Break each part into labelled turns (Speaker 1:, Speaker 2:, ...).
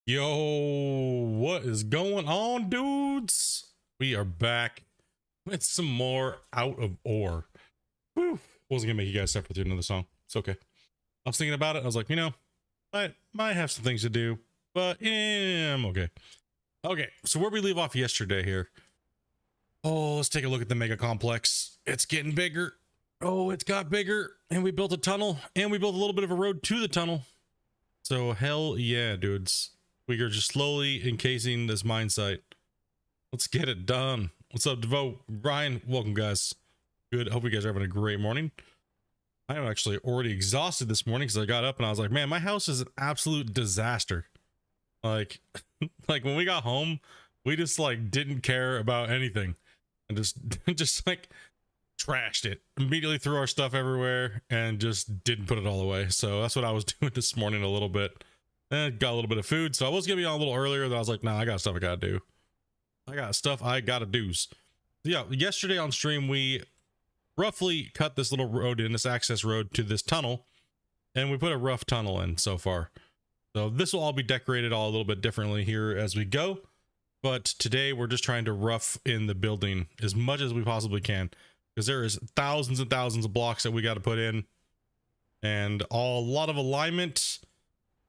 Speaker 1: Yo, what is going on, dudes? We are back with some more Out of Ore. Whew. Wasn't gonna make you guys separate through another song. It's okay. I was thinking about it. I was like, I might have some things to do, but I'm okay. Okay, so where we leave off yesterday here. Oh, let's take a look at the mega complex. It's getting bigger. Oh, it's got bigger, and we built a tunnel, and we built a little bit of a road to the tunnel. So hell yeah, dudes. We are just slowly encasing this mine site. Let's get it done. What's up, Devo? Ryan, welcome, guys. Good. Hope you guys are having a great morning. I am actually already exhausted this morning because I got up and I was like, man, my house is an absolute disaster. Like, like when we got home, we just like didn't care about anything and just like trashed it. Immediately threw our stuff everywhere and just didn't put it all away. So that's what I was doing this morning a little bit. And got a little bit of food, so I was gonna be on a little earlier. Then I was like, nah, I got stuff I gotta do. I got stuff I gotta do. Yeah, yesterday on stream we roughly cut this little road in, this access road to this tunnel, and we put a rough tunnel in so far. So this will all be decorated all a little bit differently here as we go. But today we're just trying to rough in the building as much as we possibly can, because there is thousands and thousands of blocks that we got to put in, and a lot of alignment.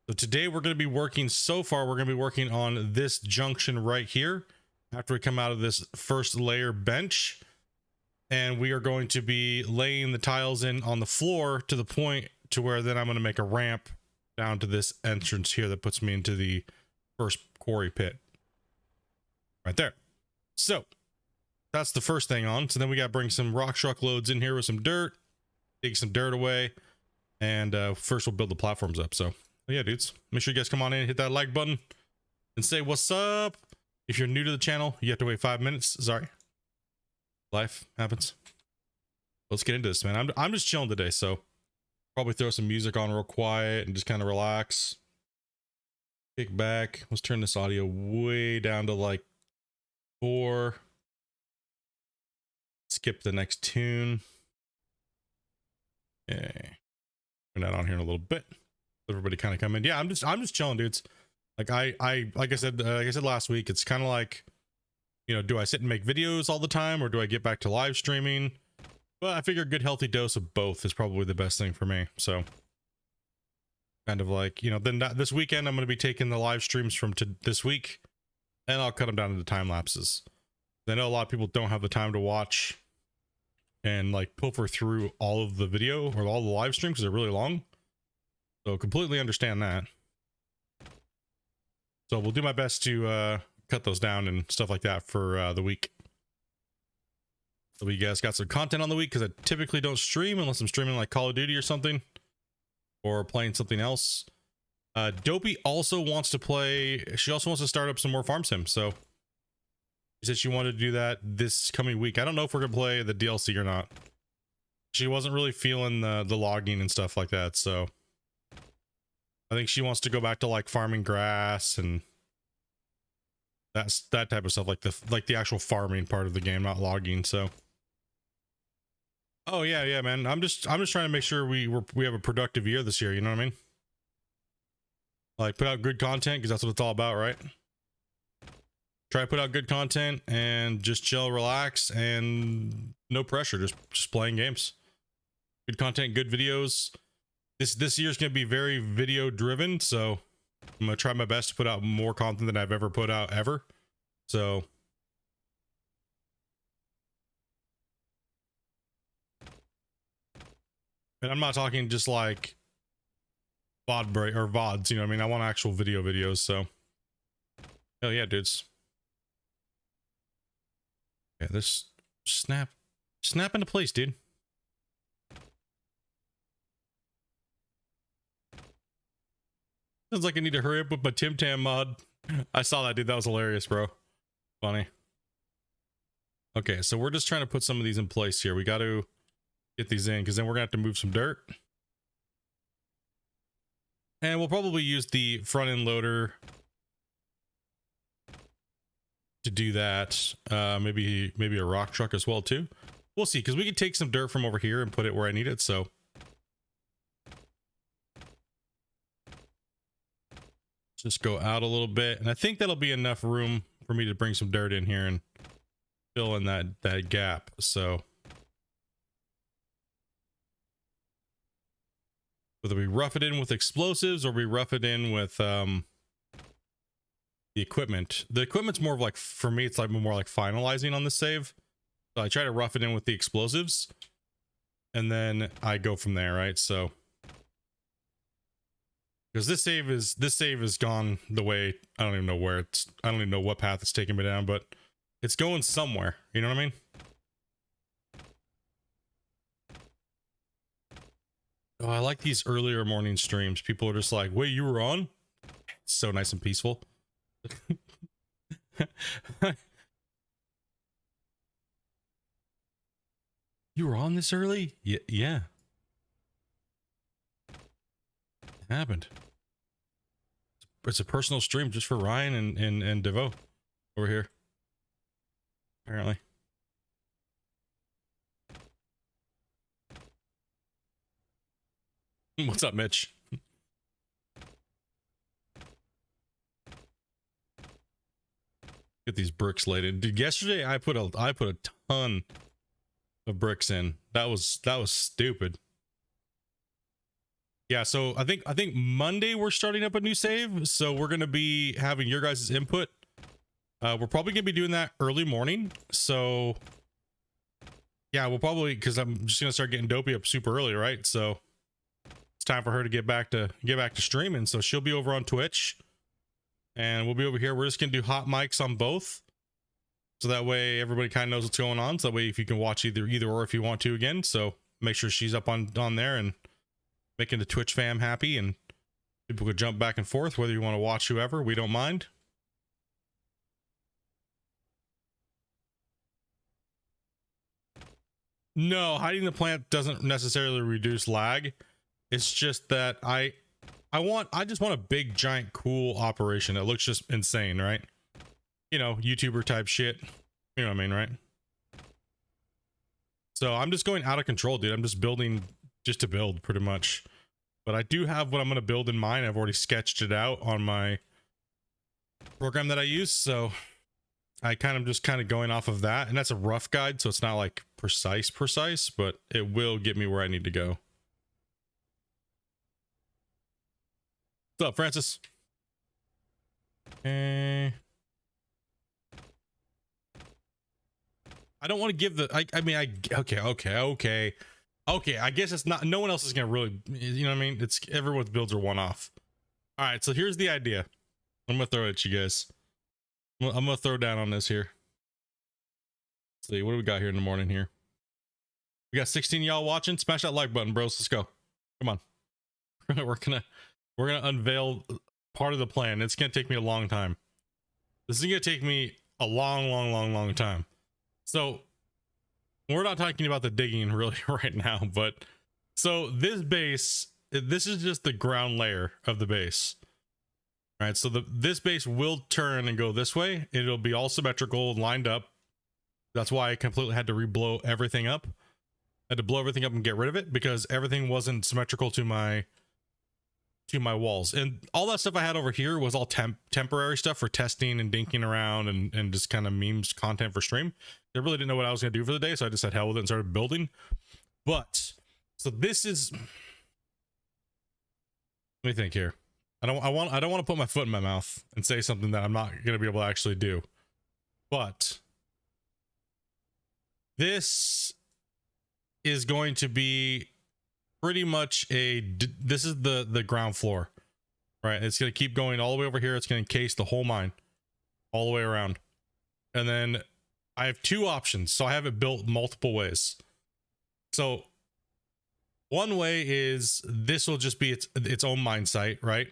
Speaker 1: So today we're going to be working, so far we're going to be working on this junction right here after we come out of this first layer bench, and we are going to be laying the tiles in on the floor to the point to where then I'm going to make a ramp down to this entrance here that puts me into the first quarry pit right there. So that's the first thing on. So then we got to bring some rock truck loads in here with some dirt, dig some dirt away, and first we'll build the platforms up. So yeah, dudes, make sure you guys come on in, hit that like button, and say what's up. If you're new to the channel, you have to wait 5 minutes. Sorry, life happens. Let's get into this, man. I'm just chilling today, so probably throw some music on real quiet and just kind of relax, kick back. Let's turn this audio way down to like 4. Skip the next tune. Okay, turn that on here in a little bit. Everybody kind of come in. Yeah, I'm just chilling, dudes. Like like I said last week, it's kind of like, do I sit and make videos all the time, or do I get back to live streaming? Well, I figure a good healthy dose of both is probably the best thing for me. So kind of like, then this weekend I'm going to be taking the live streams from this week, and I'll cut them down into time lapses. I know a lot of people don't have the time to watch and like pilfer through all of the video or all the live streams because they're really long. So completely understand that. So we'll do my best to cut those down and stuff like that for the week. So you guys got some content on the week, because I typically don't stream unless I'm streaming like Call of Duty or something, or playing something else. Dopey also wants to play. She also wants to start up some more farm sim. So she said she wanted to do that this coming week. I don't know if we're gonna play the DLC or not. She wasn't really feeling the logging and stuff like that. So I think she wants to go back to like farming grass and that type of stuff, like the actual farming part of the game, not logging. So oh yeah, man. I'm just trying to make sure we have a productive year this year, you know what I mean? Like put out good content, because that's what it's all about, right? Try to put out good content and just chill, relax, and no pressure, just playing games. Good content, good videos. This year's gonna be very video driven, so I'm gonna try my best to put out more content than I've ever put out ever. So and I'm not talking just like VOD break or VODs, you know what I mean? I want actual videos, so hell yeah, dudes. Yeah, this snap into place, dude. Sounds like I need to hurry up with my Tim Tam mod. I saw that, dude. That was hilarious, bro. Funny. Okay, so we're just trying to put some of these in place here. We got to get these in, because then we're gonna have to move some dirt, and we'll probably use the front end loader to do that. Maybe a rock truck as well too. We'll see, because we can take some dirt from over here and put it where I need it. So just go out a little bit, and I think that'll be enough room for me to bring some dirt in here and fill in that gap. So whether we rough it in with explosives or we rough it in with the equipment's more of like, for me, it's like more like finalizing on the save. So I try to rough it in with the explosives, and then I go from there, right? So because this save is gone the way, I don't even know where it's, I don't even know what path it's taking me down, but it's going somewhere, you know what I mean? Oh, I like these earlier morning streams. People are just like, wait, you were on? It's so nice and peaceful. You were on this early? Yeah. It happened. It's a personal stream just for Ryan and Devo over here. Apparently. What's up, Mitch? Get these bricks laid. Dude, yesterday I put a ton of bricks in. That was stupid. Yeah, so I think Monday we're starting up a new save, so we're gonna be having your guys' input. We're probably gonna be doing that early morning. So yeah, we'll probably, because I'm just gonna start getting Dopey up super early, right? So it's time for her to get back to streaming. So she'll be over on Twitch, and we'll be over here. We're just gonna do hot mics on both, so that way everybody kind of knows what's going on. So that way, if you can watch either or if you want to again. So make sure she's up on there and making the Twitch fam happy, and people could jump back and forth whether you want to watch whoever. We don't mind. No, hiding the plant doesn't necessarily reduce lag. It's just that I just want a big giant cool operation that looks just insane, right? You know, YouTuber type shit. You know what I mean, right? So I'm just going out of control, dude. I'm just building just to build, pretty much. But I do have what I'm going to build in mind. I've already sketched it out on my program that I use, so I kind of going off of that. And that's a rough guide, so it's not like precise, but it will get me where I need to go. What's up, Francis? Okay. I don't want to give the, okay, I guess it's not, no one else is gonna really, you know what I mean? It's, everyone's builds are one off. All right, so here's the idea. I'm gonna throw it at you guys. I'm gonna throw down on this here. Let's see, what do we got here in the morning here? We got 16 y'all watching. Smash that like button, bros. Let's go. Come on. We're gonna unveil part of the plan. It's gonna take me a long time. This is gonna take me a long time. So we're not talking about the digging really right now, but so this base, this is just the ground layer of the base. All right, so this base will turn and go this way. It'll be all symmetrical, lined up. That's why I completely had to reblow everything up. I had to blow everything up and get rid of it because everything wasn't symmetrical to my walls. And all that stuff I had over here was all temporary stuff for testing and dinking around and just kind of memes content for stream. I really didn't know what I was going to do for the day, so I just said hell with it and started building. But so this is, let me think here. I don't want to put my foot in my mouth and say something that I'm not going to be able to actually do. But this is going to be pretty much this is the ground floor, right? It's going to keep going all the way over here. It's going to encase the whole mine all the way around. And then I have two options. So I have it built multiple ways. So one way is this will just be its own mine site, right?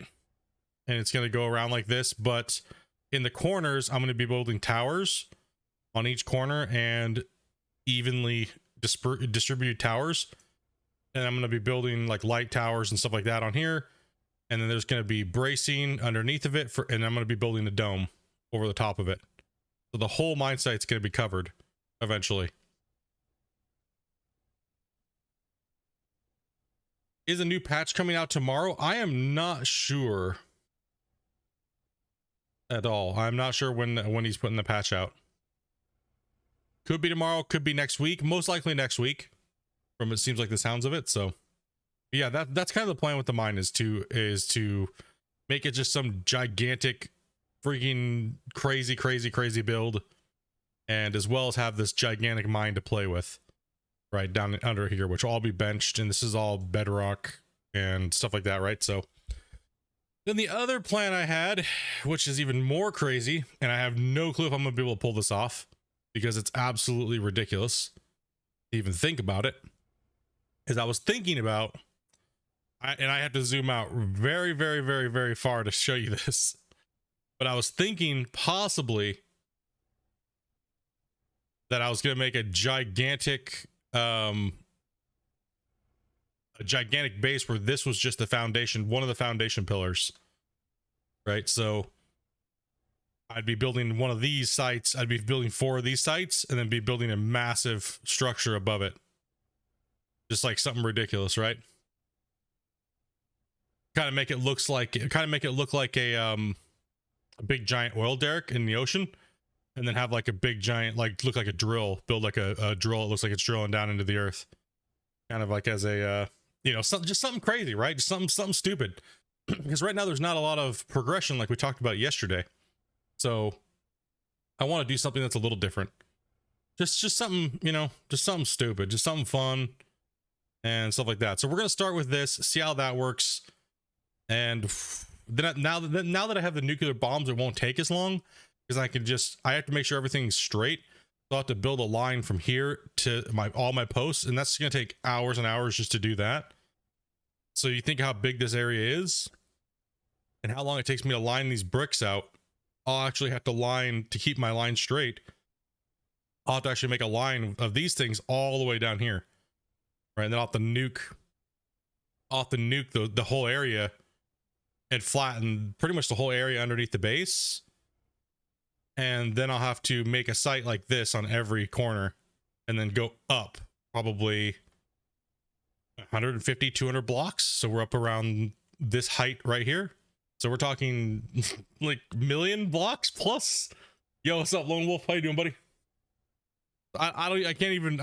Speaker 1: And it's going to go around like this, but in the corners, I'm going to be building towers on each corner and evenly distributed towers. And I'm going to be building like light towers and stuff like that on here. And then there's going to be bracing underneath of it and I'm going to be building a dome over the top of it. So the whole mine site's going to be covered eventually. Is a new patch coming out tomorrow? I am not sure. at all. I'm not sure when he's putting the patch out. Could be tomorrow, could be next week, most likely next week, from it seems like the sounds of it. So yeah, that's kind of the plan with the mine, is to make it just some gigantic freaking crazy build, and as well as have this gigantic mine to play with right down under here, which will all be benched, and this is all bedrock and stuff like that, right? So then the other plan I had, which is even more crazy, and I have no clue if I'm gonna be able to pull this off because it's absolutely ridiculous to even think about it, is I was thinking about, and I have to zoom out very far to show you this, but I was thinking possibly that I was going to make a gigantic base where this was just the foundation, one of the foundation pillars, right? So I'd be building one of these sites, I'd be building 4 of these sites, and then be building a massive structure above it, just like something ridiculous, right? Kind of make it look like a big giant oil derrick in the ocean, and then have like a big giant, like look like a drill, build like a drill. It looks like it's drilling down into the earth, kind of like as a you know, just something crazy, right? Just something stupid. Because right now there's not a lot of progression like we talked about yesterday, so I want to do something that's a little different. Just something, you know, just something stupid, just something fun and stuff like that. So we're gonna start with this, see how that works, and then now that I have the nuclear bombs, it won't take as long, because I have to make sure everything's straight. So I have to build a line from here to all my posts, and that's gonna take hours and hours just to do that. So you think how big this area is and how long it takes me to line these bricks out. I'll actually have to line, to keep my line straight, I'll have to actually make a line of these things all the way down here, right? And then I'll have to nuke the whole area and flatten pretty much the whole area underneath the base. And then I'll have to make a site like this on every corner, and then go up probably 150, 200 blocks. So we're up around this height right here. So we're talking like million blocks plus. Yo, what's up, Lone Wolf? How you doing, buddy? I can't even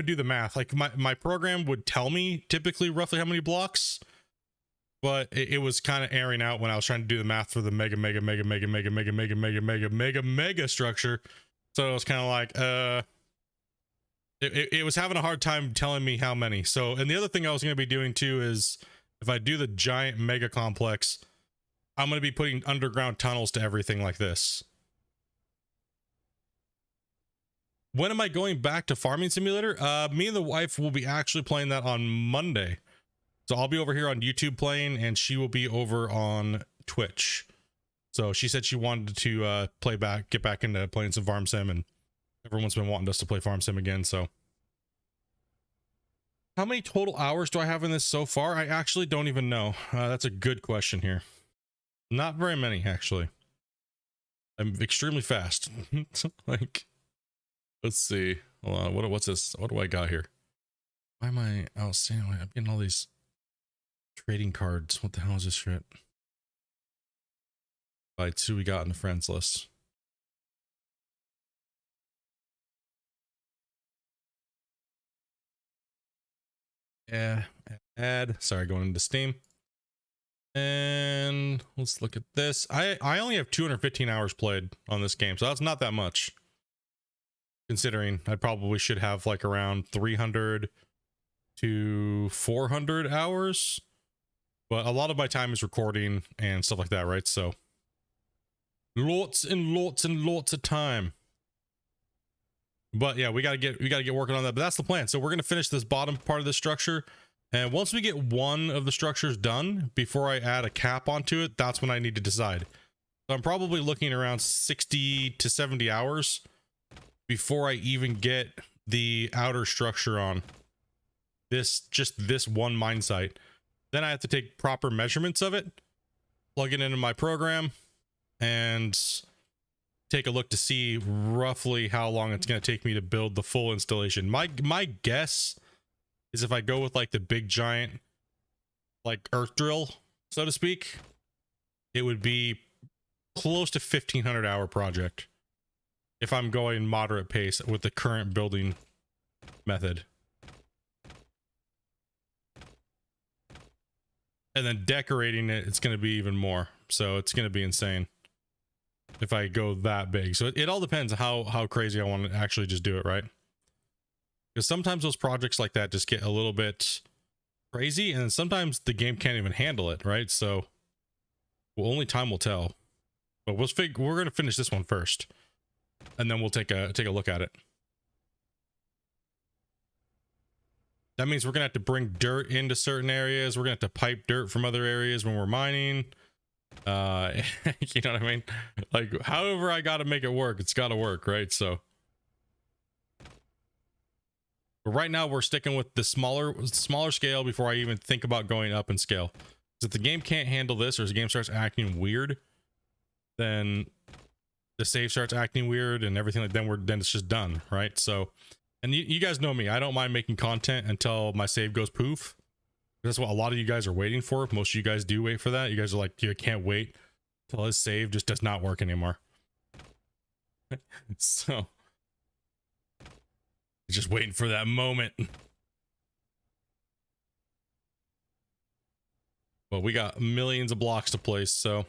Speaker 1: do the math. Like my program would tell me typically roughly how many blocks, but it was kind of airing out when I was trying to do the math for the mega structure. So it was kind of like it was having a hard time telling me how many. So, and the other thing I was going to be doing too is, if I do the giant mega complex, I'm going to be putting underground tunnels to everything like this. When am I going back to Farming Simulator? Me and the wife will be actually playing that on Monday. So I'll be over here on YouTube playing, and she will be over on Twitch. So she said she wanted to get back into playing some Farm Sim, and everyone's been wanting us to play Farm Sim again. So how many total hours do I have in this so far? I actually don't even know. That's a good question here. Not very many, actually. I'm extremely fast. Like, let's see. Hold on. What's this? What do I got here? Why am I outstanding? I'm getting all these trading cards. What the hell is this shit? Right, who we got in the friends list? Yeah, add. Sorry, going into Steam. And let's look at this. I only have 215 hours played on this game, so that's not that much, considering I probably should have like around 300 to 400 hours. But a lot of my time is recording and stuff like that, right? So lots and lots and lots of time. But yeah, we gotta get working on that. But that's the plan. So we're gonna finish this bottom part of the structure, and once we get one of the structures done, before I add a cap onto it, that's when I need to decide. So I'm probably looking around 60 to 70 hours before I even get the outer structure on just this one mine site. Then I have to take proper measurements of it, plug it into my program, and take a look to see roughly how long it's going to take me to build the full installation. My guess is, if I go with like the big giant like earth drill, so to speak, it would be close to 1,500 hour project if I'm going moderate pace with the current building method. And then decorating it, it's going to be even more. So it's going to be insane if I go that big. So it all depends how crazy I want to actually just do it, right? Because sometimes those projects like that just get a little bit crazy, and sometimes the game can't even handle it, right? So well, only time will tell. But we're going to finish this one first, and then we'll take a look at it. That means we're gonna have to bring dirt into certain areas. We're gonna have to pipe dirt from other areas when we're mining. You know what I mean? Like, however I gotta make it work, it's gotta work, right? So but right now we're sticking with the smaller scale before I even think about going up in scale. Because if the game can't handle this, or the game starts acting weird, then the save starts acting weird and everything like that, then it's just done, right? So, and you guys know me, I don't mind making content until my save goes poof. That's what a lot of you guys are waiting for. Most of you guys do wait for that. You guys are like, you can't wait till his save just does not work anymore. So just waiting for that moment. Well, we got millions of blocks to place, so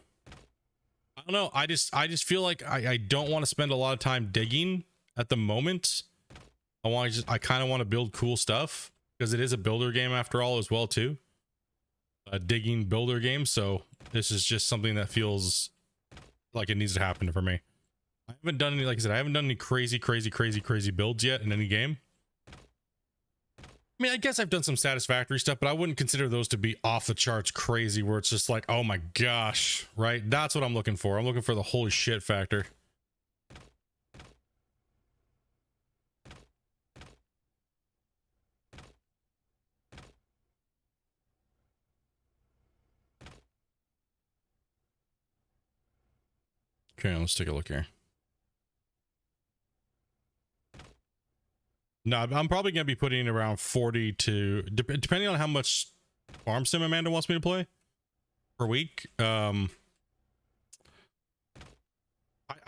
Speaker 1: I don't know. I just feel like I don't want to spend a lot of time digging at the moment. I kind of want to build cool stuff because it is a builder game after all as well too. A digging builder game, so this is just something that feels like it needs to happen for me. I haven't done any, like I said, I haven't done any crazy builds yet in any game. I mean, I guess I've done some satisfactory stuff, but I wouldn't consider those to be off the charts crazy where it's just like, oh my gosh, right? That's what I'm looking for. I'm looking for the holy shit factor. Okay, let's take a look here. No, I'm probably going to be putting around 40 to, depending on how much farm sim Amanda wants me to play per week. I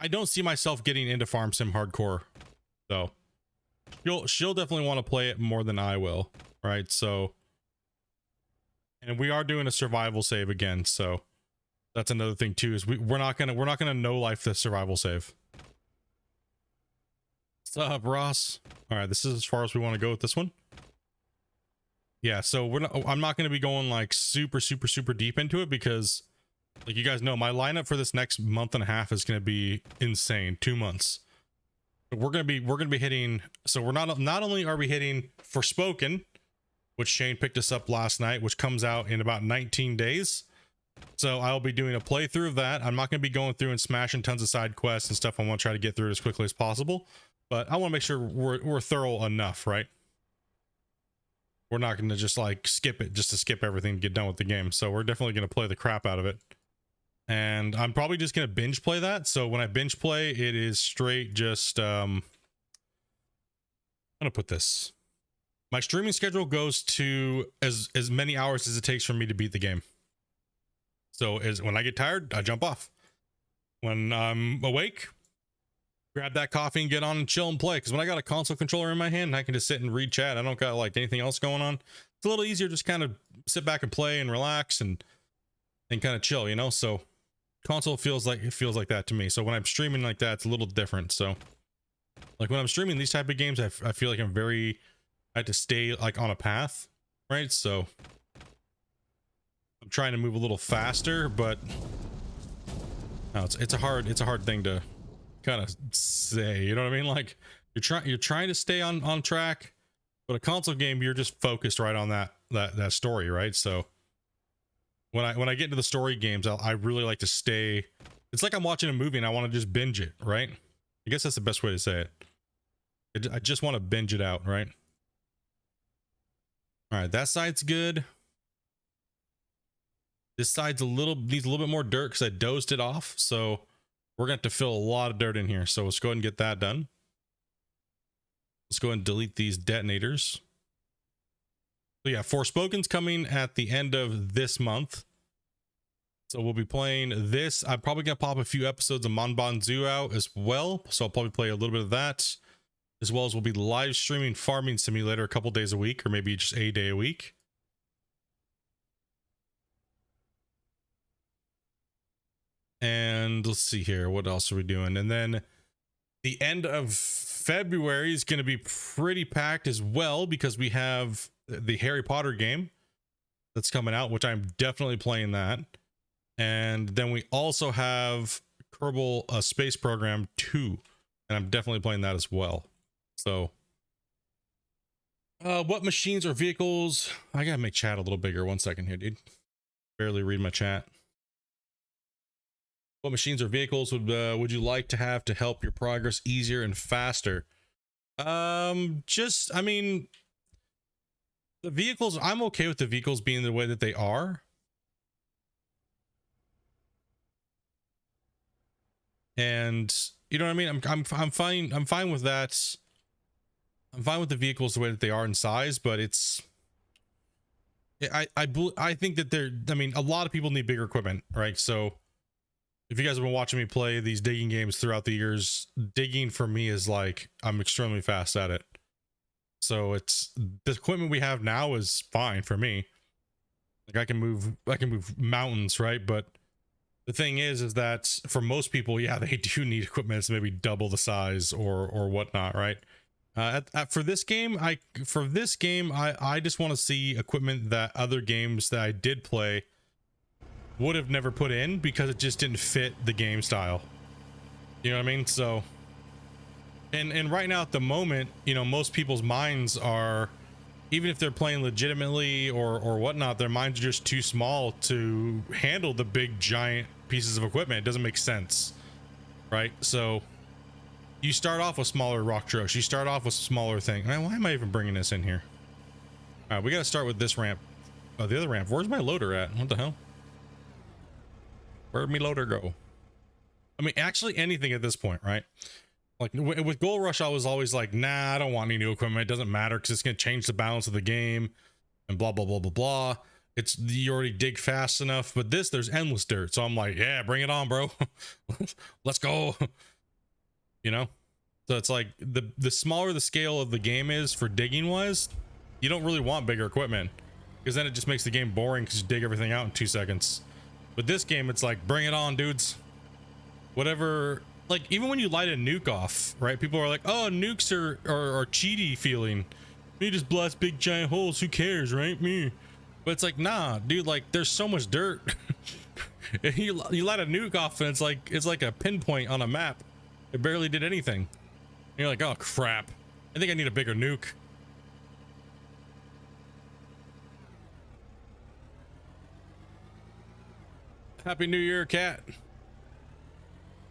Speaker 1: don't see myself getting into farm sim hardcore though. She'll definitely want to play it more than I will, right? So, and we are doing a survival save again, so that's another thing too, is we're not gonna no life the survival save. What's up, Ross? All right, this is as far as we want to go with this one. Yeah, so I'm not going to be going like super deep into it because, like, you guys know, my lineup for this next month and a half is going to be insane. 2 months. We're going to be hitting. So we're not only are we hitting Forspoken, which Shane picked us up last night, which comes out in about 19 days. So I'll be doing a playthrough of that. I'm not going to be going through and smashing tons of side quests and stuff. I want to try to get through it as quickly as possible. But I want to make sure we're thorough enough, right? We're not going to just like skip it just to skip everything to get done with the game. So we're definitely going to play the crap out of it. And I'm probably just going to binge play that. So when I binge play, it is straight just, I'm going to put this. My streaming schedule goes to as many hours as it takes for me to beat the game. So when I get tired, I jump off. When I'm awake, grab that coffee and get on and chill and play. Because when I got a console controller in my hand, I can just sit and read chat. I don't got like anything else going on. It's a little easier just kind of sit back and play and relax and kind of chill, you know. So console feels like that to me. So when I'm streaming like that, it's a little different. So like when I'm streaming these type of games, I feel like I have to stay like on a path, right? So I'm trying to move a little faster, but no, it's a hard thing to kind of say, you know what I mean? Like you're trying to stay on track, but a console game, you're just focused right on that story, right? So when I get into the story games, I really like to stay. It's like I'm watching a movie and I want to just binge it, right? I guess that's the best way to say it. I just want to binge it out, right? All right, that side's good. This side's needs a little bit more dirt because I dozed it off, so we're going to have to fill a lot of dirt in here. So let's go ahead and get that done. Let's go ahead and delete these detonators. So yeah, Forspoken's coming at the end of this month. So we'll be playing this. I'm probably gonna pop a few episodes of Monban Zoo out as well, so I'll probably play a little bit of that, as well as we'll be live streaming Farming Simulator a couple days a week, or maybe just a day a week. And let's see here, what else are we doing? And then the end of February is going to be pretty packed as well, because we have the Harry Potter game that's coming out, which I'm definitely playing that. And then we also have Kerbal Space Program 2, and I'm definitely playing that as well. So what machines or vehicles? I gotta make chat a little bigger. 1 second here, dude. Barely read my chat. What machines or vehicles would you like to have to help your progress easier and faster? I mean, the vehicles, I'm okay with the vehicles being the way that they are. And you know what I mean? I'm fine with that. I'm fine with the vehicles the way that they are in size, but it's I think that I mean, a lot of people need bigger equipment, right? So if you guys have been watching me play these digging games throughout the years, digging for me is like, I'm extremely fast at it. So it's, the equipment we have now is fine for me. Like I can move mountains, right? But the thing is that for most people, yeah, they do need equipment that's maybe double the size or whatnot, right? For this game, I just want to see equipment that other games that I did play would have never put in, because it just didn't fit the game style. You know what I mean? So, and right now at the moment, you know, most people's minds are, even if they're playing legitimately or whatnot, their minds are just too small to handle the big giant pieces of equipment. It doesn't make sense, right? So you start off with smaller rock trucks, you start off with smaller things. Man, why am I even bringing this in here? All right, we got to start with this ramp. Oh, the other ramp. Where's my loader at? What the hell? Where'd my loader go? I mean, actually anything at this point, right? Like with Gold Rush, I was always like, nah, I don't want any new equipment. It doesn't matter because it's going to change the balance of the game and blah, blah, blah, blah, blah. It's, you already dig fast enough, but this, there's endless dirt. So I'm like, yeah, bring it on, bro. Let's go. You know? So it's like the smaller the scale of the game is for digging wise, you don't really want bigger equipment, because then it just makes the game boring because you dig everything out in 2 seconds. But this game, it's like, bring it on, dudes. Whatever. Like, even when you light a nuke off, right? People are like, oh, nukes are cheaty feeling. You just blast big giant holes. Who cares, right? Me. But it's like, nah, dude, like, there's so much dirt. you light a nuke off and it's like a pinpoint on a map. It barely did anything. And you're like, oh, crap. I think I need a bigger nuke. Happy New Year, cat.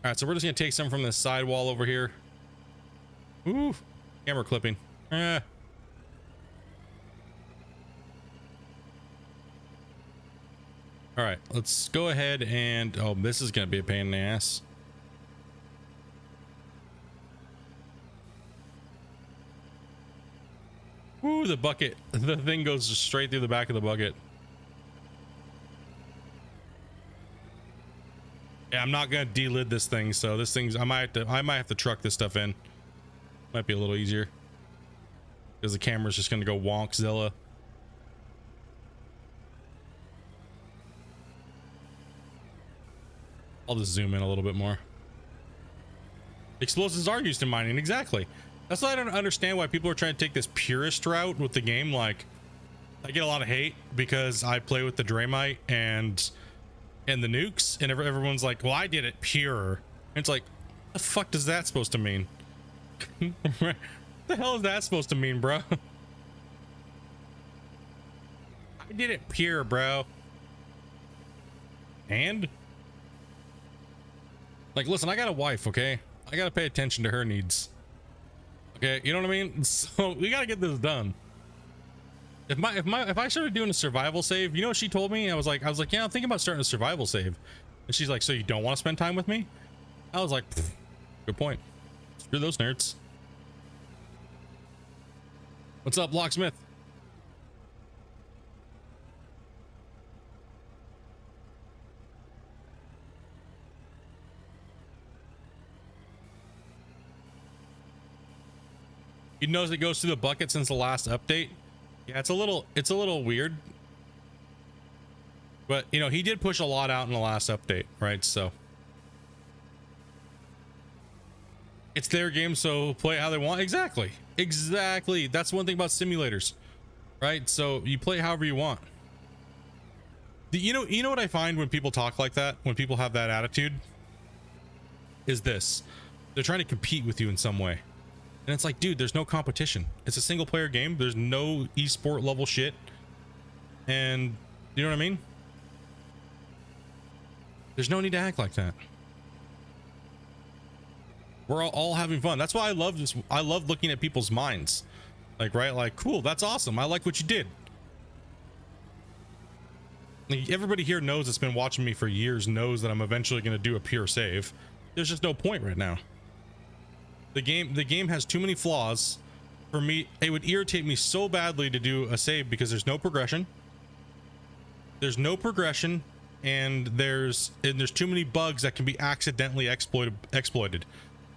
Speaker 1: All right, so we're just gonna take some from this side wall over here. Ooh, camera clipping. All right, let's go ahead and, oh, this is gonna be a pain in the ass. Ooh, the bucket. The thing goes straight through the back of the bucket. Yeah, I'm not gonna delid this thing, so this thing's, I might have to truck this stuff in. Might be a little easier, because the camera's just gonna go wonkzilla. I'll just zoom in a little bit more. Explosives are used in mining, exactly. That's why I don't understand why people are trying to take this purist route with the game. Like, I get a lot of hate because I play with the Draymite and the nukes, and everyone's like, well, I did it pure. And it's like, the fuck does that supposed to mean? What the hell is that supposed to mean, bro? I did it pure, bro. And like, listen, I got a wife, okay? I gotta pay attention to her needs. Okay, you know what I mean? So we gotta get this done. If I started doing a survival save, you know what she told me? I was like, yeah, I'm thinking about starting a survival save. And she's like, so you don't want to spend time with me? I was like, good point. Screw those nerds. What's up, Locksmith? He knows it goes through the bucket since the last update. Yeah, it's a little weird. But, you know, he did push a lot out in the last update, right? So it's their game, so play it how they want. Exactly. Exactly. That's one thing about simulators, right? So you play however you want. You know what I find when people talk like that, when people have that attitude, is this. They're trying to compete with you in some way. And it's like, dude, there's no competition. It's a single player game. There's no esport level shit. And you know what I mean? There's no need to act like that. We're all having fun. That's why I love this. I love looking at people's minds. Like, right? Like, cool, that's awesome. I like what you did. Like, everybody here knows that's been watching me for years knows that I'm eventually going to do a pure save. There's just no point right now. The game has too many flaws for me. It would irritate me so badly to do a save because there's no progression. There's no progression, and there's too many bugs that can be accidentally exploited.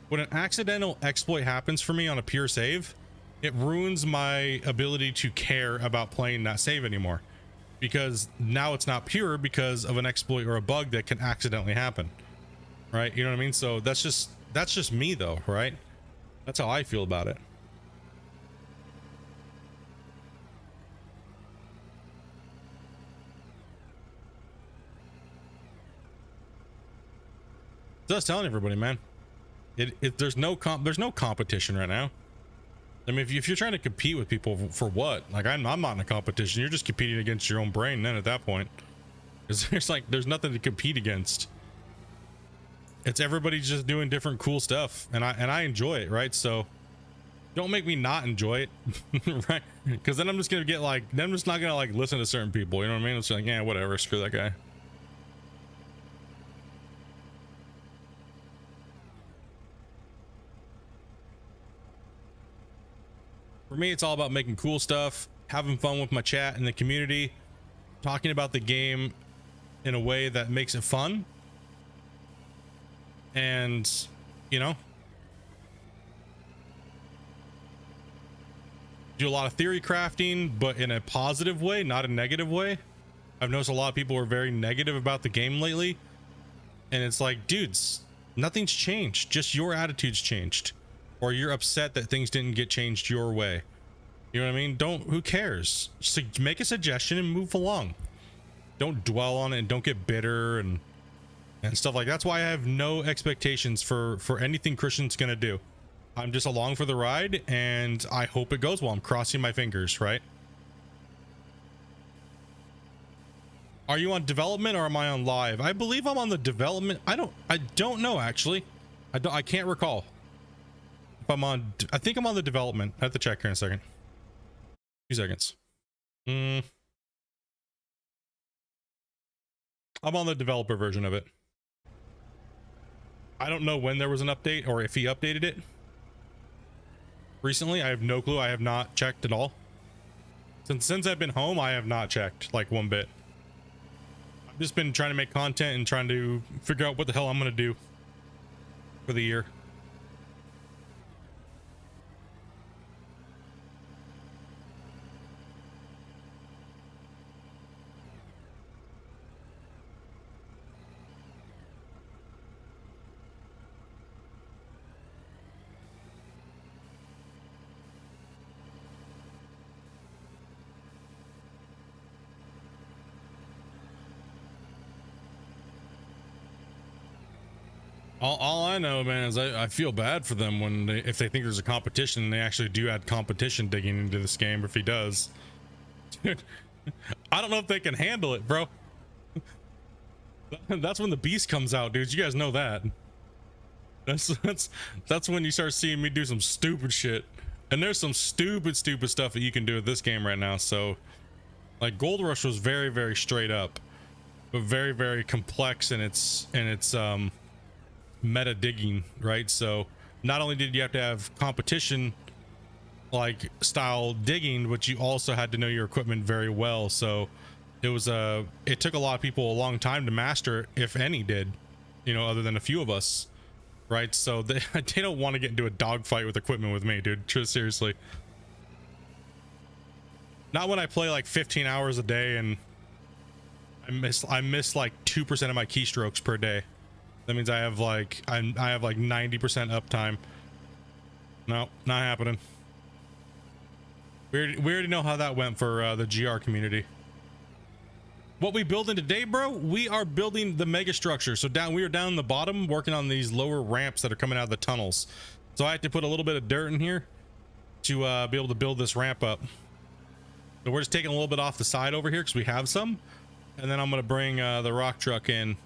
Speaker 1: When an accidental exploit happens for me on a pure save, it ruins my ability to care about playing that save anymore, because now it's not pure because of an exploit or a bug that can accidentally happen, right? You know what I mean? So that's just me though, right? That's how I feel about it. So I was telling everybody, man, there's no competition right now. I mean, if you're trying to compete with people for what? Like, I'm not in a competition. You're just competing against your own brain then at that point, because there's nothing to compete against. It's everybody just doing different cool stuff, and I enjoy it, right? So don't make me not enjoy it. Right? Because then I'm just gonna get like, then I'm just not gonna like listen to certain people, you know what I mean? It's like, yeah, whatever, screw that guy. For me, it's all about making cool stuff, having fun with my chat and the community, talking about the game in a way that makes it fun, and, you know, do a lot of theory crafting, but in a positive way, not a negative way. I've noticed a lot of people are very negative about the game lately, and it's like, dudes, nothing's changed, just your attitude's changed, or you're upset that things didn't get changed your way. You know what I mean? Who cares? Just make a suggestion and move along. Don't dwell on it, and don't get bitter and stuff like that. That's why I have no expectations for anything Christian's gonna do. I'm just along for the ride, and I hope it goes well. I'm crossing my fingers, right? Are you on development or am I on live? I believe I'm on the development. I don't know actually. I can't recall if I'm on. I think I'm on the development. I have to check here in a second. 2 seconds. I'm on the developer version of it. I don't know when there was an update or if he updated it recently. I have no clue. I have not checked at all. Since I've been home, I have not checked like one bit. I've just been trying to make content and trying to figure out what the hell I'm gonna do for the year. All I know, man, is I feel bad for them when if they think there's a competition and they actually do add competition digging into this game. If he does, dude, I don't know if they can handle it, bro. That's when the beast comes out, dudes. You guys know that. That's when you start seeing me do some stupid shit. And there's some stupid stuff that you can do with this game right now. So, like, Gold Rush was very, very straight up, but very, very complex in its meta digging, right? So not only did you have to have competition like style digging, but you also had to know your equipment very well. So it took a lot of people a long time to master, if any did, you know, other than a few of us. right? So they don't want to get into a dogfight with equipment with me, dude. Seriously. Not when I play like 15 hours a day and I miss like 2% of my keystrokes per day. That means I have like I have like 90% uptime. No, not happening. We already know how that went for the GR community. What we building today, bro? We are building the mega structure. So we are down the bottom working on these lower ramps that are coming out of the tunnels. So I had to put a little bit of dirt in here to be able to build this ramp up. So we're just taking a little bit off the side over here because we have some. And then I'm going to bring the rock truck in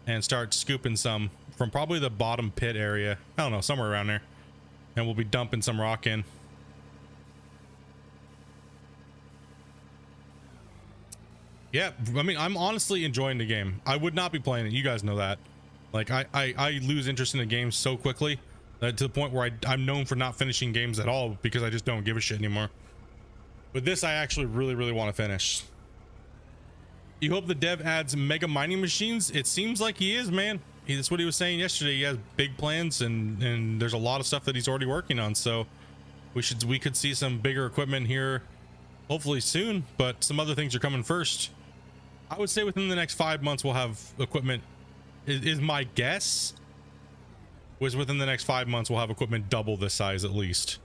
Speaker 1: and start scooping some from probably the bottom pit area. I don't know, somewhere around there. And we'll be dumping some rock in. Yeah, I mean, I'm honestly enjoying the game. I would not be playing it. You guys know that. Like, I lose interest in the game so quickly to the point where I'm known for not finishing games at all because I just don't give a shit anymore. But this I actually really want to finish. You hope the dev adds mega mining machines? It seems like he is, man. That's what he was saying yesterday. He has big plans and there's a lot of stuff that he's already working on. So we could see some bigger equipment here hopefully soon, but some other things are coming first. I would say within the next 5 months we'll have equipment, is my guess, was within the next 5 months we'll have equipment double this size at least.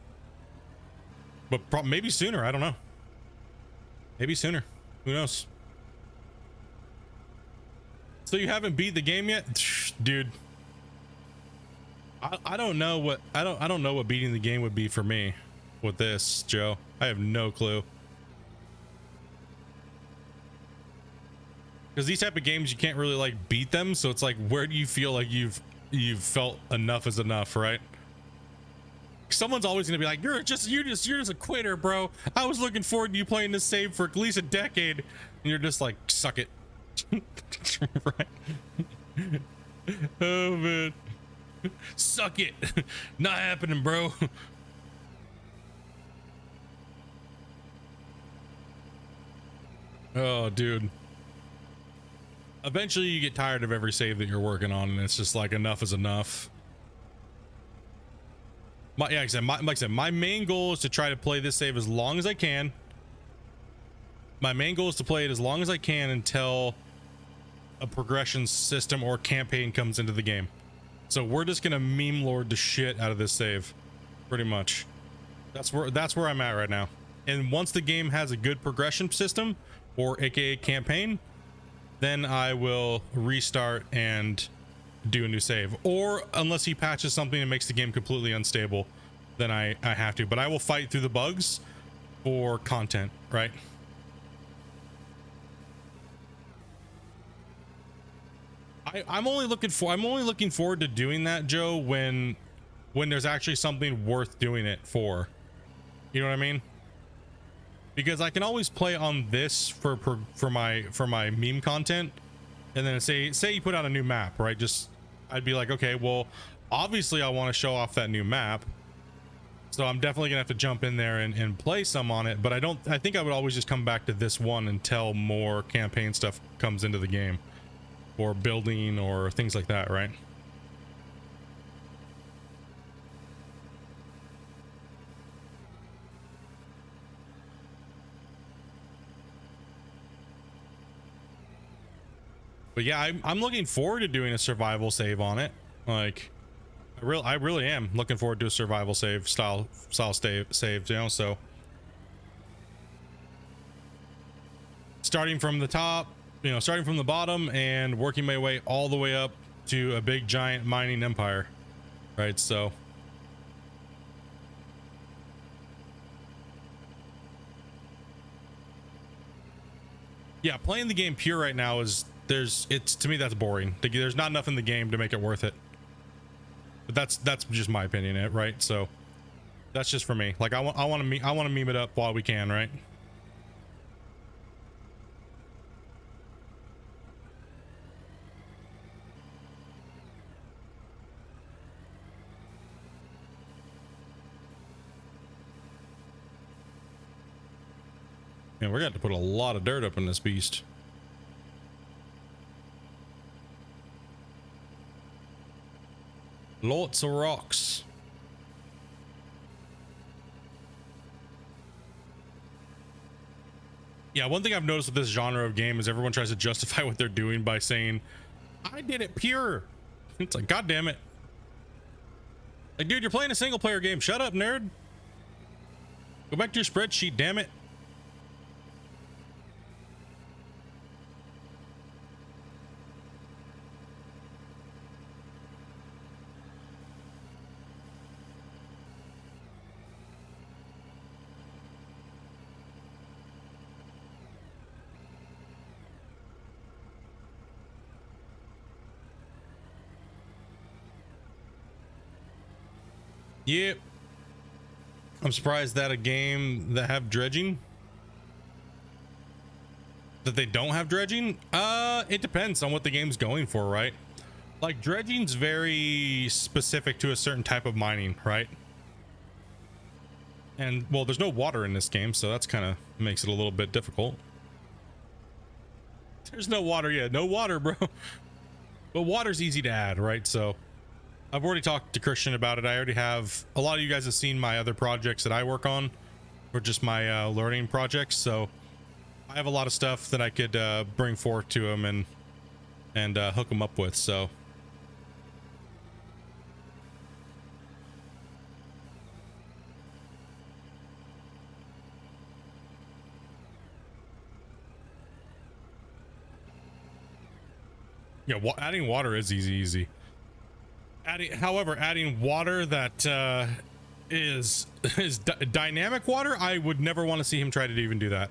Speaker 1: But maybe sooner, I don't know. Maybe sooner, who knows? So you haven't beat the game yet? Dude, I don't know what I don't know what beating the game would be for me with this, Joe. I have no clue. Because these type of games you can't really like beat them, so it's like, where do you feel like you've felt enough is enough, right? Someone's always gonna be like, you're just a quitter, bro. I was looking forward to you playing this save for at least a decade, and you're just like, suck it. Right? Oh man, suck it. Not happening, bro. Oh dude, eventually you get tired of every save that you're working on and it's just like, enough is enough. Like I said, my main goal is to try to play this save as long as I can. My main goal is to play it as long as I can until a progression system or campaign comes into the game. So we're just gonna meme lord the shit out of this save, pretty much. That's where I'm at right now. And once the game has a good progression system, or aka campaign, then I will restart and do a new save. Or unless he patches something and makes the game completely unstable, then I have to. But I will fight through the bugs for content, right? I'm only looking forward to doing that, Joe, when there's actually something worth doing it for. You know what I mean? Because I can always play on this for my meme content, and then say you put out a new map, right? Just I'd be like, okay, well, obviously I want to show off that new map, so I'm definitely gonna have to jump in there and play some on it. But I think I would always just come back to this one until more campaign stuff comes into the game, or building or things like that, right? But yeah, I'm looking forward to doing a survival save on it. Like, I really am looking forward to a survival save style save, you know. So starting from the top, you know, starting from the bottom and working my way all the way up to a big giant mining empire, right? So yeah, playing the game pure right now is, it's to me that's boring. There's not enough in the game to make it worth it. But that's just my opinion, right? So that's just for me. Like I want to meme it up while we can, right? Man, we're going to put a lot of dirt up in this beast. Lots of rocks. Yeah, one thing I've noticed with this genre of game is everyone tries to justify what they're doing by saying, I did it pure. It's like, God damn it. Like, dude, you're playing a single player game. Shut up, nerd. Go back to your spreadsheet, damn it. Yep. I'm surprised that a game that have dredging, that they don't have dredging. It depends on what the game's going for, right? Like, dredging's very specific to a certain type of mining, right? And well, there's no water in this game, so that's kind of makes it a little bit difficult. There's no water yet. No water, bro. But water's easy to add, right? So I've already talked to Christian about it. I already have, a lot of you guys have seen my other projects that I work on, or just my learning projects. So I have a lot of stuff that I could bring forth to him and hook him up with. So yeah, adding water is easy. However, adding water that is dynamic water, I would never want to see him try to even do that.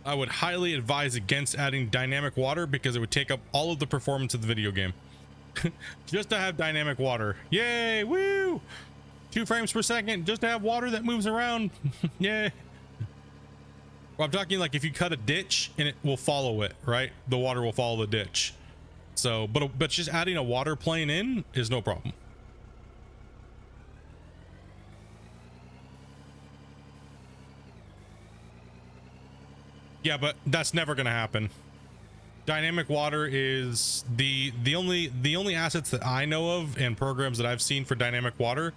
Speaker 1: I would highly advise against adding dynamic water because it would take up all of the performance of the video game. Just to have dynamic water, yay, woo! 2 frames per second just to have water that moves around. Yay. Well, I'm talking like if you cut a ditch and it will follow it, right? The water will follow the ditch. So, but just adding a water plane in is no problem. Yeah, but that's never going to happen. Dynamic water is the only assets that I know of and programs that I've seen for dynamic water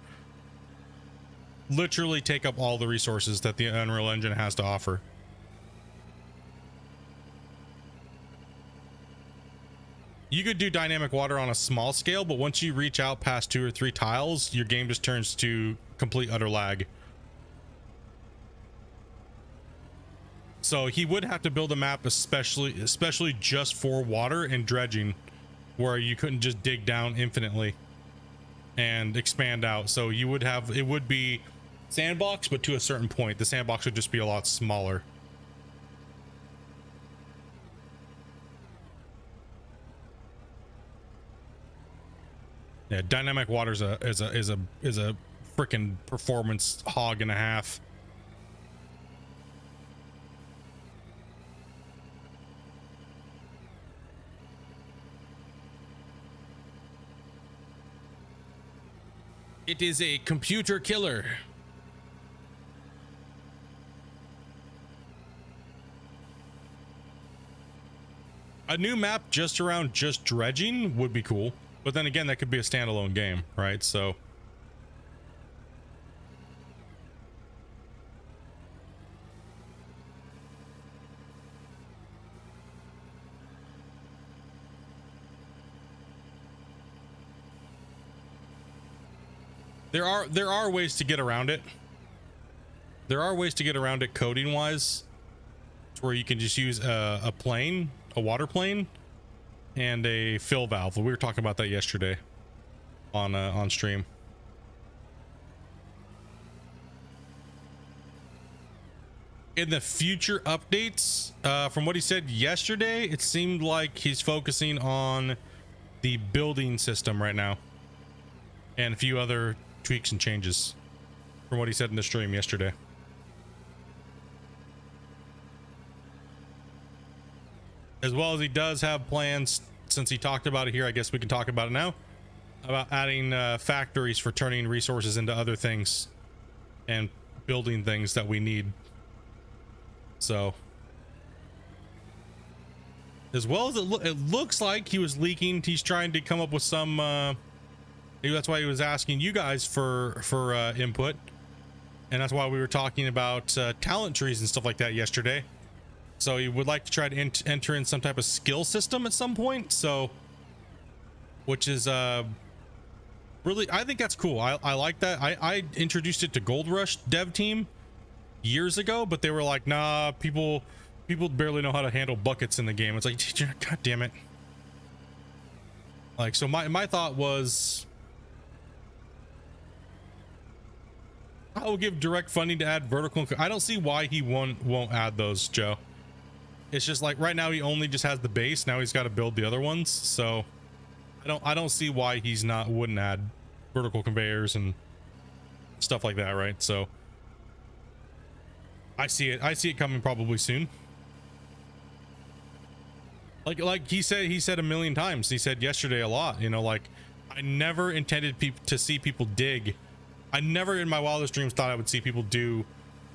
Speaker 1: literally take up all the resources that the Unreal Engine has to offer. You could do dynamic water on a small scale, but once you reach out past 2 or 3 tiles, your game just turns to complete utter lag. So he would have to build a map especially just for water and dredging, where you couldn't just dig down infinitely and expand out. So you would have, it would be sandbox, but to a certain point the sandbox would just be a lot smaller. Yeah, dynamic water is a freaking performance hog and a half. It is a computer killer. A new map just around just dredging would be cool. But then again, that could be a standalone game, right? So there are ways to get around it. There are ways to get around it coding wise, where you can just use a plane, a water plane, and a fill valve. We were talking about that yesterday on stream. In the future updates, from what he said yesterday, it seemed like he's focusing on the building system right now and a few other tweaks and changes from what he said in the stream yesterday. As well as he does have plans, since he talked about it here, I guess we can talk about it now, about adding factories for turning resources into other things and building things that we need. So, as well as it looks like he was leaking, he's trying to come up with some Maybe that's why he was asking you guys for input, and that's why we were talking about talent trees and stuff like that yesterday. So he would like to try to enter in some type of skill system at some point. So, which is really, I think that's cool. I like that. I introduced it to Gold Rush dev team years ago, but they were like, nah, people barely know how to handle buckets in the game. It's like, god damn it. Like, so my thought was, I will give direct funding to add vertical. I don't see why he won't add those, Joe. It's just like right now he only just has the base. Now he's got to build the other ones. So I don't see why he's wouldn't add vertical conveyors and stuff like that, right? So I see it coming probably soon. Like he said a million times. He said yesterday a lot, you know, like, I never intended to see people dig. I never in my wildest dreams thought I would see people do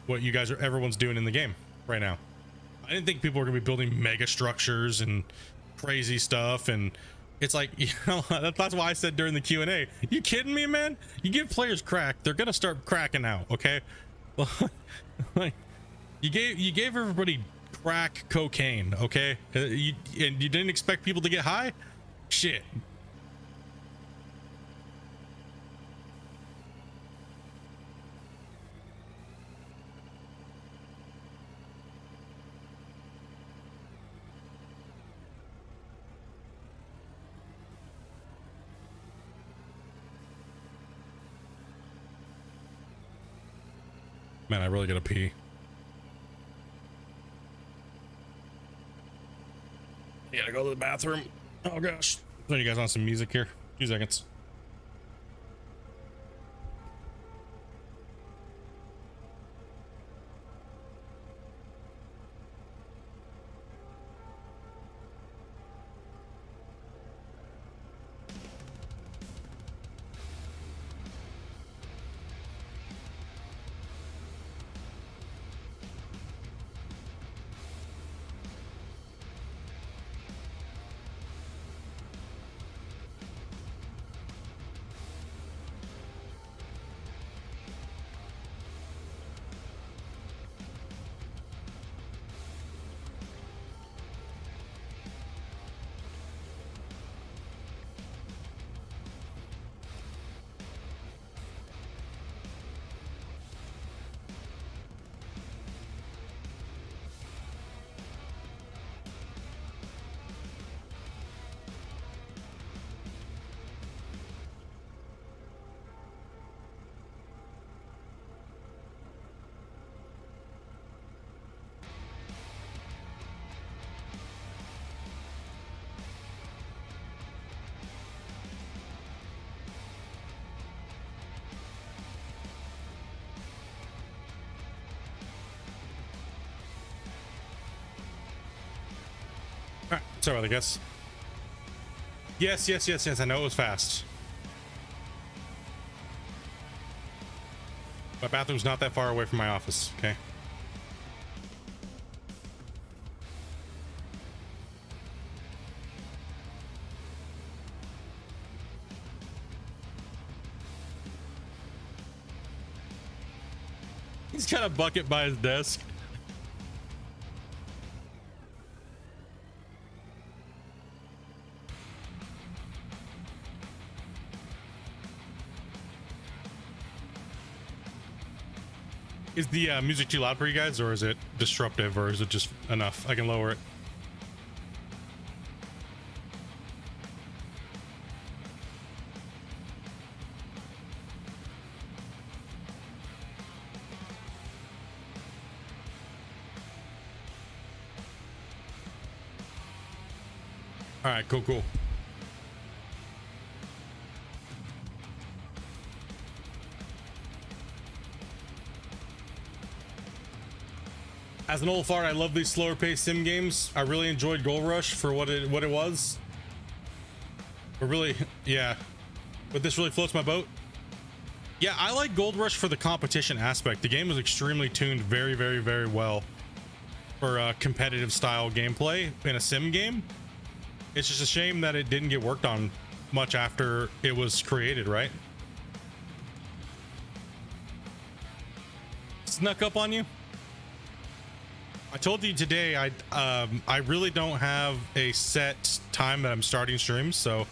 Speaker 1: what everyone's doing in the game right now. I didn't think people were gonna be building mega structures and crazy stuff, and it's like, you know, that's why I said during the Q&A, you kidding me, man? You give players crack, they're gonna start cracking out, okay? Like, you gave everybody crack cocaine, okay? And you didn't expect people to get high? Shit. Man, I really gotta pee. I gotta go to the bathroom. Oh gosh. So you guys want some music here? 2 seconds. All right, sorry about that, guys. Yes. I know it was fast. My bathroom's not that far away from my office, okay? He's got a bucket by his desk. Is the music too loud for you guys, or is it disruptive, or is it just enough? I can lower it. All right, cool. As an old fart, I love these slower paced sim games. I really enjoyed Gold Rush for what it was. But really, yeah. But this really floats my boat. Yeah, I like Gold Rush for the competition aspect. The game was extremely tuned very well for competitive style gameplay in a sim game. It's just a shame that it didn't get worked on much after it was created, right? Snuck up on you. I told you today I really don't have a set time that I'm starting streams, so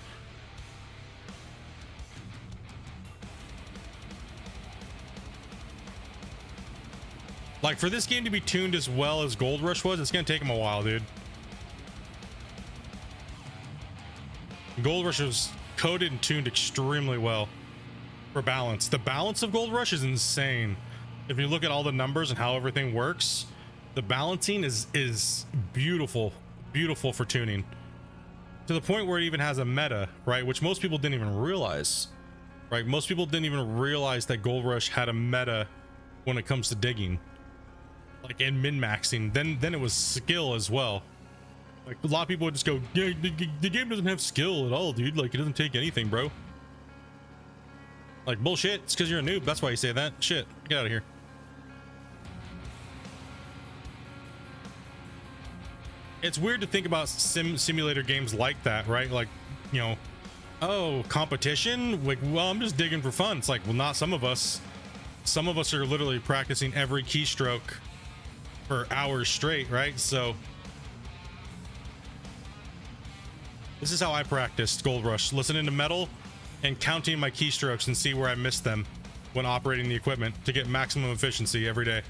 Speaker 1: like for this game to be tuned as well as Gold Rush was, it's gonna take them a while, dude. Gold Rush was coded and tuned extremely well for balance. The balance of Gold Rush is insane. If you look at all the numbers and how everything works, the balancing is beautiful for tuning, to the point where it even has a meta, right? Which most people didn't even realize, right? Most people didn't even realize that Gold Rush had a meta when it comes to digging, like in min-maxing. Then it was skill as well. Like a lot of people would just go, yeah, the game doesn't have skill at all, dude. Like it doesn't take anything, bro. Like bullshit. It's because you're a noob. That's why you say that. Shit, get out of here. It's weird to think about simulator games like that, right? Like, you know, oh, competition? Like, well, I'm just digging for fun. It's like, well, not some of us. Some of us are literally practicing every keystroke for hours straight, right? So this is how I practiced Gold Rush, listening to metal and counting my keystrokes and see where I missed them when operating the equipment to get maximum efficiency every day.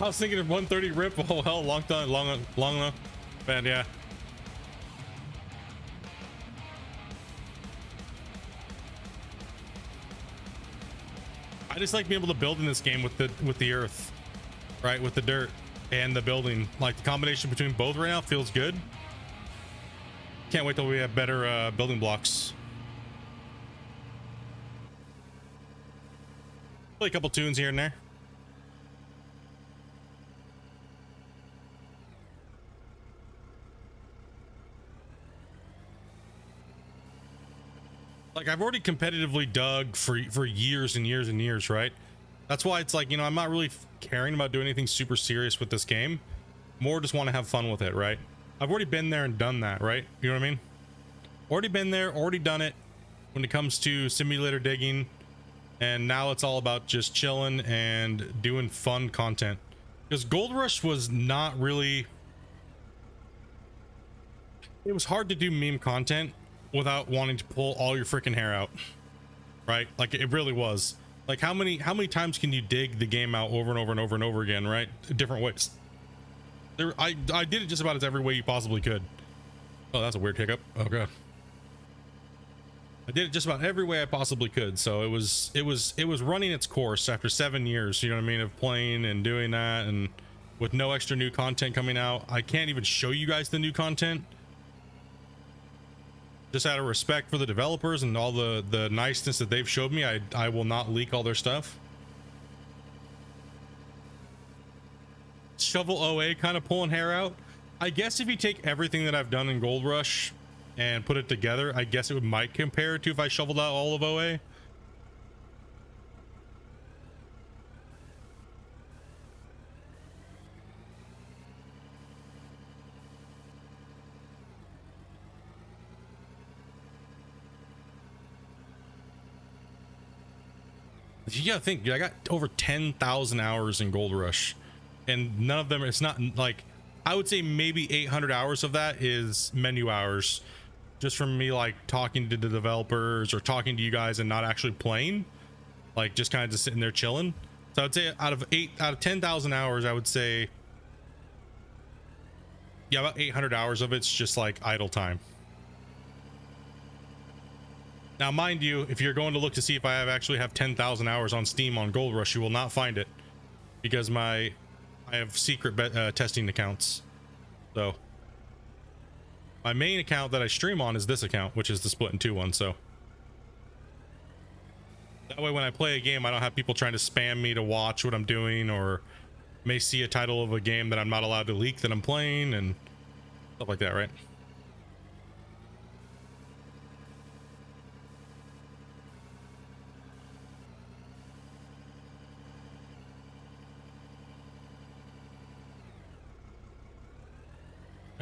Speaker 1: I was thinking of 130 rip. Oh hell, long time, long enough. Man, yeah. I just like being able to build in this game with the earth, right? With the dirt and the building. Like the combination between both right now feels good. Can't wait till we have better building blocks. Play a couple tunes here and there. Like I've already competitively dug for years and years and years, right? That's why it's like, you know, I'm not really caring about doing anything super serious with this game. More just want to have fun with it, right? I've already been there and done that, right? You know what I mean? Already been there, already done it when it comes to simulator digging. And now it's all about just chilling and doing fun content. Because Gold Rush was not really... It was hard to do meme content without wanting to pull all your freaking hair out, right? Like it really was. Like how many times can you dig the game out over and over and over and over again, right? Different ways. I did it just about as every way you possibly could. Oh, that's a weird hiccup. Oh god. I did it just about every way I possibly could. So it was running its course after 7 years, you know what I mean, of playing and doing that, and with no extra new content coming out. I can't even show you guys the new content. Just out of respect for the developers and all the niceness that they've showed me, I will not leak all their stuff. Shovel OA kind of pulling hair out. I guess if you take everything that I've done in Gold Rush and put it together, I guess it might compare to if I shoveled out all of OA. You gotta think, I got over 10,000 hours in Gold Rush, and none of them, it's not like, I would say maybe 800 hours of that is menu hours, just from me like talking to the developers or talking to you guys and not actually playing, like just kind of just sitting there chilling. So I would say out of 10,000 hours, I would say, yeah, about 800 hours of it's just like idle time. Now, mind you, if you're going to look to see if I actually have 10,000 hours on Steam on Gold Rush, you will not find it, because I have secret testing accounts. So my main account that I stream on is this account, which is the Splitintwo one. So that way, when I play a game, I don't have people trying to spam me to watch what I'm doing, or may see a title of a game that I'm not allowed to leak that I'm playing and stuff like that, right?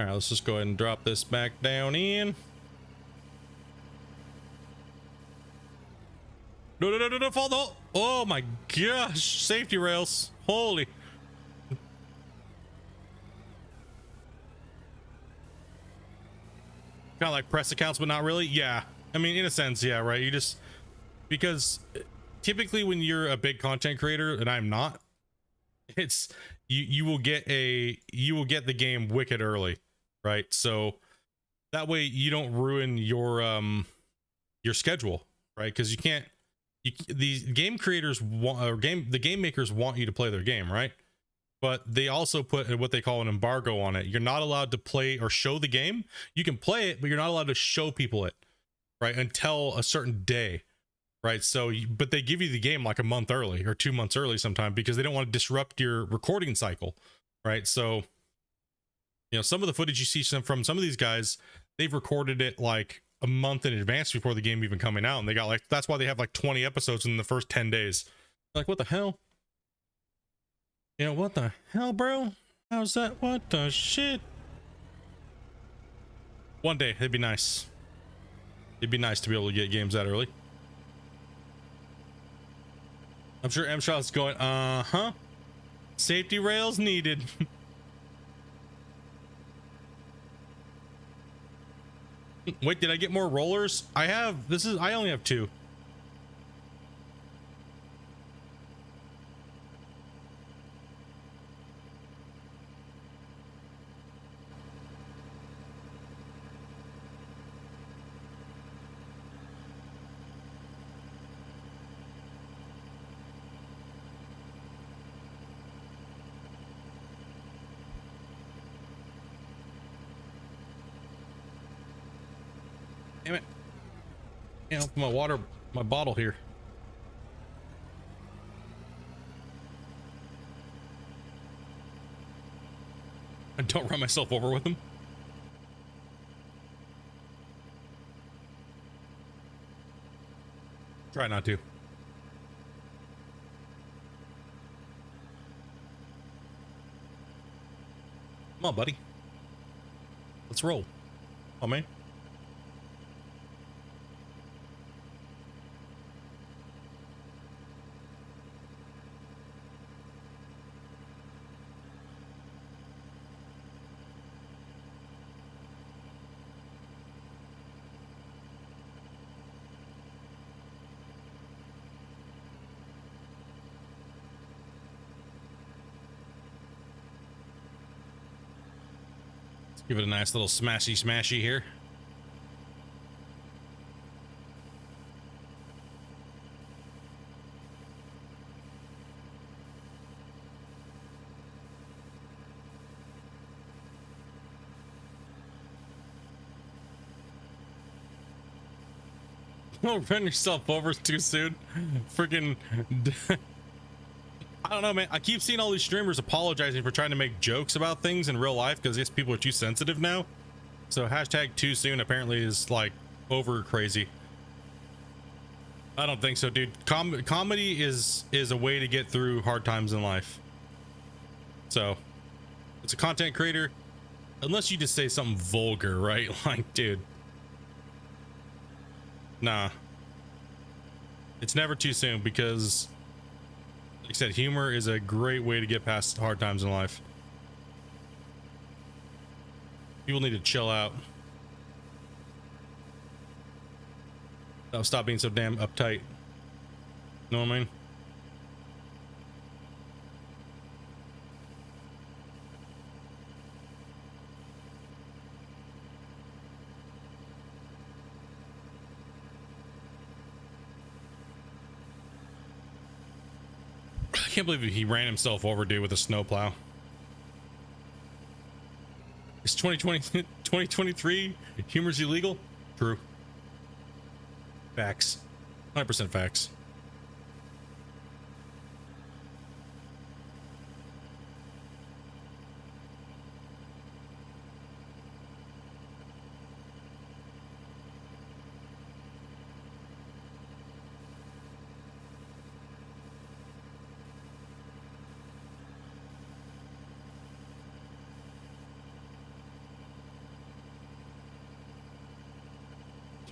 Speaker 1: All right, let's just go ahead and drop this back down in. No, fall the hole. Oh my gosh, safety rails. Holy. Kind of like press accounts, but not really. Yeah. I mean, in a sense, yeah, right. You just, because typically when you're a big content creator, and I'm not, it's you will get the game wicked early, right? So that way you don't ruin your schedule, right? Because you can't, these game creators want, or the game makers want you to play their game, right? But they also put what they call an embargo on it. You're not allowed to play or show the game. You can play it, but you're not allowed to show people it, right, until a certain day, right? So but they give you the game like a month early or 2 months early sometime, because they don't want to disrupt your recording cycle, right? So, you know, some of the footage you see from some of these guys, they've recorded it like a month in advance before the game even coming out, and they got like, that's why they have like 20 episodes in the first 10 days. Like, what the hell? You know, what the hell, bro? How's that? What the shit? One day, it'd be nice. It'd be nice to be able to get games that early. I'm sure M-Shot's going, uh-huh. Safety rails needed. Wait, did I get more rollers? I only have 2. Damn it. Can't open my bottle here. I don't run myself over with them. Try not to. Come on, buddy. Let's roll. Oh, man. Give it a nice little smashy here. Don't run yourself over too soon. Freaking I don't know, man. I keep seeing all these streamers apologizing for trying to make jokes about things in real life because I guess people are too sensitive now. So hashtag too soon apparently is like over crazy. I don't think so, dude. Comedy is a way to get through hard times in life. So it's a content creator, unless you just say something vulgar, right? Like, dude, nah, it's never too soon, because like I said, humor is a great way to get past hard times in life. People need to chill out. Oh, stop being so damn uptight. Know what I mean? I can't believe he ran himself over, dude, with a snowplow. It's 2020, 2023. Humor's illegal? True. Facts. 100% facts.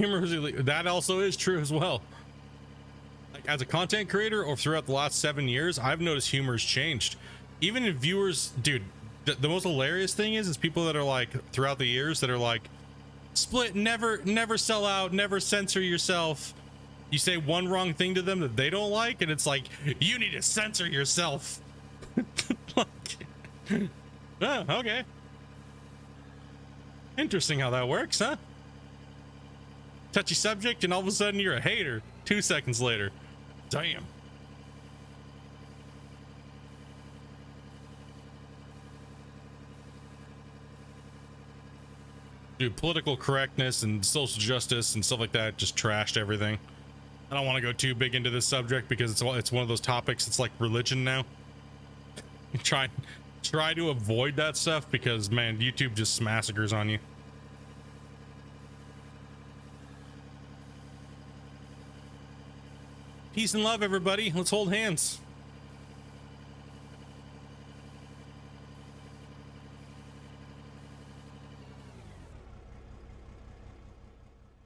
Speaker 1: Humor is illegal. That also is true as well. Like as a content creator or throughout the last 7 years, I've noticed humor's changed. Even in viewers, dude, the most hilarious thing is people that are like throughout the years that are like, Split, never sell out, never censor yourself. You say one wrong thing to them that they don't like, and it's like, you need to censor yourself. Like, oh, okay. Interesting how that works, huh? Touchy subject, and all of a sudden you're a hater 2 seconds later. Damn. Dude, political correctness and social justice and stuff like that just trashed everything. I don't want to go too big into this subject because it's one of those topics. It's like religion now. Try to avoid that stuff because, man, YouTube just massacres on you. Peace and love, everybody. Let's hold hands.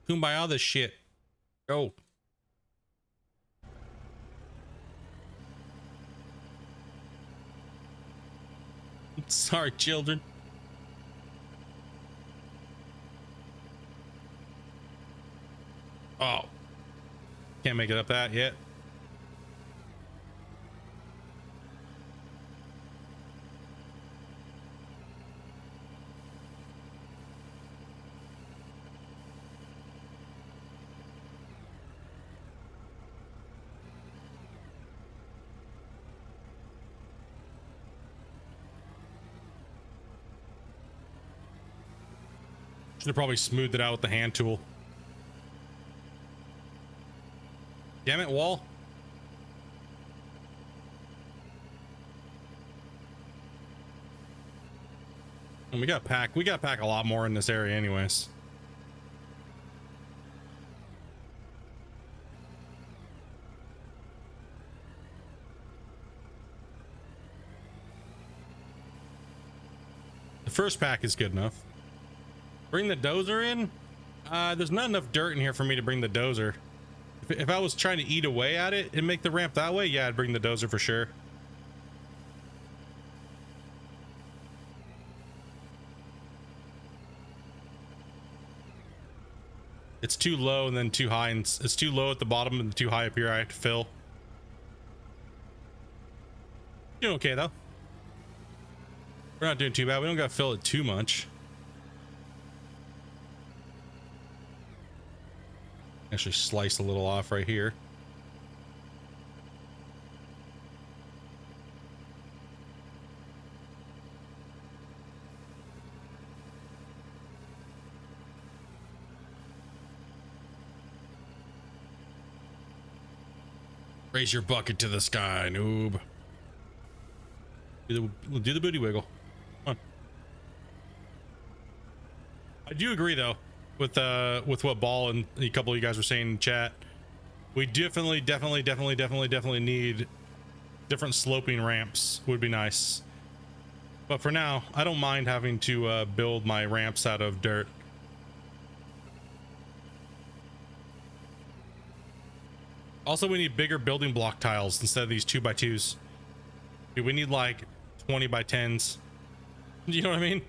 Speaker 1: Kumbaya this shit. Go. Sorry, children. Oh. Can't make it up that yet. Should have probably smoothed it out with the hand tool. Damn it, wall. And we got pack a lot more in this area anyways. The first pack is good enough. Bring the dozer in? There's not enough dirt in here for me to bring the dozer. If I was trying to eat away at it and make the ramp that way, yeah, I'd bring the dozer for sure. It's too low and then too high, and it's too low at the bottom and too high up here. I have to fill. Doing okay though. We're not doing too bad. We don't got to fill it too much. Actually slice a little off right here. Raise your bucket to the sky, noob. Do the booty wiggle. Come on. I do agree though with what Ball and a couple of you guys were saying in chat. We definitely need different sloping ramps. Would be nice. But for now, I don't mind having to build my ramps out of dirt. Also, we need bigger building block tiles instead of these 2x2s. Dude, we need like 20 by 10s. You know what I mean?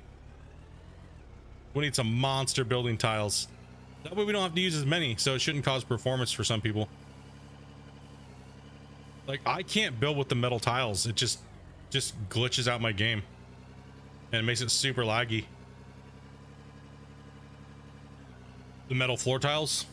Speaker 1: We need some monster building tiles. That way we don't have to use as many, so it shouldn't cause performance for some people. Like, I can't build with the metal tiles. It just glitches out my game. And it makes it super laggy. The metal floor tiles.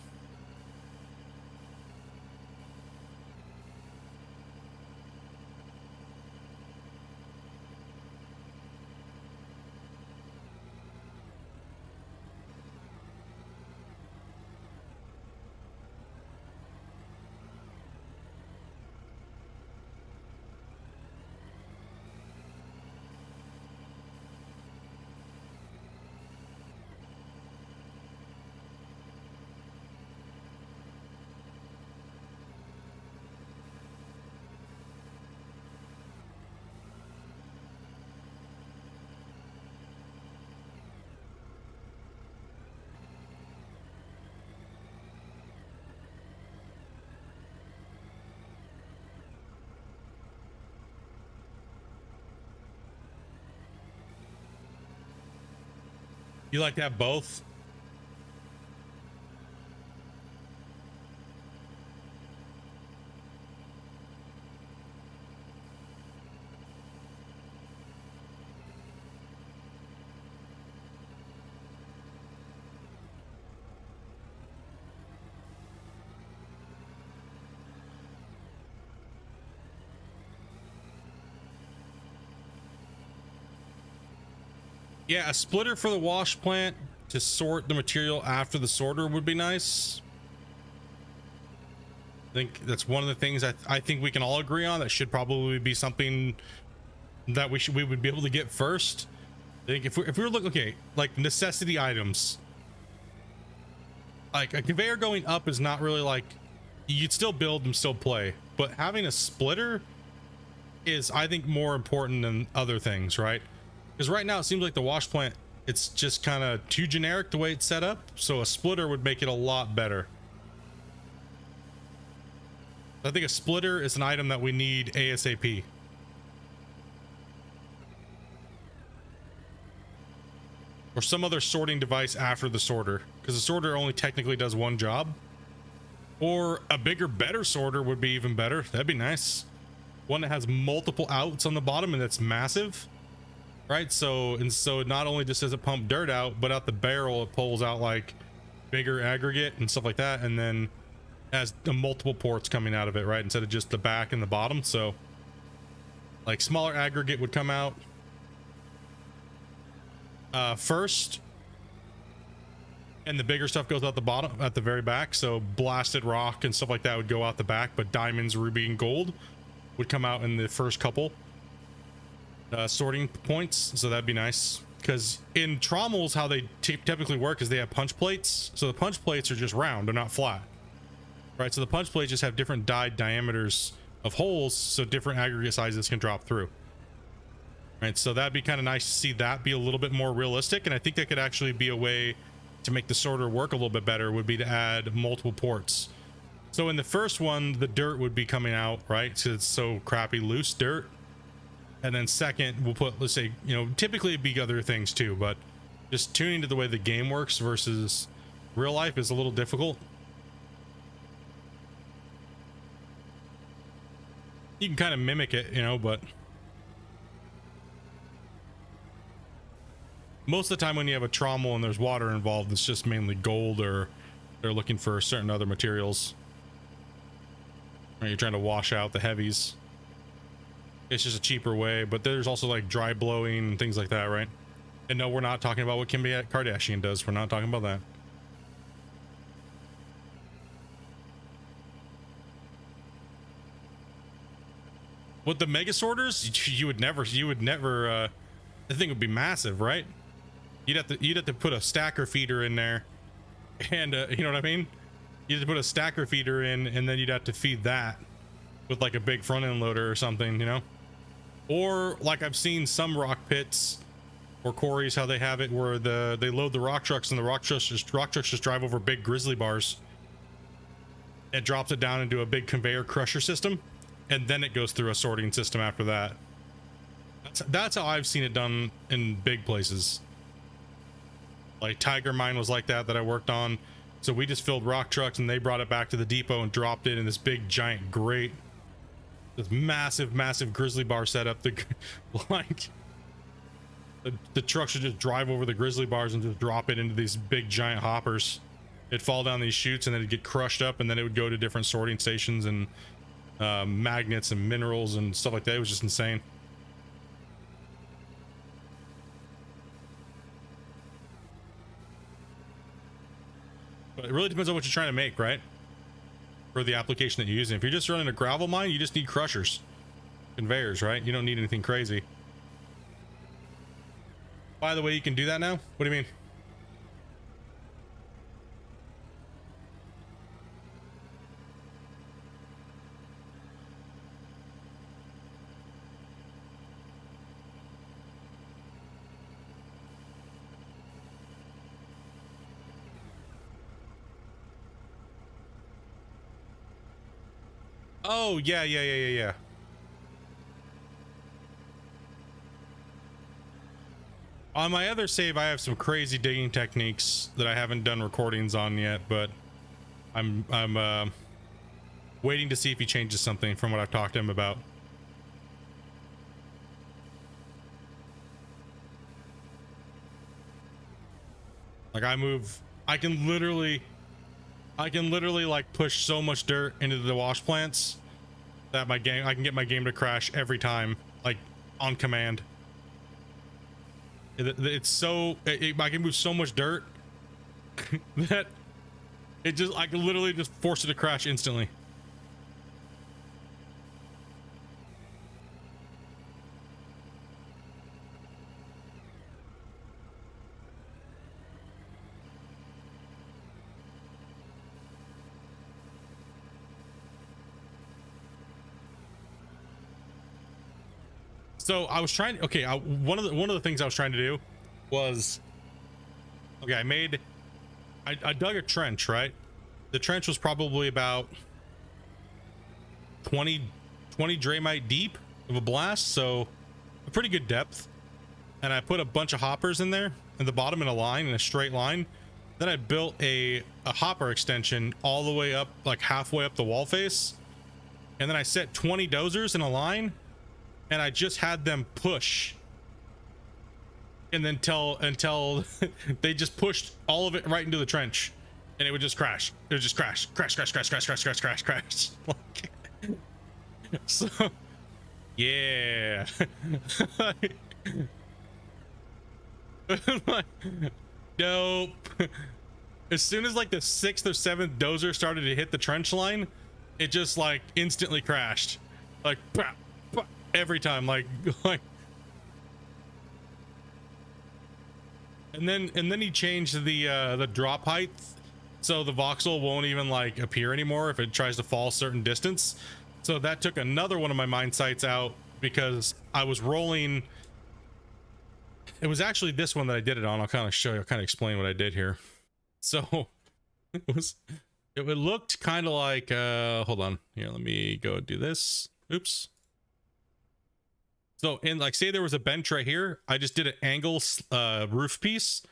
Speaker 1: You like to have both? Yeah, a splitter for the wash plant to sort the material after the sorter would be nice. I think that's one of the things I think we can all agree on. That should probably be something that we would be able to get first. I think if we were looking, okay, like necessity items, like a conveyor going up is not really like, you'd still build and still play, but having a splitter is, I think, more important than other things, right? Because right now it seems like the wash plant, it's just kind of too generic the way it's set up, so a splitter would make it a lot better. I think a splitter is an item that we need ASAP. Or some other sorting device after the sorter, because the sorter only technically does one job. Or a bigger, better sorter would be even better. That'd be nice. One that has multiple outs on the bottom and that's massive, right? So not only just does it pump dirt out, but out the barrel it pulls out like bigger aggregate and stuff like that, and then has multiple ports coming out of it, right, instead of just the back and the bottom. So like smaller aggregate would come out first, and the bigger stuff goes out the bottom at the very back. So blasted rock and stuff like that would go out the back, but diamonds, ruby, and gold would come out in the first couple sorting points. So that'd be nice, because in trommels, how they typically work is they have punch plates. So the punch plates are just round, they're not flat, right? So the punch plates just have different dyed diameters of holes, so different aggregate sizes can drop through, right? So that'd be kind of nice to see that be a little bit more realistic. And I think that could actually be a way to make the sorter work a little bit better, would be to add multiple ports. So in the first one, the dirt would be coming out, right? So it's so crappy loose dirt. And then second, we'll put, let's say, you know, typically it'd be other things too, but just tuning to the way the game works versus real life is a little difficult. You can kind of mimic it, you know, but most of the time when you have a trommel and there's water involved, it's just mainly gold, or they're looking for certain other materials. Or you're trying to wash out the heavies. It's just a cheaper way, but there's also like dry blowing and things like that, right? And no, we're not talking about what Kim Kardashian does. We're not talking about that. With the mega sorters, you would never the thing would be massive, right? You'd have to put a stacker feeder in there, and you know what I mean? You'd have to put a stacker feeder in, and then you'd have to feed that with like a big front end loader or something, you know? Or like I've seen some rock pits or quarries, how they have it where they load the rock trucks, and the rock trucks just drive over big grizzly bars. It drops it down into a big conveyor crusher system, and then it goes through a sorting system after that. That's how I've seen it done in big places. Like Tiger Mine was like that I worked on. So we just filled rock trucks, and they brought it back to the depot and dropped it in this big giant grate. This massive grizzly bar setup. Like the truck should just drive over the grizzly bars and just drop it into these big giant hoppers. It'd fall down these chutes, and then it'd get crushed up, and then it would go to different sorting stations and magnets and minerals and stuff like that. It was just insane. But it really depends on what you're trying to make, right? For the application that you're using. If you're just running a gravel mine, you just need crushers, conveyors, right? You don't need anything crazy. By the way, you can do that now? What do you mean? Oh, yeah. On my other save, I have some crazy digging techniques that I haven't done recordings on yet, but I'm waiting to see if he changes something from what I've talked to him about. Like I can literally like push so much dirt into the wash plants that I can get my game to crash every time, like on command. It's so I can move so much dirt that I can literally just force it to crash instantly. So I was trying. Okay, one of the things I was trying to do was, okay, I dug a trench, right? The trench was probably about 20 Dramite deep of a blast, so a pretty good depth. And I put a bunch of hoppers in there in the bottom in a line, in a straight line. Then I built a hopper extension all the way up, like halfway up the wall face. And then I set 20 dozers in a line, and I just had them push. And then until they just pushed all of it right into the trench, and it would just crash. It would just crash. So, yeah. Nope. As soon as like the 6th or 7th dozer started to hit the trench line, it just like instantly crashed. Like, bah, bah, every time, like. And then he changed the drop height, so the voxel won't even like appear anymore if it tries to fall a certain distance. So that took another one of my mine sites out, because I was rolling. It was actually this one that I did it on. I'll kind of explain what I did here. So it looked kind of like hold on here, let me go do this. Oops. So, in like, say there was a bench right here, I just did an angle roof piece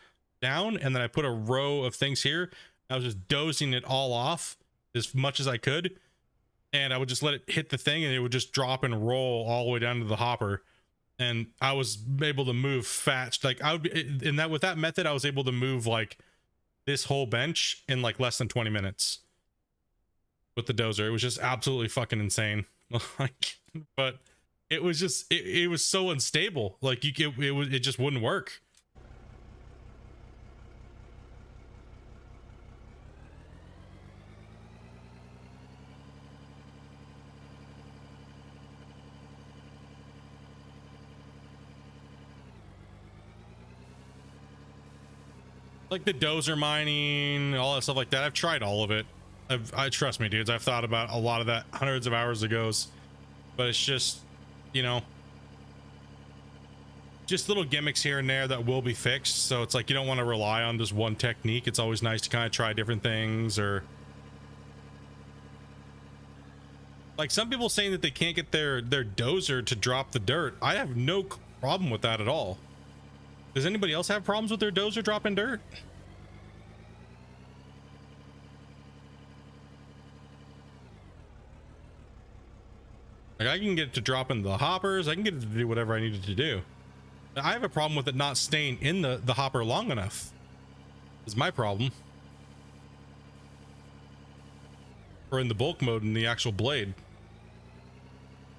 Speaker 1: down, and then I put a row of things here. I was just dozing it all off as much as I could, and I would just let it hit the thing, and it would just drop and roll all the way down to the hopper. And I was able to move fast. Like, I would be with that method, I was able to move like this whole bench in like less than 20 minutes with the dozer. It was just absolutely fucking insane. Like, but it was just it was so unstable. Like, it just wouldn't work. Like the dozer mining, all that stuff like that. I've tried all of it. I trust me, dudes. I've thought about a lot of that hundreds of hours ago, but it's just, you know, just little gimmicks here and there that will be fixed. So it's like, you don't want to rely on just one technique. It's always nice to kind of try different things. Or like some people saying that they can't get their dozer to drop the dirt. I have no problem with that at all. Does anybody else have problems with their dozer dropping dirt? Like, I can get it to drop into the hoppers. I can get it to do whatever I needed to do. I have a problem with it not staying in the hopper long enough. Is my problem. Or in the bulk mode in the actual blade.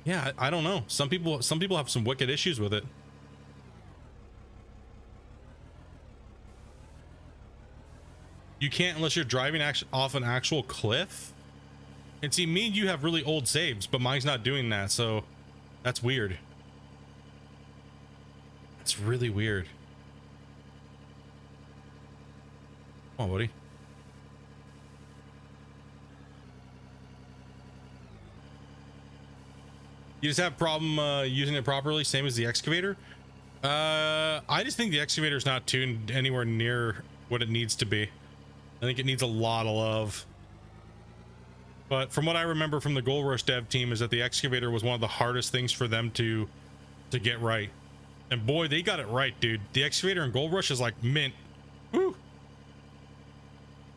Speaker 1: Yeah, I don't know. Some people have some wicked issues with it. You can't unless you're driving off an actual cliff. And see, me and you have really old saves, but mine's not doing that, so that's weird. That's really weird. Come on, buddy. You just have a problem using it properly, same as the excavator? I just think the excavator is not tuned anywhere near what it needs to be. I think it needs a lot of love. But from what I remember from the Gold Rush dev team is that the excavator was one of the hardest things for them to get right. And boy, they got it right, dude. The excavator in Gold Rush is like mint. Woo!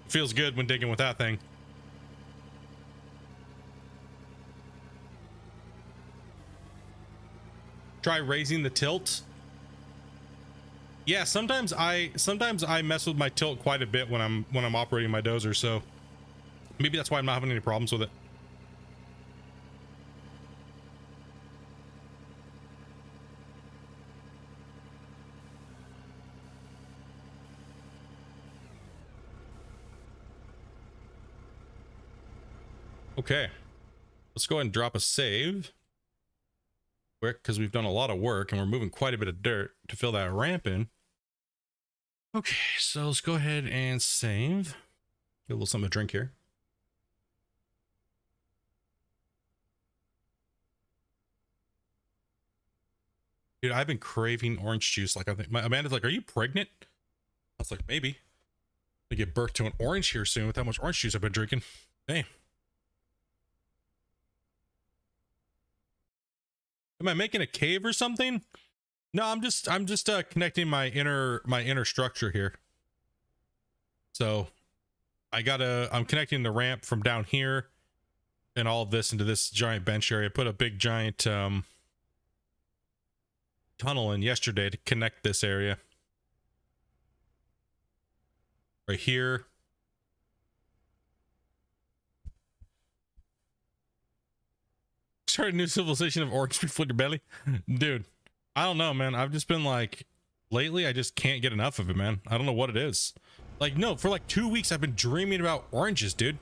Speaker 1: Feels good when digging with that thing. Try raising the tilt. Yeah, sometimes I mess with my tilt quite a bit when I'm operating my dozer, so maybe that's why I'm not having any problems with it. Okay, let's go ahead and drop a save quick because we've done a lot of work and we're moving quite a bit of dirt to fill that ramp in. Okay, so let's go ahead and save. Get a little something to drink here. Dude, I've been craving orange juice. Like, I think Amanda's like, "Are you pregnant?" I was like, "Maybe." I give birth to an orange here soon with how much orange juice I've been drinking. Damn. Am I making a cave or something? No, I'm just connecting my inner structure here. So I'm connecting the ramp from down here and all of this into this giant bench area. Put a big giant tunnel in yesterday to connect this area. Right here. Start a new civilization of orange before your belly. Dude, I don't know, man. I've just been like, lately I just can't get enough of it, man. I don't know what it is. Like, no, for like 2 weeks I've been dreaming about oranges, dude.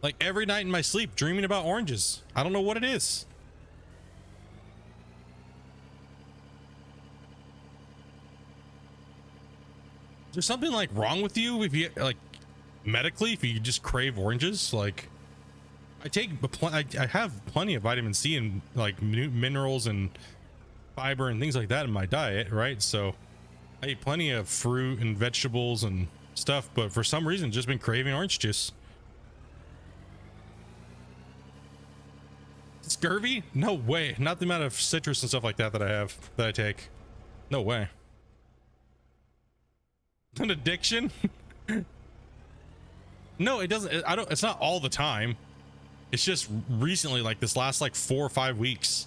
Speaker 1: Like every night in my sleep, dreaming about oranges. I don't know what it is. Is there something like wrong with you if you like medically, if you just crave oranges? Like, I have plenty of vitamin C and like minerals and fiber and things like that in my diet, right? So I eat plenty of fruit and vegetables and stuff, but for some reason just been craving orange juice. Scurvy? No way. Not the amount of citrus and stuff like that that I take. No way. An addiction? No, it doesn't. It's not all the time. It's just recently, like this last like 4 or 5 weeks.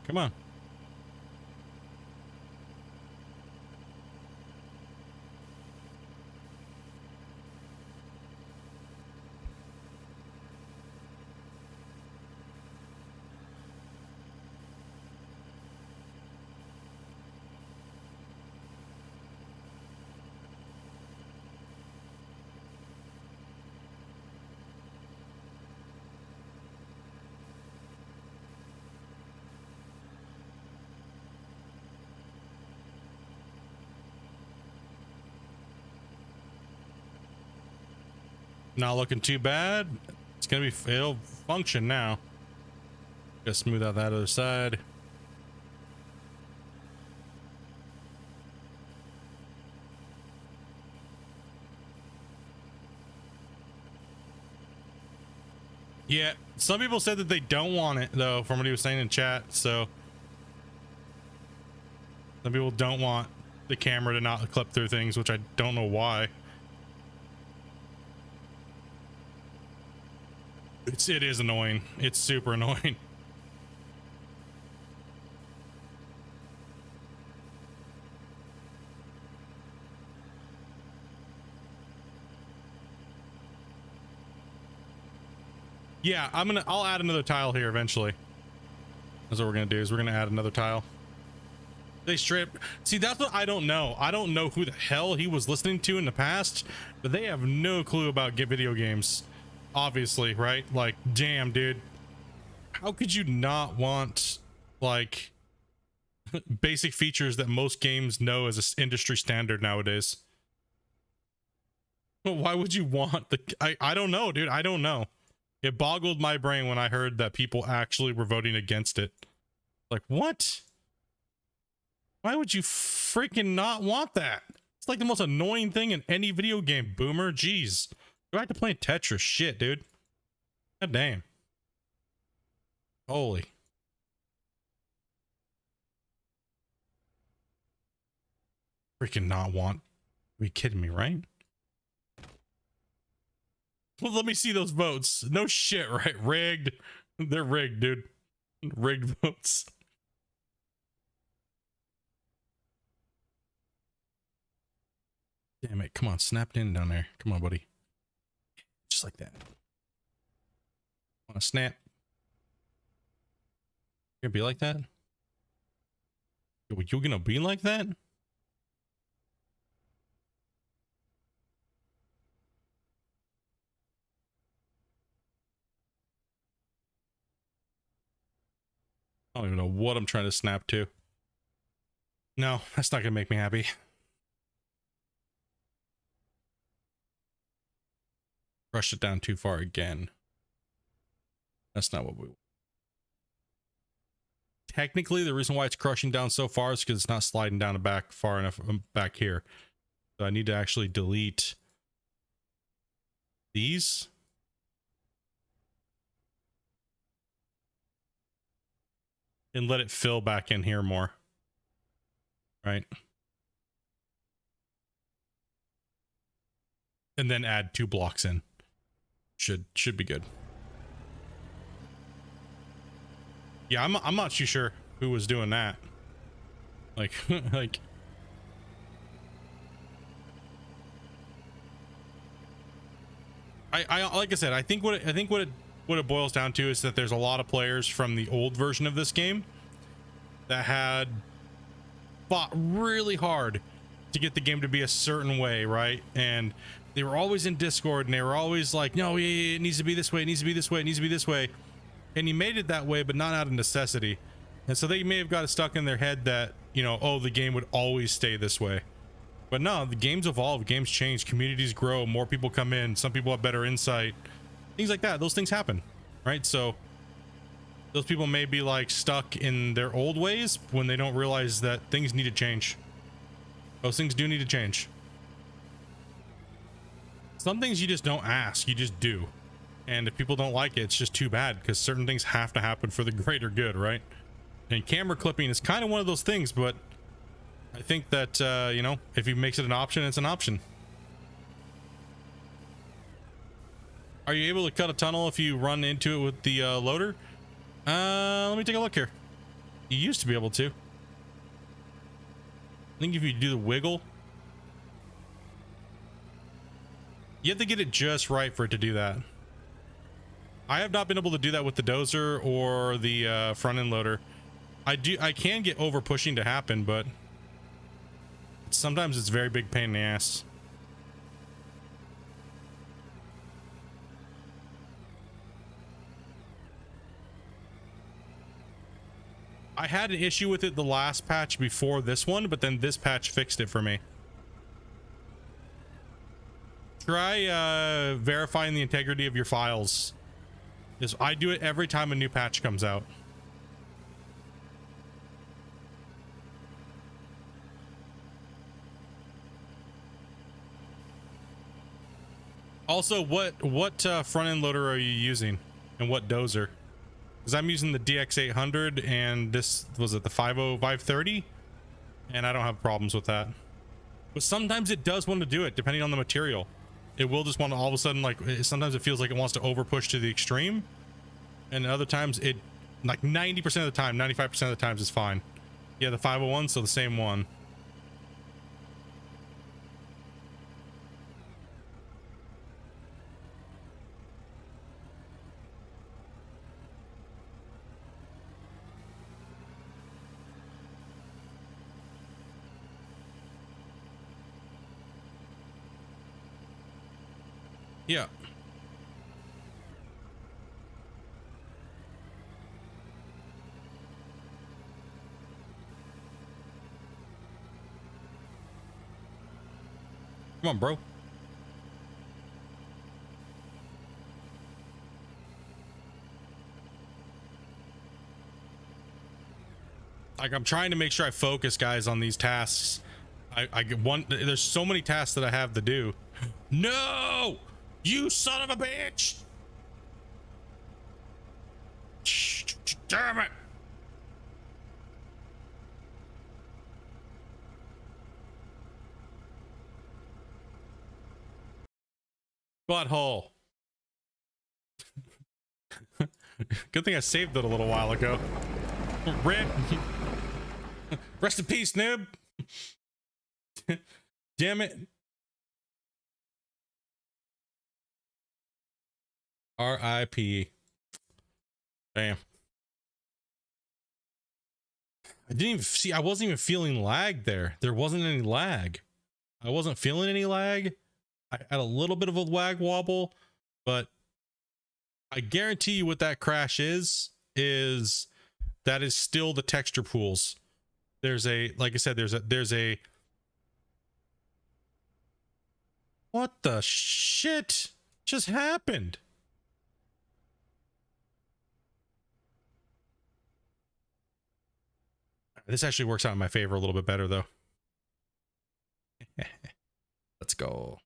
Speaker 1: Come on. Not looking too bad. It's gonna be, it'll function now. Just smooth out that other side. Yeah, some people said that they don't want it though, from what he was saying in chat. So some people don't want the camera to not clip through things, which I don't know why. It is annoying. It's super annoying. Yeah, I'll add another tile here eventually. That's what we're gonna do, is we're gonna add another tile. They strip. See, that's what I don't know. I don't know who the hell he was listening to in the past, but they have no clue about video games. Obviously, right? Like, damn, dude. How could you not want, like, basic features that most games know as an industry standard nowadays? Why would you want the... I don't know, dude. I don't know. It boggled my brain when I heard that people actually were voting against it. Like, what? Why would you freaking not want that? It's like the most annoying thing in any video game, boomer. Jeez. Go back to playing Tetris. Shit, dude. God damn. Holy. Freaking not want. Are you kidding me, right? Well, let me see those votes. No shit, right? Rigged. They're rigged, dude. Rigged votes. Damn it. Come on. Snap it in down there. Come on, buddy. Just like that. Want to snap? You're gonna be like that? You're gonna be like that? I don't even know what I'm trying to snap to. No, that's not gonna make me happy. Rush it down too far again. That's not what we want. Technically, the reason why it's crushing down so far is because it's not sliding down the back far enough back here. So I need to actually delete these. And let it fill back in here more. Right. And then add 2 blocks in. Should be good. Yeah, I'm not too sure who was doing that. Like like I like I said, I think what it boils down to is that there's a lot of players from the old version of this game that had fought really hard to get the game to be a certain way, right? And they were always in Discord and they were always like, no, it needs to be this way, it needs to be this way, it needs to be this way. And he made it that way, but not out of necessity. And so they may have got it stuck in their head that, you know, oh, the game would always stay this way. But no, the games evolve, games change, communities grow, more people come in, some people have better insight, things like that. Those things happen, right? So those people may be like stuck in their old ways when they don't realize that things need to change. Those things do need to change. Some things you just don't ask, you just do. And if people don't like it, it's just too bad, because certain things have to happen for the greater good, right? And camera clipping is kind of one of those things, but I think that, you know, if he makes it an option, it's an option. Are you able to cut a tunnel if you run into it with the loader? Let me take a look here. You used to be able to. I think if you do the wiggle, you have to get it just right for it to do that. I have not been able to do that with the dozer or the front end loader. I can get over pushing to happen, but sometimes it's a very big pain in the ass. I had an issue with it the last patch before this one, but then this patch fixed it for me. Try verifying the integrity of your files. I do it every time a new patch comes out. Also, what front end loader are you using, and what dozer? Because I'm using the DX800, and this was it the 530, and I don't have problems with that. But sometimes it does want to do it, depending on the material. It will just want to all of a sudden, like, sometimes it feels like it wants to over push to the extreme, and other times it, like 90% of the time, 95% of the times, it's fine. Yeah, the 501, so the same one. Yeah. Come on, bro. Like, I'm trying to make sure I focus, guys, on these tasks. I get one. There's so many tasks that I have to do. No, you son of a bitch! Damn it! Butthole. Good thing I saved it a little while ago. Rip. Rest in peace, noob. Damn it. R.I.P. Damn. I didn't even see. I wasn't even feeling lag there. There wasn't any lag. I wasn't feeling any lag. I had a little bit of a lag wobble, but I guarantee you what that crash is that is still the texture pools. There's a, like I said, there's a what the shit just happened? This actually works out in my favor a little bit better though. Let's go.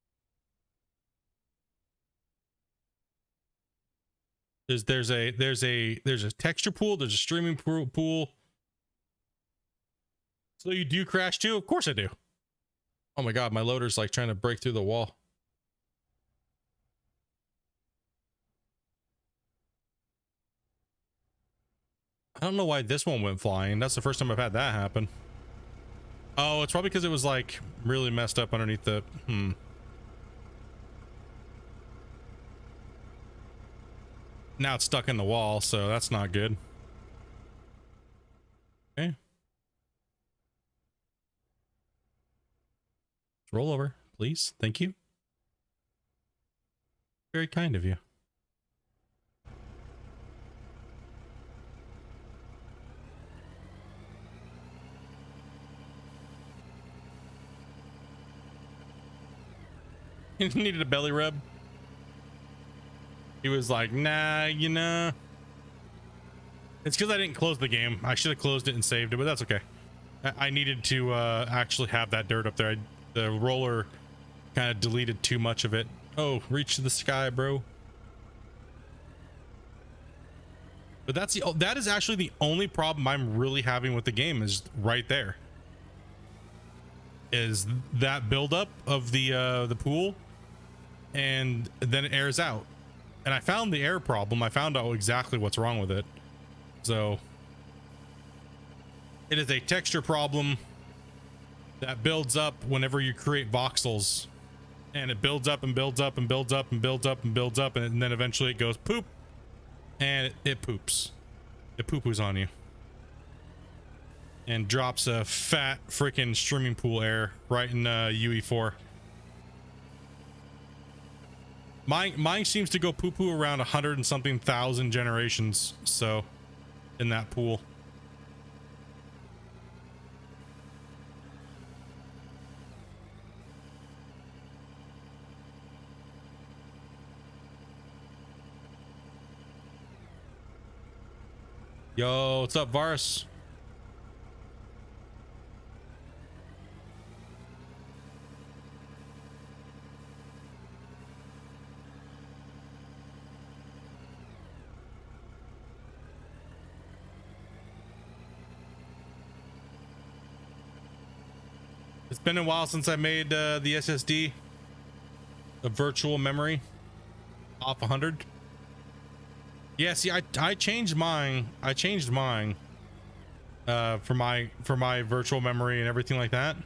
Speaker 1: There's a texture pool, there's a streaming pool. So you do crash too? Of course I do. Oh my god, my loader's like trying to break through the wall. I don't know why this one went flying. That's the first time I've had that happen. Oh, it's probably because it was like really messed up underneath the Now it's stuck in the wall, so that's not good. Okay. Roll over, please. Thank you. Very kind of you. He needed a belly rub. He was like, nah, you know. It's because I didn't close the game. I should have closed it and saved it, but that's okay. I needed to actually have that dirt up there. The roller kind of deleted too much of it. Oh, reach to the sky, bro. But that is actually the only problem I'm really having with the game is right there. Is that buildup of the pool, and then it airs out. And I found the air problem. I found out exactly what's wrong with it. So it is a texture problem that builds up whenever you create voxels, and it builds up and builds up and builds up and builds up and builds up, and then eventually it goes poop, and it poops. It poo-poos on you and drops a fat freaking streaming pool air right in UE4. Mine seems to go poo-poo around 100 and something thousand generations, so in that pool. Yo, what's up, Vars? It's been a while since I made the SSD, the virtual memory, off 100. Yeah, see, I changed mine. I changed mine for my virtual memory and everything like that,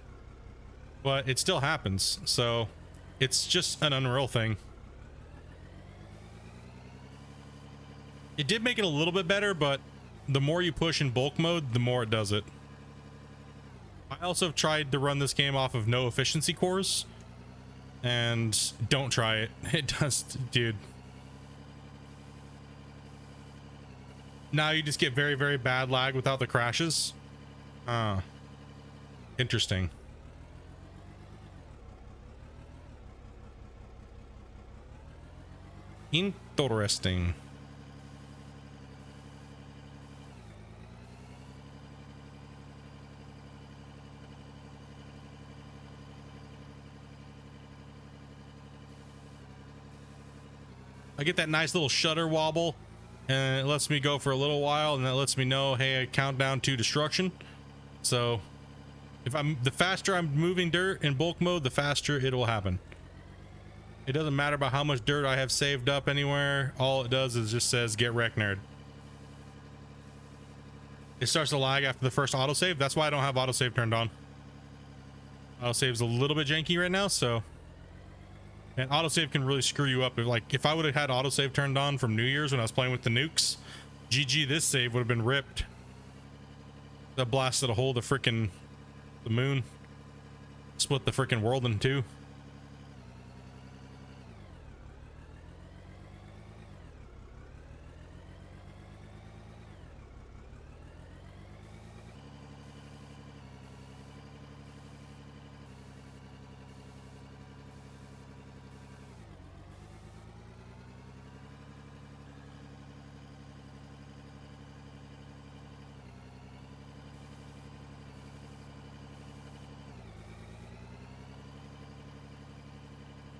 Speaker 1: but it still happens. So it's just an Unreal thing. It did make it a little bit better, but the more you push in bulk mode, the more it does it. I also tried to run this game off of no efficiency cores, and don't try it. It does, dude. Now you just get very, very bad lag without the crashes. Interesting. Interesting. I get that nice little shutter wobble, and it lets me go for a little while, and that lets me know, hey, countdown to destruction. So if the faster I'm moving dirt in bulk mode, the faster it'll happen. It doesn't matter about how much dirt I have saved up anywhere. All it does is just says get wrecked, nerd. It starts to lag after the first autosave. That's why I don't have autosave turned on. Autosave's a little bit janky right now, so. And autosave can really screw you up. If I would have had autosave turned on from New Year's when I was playing with the nukes, GG, this save would have been ripped. That blasted a hole to frickin' the moon. Split the frickin' world in two.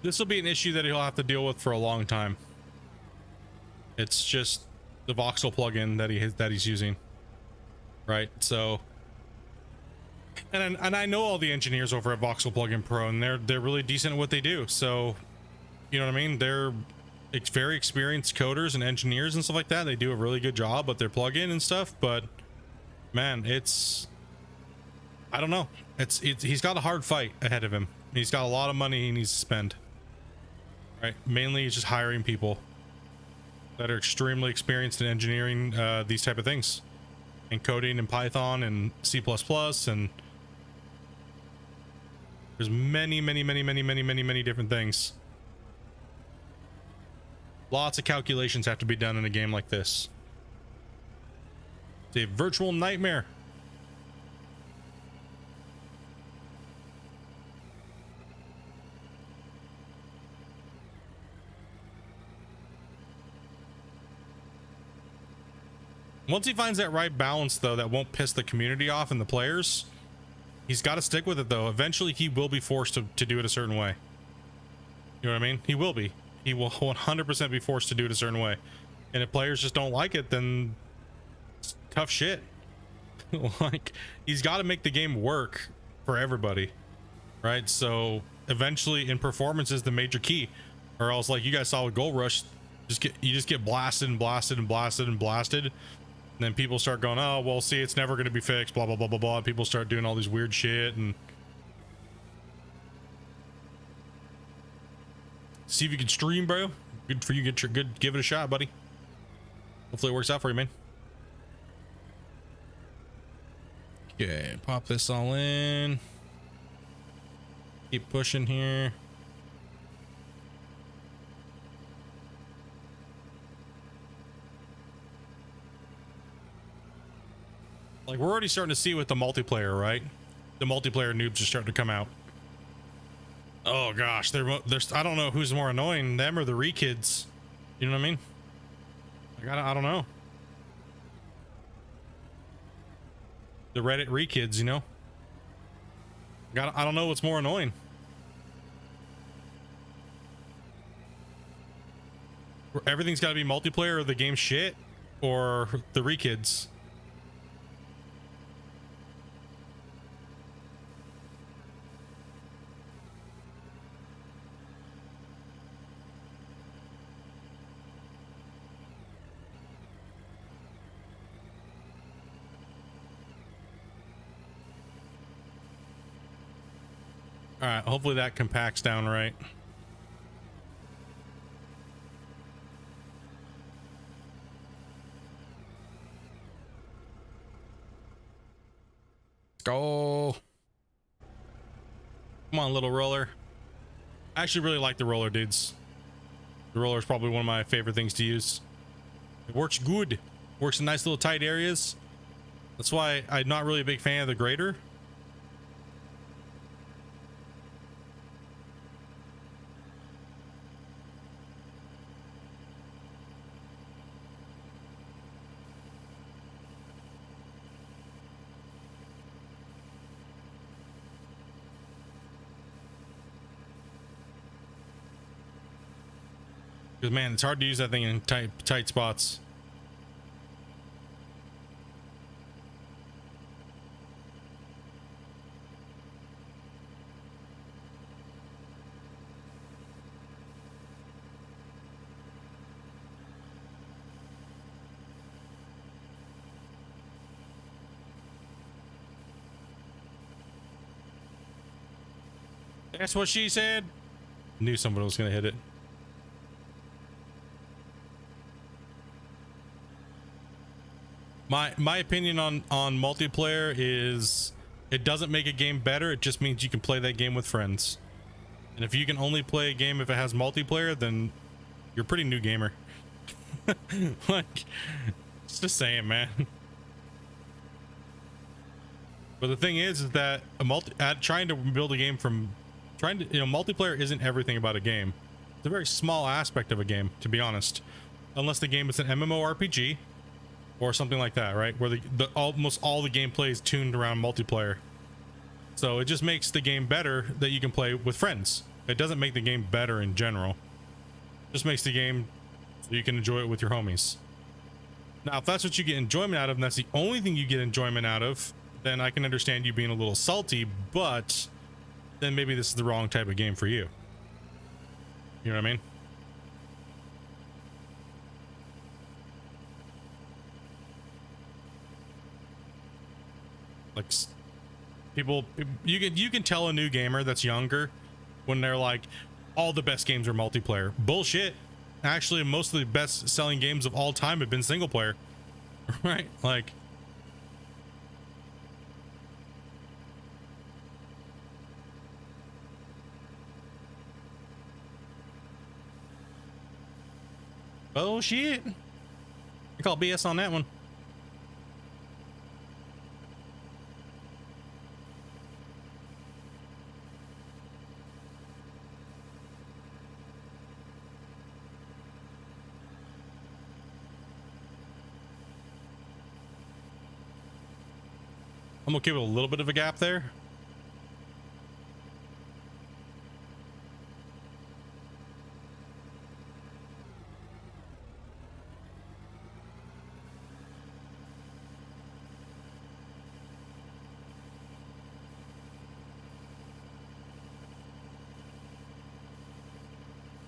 Speaker 1: This will be an issue that he'll have to deal with for a long time. It's just the voxel plugin that he's using, right? So, and I know all the engineers over at Voxel Plugin Pro, and they're really decent at what they do. So, you know what I mean? They're very experienced coders and engineers and stuff like that. They do a really good job with their plugin and stuff. But man, I don't know. He's got a hard fight ahead of him. He's got a lot of money he needs to spend. Right, mainly he's just hiring people that are extremely experienced in engineering these type of things, and coding in Python and C++, and there's many different things. Lots of calculations have to be done in a game like this. It's a virtual nightmare. Once he finds that right balance, though, that won't piss the community off and the players, he's got to stick with it, though. Eventually, he will be forced to do it a certain way. You know what I mean? He will be. He will 100% be forced to do it a certain way. And if players just don't like it, then it's tough shit. Like, he's got to make the game work for everybody, right? So eventually, in performance is the major key, or else, like you guys saw with Gold Rush, you just get blasted and blasted and blasted and blasted. And then people start going, oh, well, see, it's never going to be fixed, blah, blah, blah, blah, blah. People start doing all these weird shit. And see if you can stream, bro. Good for you. Give it a shot, buddy. Hopefully it works out for you, man. Okay, pop this all in. Keep pushing here. Like, we're already starting to see with the multiplayer, right? The multiplayer noobs are starting to come out. Oh gosh, there's I don't know who's more annoying, them or the re-kids. You know what I mean? Like, I don't know. The Reddit re-kids, you know? I don't know what's more annoying. Everything's got to be multiplayer, or the game shit, or the re-kids. All right, hopefully that compacts down right. Let's go. Come on, little roller. I actually really like the roller, dudes. The roller is probably one of my favorite things to use. It works good. Works in nice little tight areas. That's why I'm not really a big fan of the grader. Because man, it's hard to use that thing in tight spots. That's what she said. Knew someone was gonna hit it. My opinion on multiplayer is it doesn't make a game better. It just means you can play that game with friends. And if you can only play a game if it has multiplayer, then you're a pretty new gamer. Like, just saying, man. But the thing is that trying to build a game from multiplayer isn't everything about a game. It's a very small aspect of a game, to be honest, unless the game is an MMORPG or something like that, right? Where almost all the gameplay is tuned around multiplayer. So it just makes the game better that you can play with friends. It doesn't make the game better in general. It just makes the game so you can enjoy it with your homies. Now, if that's what you get enjoyment out of, and that's the only thing you get enjoyment out of, then I can understand you being a little salty, but then maybe this is the wrong type of game for you. You know what I mean? Like, people, you can tell a new gamer that's younger when they're like, all the best games are multiplayer. Bullshit. Actually, most of the best selling games of all time have been single player. Right? Like, bullshit. I call BS on that one. I'm okay with a little bit of a gap there.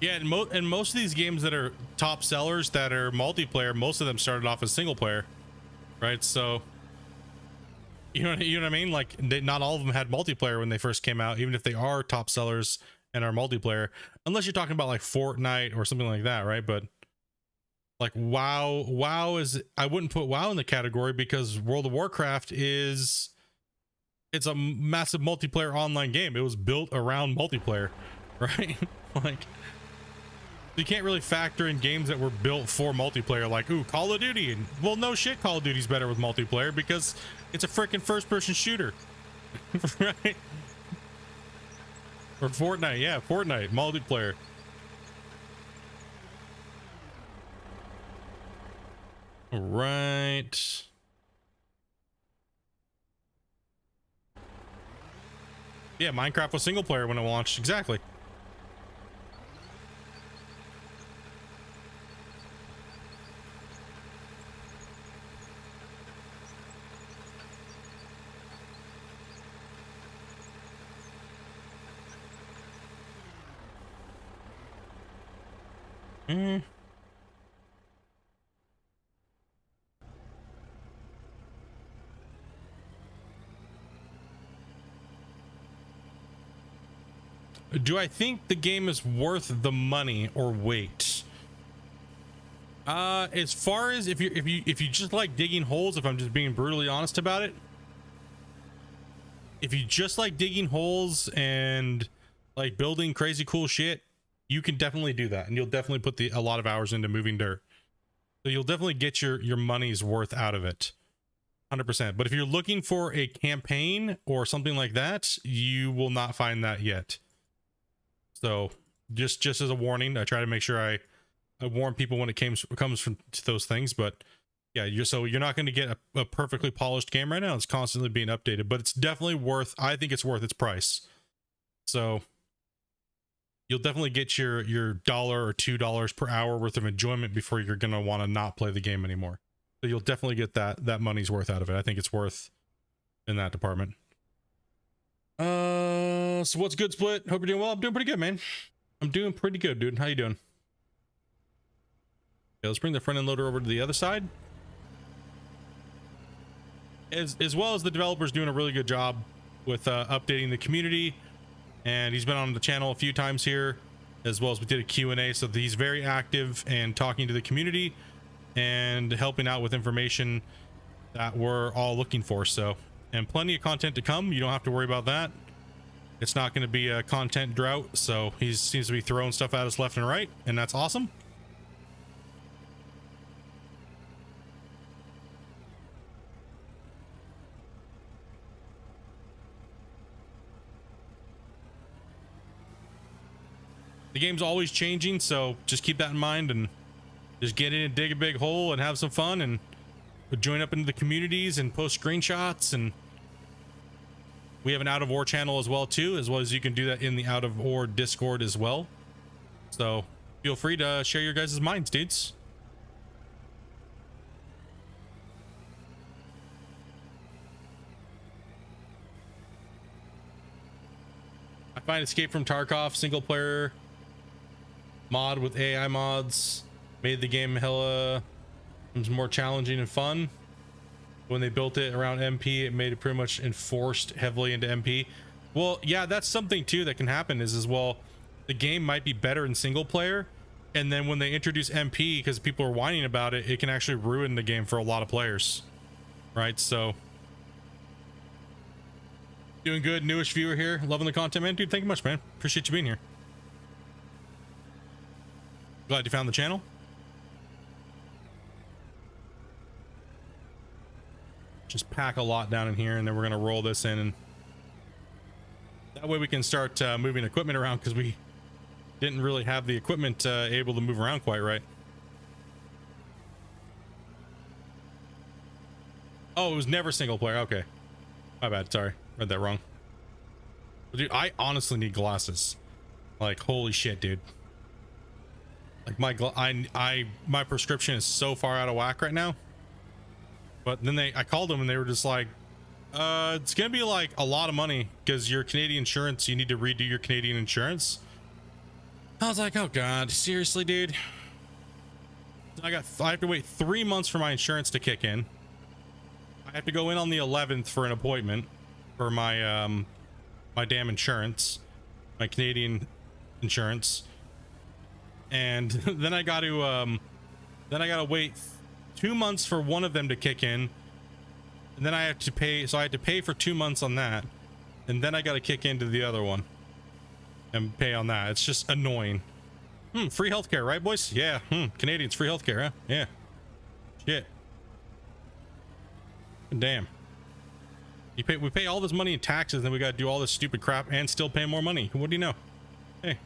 Speaker 1: Yeah, and most of these games that are top sellers that are multiplayer, most of them started off as single player, right? So you know what I mean? Like, not all of them had multiplayer when they first came out, even if they are top sellers and are multiplayer, unless you're talking about like Fortnite or something like that, right? But like WoW is, I wouldn't put WoW in the category because World of Warcraft it's a massive multiplayer online game. It was built around multiplayer, right? Like, you can't really factor in games that were built for multiplayer, like, ooh, Call of Duty. And well, no shit, Call of Duty's better with multiplayer because it's a freaking first-person shooter. Right? Or Fortnite, yeah, Fortnite multiplayer. All right. Yeah, Minecraft was single player when it launched, exactly. Do I think the game is worth the money or wait? As far as if you just like digging holes, if I'm just being brutally honest about it, if you just like digging holes and like building crazy cool shit, you can definitely do that, and you'll definitely put a lot of hours into moving dirt. So you'll definitely get your money's worth out of it, 100%. But if you're looking for a campaign or something like that, you will not find that yet. So just as a warning, I try to make sure I warn people when it comes to those things. But yeah, you're not going to get a perfectly polished game right now. It's constantly being updated, but it's definitely worth. I think it's worth its price. So you'll definitely get your $1 or $2 per hour worth of enjoyment before you're going to want to not play the game anymore. So you'll definitely get that money's worth out of it. I think it's worth in that department. So what's good, Split? Hope you're doing well. I'm doing pretty good, man. I'm doing pretty good, dude. How you doing? Okay, let's bring the front end loader over to the other side. As well as the developer's doing a really good job with updating the community. And he's been on the channel a few times here, as well as we did a Q&A. So he's very active and talking to the community and helping out with information that we're all looking for. So, and plenty of content to come. You don't have to worry about that. It's not going to be a content drought. So he seems to be throwing stuff at us left and right, and that's awesome. The game's always changing, so just keep that in mind and just get in and dig a big hole and have some fun and join up into the communities and post screenshots. And we have an Out of Ore channel as well as you can do that in the Out of Ore Discord as well. So feel free to share your guys' minds, dudes. I find Escape from Tarkov single player mod with AI mods made the game hella more challenging and fun. When they built it around MP, it made it pretty much enforced heavily into MP. Well, yeah, that's something too that can happen as well. The game might be better in single player, and then when they introduce MP, because people are whining about it, it can actually ruin the game for a lot of players, right? So doing good. Newish viewer here, loving the content, man. Dude, thank you much, man. Appreciate you being here. Glad you found the channel. Just pack a lot down in here, and then we're gonna roll this in, and that way we can start moving equipment around, because we didn't really have the equipment able to move around quite right. Oh, it was never single player. Okay, my bad. Sorry, read that wrong. Dude, I honestly need glasses. Like, holy shit, dude. Like my prescription is so far out of whack right now. But then I called them and they were just like, it's gonna be like a lot of money because your Canadian insurance, you need to redo your Canadian insurance. I was like, oh god, seriously, dude. I have to wait 3 months for my insurance to kick in. I have to go in on the 11th for an appointment for my my damn insurance, my Canadian insurance. And then I got to wait 2 months for one of them to kick in, and then I have to pay. So I had to pay for 2 months on that, and then I got to kick into the other one and pay on that. It's just annoying. Free healthcare, right, boys? Yeah. Canadians, free healthcare, huh? Yeah. Shit. Damn. We pay all this money in taxes, and then we got to do all this stupid crap and still pay more money. What do you know? Hey.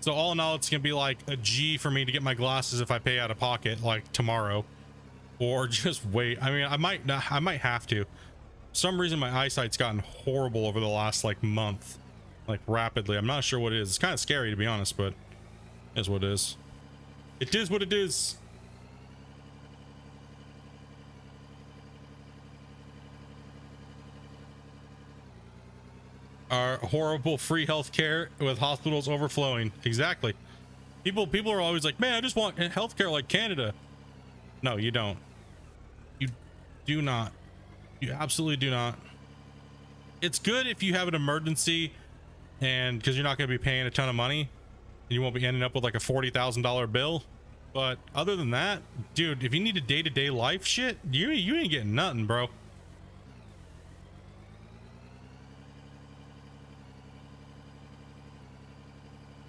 Speaker 1: So all in all, it's gonna be like a G for me to get my glasses if I pay out of pocket, like tomorrow, or just wait. I mean, I might have to. For some reason, my eyesight's gotten horrible over the last like month, like rapidly. I'm not sure what it is. It's kind of scary, to be honest, but it is what it is. It is what it is. Our horrible free healthcare with hospitals overflowing. Exactly. People are always like, man, I just want healthcare like Canada. No, you don't. You do not. You absolutely do not. It's good if you have an emergency, and because you're not going to be paying a ton of money, and you won't be ending up with like a $40,000 bill. But other than that, dude, if you need a day-to-day life shit, you ain't getting nothing, bro.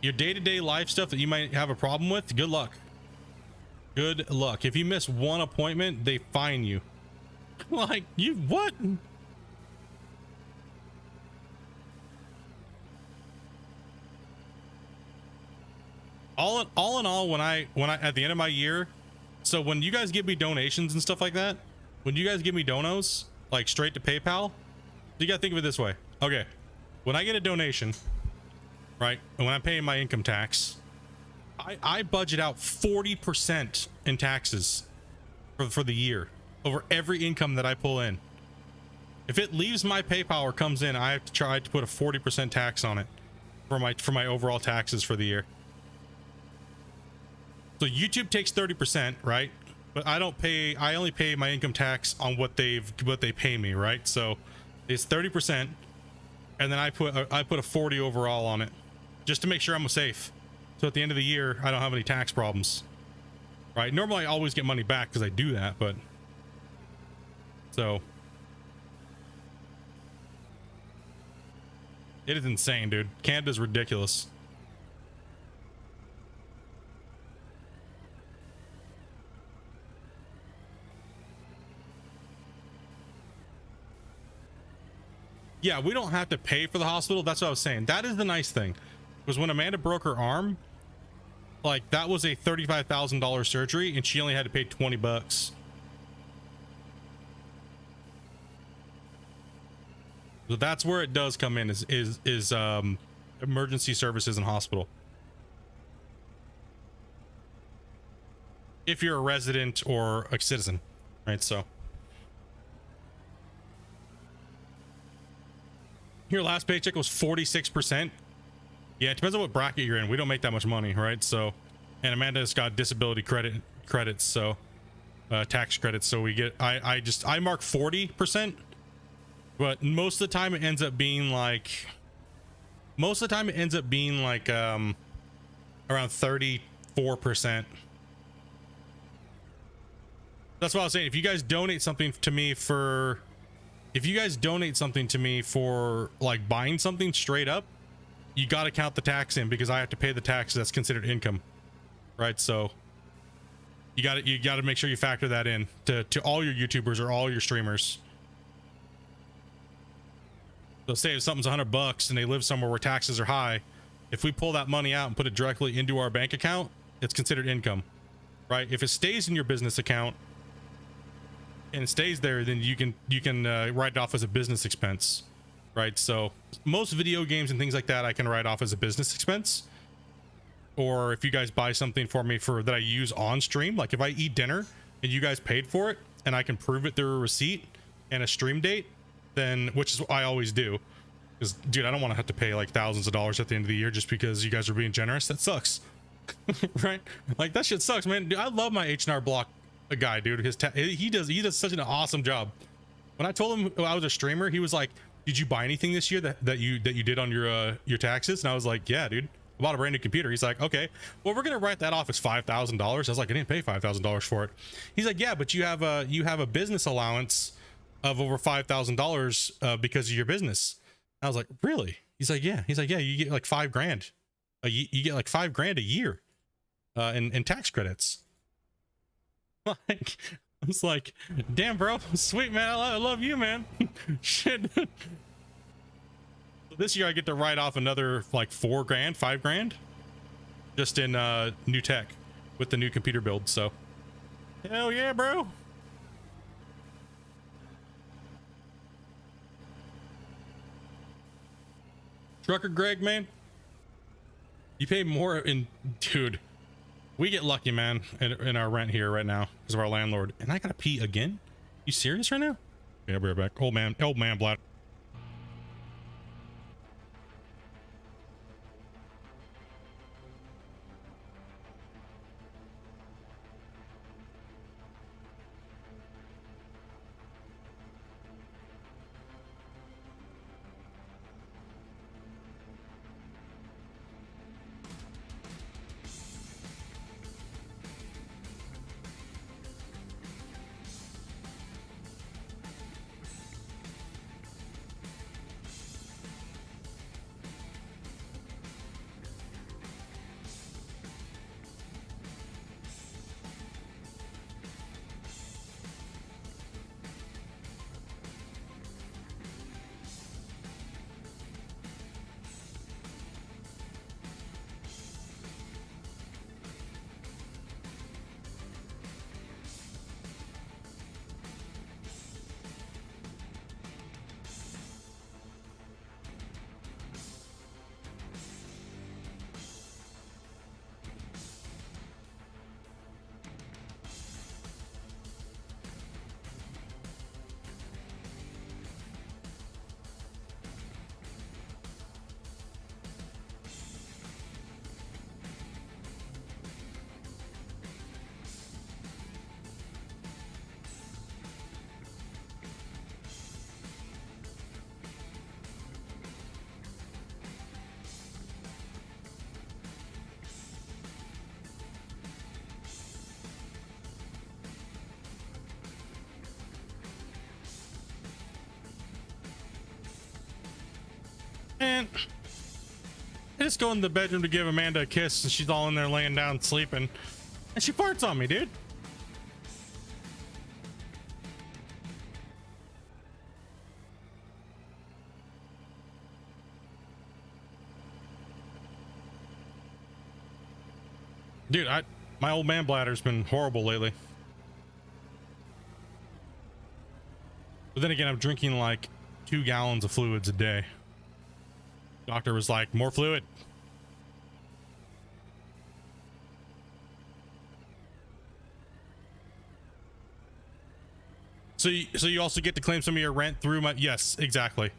Speaker 1: your day-to-day life stuff that you might have a problem with, good luck. Good luck. If you miss one appointment, they fine you. Like, you what? All in all, when I at the end of my year, so when you guys give me donations and stuff like that, when you guys give me donos like straight to PayPal, you gotta think of it this way. Okay, when I get a donation, right, and when I'm paying my income tax, I budget out 40% in taxes for the year over every income that I pull in. If it leaves my PayPal or comes in, I have to try to put a 40% tax on it for my overall taxes for the year. So YouTube takes 30%, right? But I only pay my income tax on what they pay me, right? So it's 30%, and then I put a 40 overall on it, just to make sure I'm safe. So at the end of the year, I don't have any tax problems, right? Normally I always get money back because I do that, but so it is insane, dude. Canada's ridiculous. Yeah, we don't have to pay for the hospital. That's what I was saying. That is the nice thing. Was when Amanda broke her arm, like that was a $35,000 surgery and she only had to pay 20 bucks. So that's where it does come in is emergency services and hospital. If you're a resident or a citizen, right? So your last paycheck was 46%. Yeah, it depends on what bracket you're in. We don't make that much money, right? So, and Amanda's got disability credits, so tax credits. So we get I mark 40%, but most of the time it ends up being like around 34%. That's what I was saying. If you guys donate something to me for like buying something straight up, you got to count the tax in because I have to pay the tax that's considered income, right? So you got to make sure you factor that in to all your YouTubers or all your streamers. So say if something's $100 and they live somewhere where taxes are high, if we pull that money out and put it directly into our bank account, it's considered income, right? If it stays in your business account and it stays there, then you can write it off as a business expense, right? So most video games and things like that I can write off as a business expense. Or if you guys buy something for me that I use on stream, like if I eat dinner and you guys paid for it and I can prove it through a receipt and a stream date, then, which is what I always do, because dude, I don't want to have to pay like thousands of dollars at the end of the year just because you guys are being generous. That sucks. Right? Like that shit sucks, man. Dude, I love my H&R Block guy, dude. He does such an awesome job. When I told him I was a streamer, he was like, did you buy anything this year that you did on your taxes? And I was like, yeah, dude, I bought a brand new computer. He's like, okay, well, we're gonna write that off as $5,000. I was like, I didn't pay $5,000 for it. He's like, yeah, but you have a business allowance of over $5,000 because of your business. I was like, really? He's like, yeah. He's like, yeah, you get like $5,000. You get like $5,000 a year in tax credits. Like, I was like, damn, bro, sweet, man. I love you, man. Shit. This year I get to write off another like $4,000, $5,000 just in new tech with the new computer build. So hell yeah, bro. Trucker Greg, man, you pay more in, dude. We get lucky, man, in our rent here right now because of our landlord. And I gotta pee again? You serious right now? Yeah, I'll be right back. Old man bladder. And I just go in the bedroom to give Amanda a kiss, and she's all in there laying down sleeping, and she farts on me, dude. Dude, my old man bladder's been horrible lately. But then again, I'm drinking like 2 gallons of fluids a day. Doctor was like, more fluid. So you also get to claim some of your rent through my, yes, exactly.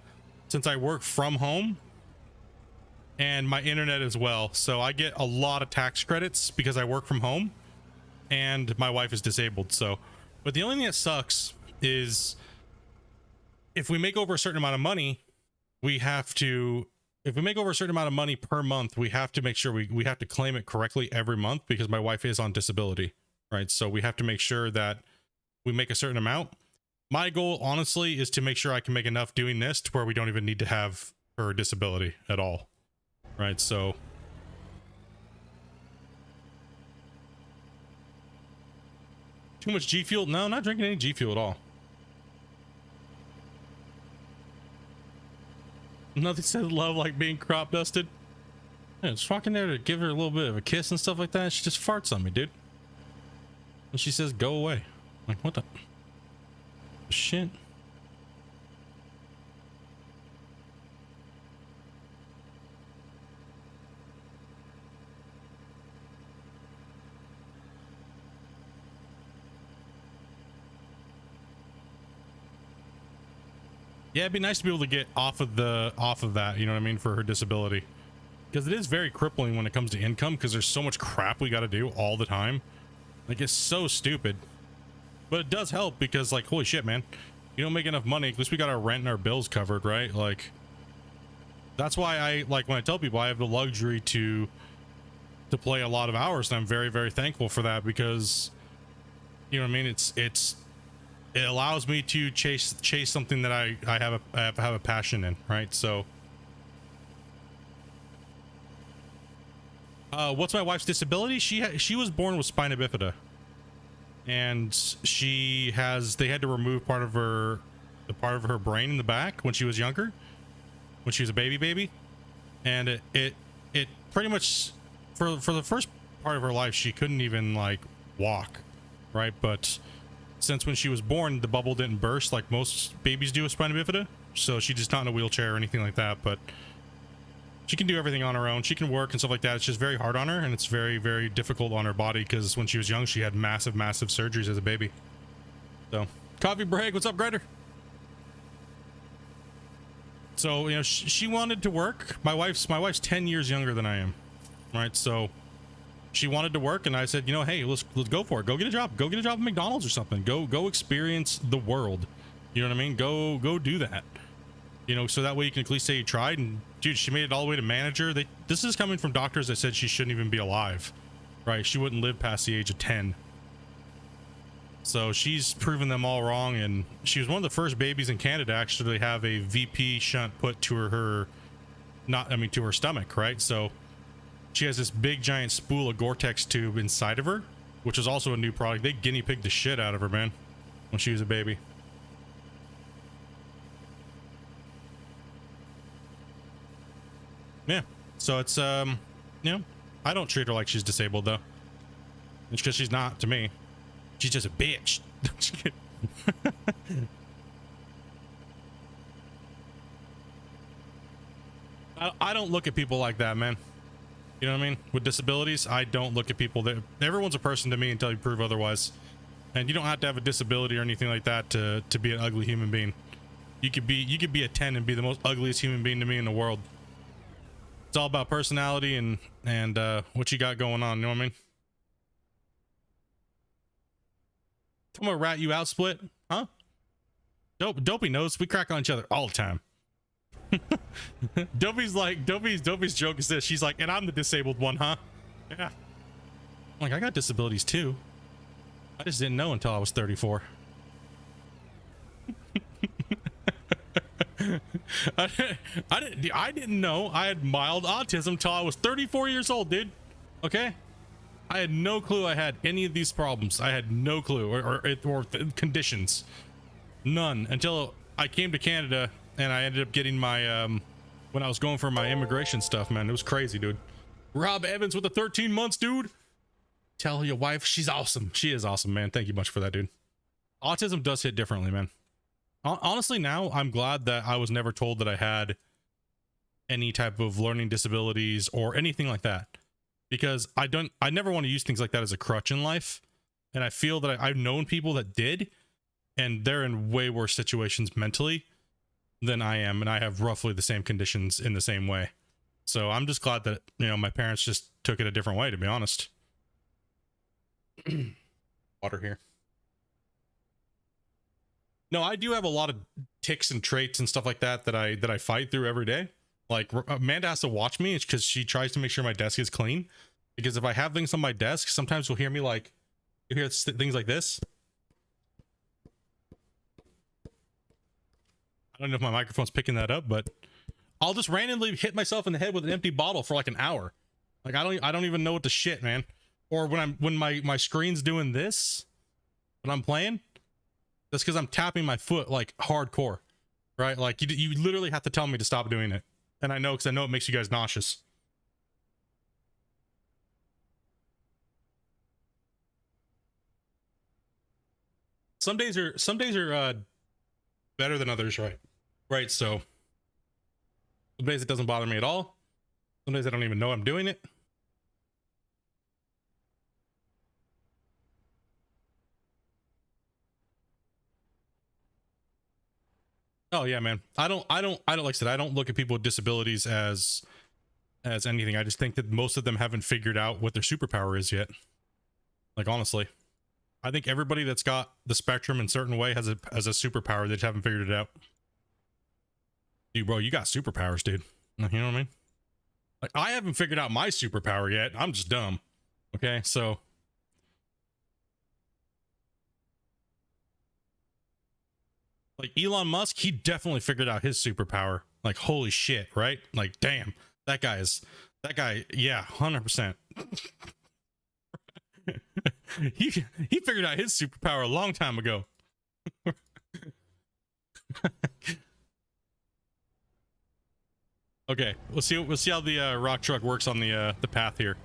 Speaker 1: Since I work from home and my internet as well. So I get a lot of tax credits because I work from home and my wife is disabled. So, but the only thing that sucks is if we make over a certain amount of money, we have to, if we make over a certain amount of money per month, we have to make sure we have to claim it correctly every month because my wife is on disability, right? So we have to make sure that we make a certain amount. My goal, honestly, is to make sure I can make enough doing this to where we don't even need to have her disability at all, right? So too much G Fuel? No, not drinking any G Fuel at all. Nothing says love like being crop dusted. Yeah, just walking there to give her a little bit of a kiss and stuff like that. She just farts on me, dude. And she says, go away. I'm like, what the shit? Yeah, it'd be nice to be able to get off of that, you know what I mean, for her disability. Because it is very crippling when it comes to income, because there's so much crap we got to do all the time. Like, it's so stupid. But it does help because, like, holy shit, man. You don't make enough money, at least we got our rent and our bills covered, right? Like, that's why I, like, when I tell people I have the luxury to play a lot of hours, and I'm very, very thankful for that because, you know what I mean? It allows me to chase something that I have a passion in, right? So what's my wife's disability? She was born with spina bifida, and they had to remove part of her brain in the back when she was younger, when she was a baby, and it pretty much for the first part of her life she couldn't even like walk, right? But since when she was born, the bubble didn't burst like most babies do with spina bifida, so she's just not in a wheelchair or anything like that, but she can do everything on her own. She can work and stuff like that. It's just very hard on her, and it's very, very difficult on her body because when she was young, she had massive surgeries as a baby. So, coffee break. What's up, Grider? So, you know, she wanted to work. My wife's 10 years younger than I am, right? So she wanted to work, and I said, you know, hey, let's go for it. Go get a job. Go get a job at McDonald's or something. Go experience the world. You know what I mean? Go do that. You know, so that way you can at least say you tried. And dude, she made it all the way to manager. This is coming from doctors that said she shouldn't even be alive, right? She wouldn't live past the age of 10. So she's proven them all wrong, and she was one of the first babies in Canada to actually have a VP shunt put to her stomach, right? So she has this big giant spool of Gore-Tex tube inside of her, which is also a new product. They guinea pigged the shit out of her, man, when she was a baby. Yeah, so it's you know, I don't treat her like she's disabled though. It's because she's not to me. She's just a bitch. Just kidding. I don't look at people like that, man. You know what I mean? With disabilities, I don't look at people that everyone's a person to me until you prove otherwise. And you don't have to have a disability or anything like that to be an ugly human being. You could be a 10 and be the most ugliest human being to me in the world. It's all about personality and what you got going on, you know what I mean? I'm gonna rat you out, Split, huh? Dopey knows we crack on each other all the time. Dopey's joke is this. She's like, and I'm the disabled one, huh? Yeah. I'm like, I got disabilities too. I just didn't know until I was 34. I didn't know I had mild autism till I was 34 years old, dude. Okay, I had no clue I had any of these problems. I had no clue, or conditions, none, until I came to Canada and I ended up getting my when I was going for my immigration stuff. Man, it was crazy, dude. Rob Evans with the 13 months, dude. Tell your wife she's awesome. She is awesome, man. Thank you much for that, dude. Autism does hit differently, man. Honestly, now I'm glad that I was never told that I had any type of learning disabilities or anything like that, because I never want to use things like that as a crutch in life. And I feel that I've known people that did, and they're in way worse situations mentally than I am, and I have roughly the same conditions in the same way. So I'm just glad that, you know, my parents just took it a different way, to be honest. Water here. No, I do have a lot of tics and traits and stuff like that that I fight through every day. Like, Amanda has to watch me because she tries to make sure my desk is clean. Because if I have things on my desk, sometimes you'll hear me like, you hear things like this. I don't know if my microphone's picking that up, but I'll just randomly hit myself in the head with an empty bottle for like an hour. Like, I don't even know what to shit, man. Or when my screen's doing this when I'm playing, that's because I'm tapping my foot like hardcore, right? Like, you literally have to tell me to stop doing it. And I know, because I know it makes you guys nauseous. Some days are better than others, right? Right. So some days it doesn't bother me at all. Some days I don't even know I'm doing it. Oh yeah, man. I don't like I said, I don't look at people with disabilities as anything. I just think that most of them haven't figured out what their superpower is yet. Like, honestly, I think everybody that's got the spectrum in a certain way has a superpower. They just haven't figured it out. Dude, bro, you got superpowers, dude. You know what I mean? Like, I haven't figured out my superpower yet. I'm just dumb. Okay, so like Elon Musk, he definitely figured out his superpower. Like, holy shit, right? Like, damn, that guy, yeah, 100%. he figured out his superpower a long time ago. Okay, we'll see how the rock truck works on the path here.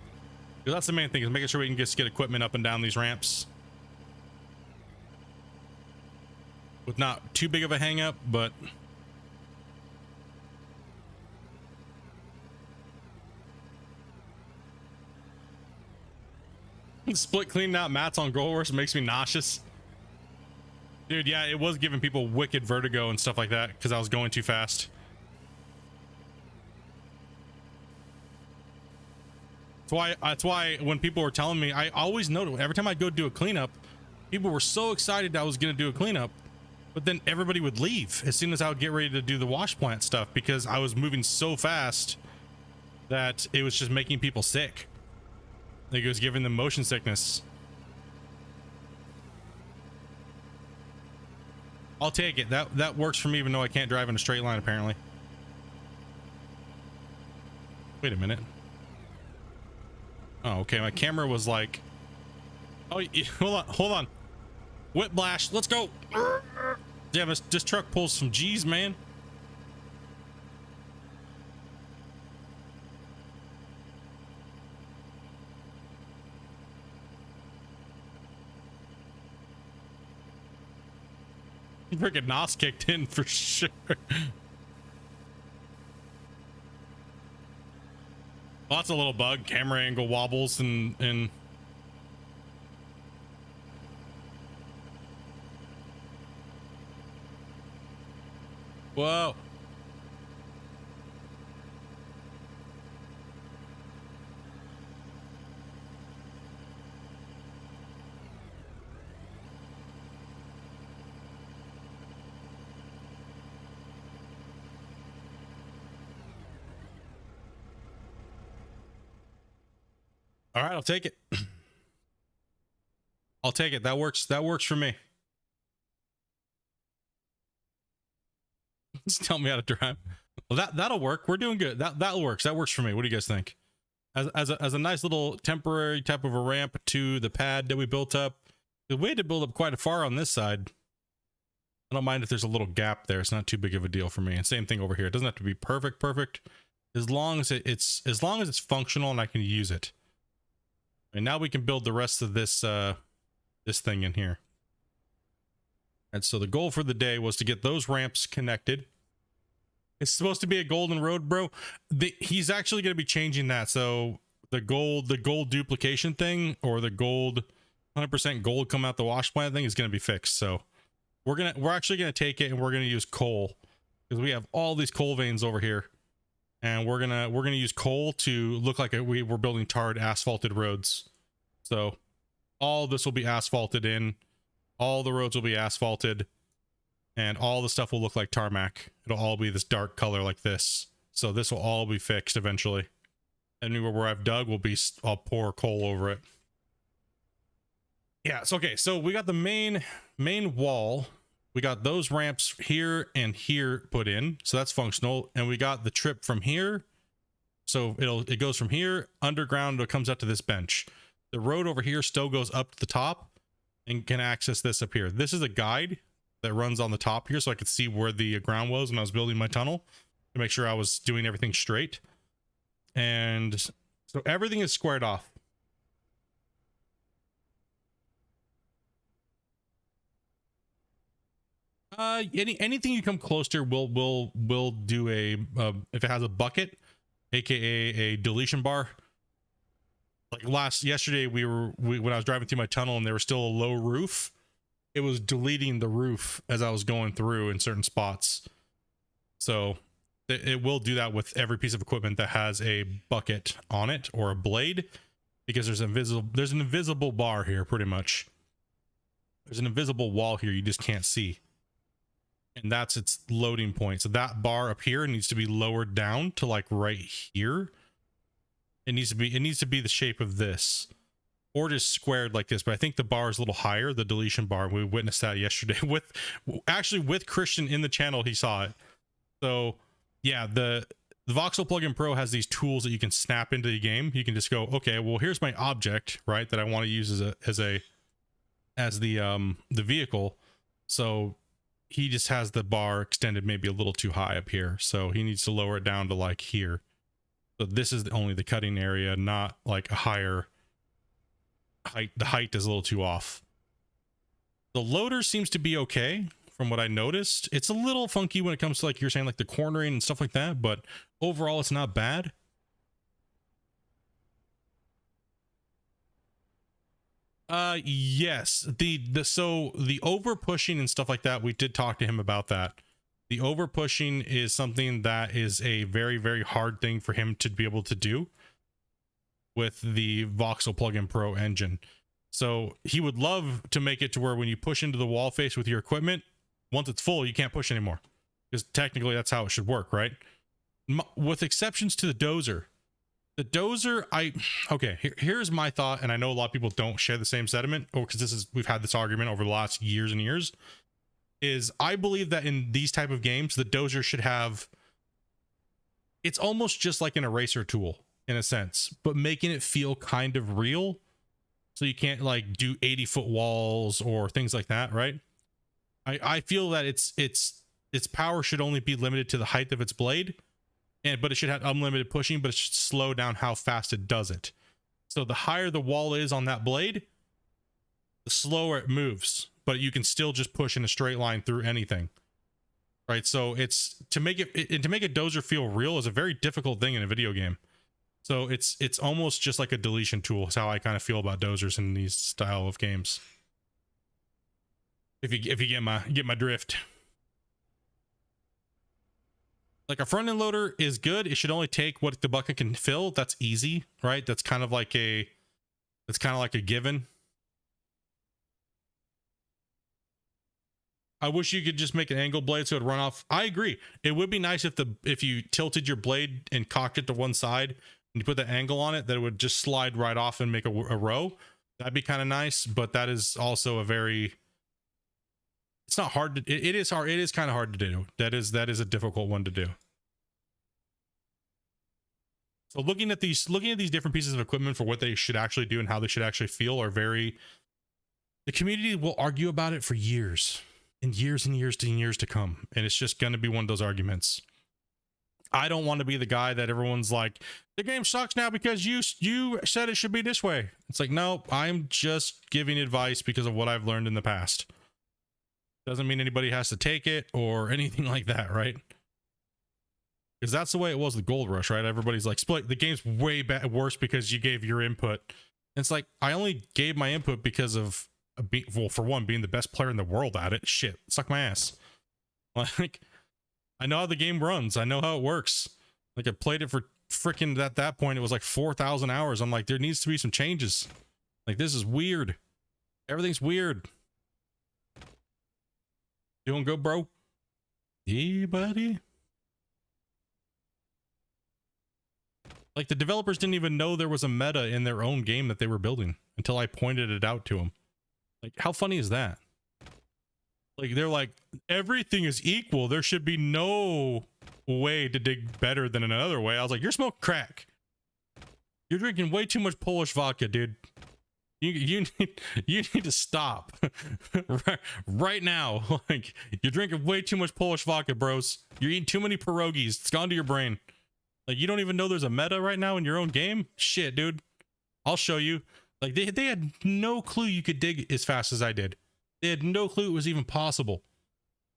Speaker 1: That's the main thing, is making sure we can just get equipment up and down these ramps with not too big of a hang up, but split cleaning out mats on Growhorse makes me nauseous. Dude, yeah, it was giving people wicked vertigo and stuff like that because I was going too fast. That's why when people were telling me, I always noted every time I go do a cleanup, people were so excited I was going to do a cleanup, but then everybody would leave as soon as I would get ready to do the wash plant stuff because I was moving so fast that it was just making people sick. Like, it was giving them motion sickness. I'll take it. That works for me, even though I can't drive in a straight line, apparently. Wait a minute. Oh, okay. My camera was like, oh, hold on. Whiplash. Let's go. Damn, this truck pulls some G's, man. Freaking NOS kicked in for sure. Lots of little bug, camera angle wobbles and whoa. All right, I'll take it. I'll take it. That works for me. Just tell me how to drive. Well, that'll work. We're doing good. That works. That works for me. What do you guys think? As a nice little temporary type of a ramp to the pad that we built up. We had to build up quite far on this side. I don't mind if there's a little gap there. It's not too big of a deal for me. And same thing over here. It doesn't have to be perfect, as long as it's functional and I can use it. And now we can build the rest of this this thing in here. And so the goal for the day was to get those ramps connected. It's supposed to be a golden road, bro. He's actually going to be changing that. So the gold duplication thing, or the gold 100% gold come out the wash plant thing, is going to be fixed. So we're actually going to take it and we're going to use coal, because we have all these coal veins over here, and we're gonna use coal to look like we're building tarred asphalted roads. So all this will be asphalted in, all the roads will be asphalted, and all the stuff will look like tarmac. It'll all be this dark color like this. So this will all be fixed eventually. And where I've dug I'll pour coal over it. Yeah, it's okay. So we got the main wall. We got those ramps here and here put in. So that's functional. And we got the trip from here. So it goes from here underground. It comes out to this bench. The road over here still goes up to the top and can access this up here. This is a guide that runs on the top here, so I could see where the ground was when I was building my tunnel, to make sure I was doing everything straight. And so everything is squared off. Anything you come close to, we'll do a if it has a bucket, aka a deletion bar. Like yesterday when I was driving through my tunnel and there was still a low roof, it was deleting the roof as I was going through in certain spots. So it will do that with every piece of equipment that has a bucket on it or a blade, because there's an invisible bar here. Pretty much there's an invisible wall here you just can't see, and that's its loading point. So that bar up here needs to be lowered down to like right here. It needs to be the shape of this, or just squared like this. But I think the bar is a little higher, the deletion bar. We witnessed that yesterday with Christian in the channel. He saw it. So yeah, the Voxel Plugin Pro has these tools that you can snap into the game. You can just go, okay, well, here's my object, right, that I want to use as the vehicle. So he just has the bar extended maybe a little too high up here, so he needs to lower it down to like here. So this is only the cutting area, not like a higher height. The height is a little too off. The loader seems to be okay from what I noticed. It's a little funky when it comes to, like you're saying, like the cornering and stuff like that, but overall it's not bad. Yes, so the over pushing and stuff like that, we did talk to him about that. The over pushing is something that is a very, very hard thing for him to be able to do with the Voxel Plugin Pro engine. So he would love to make it to where when you push into the wall face with your equipment, once it's full, you can't push anymore, because technically that's how it should work, right? With exceptions to the dozer. The dozer, here's my thought, and I know a lot of people don't share the same sentiment, or because we've had this argument over the last years and years. Is I believe that in these type of games, the dozer should have, it's almost just like an eraser tool in a sense, but making it feel kind of real. So you can't like do 80-foot walls or things like that, right? I feel that its power should only be limited to the height of its blade, but it should have unlimited pushing, but it should slow down how fast it does it. So the higher the wall is on that blade, the slower it moves, but you can still just push in a straight line through anything, right? So it's to make a dozer feel real is a very difficult thing in a video game. So it's almost just like a deletion tool is how I kind of feel about dozers in these style of games. If you get my drift. Like a front end loader is good. It should only take what the bucket can fill. That's easy, right? That's kind of like a given. I wish you could just make an angle blade so it'd run off. I agree. It would be nice if you tilted your blade and cocked it to one side and you put the angle on it, that it would just slide right off and make a row. That'd be kind of nice, but that is also It's not hard to, it is hard. It is kind of hard to do. That is a difficult one to do. So looking at these different pieces of equipment for what they should actually do and how they should actually feel are very, the community will argue about it for years and years and years and years to come. And it's just going to be one of those arguments. I don't want to be the guy that everyone's like, the game sucks now because you said it should be this way. It's like, no, I'm just giving advice because of what I've learned in the past. Doesn't mean anybody has to take it or anything like that, right? Because that's the way it was with Gold Rush, right? Everybody's like, Split, the game's way worse because you gave your input. And it's like, I only gave my input because of, well, for one, being the best player in the world at it. Shit, suck my ass. Like, I know how the game runs. I know how it works. Like, I played it for freaking, at that point, it was like 4,000 hours. I'm like, there needs to be some changes. Like, this is weird. Everything's weird. Doing good, bro? Yeah, buddy. Like, the developers didn't even know there was a meta in their own game that they were building until I pointed it out to them. Like, how funny is that? Like, they're like, everything is equal. There should be no way to dig better than another way. I was like, you're smoking crack. You're drinking way too much Polish vodka, dude. You need to stop right now. Like, you're drinking way too much Polish vodka, bros. You're eating too many pierogies. It's gone to your brain. Like, you don't even know there's a meta right now in your own game? Shit, dude. I'll show you. Like, they had no clue you could dig as fast as I did. They had no clue it was even possible.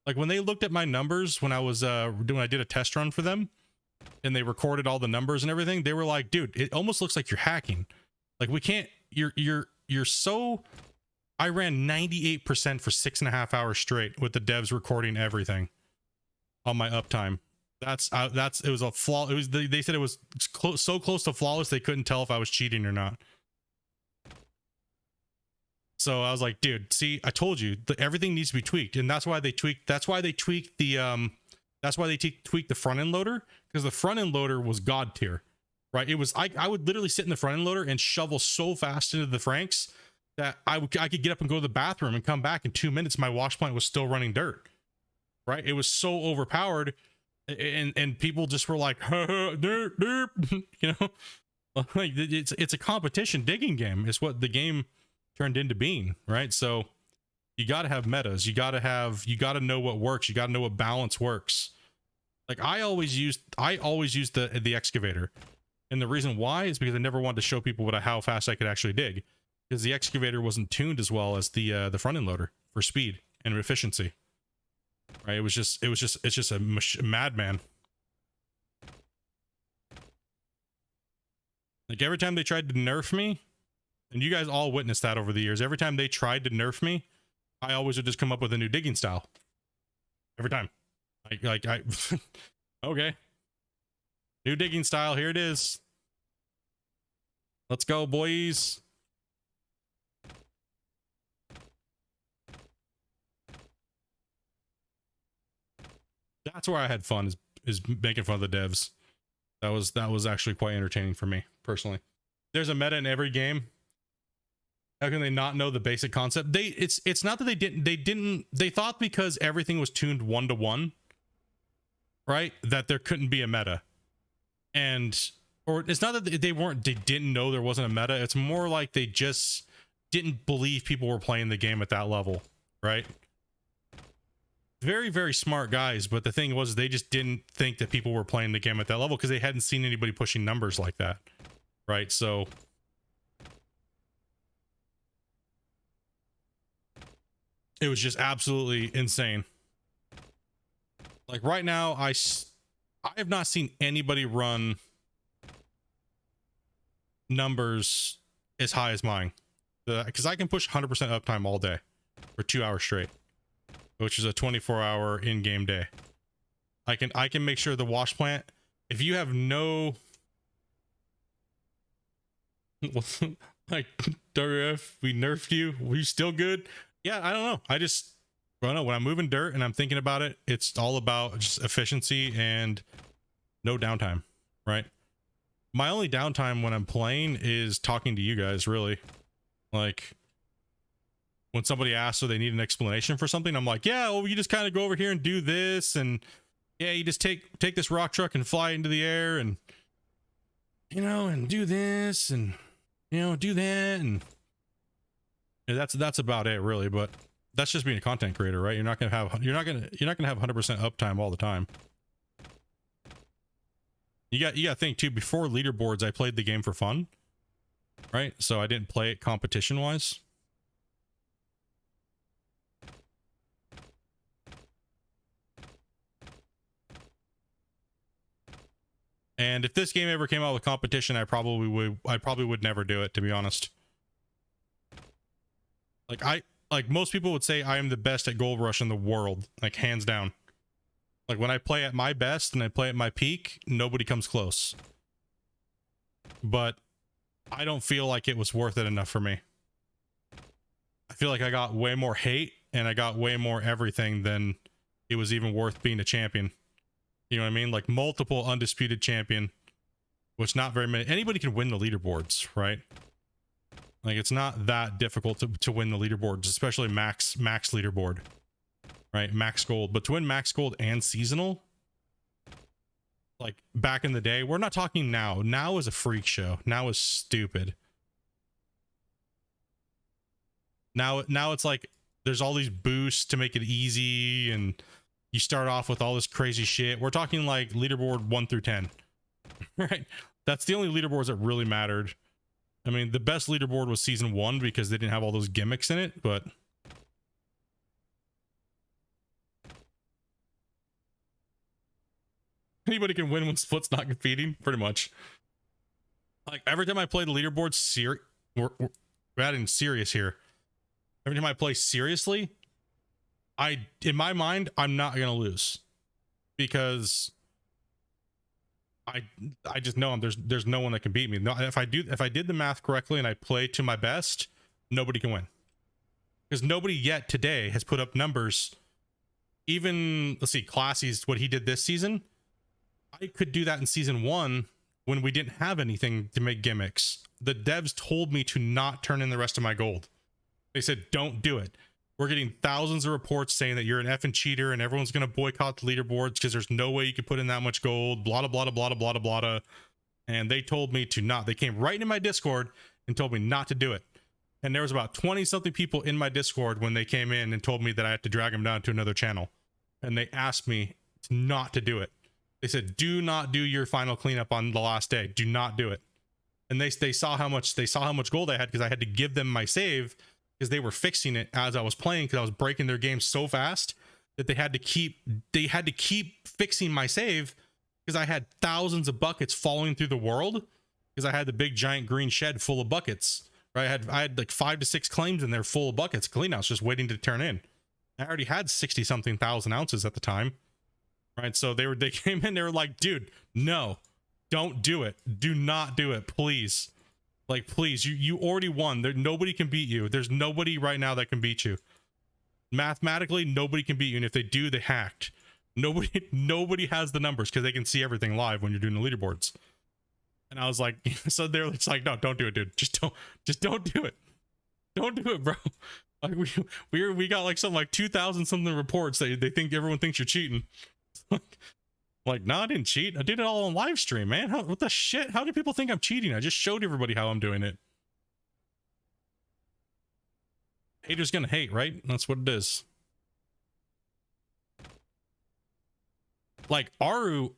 Speaker 1: Like, when they looked at my numbers when I was I did a test run for them and they recorded all the numbers and everything, they were like, dude, it almost looks like you're hacking. Like, we can't, you're so, I ran 98% for 6.5 hours straight with the devs recording everything on my uptime. It was a flaw. It was, they said it was so close to flawless they couldn't tell if I was cheating or not. So I was like, dude, see, I told you that everything needs to be tweaked. And that's why they tweaked the front end loader, because the front end loader was god tier, right? It was, I would literally sit in the front end loader and shovel so fast into the Franks that I could get up and go to the bathroom and come back in 2 minutes. My wash plant was still running dirt, right? It was so overpowered. And people just were like, derp, derp, you know, like, it's a competition digging game. It's what the game turned into being, right? So you got to have metas. You got to know what works. You got to know what balance works. Like, I always used the excavator, and the reason why is because I never wanted to show people how fast I could actually dig, because the excavator wasn't tuned as well as the front end loader for speed and efficiency. Right? It's just a madman. Like, every time they tried to nerf me, and you guys all witnessed that over the years, every time they tried to nerf me, I always would just come up with a new digging style. Every time. Like I okay. New digging style, here it is. Let's go, boys. That's where I had fun, is making fun of the devs. That was actually quite entertaining for me personally. There's a meta in every game. How can they not know the basic concept? It's not that they thought because everything was tuned 1-to-1, right, that there couldn't be a meta. Or it's not that they didn't know there wasn't a meta. It's more like they just didn't believe people were playing the game at that level, right? Very, very smart guys, but the thing was, they just didn't think that people were playing the game at that level because they hadn't seen anybody pushing numbers like that, right? So it was just absolutely insane. Like, right now, I have not seen anybody run numbers as high as mine, because I can push 100% uptime all day for 2 hours straight, which is a 24-hour in-game day. I can make sure the wash plant, if you have no like, WF, we nerfed you, were you still good? Yeah, I don't know. I don't know. When I'm moving dirt and I'm thinking about it, it's all about just efficiency and no downtime, right? My only downtime when I'm playing is talking to you guys, really. Like, when somebody asks or they need an explanation for something, I'm like, yeah, well, you just kind of go over here and do this, and yeah, you just take this rock truck and fly into the air, and and do this, and do that, and that's about it, really. But that's just being a content creator, right? You're not gonna have 100% uptime all the time. You got to think too. Before leaderboards, I played the game for fun, right? So I didn't play it competition wise. And if this game ever came out with competition, I probably would never do it, to be honest. Like most people would say I am the best at Gold Rush in the world, like hands down. Like when I play at my best and I play at my peak, nobody comes close. But I don't feel like it was worth it enough for me. I feel like I got way more hate and I got way more everything than it was even worth being a champion. You know what I mean? Like multiple undisputed champion, which not very many. Anybody can win the leaderboards, right? Like it's not that difficult to win the leaderboards, especially max leaderboard, right? Max gold. But to win max gold and seasonal, like back in the day, we're not talking now. Now is a freak show. Now is stupid. Now it's like there's all these boosts to make it easy, and you start off with all this crazy shit. We're talking like leaderboard 1 through 10, right? That's the only leaderboards that really mattered. I mean, the best leaderboard was season 1 because they didn't have all those gimmicks in it, but anybody can win when Split's not competing, pretty much. Like every time I play the leaderboard, we're adding serious here. Every time I play seriously, in my mind, I'm not gonna lose because I just know there's no one that can beat me. No, if I did the math correctly and I play to my best, nobody can win. Because nobody yet today has put up numbers. Even let's see, Classy's what he did this season. I could do that in season 1 when we didn't have anything to make gimmicks. The devs told me to not turn in the rest of my gold. They said, don't do it. We're getting thousands of reports saying that you're an effing cheater and everyone's going to boycott the leaderboards because there's no way you could put in that much gold, blah, blah, blah, blah, blah, blah, blah. And they told me to not. They came right into my Discord and told me not to do it. And there was about 20 something people in my Discord when they came in and told me that I had to drag them down to another channel. And they asked me not to do it. They said, do not do your final cleanup on the last day. Do not do it. And they saw how much gold I had because I had to give them my save because they were fixing it as I was playing because I was breaking their game so fast that they had to keep fixing my save because I had thousands of buckets falling through the world because I had the big giant green shed full of buckets. Right? I had like 5 to 6 claims in there full of buckets, cleanouts just waiting to turn in. I already had 60 something thousand ounces at the time. Right? So they came in, they were like, dude, no, don't do it. Do not do it, please. Like, please, you already won. Nobody can beat you. There's nobody right now that can beat you. Mathematically, nobody can beat you. And if they do, they hacked. Nobody has the numbers because they can see everything live when you're doing the leaderboards. And I was like, so they're it's like, no, don't do it, dude. Just don't do it. Don't do it, bro. Like we got like something like 2,000 something reports that they think everyone thinks you're cheating. Like, no, I didn't cheat. I did it all on live stream, man. What the shit? How do people think I'm cheating? I just showed everybody how I'm doing it. Haters gonna hate, right? That's what it is. Like Aru,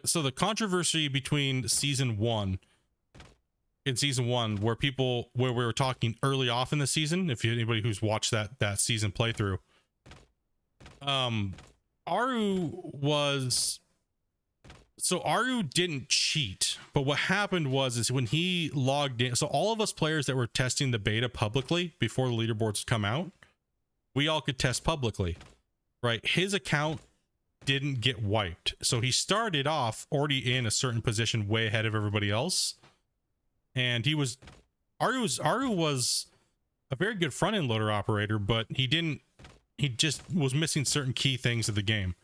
Speaker 1: so the controversy between season 1 where we were talking early off in the season, if anybody who's watched that season playthrough, Aru didn't cheat, but what happened was when he logged in, so all of us players that were testing the beta publicly before the leaderboards come out, we all could test publicly, right? His account didn't get wiped, so he started off already in a certain position way ahead of everybody else, and Aru was a very good front-end loader operator, but he just was missing certain key things of the game.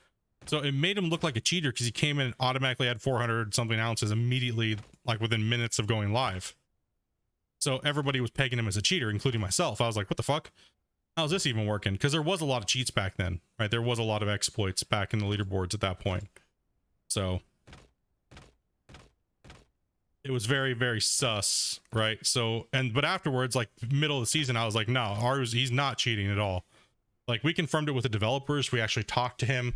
Speaker 1: So it made him look like a cheater because he came in and automatically had 400 something ounces immediately, like within minutes of going live. So everybody was pegging him as a cheater, including myself. I was like, what the fuck? How's this even working? Because there was a lot of cheats back then, right? There was a lot of exploits back in the leaderboards at that point. So it was very, very sus, right? So, but afterwards, like middle of the season, I was like, no, he's not cheating at all. Like, we confirmed it with the developers. We actually talked to him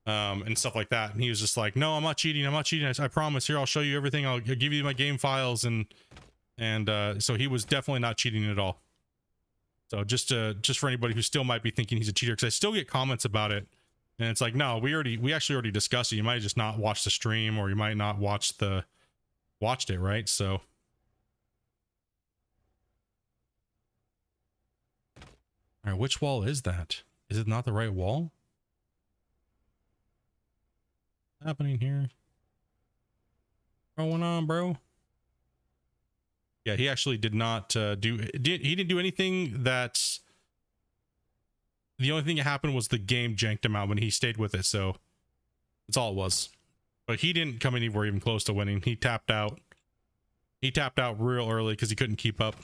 Speaker 1: and stuff like that. And he was just like, no, I'm not cheating. I'm not cheating. I promise. Here, I'll show you everything. I'll give you my game files. And so he was definitely not cheating at all. So just for anybody who still might be thinking he's a cheater, because I still get comments about it. And it's like, no, we actually already discussed it. You might just not watch the stream, or you might not watched it, right? So all right, which wall is that? Is it not the right wall? What's happening here? What's going on, bro? Yeah, he actually did not he didn't do anything. That's the only thing that happened was the game janked him out when he stayed with it. So that's all it was. But he didn't come anywhere even close to winning. He tapped out. He tapped out real early because he couldn't keep up.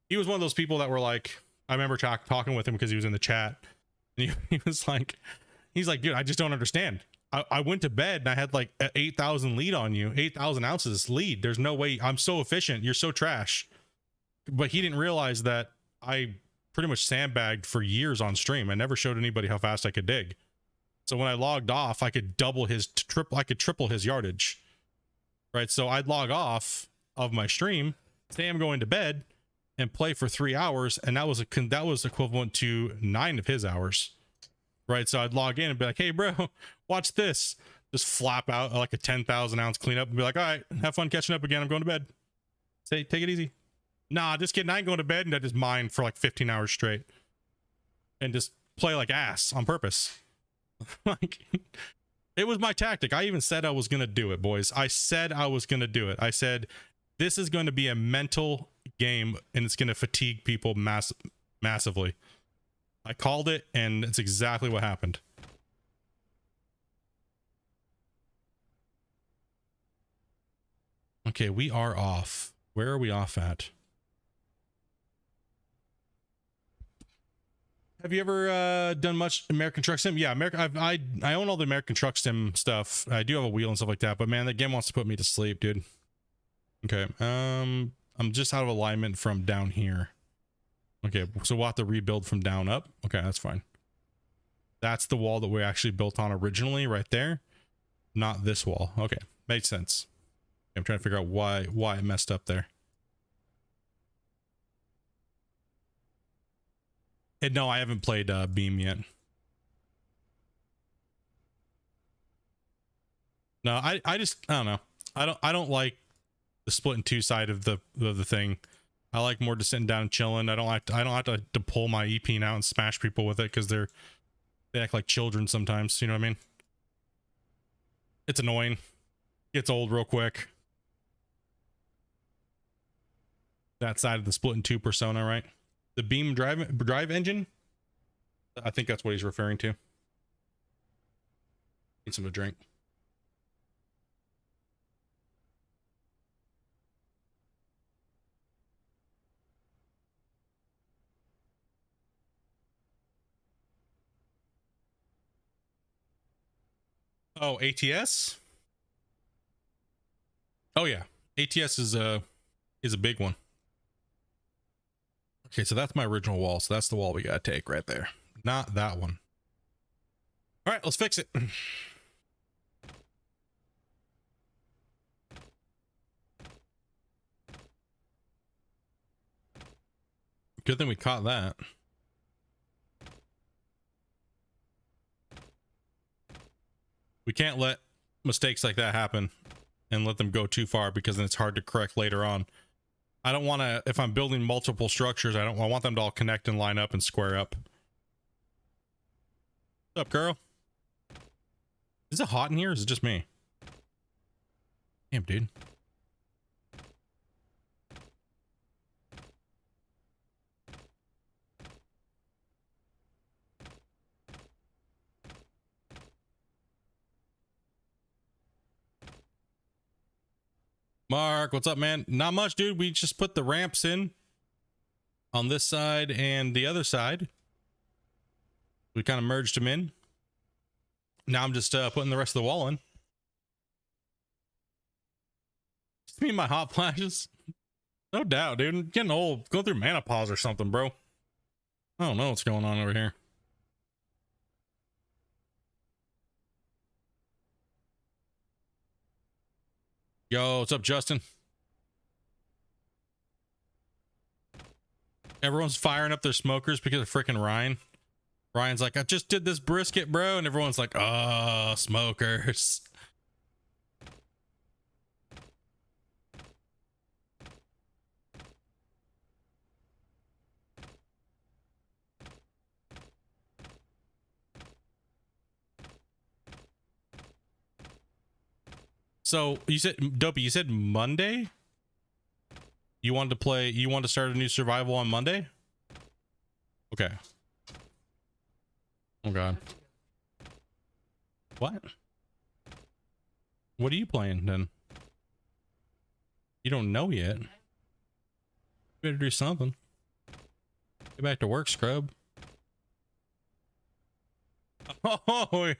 Speaker 1: He was one of those people that were like, I remember talking with him because he was in the chat. And he was like, he's like, dude, I just don't understand. I went to bed and I had like 8,000 lead on you, 8,000 ounces lead. There's no way. I'm so efficient. You're so trash. But he didn't realize that I pretty much sandbagged for years on stream. I never showed anybody how fast I could dig. So when I logged off, I could double his triple his yardage. Right. So I'd log off of my stream, say I'm going to bed, and play for 3 hours. And that was equivalent to 9 of his hours. Right. So I'd log in and be like, hey, bro, watch this. Just flap out like a 10,000 ounce cleanup and be like, all right, have fun catching up again. I'm going to bed. Take it easy. Nah, just kidding. I ain't going to bed. And I just mine for like 15 hours straight and just play like ass on purpose. Like, it was my tactic. I even said I was going to do it, boys. I said I was going to do it. I said, this is going to be a mental game and it's going to fatigue people massively. I called it, and it's exactly what happened. Okay, we are off. Where are we off at? Have you ever done much American Truck Sim? Yeah, I own all the American Truck Sim stuff. I do have a wheel and stuff like that, but man, that game wants to put me to sleep, dude. Okay, I'm just out of alignment from down here. Okay, so we'll have to rebuild from down up. Okay, that's fine. That's the wall that we actually built on originally right there. Not this wall. Okay, makes sense. I'm trying to figure out why I messed up there. And no, I haven't played Beam yet. No, I don't know. I don't like the Splitintwo side of the thing. I like more just sitting down and chilling. I don't have to pull my EP out and smash people with it because they act like children sometimes. You know what I mean? It's annoying. Gets old real quick. That side of the Splitintwo persona, right? The Beam drive engine. I think that's what he's referring to. Need some to drink. Oh, ATS? Oh yeah. ATS is a big one. Okay, so that's my original wall. So that's the wall we gotta take right there. Not that one. All right, let's fix it. Good thing we caught that. We can't let mistakes like that happen and let them go too far, because then it's hard to correct later on. I don't want to, if I'm building multiple structures, I want them to all connect and line up and square up. What's up, girl? Is it hot in here or is it just me? Damn, dude. Mark, what's up, man? Not much, dude. We just put the ramps in on this side and the other side. We kind of merged them in. Now I'm just putting the rest of the wall in. Just me and my hot flashes. No doubt, dude. I'm getting old. Go through menopause or something, bro. I don't know what's going on over here. Yo, what's up, Justin? Everyone's firing up their smokers because of freaking Ryan. Ryan's like, I just did this brisket, bro. And everyone's like, oh, smokers. So you said, Dopey, you said Monday? You wanted to play, you want to start a new survival on Monday? Okay. Oh God. What? What are you playing then? You don't know yet. You better do something. Get back to work, scrub. Oh,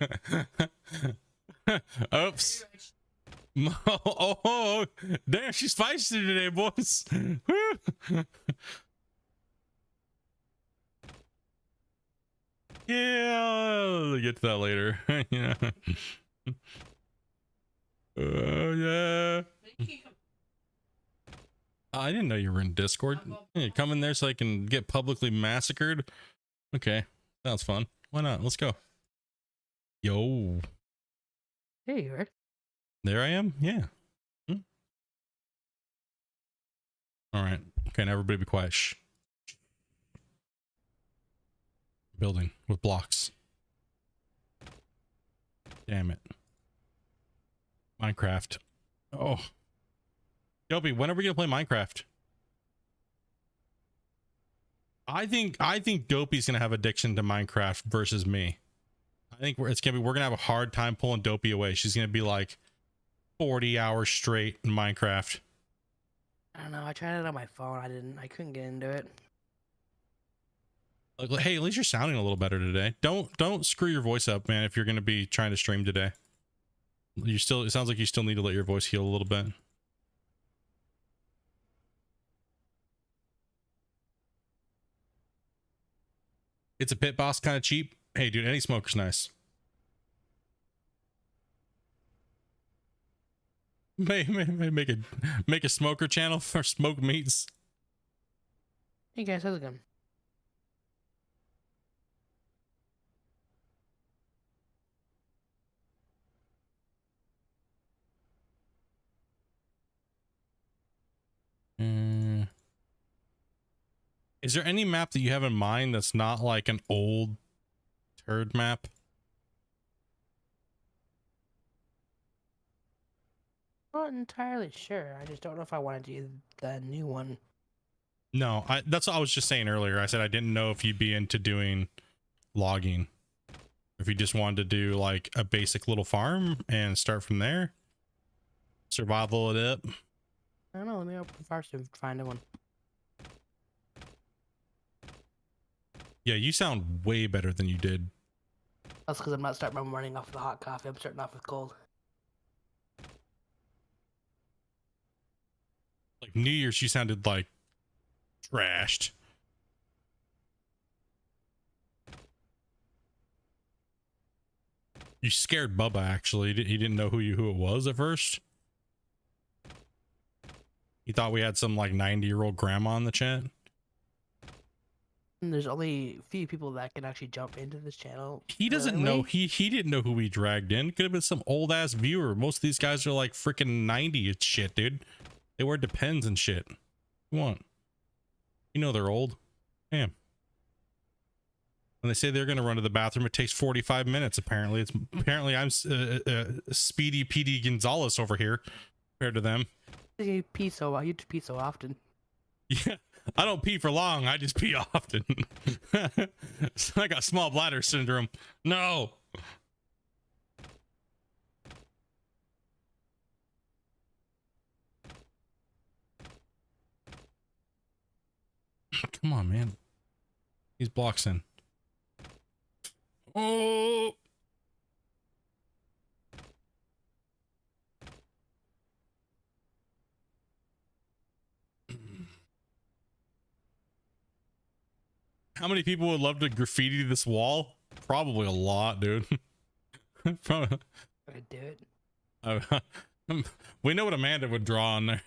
Speaker 1: oops. Oh, damn, she's feisty today, boys. Yeah, we'll get to that later. Yeah. Yeah. I didn't know you were in Discord. Hey, come in there so I can get publicly massacred. Okay, sounds fun. Why not? Let's go. Yo.
Speaker 2: There you are.
Speaker 1: There I am. Yeah. All right. Okay, now everybody be quiet. Shh. Building with blocks. Damn it. Minecraft. Oh. Dopey, when are we gonna play Minecraft? I think Dopey's gonna have addiction to Minecraft versus me. I think we're gonna have a hard time pulling Dopey away. She's gonna be like 40 hours straight in Minecraft.
Speaker 2: I don't know. I tried it on my phone. I couldn't get into it.
Speaker 1: Like, hey, at least you're sounding a little better today. Don't screw your voice up, man, if you're gonna be trying to stream today. It sounds like you still need to let your voice heal a little bit. It's a pit boss kind of cheap. Hey, dude, any smoker's nice. Make a smoker channel for smoke meats.
Speaker 2: Hey guys, how's it going?
Speaker 1: Is there any map that you have in mind that's not like an old turd map?
Speaker 2: Not entirely sure. I just don't know if I want to do the new one.
Speaker 1: No, that's what I was just saying earlier. I said I didn't know if you'd be into doing logging. If you just wanted to do like a basic little farm and start from there. Survival it up.
Speaker 2: I don't know. Let me open first and find one.
Speaker 1: Yeah, you sound way better than you did.
Speaker 2: That's because I'm not starting my morning off with hot coffee. I'm starting off with cold.
Speaker 1: Like New Year's, you sounded like trashed. You scared Bubba, actually. He didn't know who it was at first. He thought we had some like 90-year-old grandma in the chat.
Speaker 2: And there's only a few people that can actually jump into this channel.
Speaker 1: He doesn't know. He didn't know who we dragged in. Could have been some old ass viewer. Most of these guys are like freaking 90 and shit, dude. They wear Depends and shit. Come on. You know they're old. Damn. When they say they're going to run to the bathroom, it takes 45 minutes. Apparently I'm Speedy PD Gonzalez over here compared to them.
Speaker 2: You pee so often.
Speaker 1: Yeah, I don't pee for long. I just pee often. So I got small bladder syndrome. No. Come on, man. These blocks in. Oh. How many people would love to graffiti this wall? Probably a lot, dude. Probably.
Speaker 2: I'd do it.
Speaker 1: We know what Amanda would draw on there.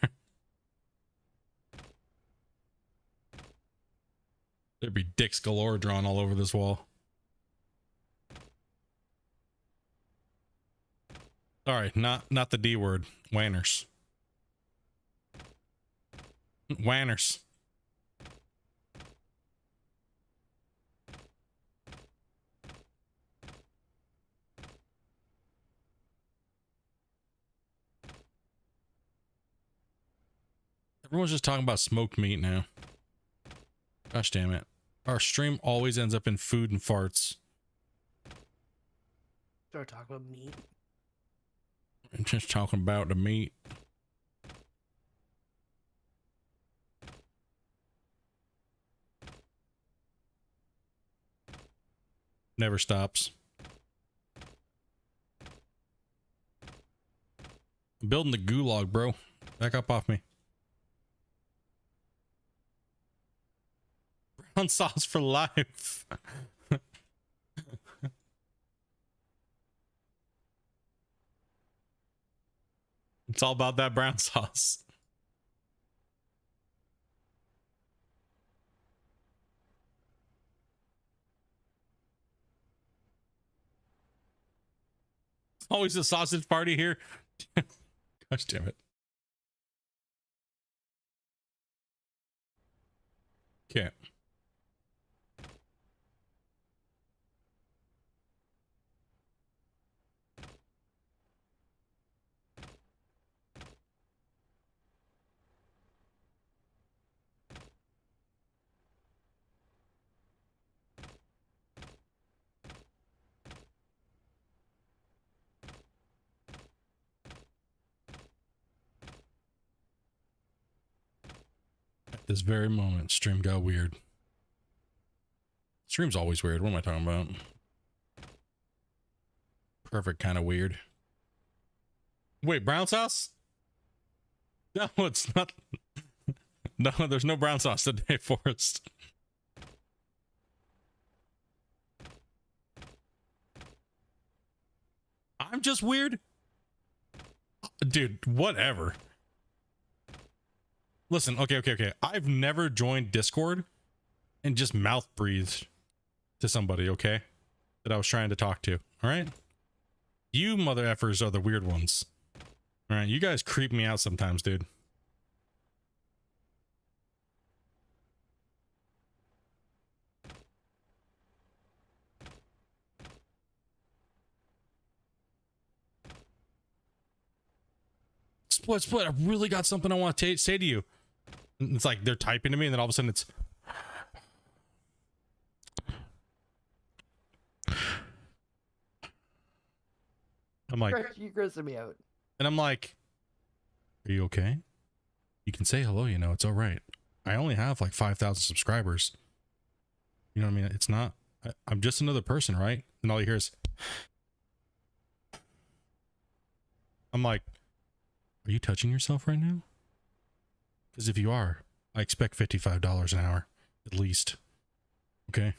Speaker 1: There'd be dicks galore drawn all over this wall. Sorry, not the D word. Wanners. Wanners. Everyone's just talking about smoked meat now. Gosh damn it. Our stream always ends up in food and farts.
Speaker 2: Start talking about meat.
Speaker 1: I'm just talking about the meat. Never stops. I'm building the gulag, bro. Back up off me. Brown sauce for life. It's all about that brown sauce. Always a sausage party here. Gosh damn it. Okay. At this very moment, stream got weird. Stream's always weird. What am I talking about? Perfect kind of weird. Wait, brown sauce? No, it's not. No, there's no brown sauce today, Forrest. I'm just weird. Dude, whatever. Listen, okay. I've never joined Discord and just mouth breathed to somebody, okay? That I was trying to talk to, all right? You mother effers are the weird ones. All right, you guys creep me out sometimes, dude. Split. I really got something I want to say to you. And it's like they're typing to me, and then all of a sudden it's. I'm like,
Speaker 2: You're grossing me out.
Speaker 1: and I'm like, are you okay? You can say hello, you know, it's all right. I only have like 5,000 subscribers. You know what I mean? It's not, I'm just another person, right? And all you hear is, I'm like, are you touching yourself right now? Because if you are, I expect $55 an hour, at least. Okay.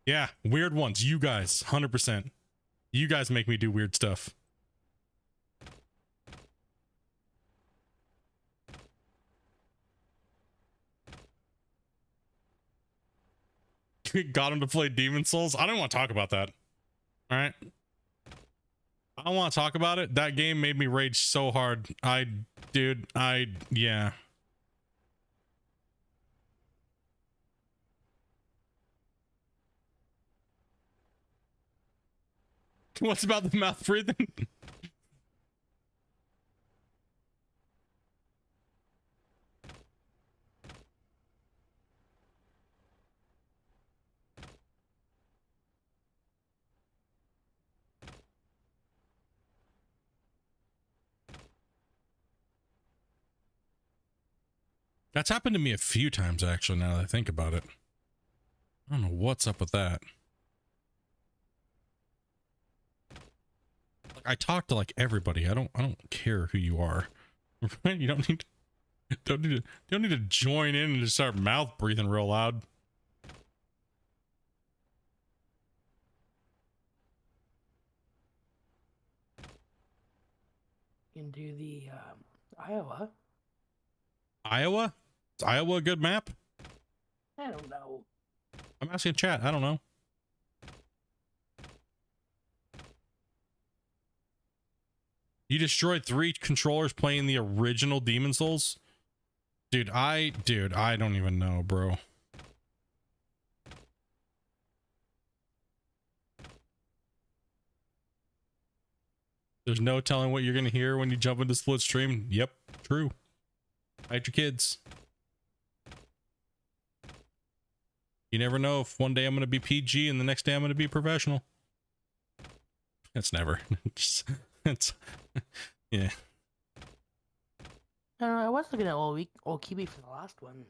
Speaker 1: Yeah, weird ones. You guys, 100%. You guys make me do weird stuff. Got him to play Demon Souls. I don't want to talk about that. All right. I don't want to talk about it. That game made me rage so hard. Yeah. What's about the mouth breathing? That's happened to me a few times, actually, now that I think about it. I don't know what's up with that. Like, I talk to like everybody. I don't care who you are. Right? You don't need to join in and just start mouth breathing real loud.
Speaker 2: You can do the Iowa.
Speaker 1: Iowa? Is Iowa a good map?
Speaker 2: I don't know.
Speaker 1: I'm asking chat. I don't know. You destroyed 3 controllers playing the original Demon Souls? Dude, I don't even know, bro. There's no telling what you're gonna hear when you jump into split stream. Yep, true. Hide your kids. You never know if one day I'm gonna be PG and the next day I'm gonna be professional. It's never. it's yeah.
Speaker 2: I don't know. I was looking at old Kiwi for the last one.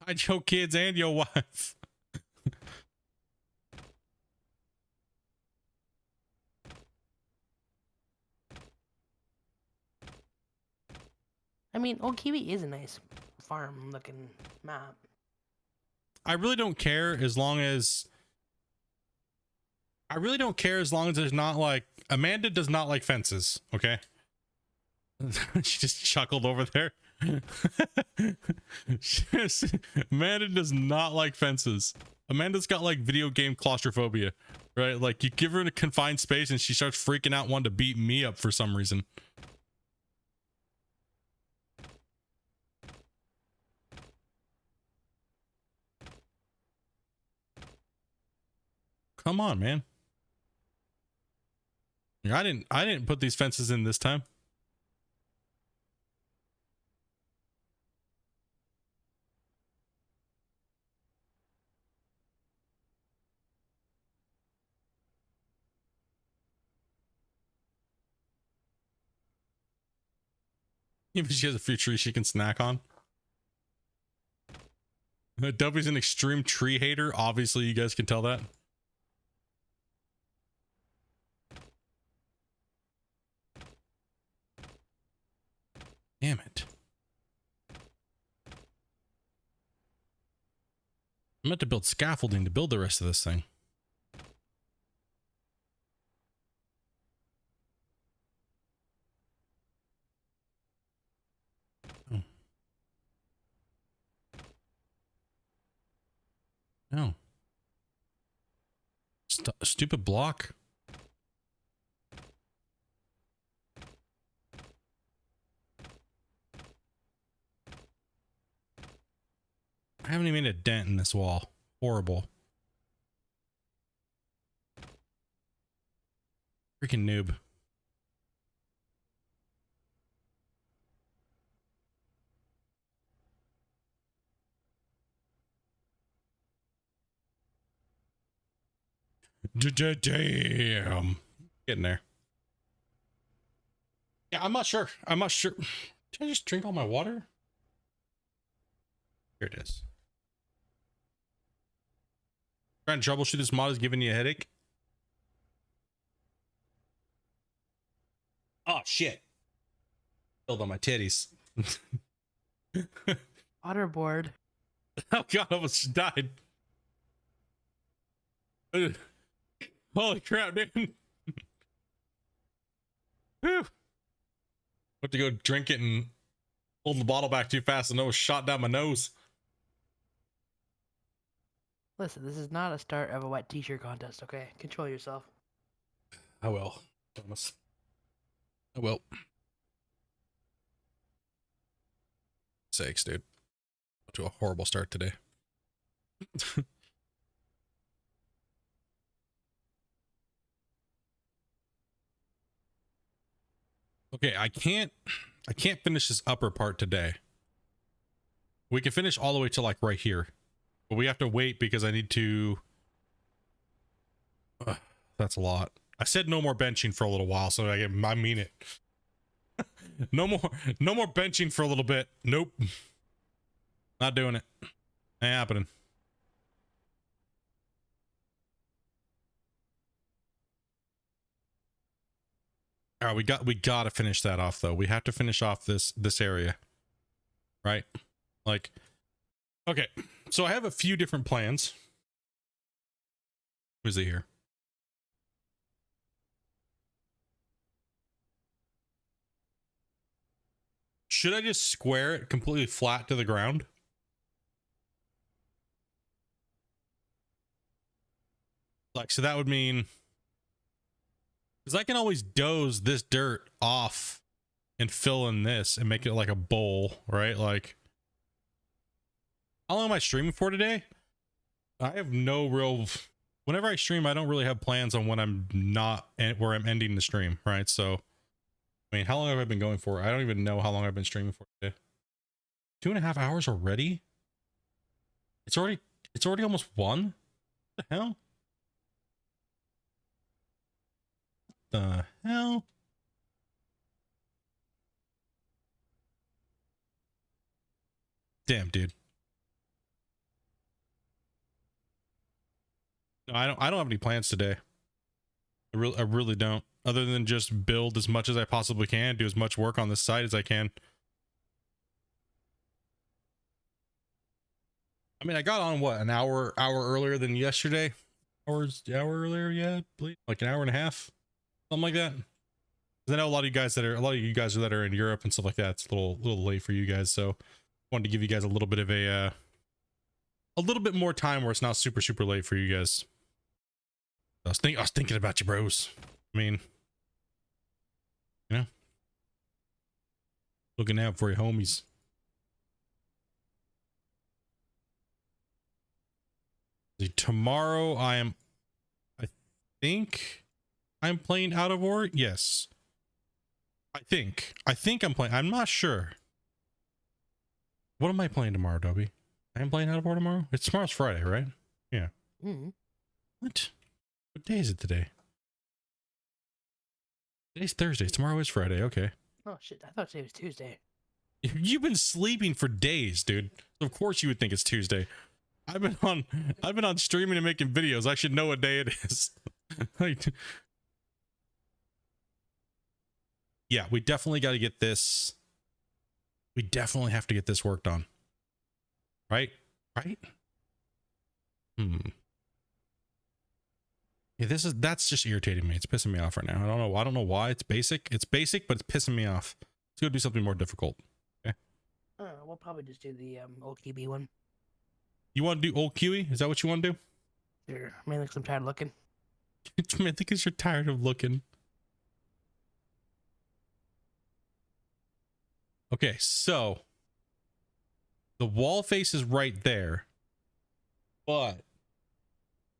Speaker 1: Hide your kids and your wife.
Speaker 2: I mean, Old Kiwi is a nice farm-looking map.
Speaker 1: I really don't care as long as there's not like Amanda does not like fences, okay? She just chuckled over there. Amanda does not like fences. Amanda's got like video game claustrophobia, right? Like you give her a confined space and she starts freaking out wanting to beat me up for some reason. Come on, man. I didn't put these fences in this time. Even she has a few trees she can snack on. Dubby's an extreme tree hater. Obviously, you guys can tell that. Damn it. I'm meant to build scaffolding to build the rest of this thing. Oh. No. Stupid block. I haven't even made a dent in this wall. Horrible. Freaking noob. Damn. Getting there. Yeah, I'm not sure. I'm not sure. Did I just drink all my water? Here it is. Trying to troubleshoot this mod is giving you a headache. Oh shit. Filled on my titties.
Speaker 2: Waterboard.
Speaker 1: Oh god, I almost died. Holy crap, dude. Whew. Went to go drink it and pulled the bottle back too fast and it was shot down my nose.
Speaker 2: Listen, this is not a start of a wet t-shirt contest, okay? Control yourself.
Speaker 1: I will, Thomas. I will. Sakes, dude. To a horrible start today. Okay, I can't finish this upper part today. We can finish all the way to like right here, but we have to wait because I need to. That's a lot. I said no more benching for a little while, so I mean it. No more benching for a little bit. Nope. Not doing it. Ain't happening. All right, we gotta finish that off though. We have to finish off this area, right? Like, okay. So I have a few different plans. Who's it here? Should I just square it completely flat to the ground? Like, so that would mean, because I can always doze this dirt off and fill in this and make it like a bowl, right? Like, how long am I streaming for today? I have no real, whenever I stream, I don't really have plans on when I'm not, where I'm ending the stream, right? So, I mean, how long have I been going for? I don't even know how long I've been streaming for today. 2.5 hours already? It's already almost 1? What the hell? The hell? Damn, dude. No, I don't have any plans today. I really don't. Other than just build as much as I possibly can, do as much work on this site as I can. I mean, I got on what, an hour earlier than hour earlier, yeah, like an hour and a half, something like that. I know a lot of you guys that are in Europe and stuff like that. It's a little late for you guys, so wanted to give you guys a little bit of a little bit more time where it's not super late for you guys. I was thinking about you, bros. I mean, you know, looking out for your homies. Tomorrow I think I'm playing Out of War. Yes. I think I'm playing. I'm not sure. What am I playing tomorrow, Dobby? I am playing Out of War tomorrow? Tomorrow's Friday, right? Yeah.
Speaker 2: Mm.
Speaker 1: What day is it today? Today's Thursday. Tomorrow is Friday. Okay.
Speaker 2: Oh shit! I thought today was Tuesday.
Speaker 1: You've been sleeping for days, dude. Of course you would think it's Tuesday. I've been on streaming and making videos. I should know what day it is. Like, yeah, we definitely got to get this. We definitely have to get this worked on. Right? Yeah, that's just irritating me. It's pissing me off right now. I don't know why. It's basic, but it's pissing me off. Let's go do something more difficult. Okay.
Speaker 2: We'll probably just do the old QB one.
Speaker 1: You want to do old QE? Is that what you want to do?
Speaker 2: Sure. Mainly because I'm tired of looking.
Speaker 1: I think you're tired of looking. Okay, so the wall face is right there, but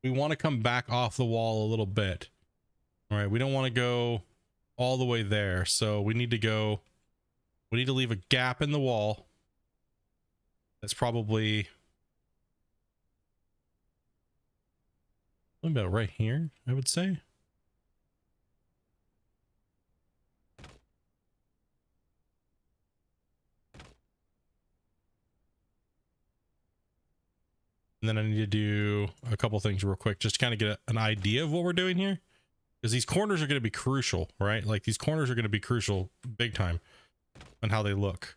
Speaker 1: we want to come back off the wall a little bit. All right, we don't want to go all the way there, so we need to leave a gap in the wall. That's probably about right here, I would say. And then I need to do a couple things real quick, just to kind of get an idea of what we're doing here. Because these corners are going to be crucial, right? Like, these corners are going to be crucial big time on how they look.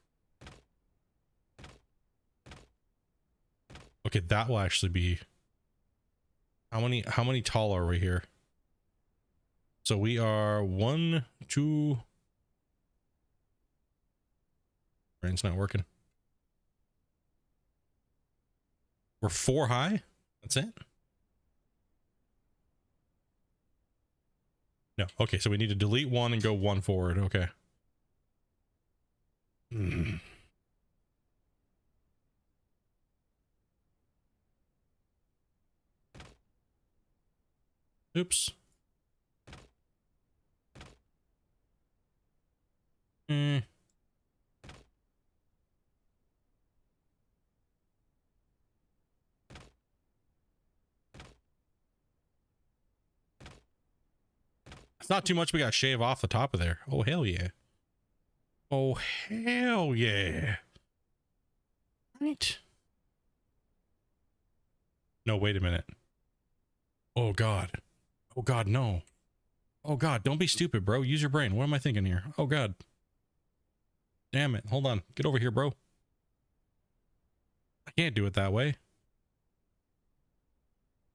Speaker 1: Okay, that will actually be... How many tall are we here? So we are 1, 2... Brain's not working. We're 4 high? That's it? No. Okay, so we need to delete 1 and go 1 forward. Okay. Oops. It's not too much we got to shave off the top of there. Oh, hell yeah. Oh, hell yeah. Right. No, wait a minute. Oh, God. Oh, God, no. Oh, God, don't be stupid, bro. Use your brain. What am I thinking here? Oh, God. Damn it. Hold on. Get over here, bro. I can't do it that way.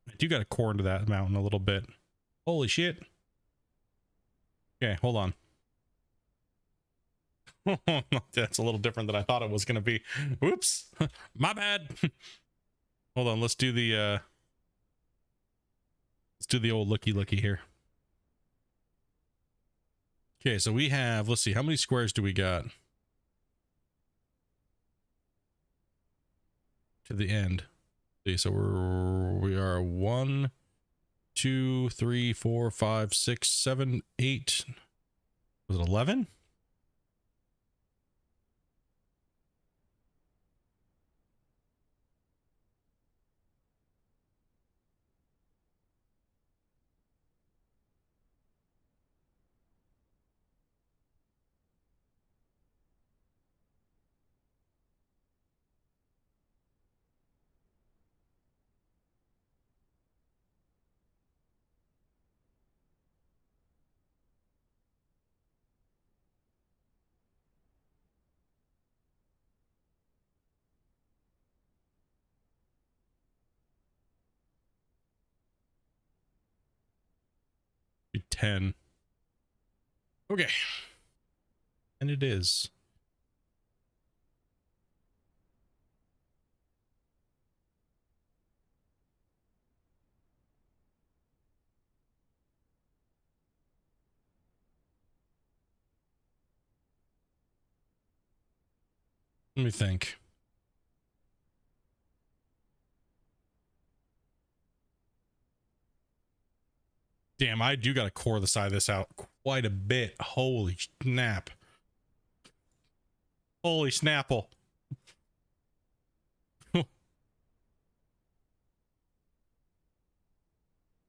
Speaker 1: I do got to core into that mountain a little bit. Holy shit. Okay, hold on. That's a little different than I thought it was going to be. Whoops. My bad. Hold on. Let's do the old looky here. Okay, so we have, let's see, how many squares do we got to the end? See, so we are 1, 2, 3, 4, 5, 6, 7, 8. Was it 11? Be 10. Okay. And it is. Let me think. Damn, I do got to core the side of this out quite a bit. Holy snap. Holy snapple. I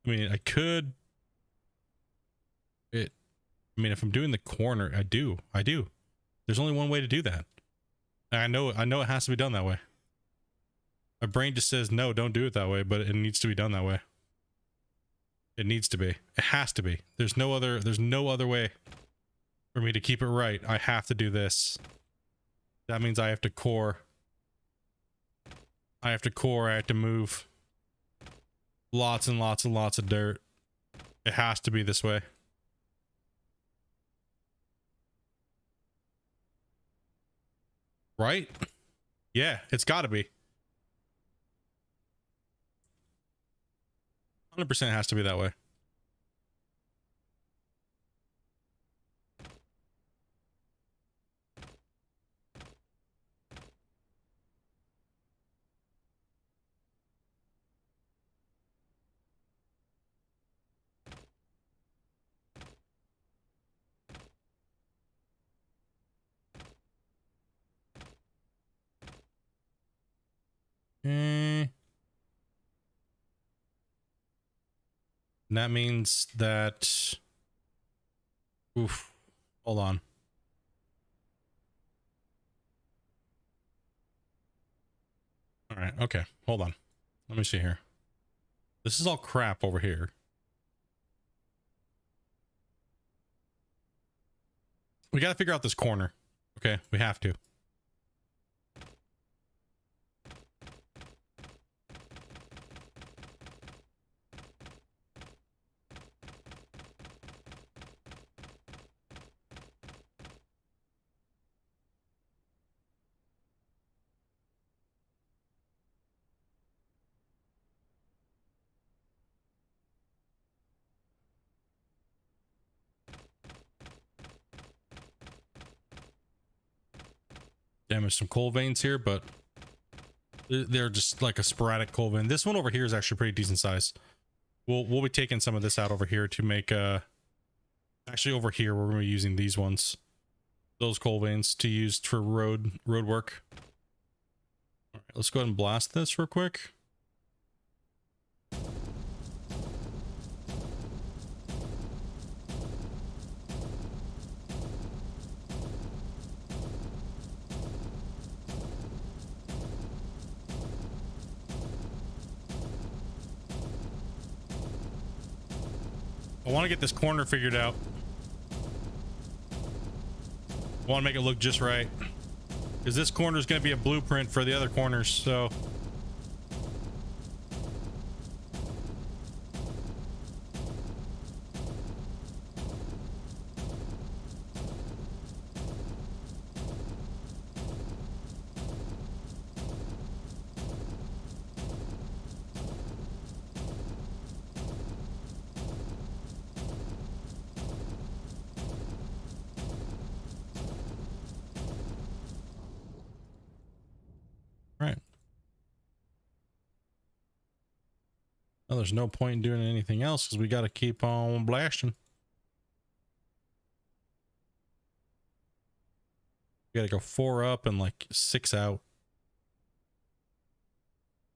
Speaker 1: mean, I could. I mean, if I'm doing the corner, I do. There's only one way to do that. I know it has to be done that way. My brain just says, no, don't do it that way, but it needs to be done that way. It needs to be. It has to be. There's no other way for me to keep it right. I have to do this. That means I have to core. I have to move lots and lots and lots of dirt. It has to be this way. Right? Yeah, it's got to be. 100% has to be that way. And that means that... Oof. Hold on. All right. Okay. Hold on. Let me see here. This is all crap over here. We got to figure out this corner. Okay. We have to. Damn, there's some coal veins here, but they're just like a sporadic coal vein. This one over here is actually pretty decent size. We'll be taking some of this out over here to make actually over here we're going to be using these ones, those coal veins, to use for road work. All right, let's go ahead and blast this real quick. I want to get this corner figured out. I want to make it look just right, because this corner is going to be a blueprint for the other corners. So right. Well, there's no point in doing anything else because we got to keep on blasting. We got to go 4 up and like 6 out.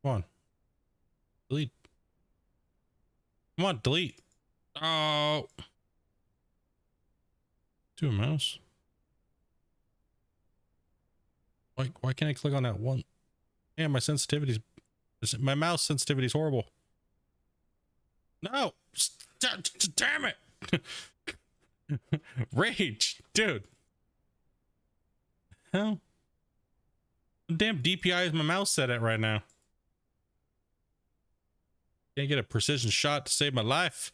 Speaker 1: Come on. Delete. Come on, delete. Oh. Do a mouse. Why can't I click on that one? Yeah, my sensitivity's... My mouse sensitivity is horrible. No! Damn it! Rage! Dude. Hell? What damn DPI is my mouse set at right now? Can't get a precision shot to save my life.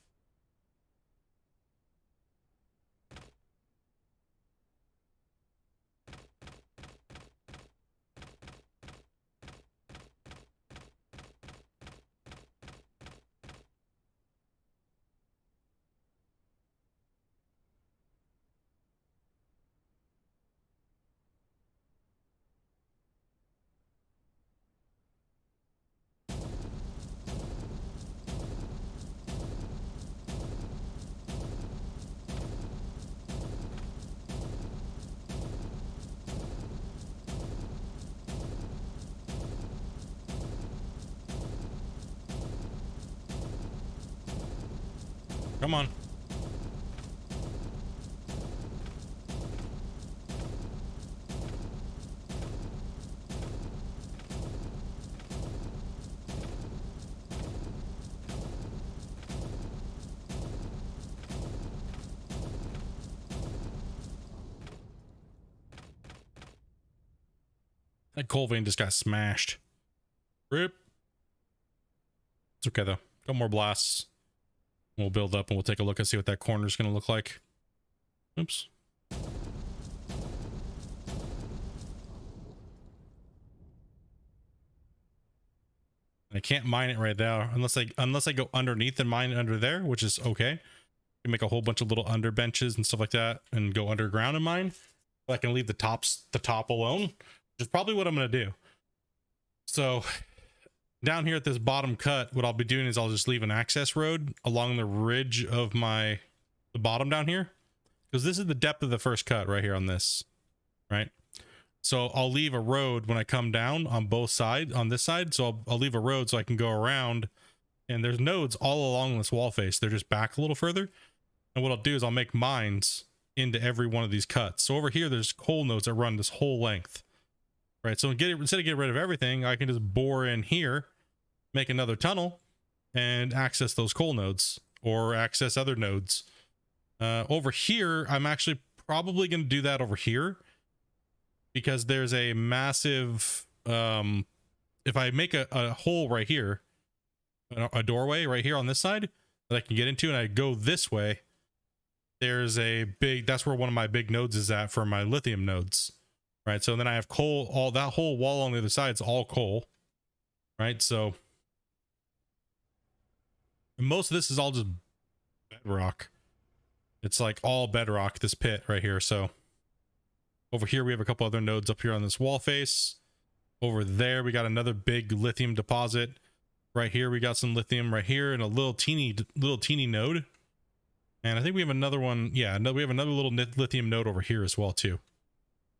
Speaker 1: Come on. That coal vein just got smashed. Rip. It's okay though. Got more blasts. We'll build up and we'll take a look and see what that corner is going to look like. Oops. I can't mine it right now unless I go underneath and mine it under there, which is okay. I can make a whole bunch of little under benches and stuff like that and go underground and mine. But I can leave the top alone, which is probably what I'm going to do. So down here at this bottom cut, what I'll be doing is I'll just leave an access road along the ridge of the bottom down here, because this is the depth of the first cut right here on this, right? So I'll leave a road when I come down on both sides, on this side. So I'll leave a road so I can go around, and there's nodes all along this wall face. They're just back a little further. And what I'll do is I'll make mines into every one of these cuts. So over here, there's coal nodes that run this whole length. Right, so instead of getting rid of everything, I can just bore in here, make another tunnel, and access those coal nodes or access other nodes. Over here, I'm actually probably going to do that over here because there's a massive... if I make a hole right here, a doorway right here on this side that I can get into, and I go this way, there's a big... That's where one of my big nodes is at for my lithium nodes. Right, so then I have coal, all that whole wall on the other side is all coal, right? So most of this is all just bedrock. It's like all bedrock, this pit right here. So over here we have a couple other nodes up here on this wall face. Over there we got another big lithium deposit. Right here we got some lithium right here and a little teeny node. And I think we have another one. Yeah, we have another little lithium node over here as well too.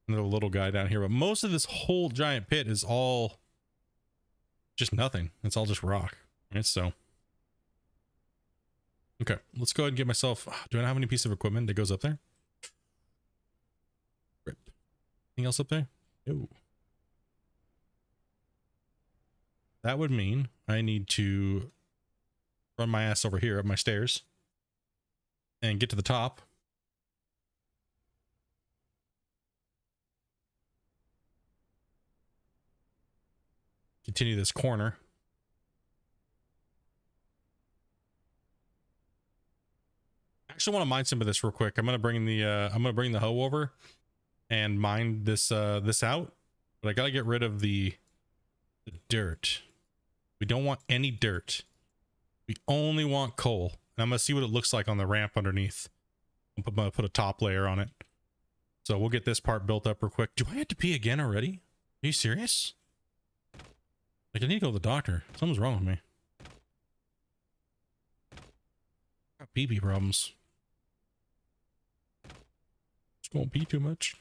Speaker 1: Another little guy down here, but most of this whole giant pit is all just nothing. It's all just rock, right? So okay, let's go ahead and get myself... Do I have any piece of equipment that goes up there? Rip. Anything else up there? No. That would mean I need to run my ass over here up my stairs and get to the top. Continue this corner. I actually want to mine some of this real quick. I'm gonna bring the hoe over and mine this this out, but I gotta get rid of the dirt. We don't want any dirt. We only want coal. And I'm gonna see what it looks like on the ramp underneath. I'm gonna put a top layer on it. So we'll get this part built up real quick. Do I have to pee again already? Are you serious? Like, I need to go to the doctor. Something's wrong with me. Got pee-pee problems. Just won't pee too much.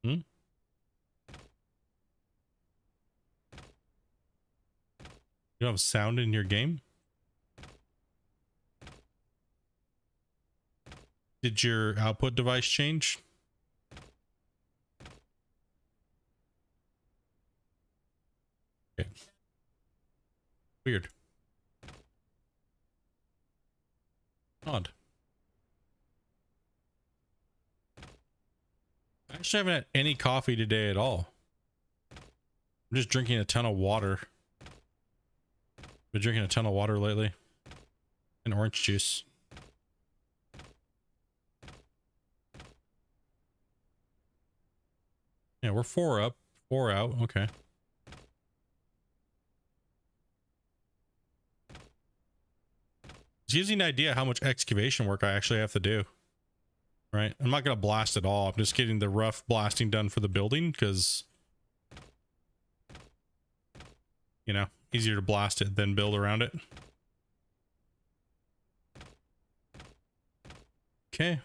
Speaker 1: You don't have sound in your game? Did your output device change? Okay. Weird. Odd. I actually haven't had any coffee today at all. I'm just drinking a ton of water. Been drinking a ton of water lately. And orange juice. Yeah, we're 4 up, 4 out. Okay. It gives you an idea how much excavation work I actually have to do. Right? I'm not going to blast it all. I'm just getting the rough blasting done for the building because, you know, easier to blast it than build around it. Okay.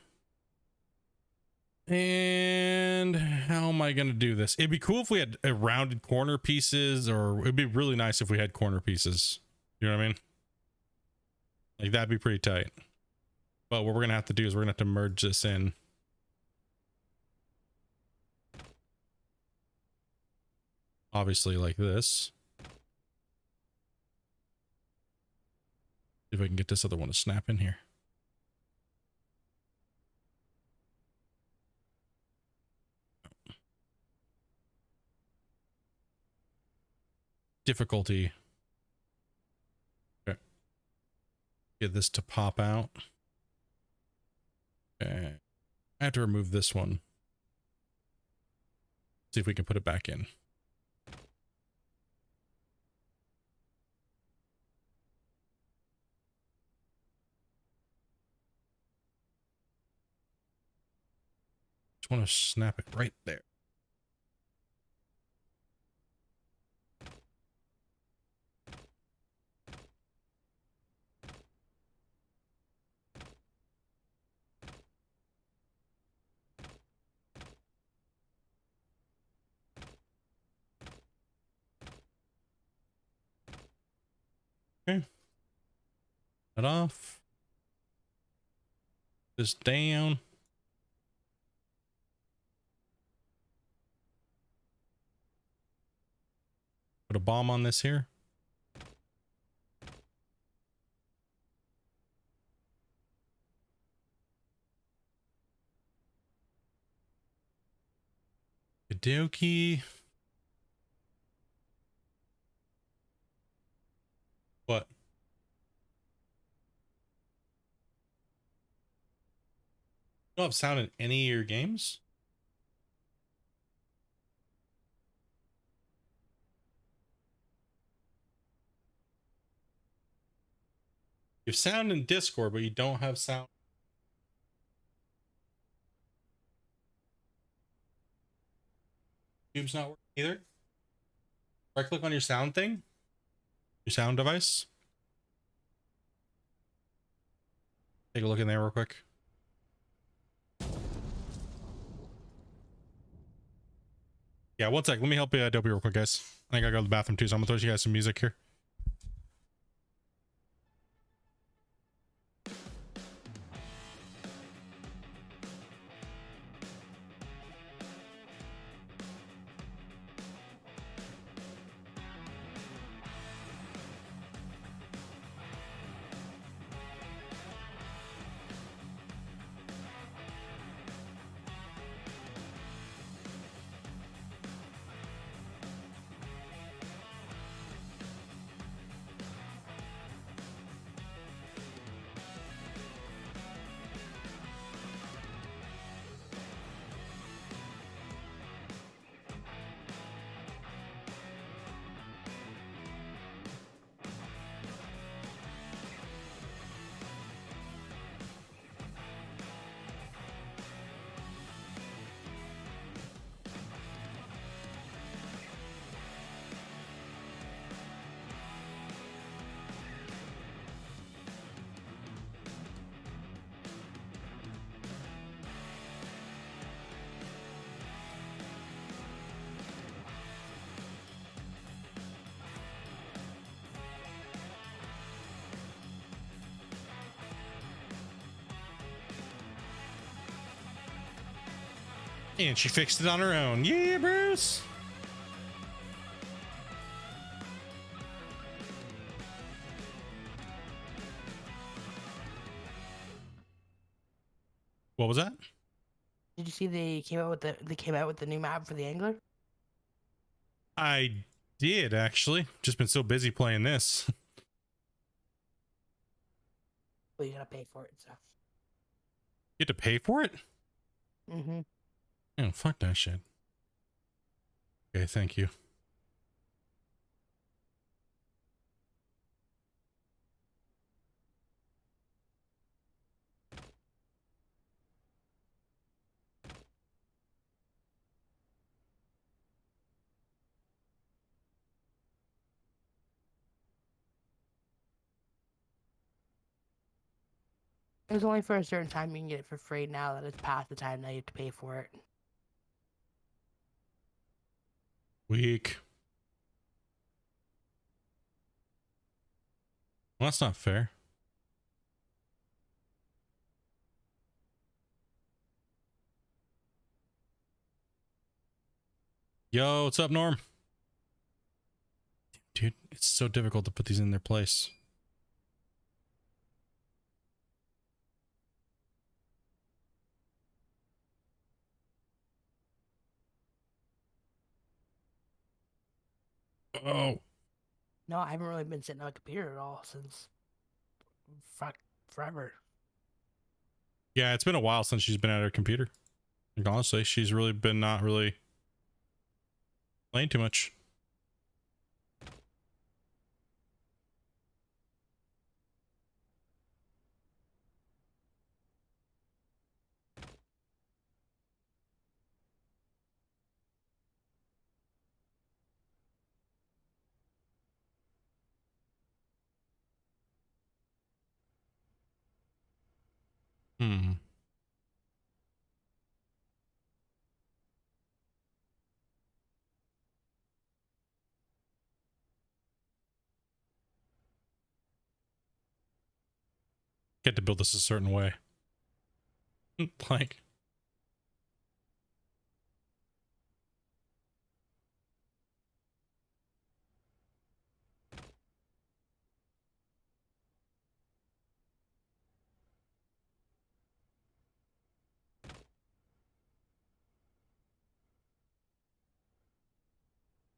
Speaker 1: And how am I going to do this? It'd be cool if we had a rounded corner pieces, or it'd be really nice if we had corner pieces. You know what I mean? Like, that'd be pretty tight. But what we're going to have to do is we're going to have to merge this in. Obviously like this. See if I can get this other one to snap in here. Difficulty. Okay. Get this to pop out. Okay. I have to remove this one. See if we can put it back in. Just want to snap it right there. Okay. That off. This down. Put a bomb on this here. Okie. What? You don't have sound in any of your games? You have sound in Discord, but you don't have sound. YouTube's not working either. Right click on your sound thing. Your sound device. Take a look in there real quick. Yeah, one sec. Let me help you, Dopey, real quick, guys. I think I go to the bathroom too, so I'm gonna throw you guys some music here. And she fixed it on her own. Yeah, Bruce. What was that?
Speaker 2: Did you see they came out with the new map for the angler?
Speaker 1: I did actually. Just been so busy playing this.
Speaker 2: Well, you gotta pay for it, so.
Speaker 1: You had to pay for it?
Speaker 2: Mm-hmm.
Speaker 1: Oh, fuck that shit. Okay, thank you.
Speaker 2: It was only for a certain time. You can get it for free. Now that it's past the time, now you have to pay for it.
Speaker 1: Weak. Well, that's not fair. Yo, what's up, Norm? Dude, it's so difficult to put these in their place. Oh.
Speaker 2: No, I haven't really been sitting on a computer at all since forever.
Speaker 1: Yeah, it's been a while since she's been at her computer. Like, honestly, she's really been not really playing too much. Hmm. Get to build this a certain way. Like,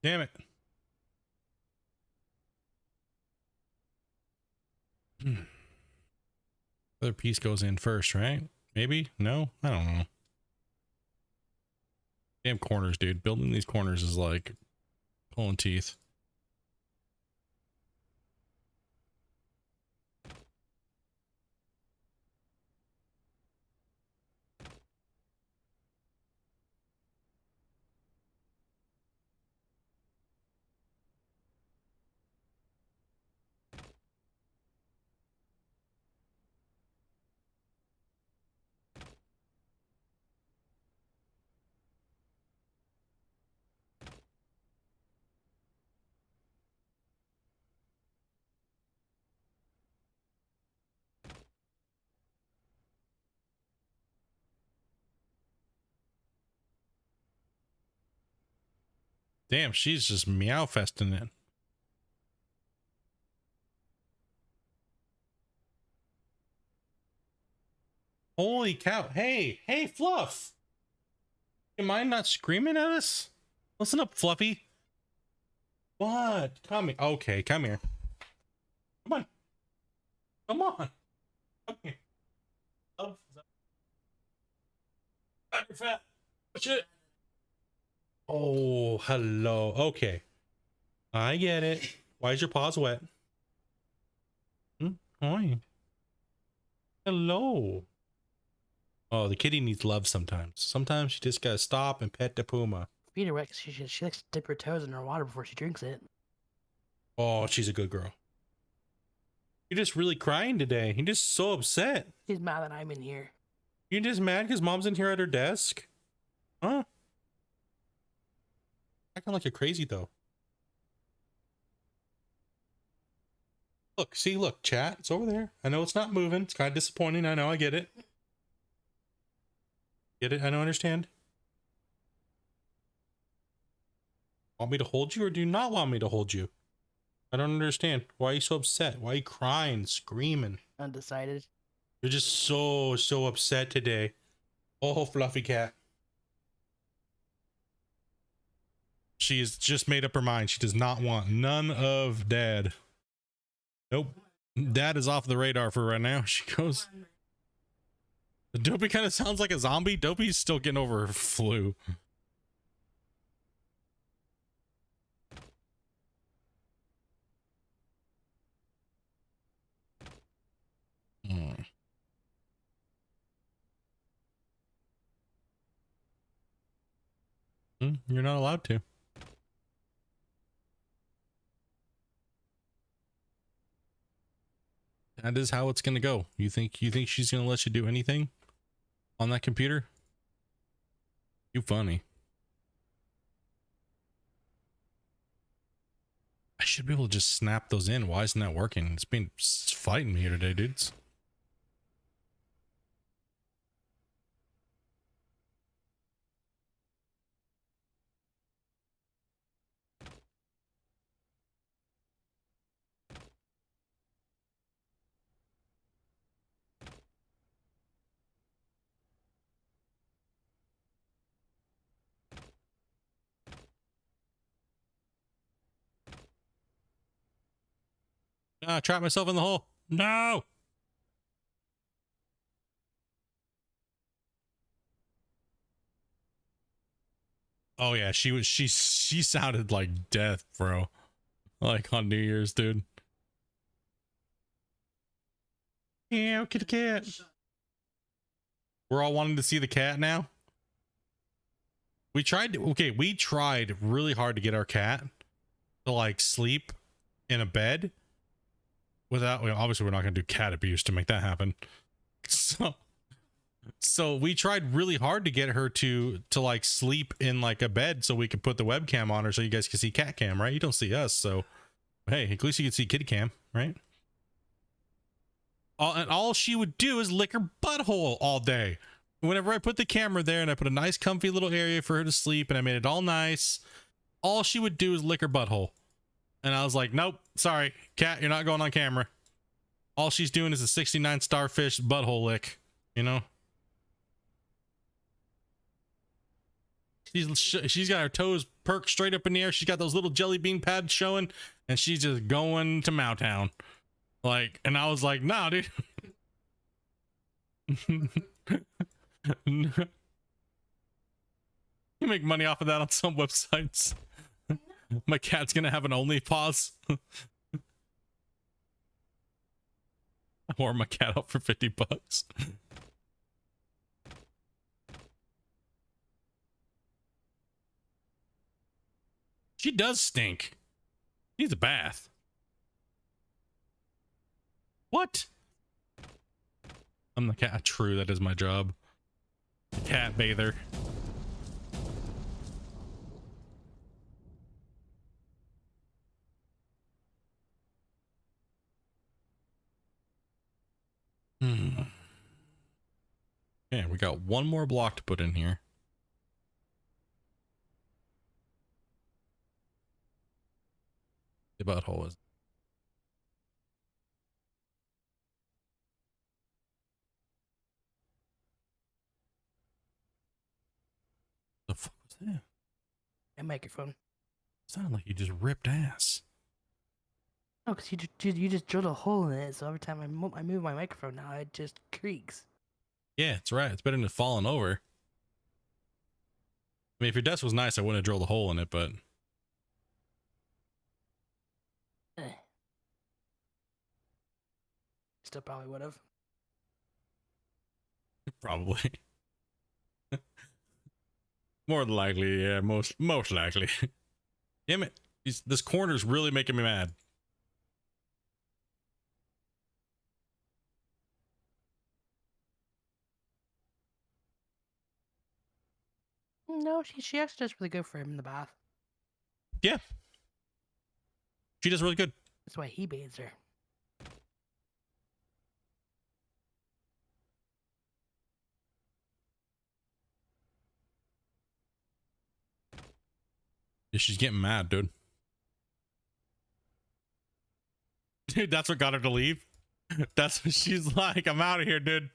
Speaker 1: damn it. Other piece goes in first, right? Maybe? No? I don't know. Damn corners, dude. Building these corners is like pulling teeth. Damn, she's just meow festing it. Holy cow. Hey, hey, Fluff. You mind not screaming at us? Listen up, Fluffy. What? Come here. Okay, come here. Come on. Come on. Come here. Oh, you're fat. Shit. Oh, hello. Okay. I get it. Why is your paws wet? Hi. Hello. Oh, the kitty needs love sometimes. Sometimes you just gotta stop and pet the puma.
Speaker 2: Feet are wet 'cause she likes to dip her toes in her water before she drinks it.
Speaker 1: Oh, she's a good girl. You're just really crying today. You're just so upset.
Speaker 2: She's mad that I'm in here.
Speaker 1: You're just mad because mom's in here at her desk? Huh? Acting like you're crazy though. Look, see, look, chat. It's over there. I know it's not moving. It's kind of disappointing. I know. I get it. Get it? I don't understand. Want me to hold you or do you not want me to hold you? I don't understand. Why are you so upset? Why are you crying, screaming?
Speaker 2: Undecided.
Speaker 1: You're just so upset today. Oh, fluffy cat. She has just made up her mind. She does not want none of dad. Nope. Dad is off the radar for right now. She goes. Dopey kind of sounds like a zombie. Dopey's still getting over her flu. You're not allowed to. That is how it's gonna go. You think she's gonna let you do anything on that computer? You funny. I should be able to just snap those in. Why isn't that working? It's fighting me here today, dudes. Ah, I trapped myself in the hole. No. Oh yeah, she sounded like death, bro. Like on New Year's, dude. Yeah, kitty cat. We're all wanting to see the cat now. We tried really hard to get our cat to like sleep in a bed without, well, obviously we're not going to do cat abuse to make that happen. So we tried really hard to get her to like sleep in like a bed so we could put the webcam on her so you guys can see cat cam, right? You don't see us, so hey, at least you can see kitty cam, right? And all she would do is lick her butthole all day. Whenever I put the camera there and I put a nice comfy little area for her to sleep and I made it all nice, all she would do is lick her butthole. And I was like, nope, sorry, cat, you're not going on camera. All she's doing is a 69 starfish butthole lick, you know? She's got her toes perked straight up in the air. She's got those little jelly bean pads showing, and she's just going to Mowtown. Like, and I was like, nah, dude. You make money off of that on some websites. My cat's gonna have an only pause. I wore my cat out for $50. She does stink. Needs a bath. What? I'm the cat. True, that is my job. Cat bather. Yeah, we got one more block to put in here. The butthole is. The fuck was that?
Speaker 2: A microphone.
Speaker 1: Sounded like you just ripped ass.
Speaker 2: Oh, because you just drilled a hole in it, so every time I move my microphone now, it just creaks.
Speaker 1: Yeah, it's right. It's better than falling over. I mean, if your desk was nice, I wouldn't have drilled a hole in it, but...
Speaker 2: Still probably would have.
Speaker 1: Probably. More than likely, yeah. Most likely. Damn it. This corner's really making me mad.
Speaker 2: No, she actually does really good for him in the bath.
Speaker 1: Yeah. She does really good.
Speaker 2: That's why he bathes her.
Speaker 1: Yeah, she's getting mad, dude. Dude, that's what got her to leave. That's what she's like. I'm out of here, dude.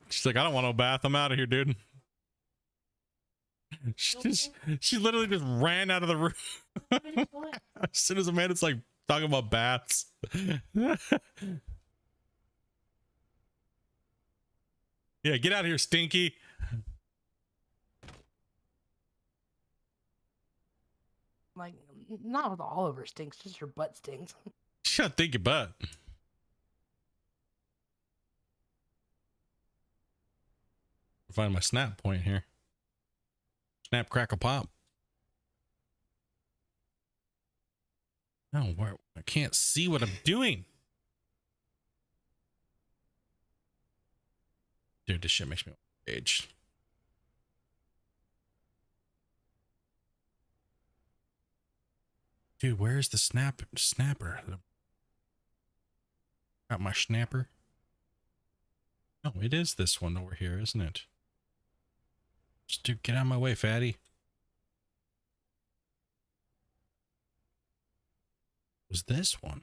Speaker 1: She's like, I don't want no bath. I'm out of here, dude. She literally just ran out of the room. As soon as Amanda's like talking about baths. Yeah, get out of here, Stinky.
Speaker 2: Like, not with all of her stinks, just her butt stinks.
Speaker 1: Shut think your butt. Find my snap point here. Snap, crackle, pop. No, where I can't see what I'm doing. Dude, this shit makes me rage. Dude, where's the snapper? Got my snapper. Oh, it is this one over here, isn't it? Just dude, get out of my way, fatty. Was this one?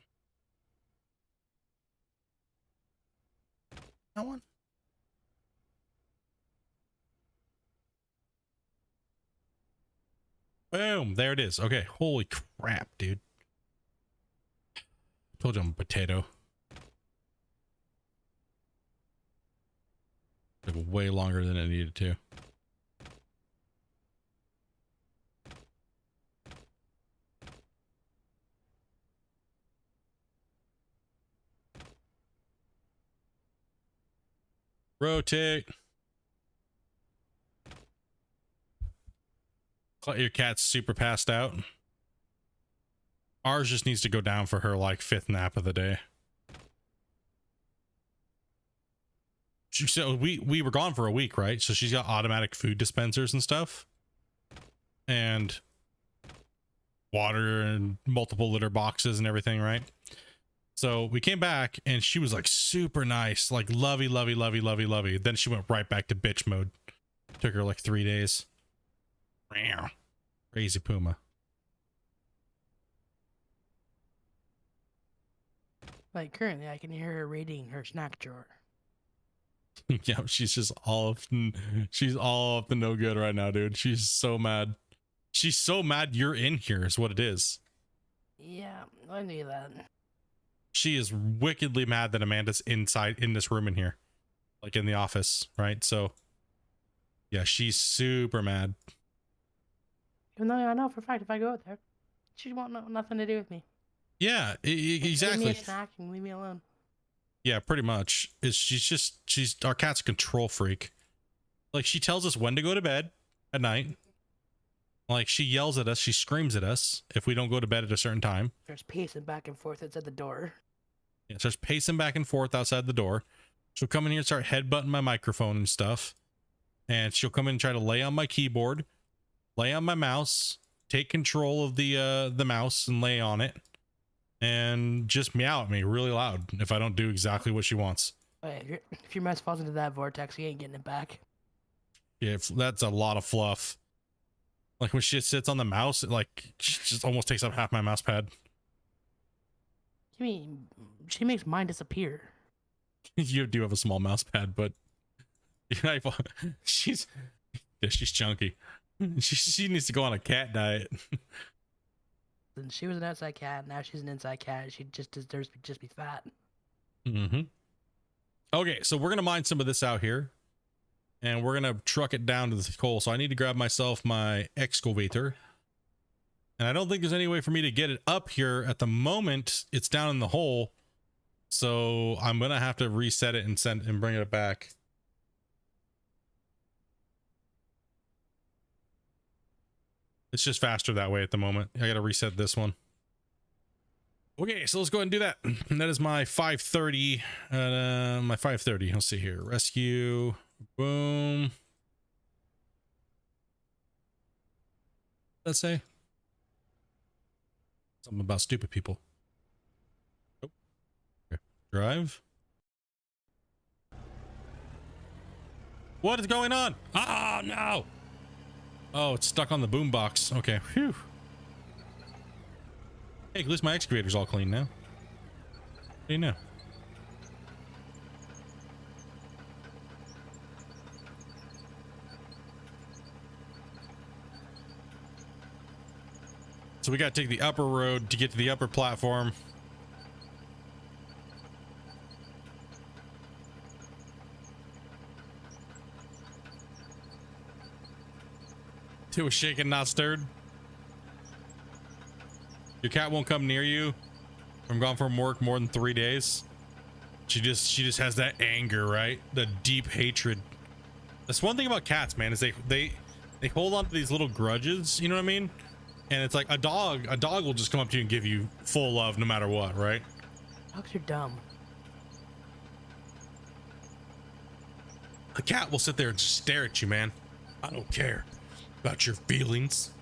Speaker 1: That one? Boom, there it is. Okay, holy crap, dude. Told you I'm a potato. Took way longer than it needed to. Rotate. Your cat's super passed out. Ours just needs to go down for her like 5th nap of the day. So we were gone for a week, right? So she's got automatic food dispensers and stuff, and water and multiple litter boxes and everything, right? So we came back and she was like super nice, like lovey, lovey, lovey, lovey, lovey. Then she went right back to bitch mode. Took her like 3 days. Crazy Puma.
Speaker 2: Like, currently, I can hear her raiding her snack drawer.
Speaker 1: Yeah, she's all up to no good right now, dude. She's so mad. She's so mad you're in here is what it is.
Speaker 2: Yeah, I knew that.
Speaker 1: She is wickedly mad that Amanda's inside in this room in here, like in the office, right? So yeah, she's super mad.
Speaker 2: Even though I know for a fact if I go out there, she won't know nothing to do with me.
Speaker 1: Yeah, exactly.
Speaker 2: Give me a snack and leave me alone.
Speaker 1: Yeah, pretty much. She's our cat's a control freak. Like, she tells us when to go to bed at night. Like, she yells at us, she screams at us if we don't go to bed at a certain time.
Speaker 2: There's pacing back and forth outside the door.
Speaker 1: Yeah, so there's pacing back and forth outside the door. She'll come in here and start headbutting my microphone and stuff. And she'll come in and try to lay on my keyboard, lay on my mouse, take control of the mouse and lay on it, and just meow at me really loud if I don't do exactly what she wants.
Speaker 2: Wait, if your mouse falls into that vortex, you ain't getting it back.
Speaker 1: Yeah, that's a lot of fluff. Like, when she sits on the mouse, it like just almost takes up half my mouse pad.
Speaker 2: You mean she makes mine disappear?
Speaker 1: You do have a small mouse pad, but yeah, she's chunky. She needs to go on a cat diet.
Speaker 2: And she was an outside cat, now she's an inside cat. She just deserves to just be fat.
Speaker 1: Mm-hmm. Okay, so we're gonna mine some of this out here, and we're gonna truck it down to the coal. So I need to grab myself my excavator, and I don't think there's any way for me to get it up here at the moment. It's down in the hole, so I'm gonna have to reset it and bring it back. It's just faster that way at the moment. I gotta reset this one. Okay, so let's go ahead and do that. And that is my 530. My 530. Let's see here. Rescue. Boom. Let's say something about stupid people. Oh. Okay. Drive. What is going on? Oh no! Oh, it's stuck on the boombox. Okay. Phew. Hey, at least my excavator's all clean now. What do you know? So we got to take the upper road to get to the upper platform. It was shaken, not stirred. Your cat won't come near you. I'm gone from work more than 3 days. She just has that anger, right? The deep hatred. That's one thing about cats, man, is they hold on to these little grudges, you know what I mean? And it's like a dog will just come up to you and give you full love no matter what, right?
Speaker 2: Dogs are dumb.
Speaker 1: A cat will sit there and just stare at you, man. I don't care about your feelings.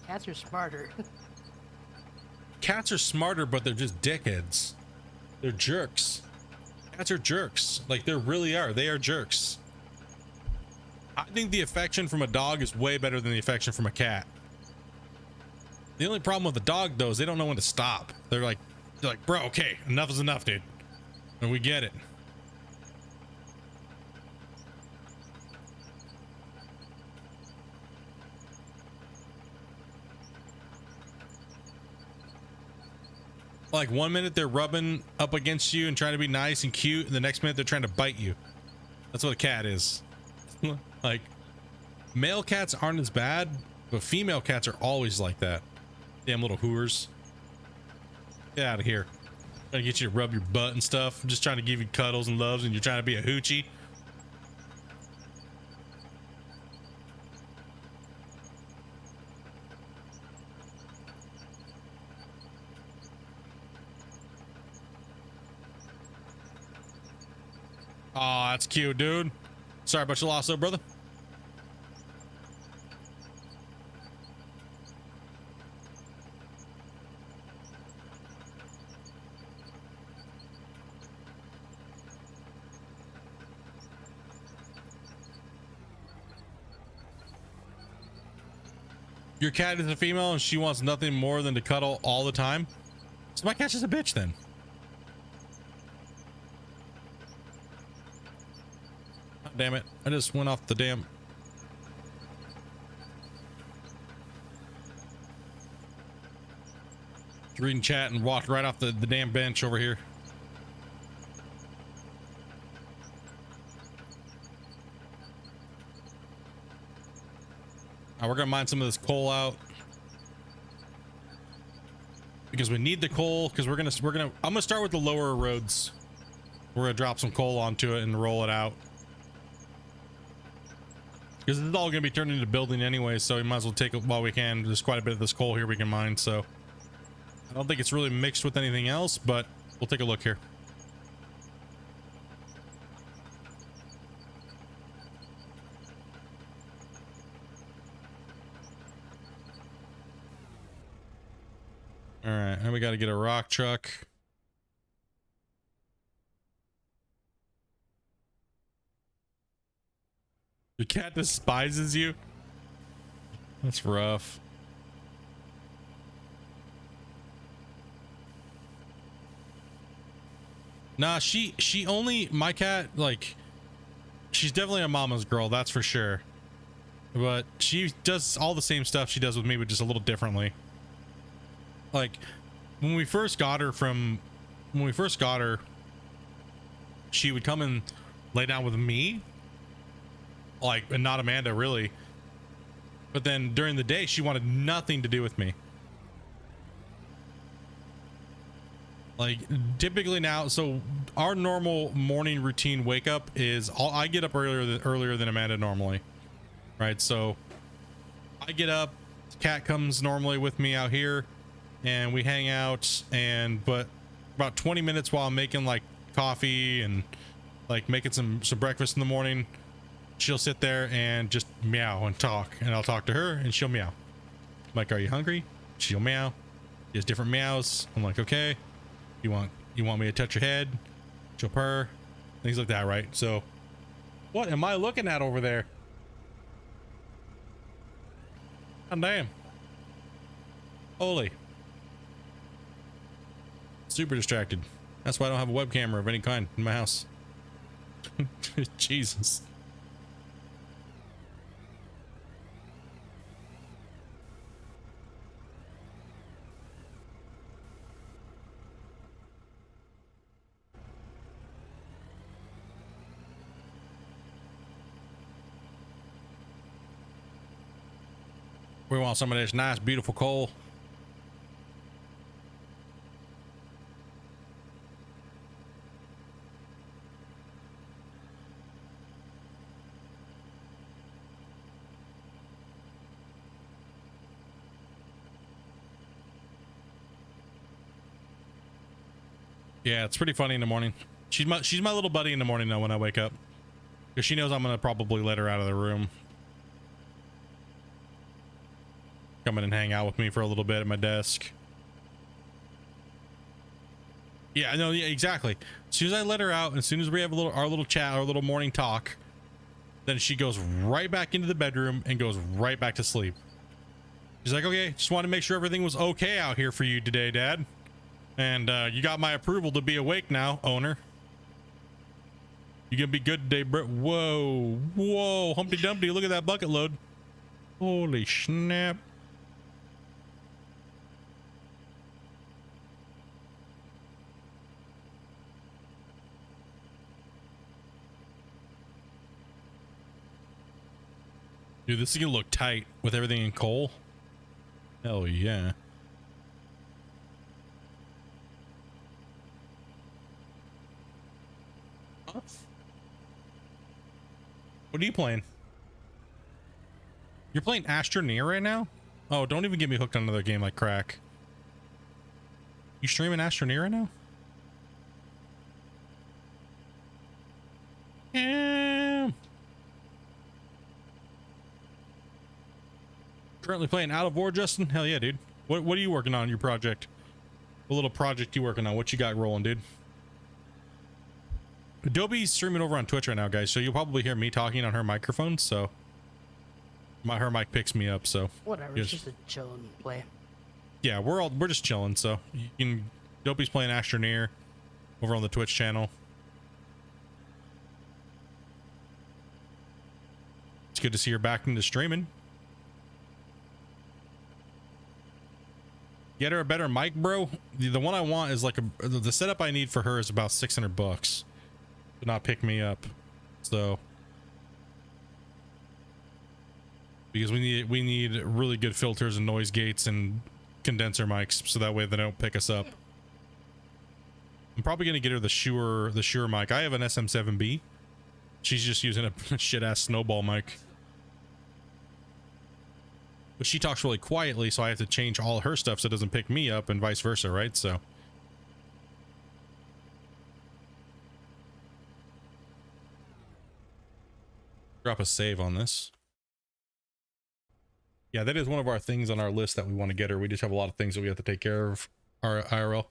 Speaker 2: Cats are smarter.
Speaker 1: Cats are smarter, but they're just dickheads. They're jerks. Cats are jerks. Like, they really are. They are jerks. I think the affection from a dog is way better than the affection from a cat. The only problem with the dog, though, is they don't know when to stop. They're like, bro, okay, enough is enough, dude. And we get it. Like, 1 minute they're rubbing up against you and trying to be nice and cute, and the next minute they're trying to bite you. That's what a cat is. Like, male cats aren't as bad, but female cats are always like that. Damn little hooers. Get out of here. Trying to get you to rub your butt and stuff. I'm just trying to give you cuddles and loves, and you're trying to be a hoochie. Aw, that's cute, dude. Sorry about your loss, though, brother. Your cat is a female and she wants nothing more than to cuddle all the time. So my cat's just a bitch then. God damn it. I just went off the damn. Reading chat and walked right off the damn bench over here. We're gonna mine some of this coal out because we need the coal. Because I'm gonna start with the lower roads. We're gonna drop some coal onto it and roll it out because it's all gonna be turned into building anyway. So we might as well take it while we can. There's quite a bit of this coal here we can mine. So I don't think it's really mixed with anything else, but we'll take a look here. All right, and we got to get a rock truck. Your cat despises you? That's rough. Nah, she only, my cat, like, she's definitely a mama's girl, that's for sure. But she does all the same stuff she does with me, but just a little differently. Like, when we first got her, she would come and lay down with me, like, and not Amanda, really. But then during the day, she wanted nothing to do with me. Like, typically now, so our normal morning routine wake up is I get up earlier than Amanda normally, right? So I get up, cat comes normally with me out here, and we hang out, but about 20 minutes while I'm making like coffee and like making some breakfast in the morning, she'll sit there and just meow and talk, and I'll talk to her and she'll meow. I'm like, are you hungry? She'll meow. She has different meows. I'm like, okay, you want me to touch your head? She'll purr, things like that, right? So what am I looking at over there? God damn. Holy. Super distracted. That's why I don't have a web camera of any kind in my house. Jesus. We want some of this nice, beautiful coal. Yeah, it's pretty funny in the morning. She's my little buddy in the morning though when I wake up. Because she knows I'm gonna probably let her out of the room. Come in and hang out with me for a little bit at my desk. Yeah, no, yeah, exactly. As soon as I let her out, as soon as we have our little chat, our little morning talk, then she goes right back into the bedroom and goes right back to sleep. She's like, okay, just wanted to make sure everything was okay out here for you today, Dad. And you got my approval to be awake now, owner. You gonna be good today, bro? Whoa, whoa, Humpty Dumpty, look at that bucket load. Holy snap. Dude, this is gonna look tight with everything in coal. Hell yeah. What are you playing? You're playing Astroneer right now? Oh, don't even get me hooked on another game like crack. You streaming Astroneer right now? Yeah. Currently playing Out of War, Justin? Hell yeah, dude. What are you working on in your project? What little project you working on? What you got rolling, dude? Adobe's streaming over on Twitch right now, guys, so you'll probably hear me talking on her microphone, so her mic picks me up, so
Speaker 2: Whatever, it's just a chill and play.
Speaker 1: Yeah, we're just chilling, so you can Dopey's playing Astroneer over on the Twitch channel. It's good to see her back into streaming. Get her a better mic, bro. The one I want is like the setup I need for her is about $600 to not pick me up. So because we need really good filters and noise gates and condenser mics so that way they don't pick us up. I'm probably gonna get her the Shure mic. I have an SM7B. She's just using a shit ass snowball mic. But she talks really quietly, so I have to change all her stuff so it doesn't pick me up and vice versa, right? So drop a save on this. Yeah, that is one of our things on our list that we want to get her. We just have a lot of things that we have to take care of our IRL.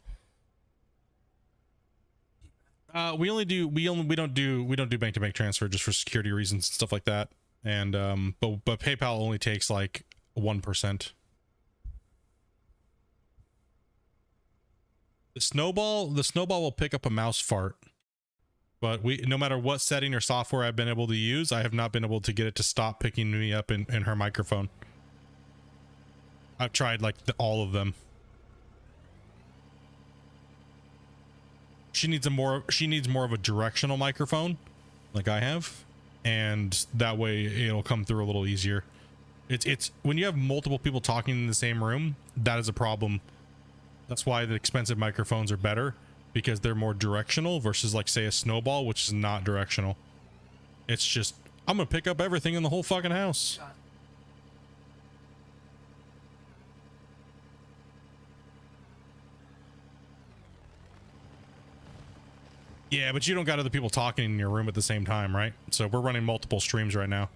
Speaker 1: We don't do bank to bank transfer just for security reasons and stuff like that. And but PayPal only takes like 1%. The snowball will pick up a mouse fart, but no matter what setting or software I've been able to use, I have not been able to get it to stop picking me up in her microphone. I've tried like all of them. She needs more of a directional microphone like I have, and that way it'll come through a little easier. It's when you have multiple people talking in the same room, that is a problem. That's why the expensive microphones are better, because they're more directional versus like say a snowball, which is not directional. It's just, I'm gonna pick up everything in the whole fucking house. Yeah, but you don't got other people talking in your room at the same time, right? So we're running multiple streams right now.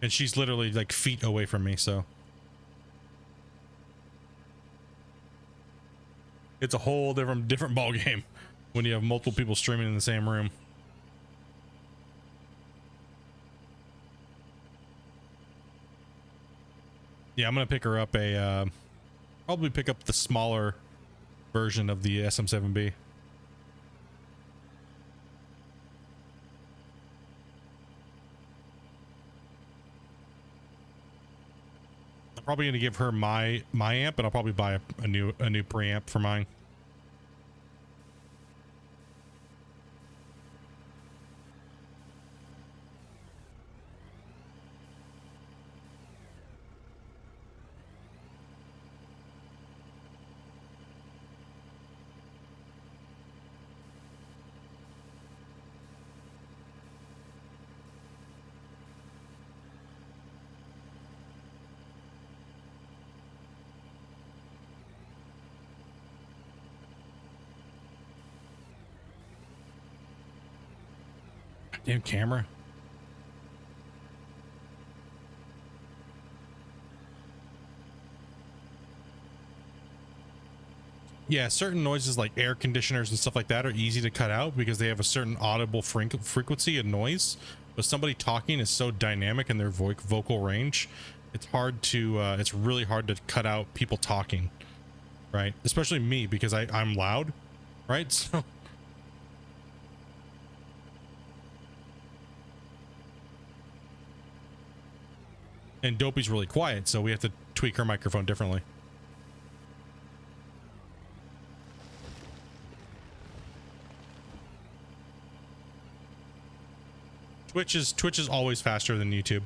Speaker 1: And she's literally like feet away from me, so it's a whole different ball game when you have multiple people streaming in the same room. Yeah, I'm gonna pick her up probably pick up the smaller version of the SM7B. I'm probably gonna give her my amp, and I'll probably buy a new preamp for mine. Damn camera. Yeah, certain noises like air conditioners and stuff like that are easy to cut out because they have a certain audible frequency of noise. But somebody talking is so dynamic in their vocal range, it's hard to it's really hard to cut out people talking, right? Especially me, because I'm loud, right? So and Dopey's really quiet, so we have to tweak her microphone differently. Twitch is always faster than YouTube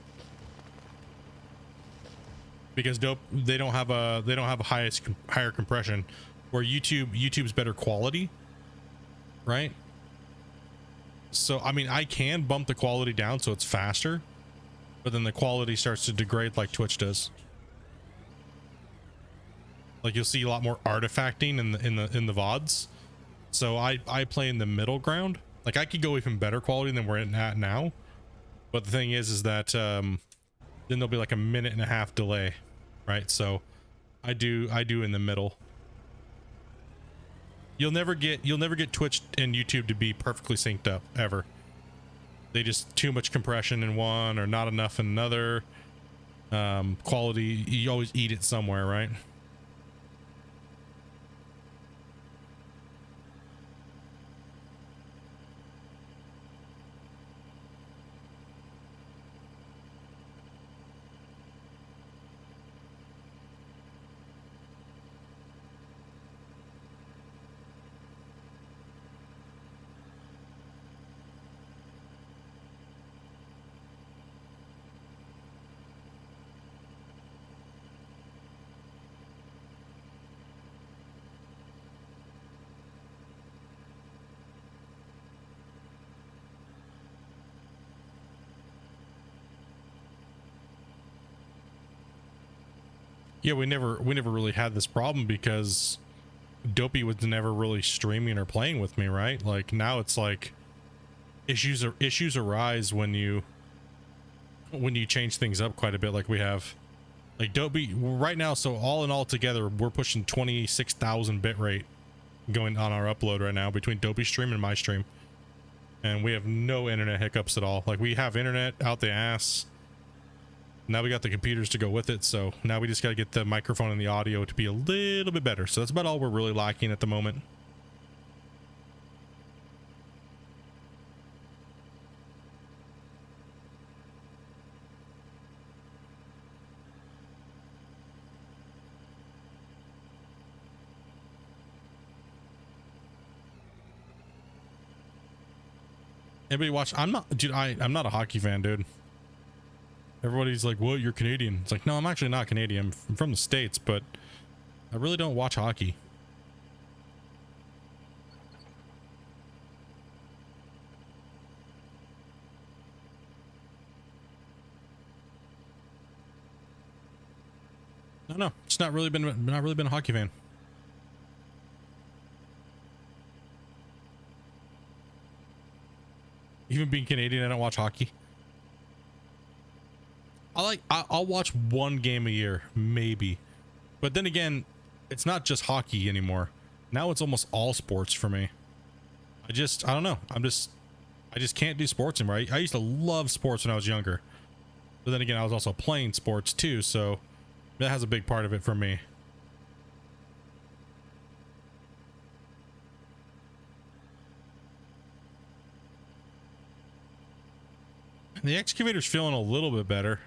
Speaker 1: because they don't have a higher compression, where YouTube's better quality, right? So I mean, I can bump the quality down so it's faster, but then the quality starts to degrade like Twitch does. Like you'll see a lot more artifacting in the VODs. So I play in the middle ground. Like I could go even better quality than we're at now, but the thing is that then there'll be like a 1.5-minute delay, right? So I do in the middle. You'll never get Twitch and YouTube to be perfectly synced up ever. They just too much compression in one or not enough in another. Quality, you always eat it somewhere, right? Yeah, we never really had this problem because Dopey was never really streaming or playing with me, right? Like now it's like issues arise when you change things up quite a bit, like we have. Like Dopey right now, so all in all together we're pushing 26,000 bit rate going on our upload right now between Dopey's stream and my stream, and we have no internet hiccups at all. Like we have internet out the ass. Now we got the computers to go with it, so now we just got to get the microphone and the audio to be a little bit better. So that's about all we're really lacking at the moment. Anybody watch? I'm not a hockey fan, dude. Everybody's like, "What? You're Canadian?" It's like, no, I'm actually not Canadian. I'm from the States, but I really don't watch hockey. No, it's not really been a hockey fan. Even being Canadian, I don't watch hockey. I'll watch one game a year, maybe. But then again, it's not just hockey anymore. Now it's almost all sports for me. I don't know. I just can't do sports anymore. I used to love sports when I was younger. But then again, I was also playing sports too, so That has a big part of it for me. The excavator's feeling a little bit better.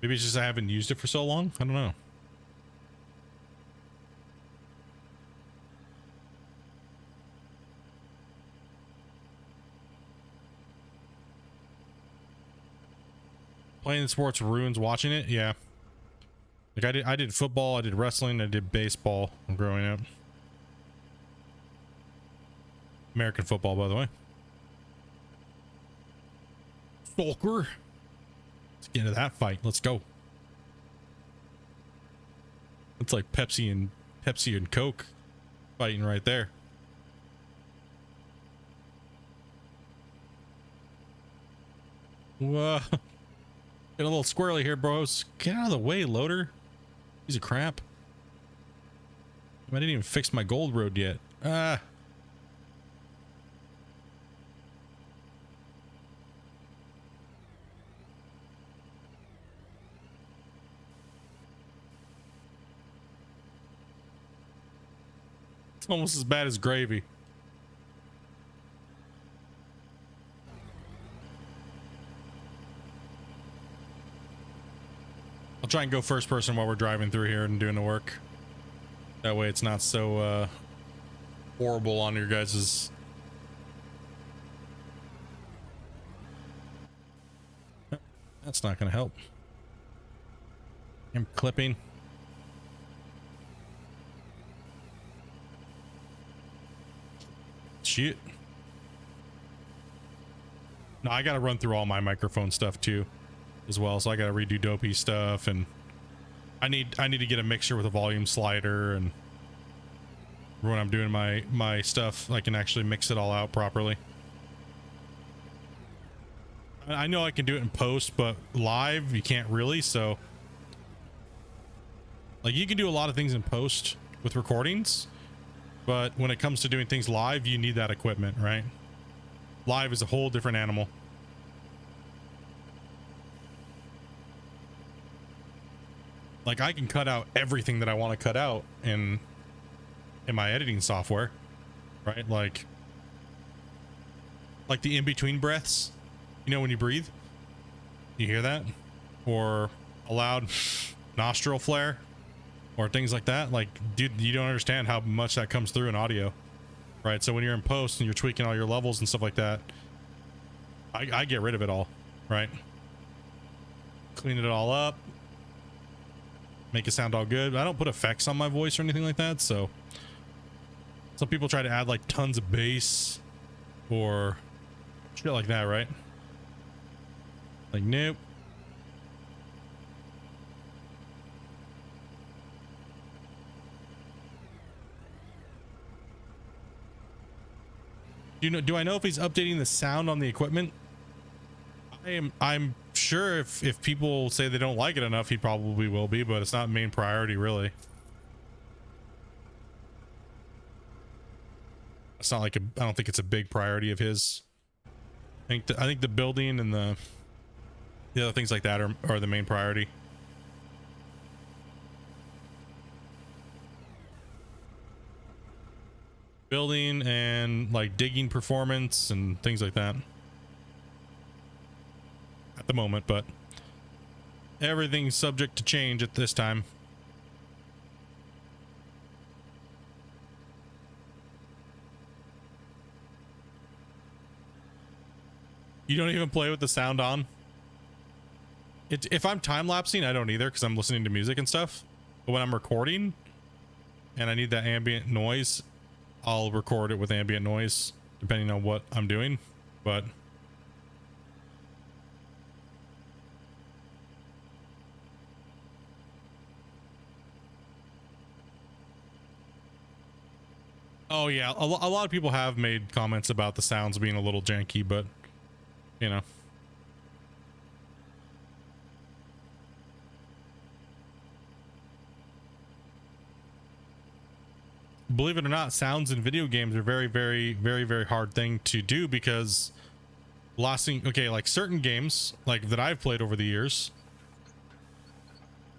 Speaker 1: Maybe it's just I haven't used it for so long. I don't know. Playing sports ruins watching it. Yeah. Like I did football, I did wrestling, I did baseball growing up. American football, by the way. Stalker. Let's get into that fight. Let's go. It's like Pepsi and Coke fighting right there. Whoa. Get a little squirrely here, bros. Get out of the way, loader. Piece of crap. I didn't even fix my gold road yet. Ah. It's almost as bad as gravy. I'll try and go first person while we're driving through here and doing the work. That way it's not so horrible on your guys's. That's not gonna help. I'm clipping. Shit. No, I gotta run through all my microphone stuff too as well, so I gotta redo dopey stuff, and I need to get a mixer with a volume slider, and when I'm doing my stuff I can actually mix it all out properly. I know I can do it in post, but live you can't really. So like you can do a lot of things in post with recordings, but when it comes to doing things live, you need that equipment, right? Live is a whole different animal. Like I can cut out everything that I want to cut out in my editing software, right? Like the in-between breaths, you know, when you breathe, you hear that? Or a loud nostril flare or things like that. Like, dude, you don't understand how much that comes through in audio, right? So when you're in post and you're tweaking all your levels and stuff like that, I get rid of it all, right? Clean it all up, make it sound all good. I don't put effects on my voice or anything like that. So some people try to add like tons of bass or shit like that, right? Like, nope. Do I know if he's updating the sound on the equipment? I'm sure if people say they don't like it enough, he probably will be, but it's not main priority really. It's not like I don't think it's a big priority of his. I think the building and the other things like that are the main priority. Building and like digging performance and things like that at the moment, but everything's subject to change at this time. You don't even play with the sound on? If I'm time-lapsing, I don't either, because I'm listening to music and stuff. But when I'm recording and I need that ambient noise, I'll record it with ambient noise depending on what I'm doing. But oh yeah, a lot of people have made comments about the sounds being a little janky, but you know, believe it or not, sounds in video games are very, very, very, very hard thing to do, because Last thing, okay, like certain games like that I've played over the years,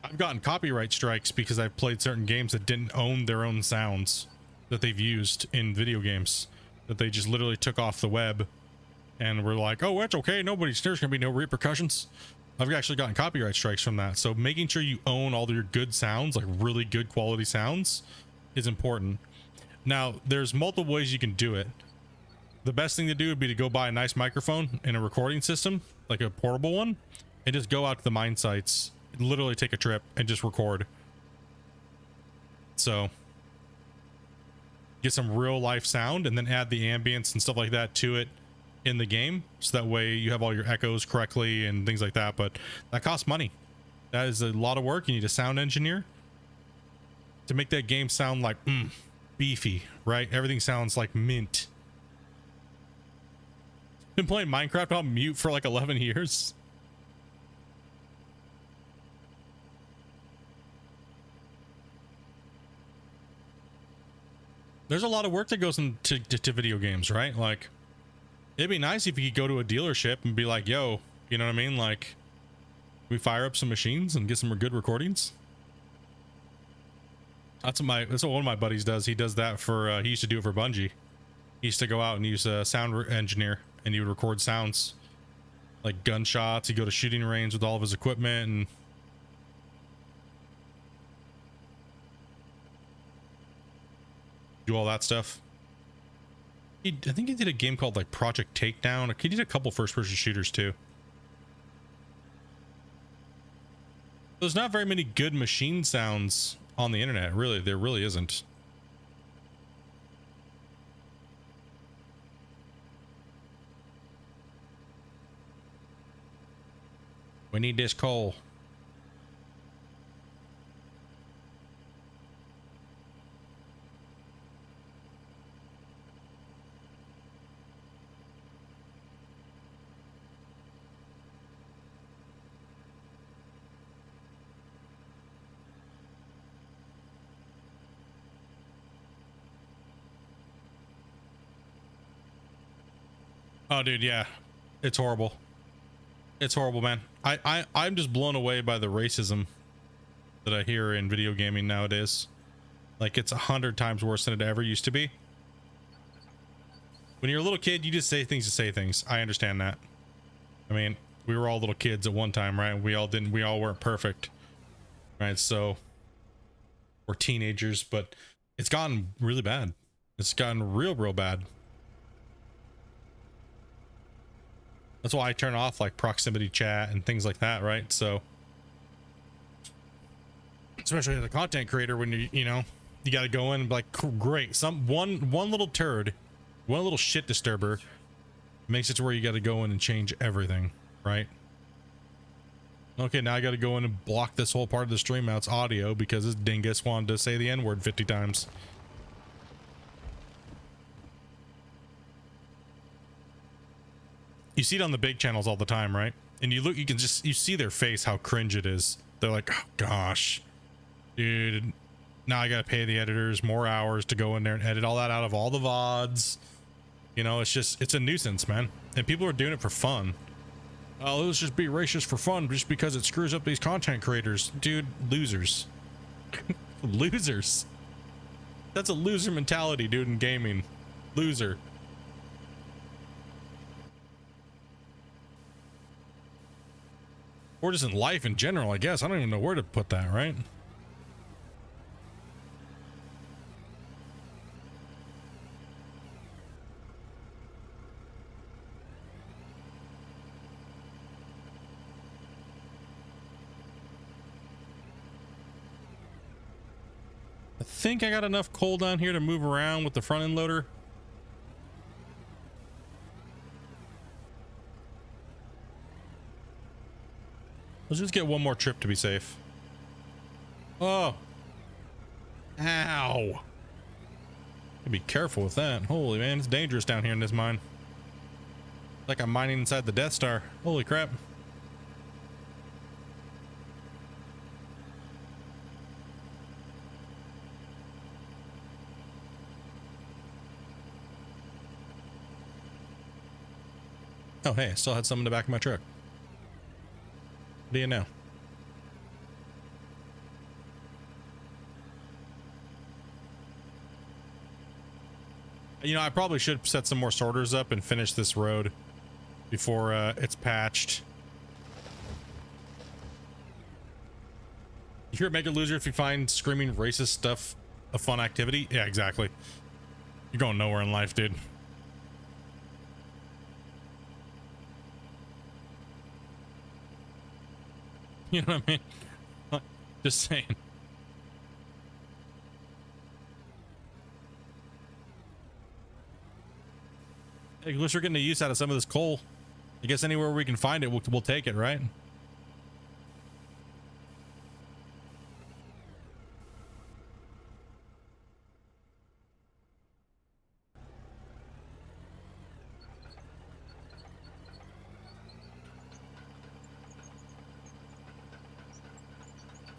Speaker 1: I've gotten copyright strikes because I've played certain games that didn't own their own sounds that they've used in video games, that they just literally took off the web and were like, oh, it's okay, there's gonna be no repercussions. I've actually gotten copyright strikes from that. So making sure you own all your good sounds, like really good quality sounds, is important. Now, there's multiple ways you can do it. The best thing to do would be to go buy a nice microphone and a recording system, like a portable one, and just go out to the mine sites, literally take a trip and just record. So get some real life sound and then add the ambience and stuff like that to it in the game, so that way you have all your echoes correctly and things like that. But that costs money. That is a lot of work. You need a sound engineer to make that game sound like beefy, right? Everything sounds like mint. Been playing Minecraft on mute for like 11 years. There's a lot of work that goes into video games, right? Like, it'd be nice if you could go to a dealership and be like, yo, you know what I mean? Like, we fire up some machines and get some good recordings. That's what one of my buddies does. He does that for, he used to do it for Bungie. He used to go out and use a sound engineer, and he would record sounds like gunshots. He'd go to shooting range with all of his equipment and do all that stuff. I think he did a game called like Project Takedown. He did a couple first-person shooters too. There's not very many good machine sounds on the internet, really. There really isn't. We need this coal. Oh, dude, yeah. It's horrible. It's horrible, man. I'm just blown away by the racism that I hear in video gaming nowadays. Like, it's 100 times worse than it ever used to be. When you're a little kid, you just say things to say things. I understand that. I mean, we were all little kids at one time, right? We all weren't perfect, right? So we're teenagers, but it's gotten really bad. It's gotten real bad. That's why I turn off like proximity chat and things like that, right? So, especially as a content creator, when you know, you got to go in and be like, great, one little turd, one little shit disturber makes it to where you got to go in and change everything, right? Okay, now I got to go in and block this whole part of the stream out's audio because this dingus wanted to say the N-word 50 times. You see it on the big channels all the time, right? And you see their face, how cringe it is. They're like, oh gosh, dude, now I gotta pay the editors more hours to go in there and edit all that out of all the VODs. You know, it's a nuisance, man. And people are doing it for fun. Oh, let's just be racist for fun just because it screws up these content creators. Dude, losers. Losers. That's a loser mentality, dude, in gaming. Loser. Or just in life in general, I guess. I don't even know where to put that, right? I think I got enough coal down here to move around with the front end loader. Let's just get one more trip to be safe. Oh. Ow. Be careful with that. Holy man, it's dangerous down here in this mine. Like I'm mining inside the Death Star. Holy crap. Oh, hey, I still had some in the back of my truck. What do you know? You know, I probably should set some more sorters up and finish this road before it's patched. You're a mega loser if you find screaming racist stuff a fun activity. Yeah, exactly. You're going nowhere in life, dude. You know what I mean? Just saying. At least we're getting the use out of some of this coal. I guess anywhere we can find it, we'll take it, right?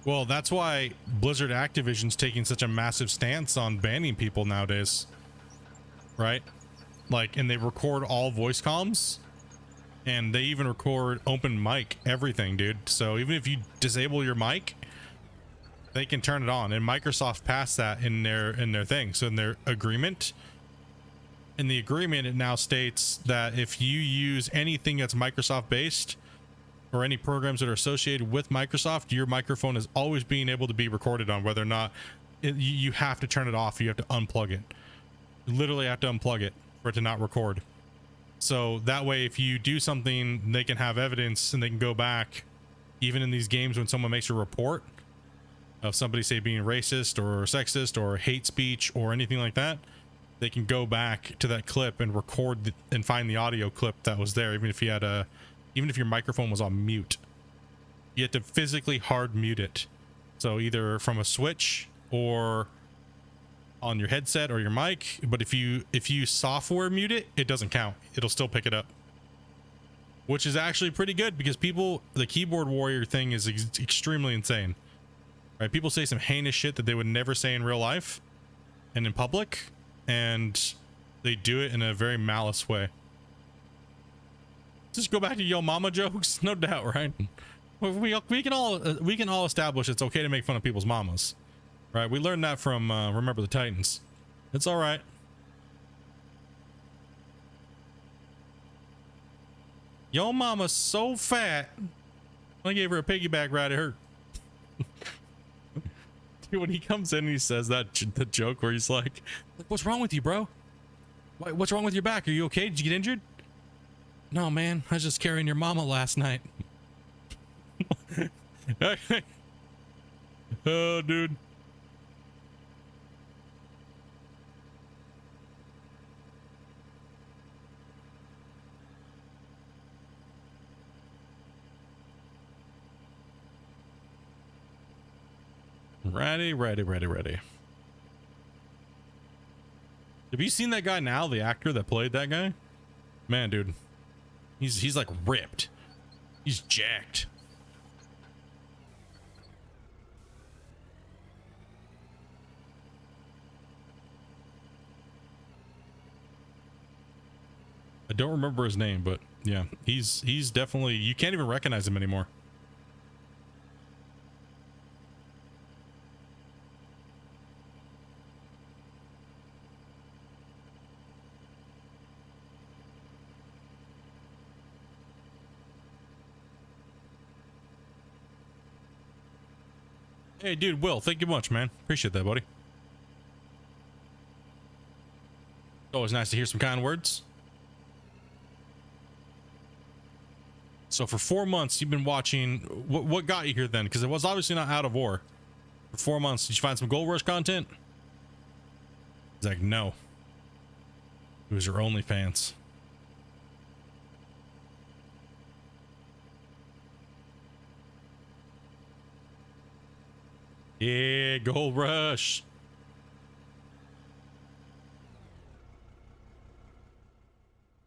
Speaker 1: Well, that's why Blizzard Activision's taking such a massive stance on banning people nowadays, right? Like, and they record all voice comms, and they even record open mic, everything, dude. So even if you disable your mic, they can turn it on. And Microsoft passed that in their thing. So in their agreement, in the agreement, it now states that if you use anything that's Microsoft based, or any programs that are associated with Microsoft, your microphone is always being able to be recorded on, whether or not you have to turn it off. You have to unplug it. You literally have to unplug it for it to not record. So that way, if you do something, they can have evidence and they can go back, even in these games when someone makes a report of somebody, say, being racist or sexist or hate speech or anything like that, they can go back to that clip and record and find the audio clip that was there, even if you had even if your microphone was on mute. You have to physically hard mute it. So either from a switch or on your headset or your mic. But if you software mute it, it doesn't count. It'll still pick it up. Which is actually pretty good, because the keyboard warrior thing is extremely insane. Right? People say some heinous shit that they would never say in real life and in public, and they do it in a very malice way. Just go back to yo mama jokes, no doubt, right? We can all establish it's okay to make fun of people's mamas, right? We learned that from Remember the Titans. It's all right. Yo mama's so fat, I gave her a piggyback ride at her. Dude, when he comes in and he says the joke where he's like, "What's wrong with you, bro? What's wrong with your back? Are you okay? Did you get injured?" "No, man, I was just carrying your mama last night." Oh, dude. Ready. Have you seen that guy now, the actor that played that guy? Man, dude. He's like ripped. He's jacked. I don't remember his name, but yeah, he's definitely, you can't even recognize him anymore. Hey, dude, Will, thank you much, man. Appreciate that, buddy. Always nice to hear some kind words. So for 4 months, you've been watching. What got you here then? Because it was obviously not Out of War. For 4 months, did you find some Gold Rush content? He's like, no. It was your OnlyFans. Yeah, Gold Rush.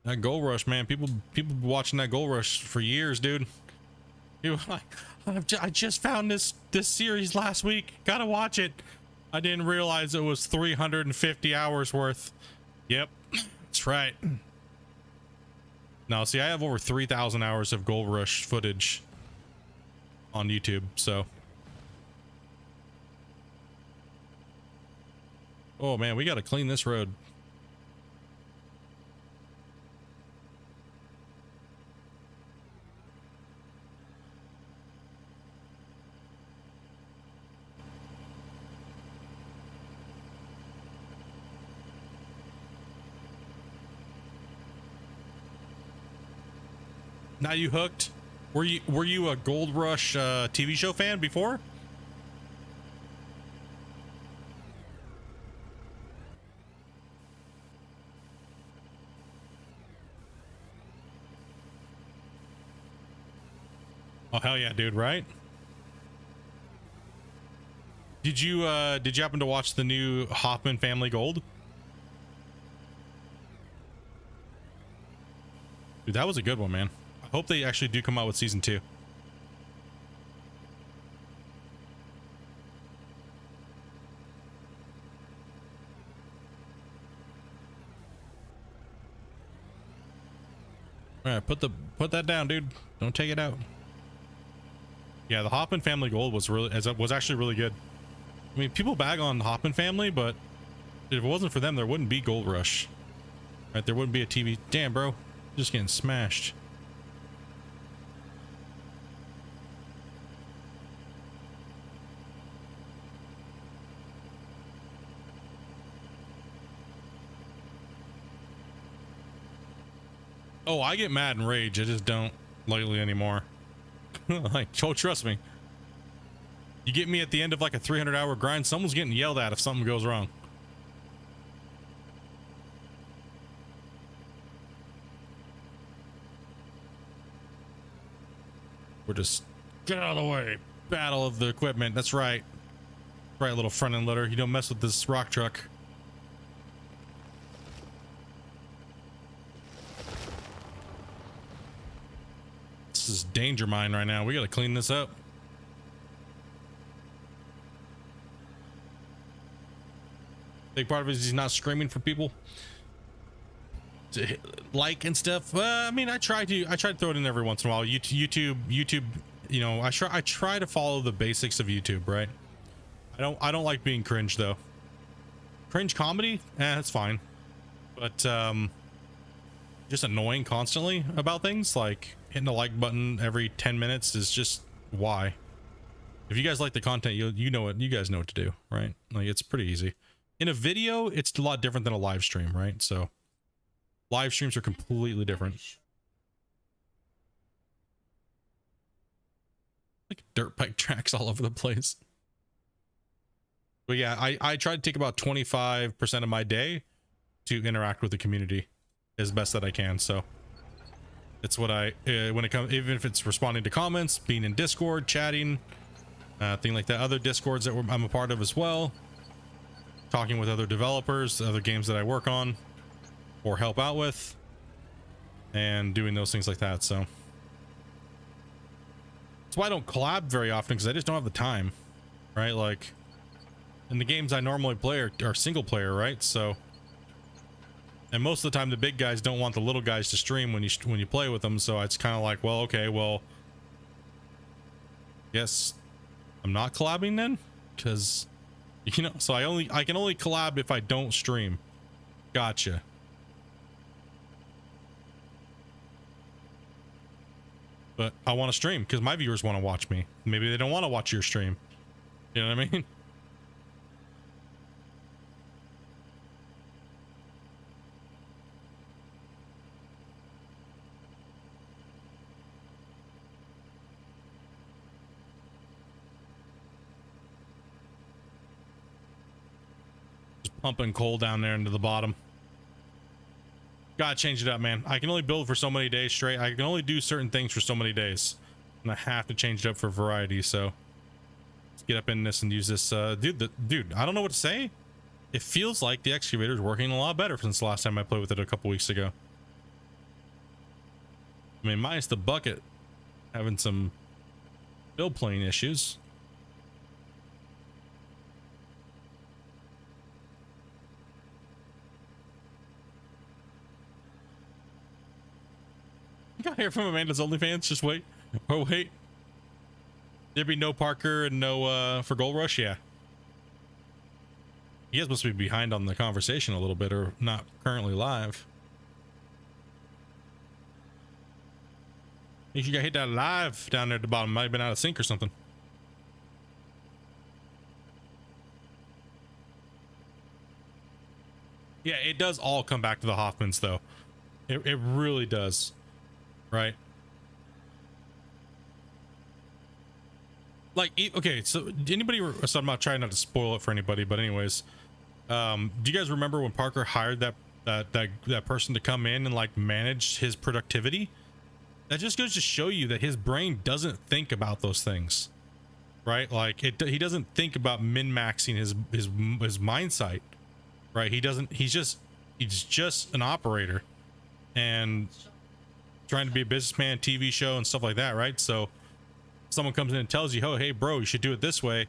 Speaker 1: That Gold Rush, man. People been watching that Gold Rush for years, dude. I just found this series last week. Gotta watch it. I didn't realize it was 350 hours worth. Yep, that's right. No, see, I have over 3,000 hours of Gold Rush footage on YouTube, so. Oh man, we got to clean this road. Now you hooked? Were you a Gold Rush TV show fan before? Oh hell yeah, dude, right? Did you happen to watch the new Hoffman Family Gold? Dude, that was a good one, man. I hope they actually do come out with season 2. All right, put that down, dude. Don't take it out. Yeah, the Hoffman Family Gold was actually really good. I mean, people bag on Hoffman Family, but if it wasn't for them, there wouldn't be Gold Rush. Right? There wouldn't be a TV. Damn, bro, just getting smashed. Oh, I get mad and rage. I just don't lately anymore. Like, oh, trust me. You get me at the end of like a 300-hour grind, someone's getting yelled at if something goes wrong. We're just get out of the way. Battle of the equipment. That's right. Right, little front end loader. You don't mess with this rock truck. This is danger mine right now. We got to clean this up. Big part of it is he's not screaming for people to like and stuff. I mean, I try to throw it in every once in a while. YouTube. You know, I try to follow the basics of YouTube, right? I don't like being cringe though. Cringe comedy, that's fine, but just annoying constantly about things like hitting the like button every 10 minutes is just why. If you guys like the content, you know what, you guys know what to do, right? Like, it's pretty easy. In a video, it's a lot different than a live stream, right? So live streams are completely different. Like dirt bike tracks all over the place. But yeah, I try to take about 25% of my day to interact with the community as best that I can. So it's what I when it comes, even if it's responding to comments, being in Discord, chatting, thing like that, other Discords that I'm a part of as well, talking with other developers, other games that I work on or help out with, and doing those things like that. So that's why I don't collab very often, because I just don't have the time, right? Like, and the games I normally play are single player, right? So, and most of the time the big guys don't want the little guys to stream when you play with them. So it's kind of like, well, okay, well, guess I'm not collabing then, because, you know, so I can only collab if I don't stream. Gotcha. But I want to stream because my viewers want to watch me. Maybe they don't want to watch your stream. You know what I mean? Pumping coal down there into the bottom. Gotta change it up, man. I can only build for so many days straight. I can only do certain things for so many days, and I have to change it up for variety. So let's get up in this and use this. Dude, I don't know what to say. It feels like the excavator is working a lot better since the last time I played with it a couple weeks ago. I mean, minus the bucket having some build plane issues. Hear from Amanda's OnlyFans. Just wait. Oh wait. There'd be no Parker and no for Gold Rush. Yeah. You guys must be behind on the conversation a little bit, or not currently live. You got hit that live down there at the bottom. Might have been out of sync or something. Yeah, it does all come back to the Hoffmans, though. It really does. Right? Like, okay, so anybody, so I'm not trying not to spoil it for anybody, but anyways, do you guys remember when Parker hired that person to come in and like manage his productivity? That just goes to show you that his brain doesn't think about those things, right? Like he doesn't think about min-maxing his mind sight, right? He doesn't. He's just an operator, and trying to be a businessman, TV show, and stuff like that, right? So someone comes in and tells you, "Oh, hey, bro, you should do it this way,"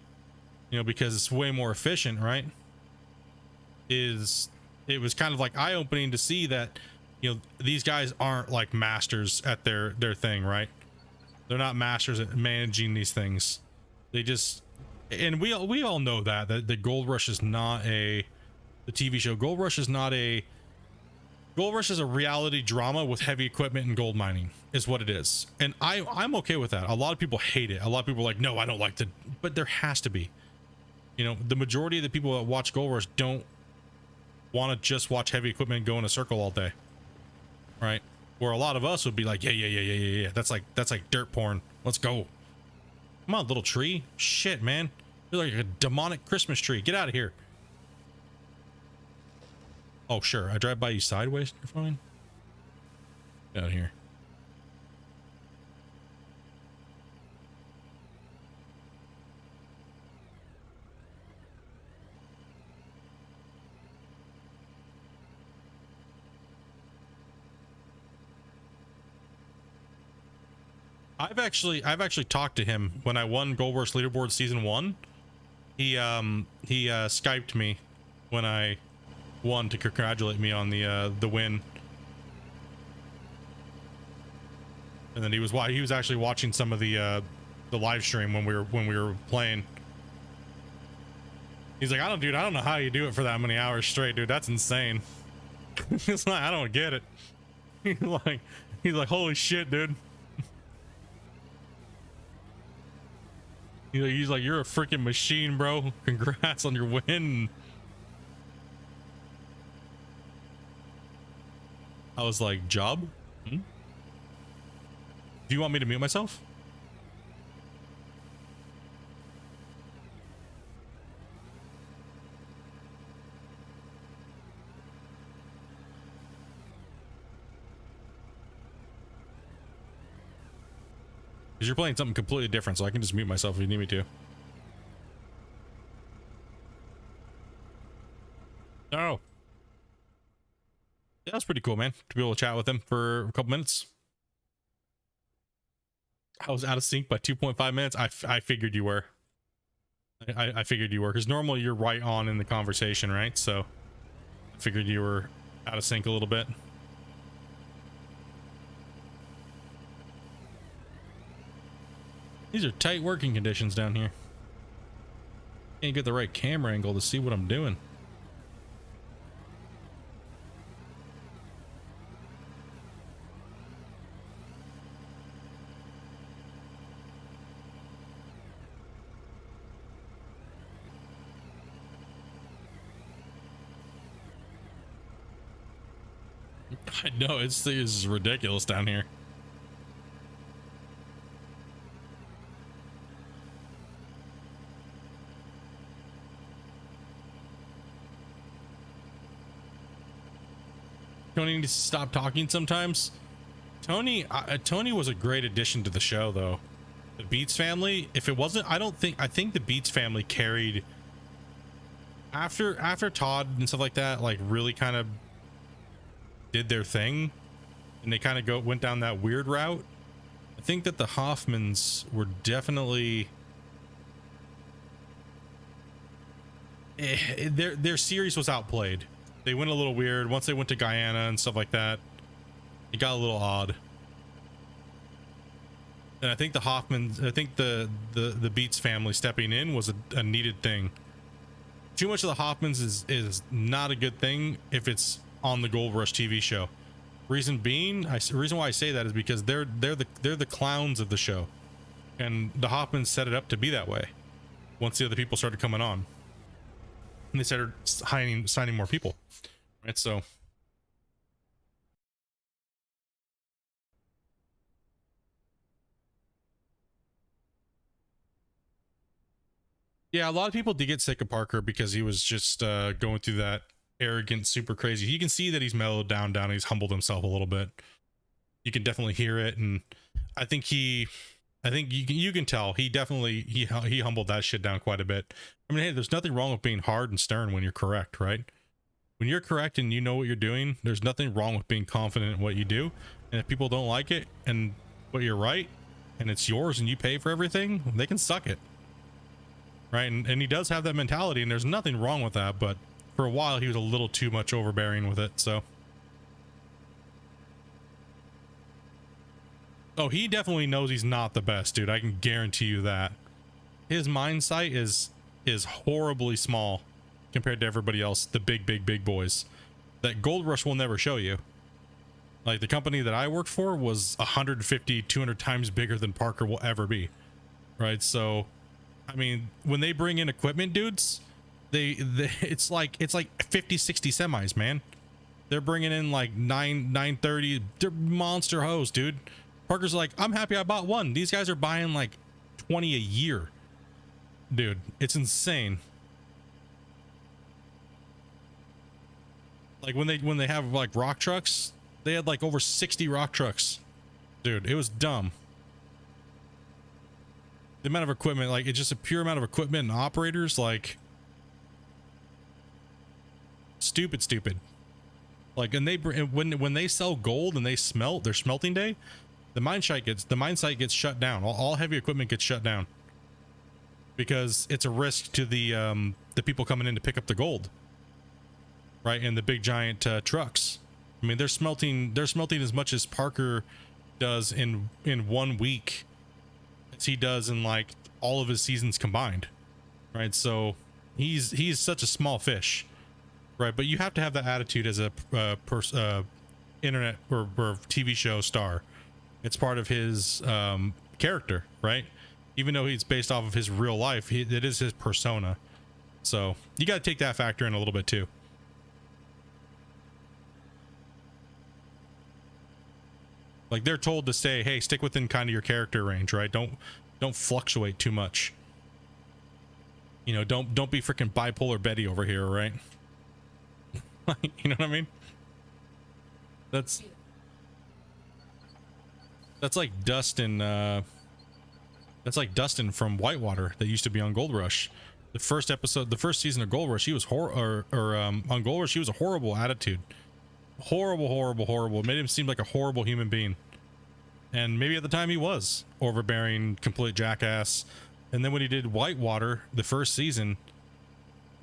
Speaker 1: you know, because it's way more efficient, right? It was kind of like eye-opening to see that, you know, these guys aren't like masters at their thing, right? They're not masters at managing these things. They just, and we all know that the Gold Rush is not the TV show. Gold Rush is a reality drama with heavy equipment and gold mining is what it is. And I'm okay with that. A lot of people hate it. A lot of people are like, no, I don't like but there has to be, you know, the majority of the people that watch Gold Rush don't want to just watch heavy equipment go in a circle all day. Right? Where a lot of us would be like, yeah. That's like dirt porn. Let's go. Come on, little tree. Shit, man. You're like a demonic Christmas tree. Get out of here. Oh, sure. I drive by you sideways. You're fine. Get out of here. I've actually talked to him when I won Gold Rush Leaderboard Season 1. He Skyped me when I won to congratulate me on the win. And then he was actually watching some of the live stream when we were playing. He's like, I don't know how you do it for that many hours straight, dude. That's insane. It's like, I don't get it. He's like, holy shit, dude. He's like, you're a freaking machine, bro. Congrats on your win. I was like, job? Do you want me to mute myself? Because you're playing something completely different, so I can just mute myself if you need me to. Oh. Yeah, that's pretty cool, man. To be able to chat with him for a couple minutes. I was out of sync by 2.5 minutes. I figured you were. I figured you were, because normally you're right on in the conversation, right? So I figured you were out of sync a little bit. These are tight working conditions down here. Can't get the right camera angle to see what I'm doing. I know, this is ridiculous down here. Tony needs to stop talking sometimes. Tony was a great addition to the show, though. The Beats family, if it wasn't, I think the Beats family carried after Todd and stuff like that, like really kind of did their thing, and they kind of went down that weird route. I think that the Hoffmans were definitely their series was outplayed. They went a little weird once they went to Guyana and stuff like that. It got a little odd. And I think the Hoffmans, I think the Beats family stepping in was a needed thing. Too much of the Hoffmans is not a good thing if it's on the Gold Rush TV show. Reason being, reason why I say that is because they're the clowns of the show, and the Hoffmans set it up to be that way. Once the other people started coming on, and they started signing more people, right? So. Yeah, a lot of people did get sick of Parker because he was just going through that arrogant, super crazy. You can see that he's mellowed down, he's humbled himself a little bit. You can definitely hear it, and I think you can tell he definitely he humbled that shit down quite a bit. I mean, hey, there's nothing wrong with being hard and stern when you're correct, right? When you're correct and you know what you're doing, there's nothing wrong with being confident in what you do. And if people don't like it, but you're right, and it's yours, and you pay for everything, they can suck it. Right, and he does have that mentality, and there's nothing wrong with that, but for a while he was a little too much overbearing with it. So oh, he definitely knows he's not the best, dude. I can guarantee you that. His mind sight is horribly small compared to everybody else, the big boys that Gold Rush will never show you. Like, the company that I worked for was 150 200 times bigger than Parker will ever be, right? So I mean, when they bring in equipment, dudes, it's like 50 60 semis, man. They're bringing in like 930. They're monster hoes, dude. Parker's like, I'm happy I bought one. These guys are buying like 20 a year, dude. It's insane. Like when they have like rock trucks, they had like over 60 rock trucks, dude. It was dumb. The amount of equipment, like, it's just a pure amount of equipment and operators, like, stupid. Like, and when they sell gold and they smelt their smelting day, the mine site gets shut down. All heavy equipment gets shut down because it's a risk to the people coming in to pick up the gold, right? And the big giant trucks. I mean, they're smelting as much as Parker does in 1 week as he does in like all of his seasons combined, right? So he's such a small fish, right? But you have to have that attitude as a internet or TV show star. It's part of his character, right? Even though he's based off of his real life, it is his persona. So you got to take that factor in a little bit too. Like, they're told to say, hey, stick within kind of your character range, right? Don't fluctuate too much. You know, don't be freaking bipolar Betty over here, right? You know what I mean? That's like Dustin. That's like Dustin from Whitewater that used to be on Gold Rush. The first season of Gold Rush, he was on Gold Rush, he was a horrible attitude. Horrible. It made him seem like a horrible human being. And maybe at the time he was overbearing, complete jackass. And then when he did Whitewater, the first season,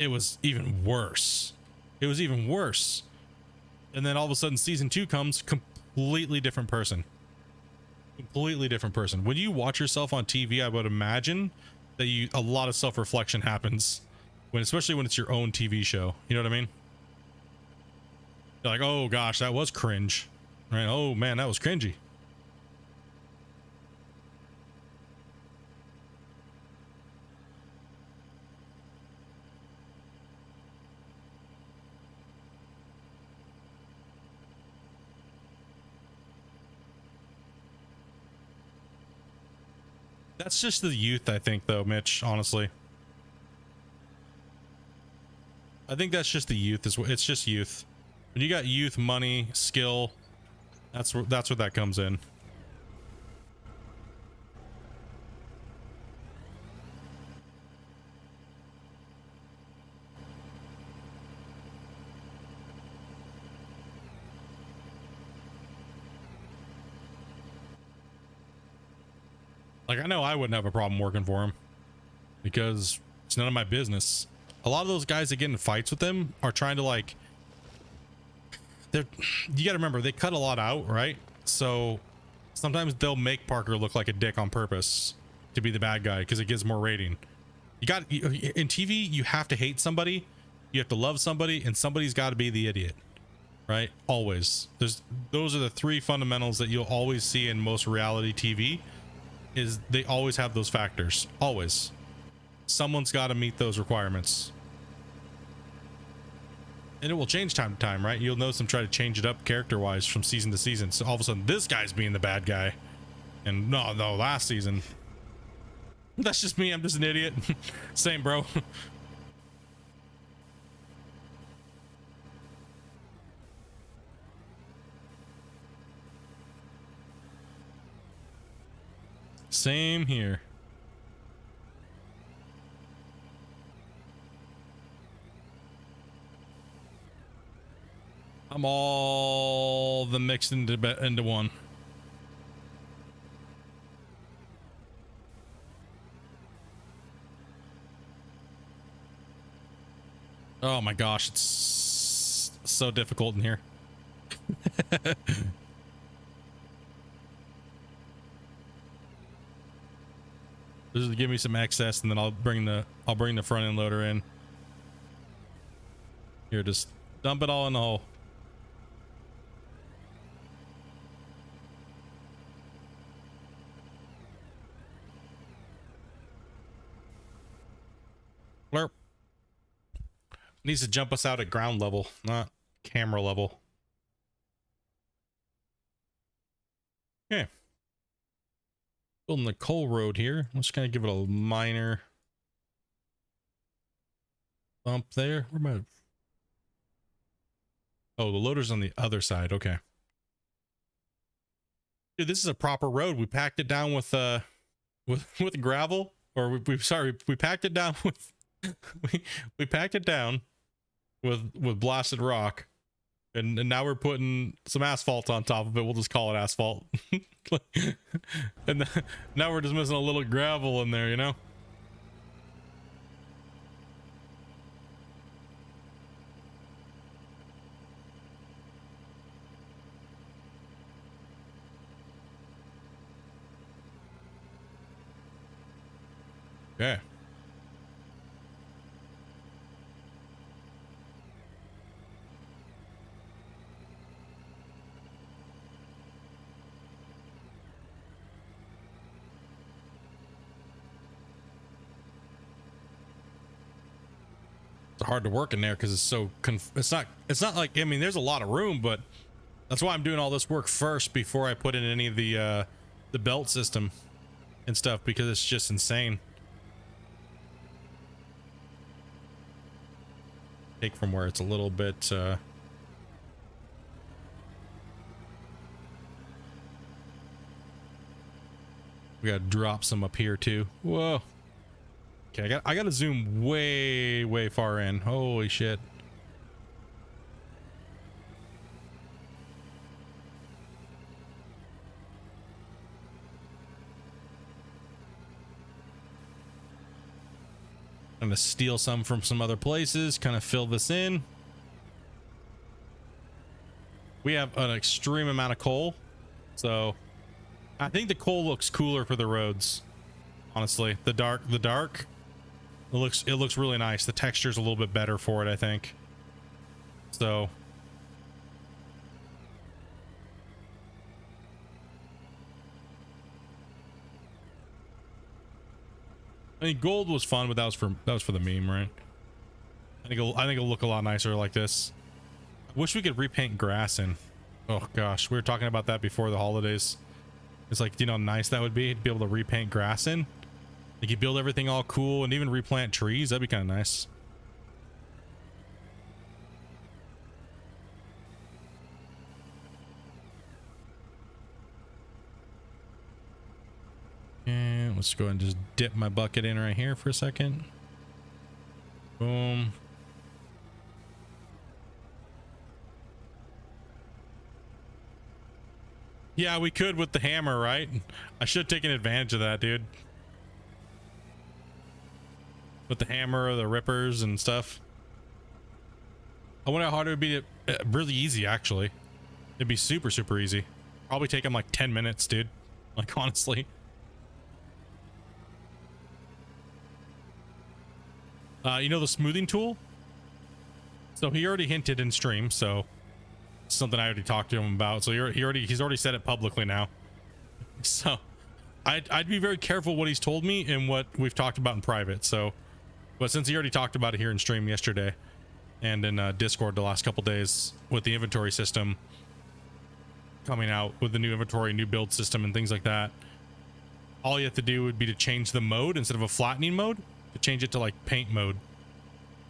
Speaker 1: it was even worse. And then all of a sudden season 2 comes, completely different person. When you watch yourself on TV, I would imagine that a lot of self-reflection happens especially when it's your own TV show. You know what I mean? You're like, oh gosh, that was cringe, right? Oh man, that was cringy. That's just the youth, I think, though, Mitch, honestly. I think that's just the youth. It's just youth. When you got youth, money, skill, that's where that comes in. Like, I know I wouldn't have a problem working for him because it's none of my business. A lot of those guys that get in fights with them are trying to, like, you got to remember, they cut a lot out, right? So Sometimes they'll make Parker look like a dick on purpose to be the bad guy because it gives more rating. In TV, you have to hate somebody, you have to love somebody, and somebody's got to be the idiot, right? Always. Those are the three fundamentals that you'll always see in most reality TV. Is they always have those factors. Always. Someone's got to meet those requirements. And it will change time to time, right? You'll notice them try to change it up character-wise from season to season. So all of a sudden, this guy's being the bad guy. And no, last season. That's just me. I'm just an idiot. Same, bro. Same here. I'm all the mixed into one. Oh my gosh, it's so difficult in here. This is give me some excess, and then I'll bring the front end loader in. Here, just dump it all in the hole. Blurp. Needs to jump us out at ground level, not camera level. Okay. Building the coal road here. Let's kind of give it a minor bump there. Where am I? Oh, the loader's on the other side. Okay. Dude, this is a proper road. We packed it down with gravel, or we packed it down with we packed it down with blasted rock, and now we're putting some asphalt on top of it. We'll just call it asphalt. And now we're just missing a little gravel in there, you know. Okay. It's hard to work in there because it's so it's not like, I mean, there's a lot of room, but that's why I'm doing all this work first before I put in any of the belt system and stuff, because it's just insane. Take from where it's a little bit we gotta drop some up here too. Whoa. Okay, I gotta zoom way far in. Holy shit. I'm gonna steal some from some other places, kind of fill this in. We have an extreme amount of coal, so I think the coal looks cooler for the roads. Honestly, the dark it looks really nice. The texture's a little bit better for it, I think. So I mean, gold was fun, but that was for the meme, right? I think it'll look a lot nicer like this. I wish we could repaint grass in. Oh gosh, we were talking about that before the holidays. It's like, you know how nice that would be to be able to repaint grass in. Like, you build everything all cool and even replant trees. That'd be kind of nice. And let's go ahead and just dip my bucket in right here for a second. Boom. Yeah, we could with the hammer, right? I should have taken advantage of that, dude. With the hammer or the rippers and stuff. I wonder how hard it would be to, really easy, actually. It'd be super easy. Probably take him like 10 minutes, dude. Like, honestly. You know the smoothing tool? So he already hinted in stream, so something I already talked to him about. So he's already said it publicly now. So I'd be very careful what he's told me and what we've talked about in private. So, but since he already talked about it here in stream yesterday and in Discord the last couple days with the inventory system coming out with the new inventory, new build system and things like that, all you have to do would be to change the mode instead of a flattening mode to change it to like paint mode,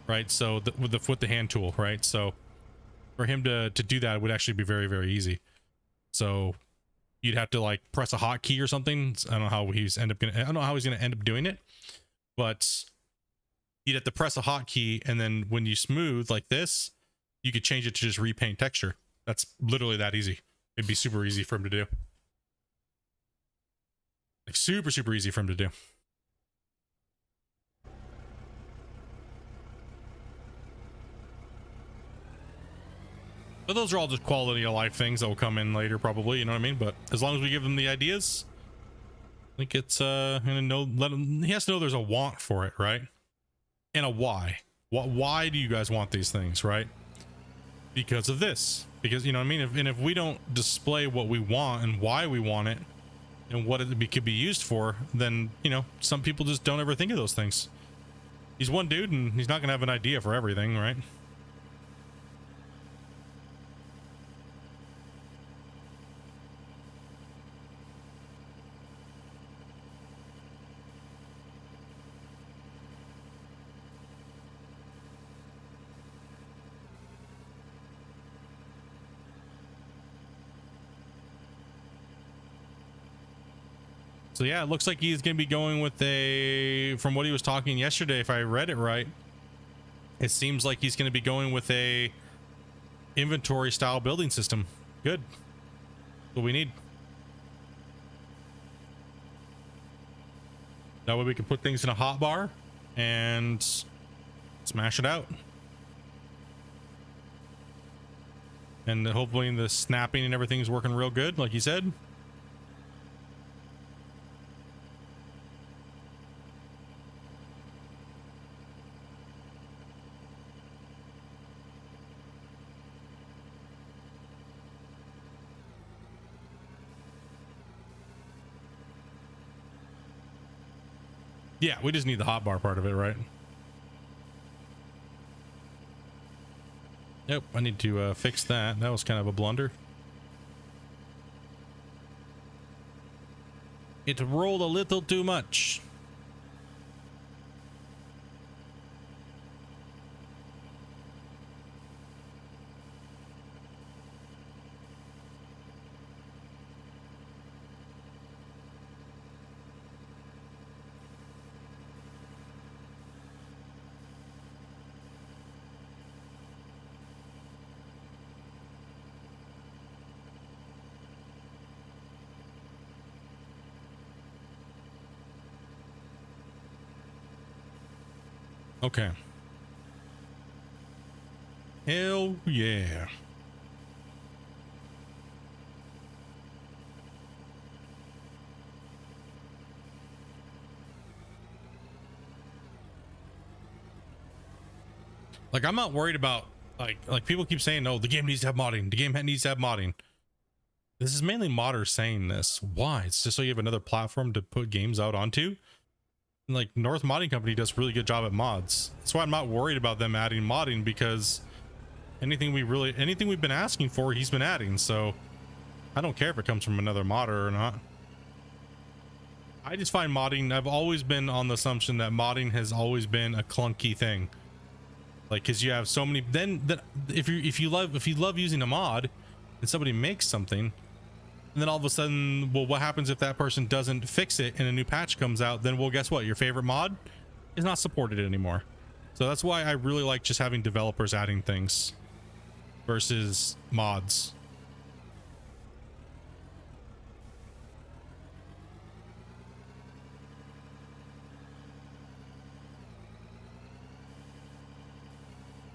Speaker 1: right? So with the hand tool, right? So for him to do that would actually be very, very easy. So you'd have to like press a hotkey or something. I don't know how he's gonna end up doing it, but you'd have to press a hotkey, and then when you smooth like this, you could change it to just repaint texture. That's literally that easy. It'd be super easy for him to do. Like super, super easy for him to do. But those are all just quality of life things that will come in later, probably. You know what I mean? But as long as we give them the ideas, I think it's gonna know. He has to know there's a want for it, right? And a why. Why do you guys want these things, right? Because of this. Because, you know what I mean? If we don't display what we want and why we want it and what it could be used for, then, you know, some people just don't ever think of those things. He's one dude and he's not gonna have an idea for everything, right? So yeah, it looks like he's going to be going with from what he was talking yesterday, if I read it right, it seems like he's going to be going with a inventory style building system. Good. What we need. That way we can put things in a hotbar and smash it out. And hopefully the snapping and everything's working real good, like you said. Yeah, we just need the hotbar part of it, right? Nope, I need to fix that. That was kind of a blunder. It rolled a little too much. Okay. Hell yeah. Like, I'm not worried about like people keep saying, no, the game needs to have modding. The game needs to have modding. This is mainly modders saying this. Why? It's just so you have another platform to put games out onto. Like, North Modding Company does a really good job at mods. That's why I'm not worried about them adding modding, because anything we've been asking for, he's been adding. So I don't care if it comes from another modder or not. I just find modding, I've always been on the assumption that modding has always been a clunky thing. Like, because you have so many, then that if you love using a mod and somebody makes something, and then all of a sudden, well, what happens if that person doesn't fix it and a new patch comes out? Then, well, guess what? Your favorite mod is not supported anymore. So that's why I really like just having developers adding things versus mods.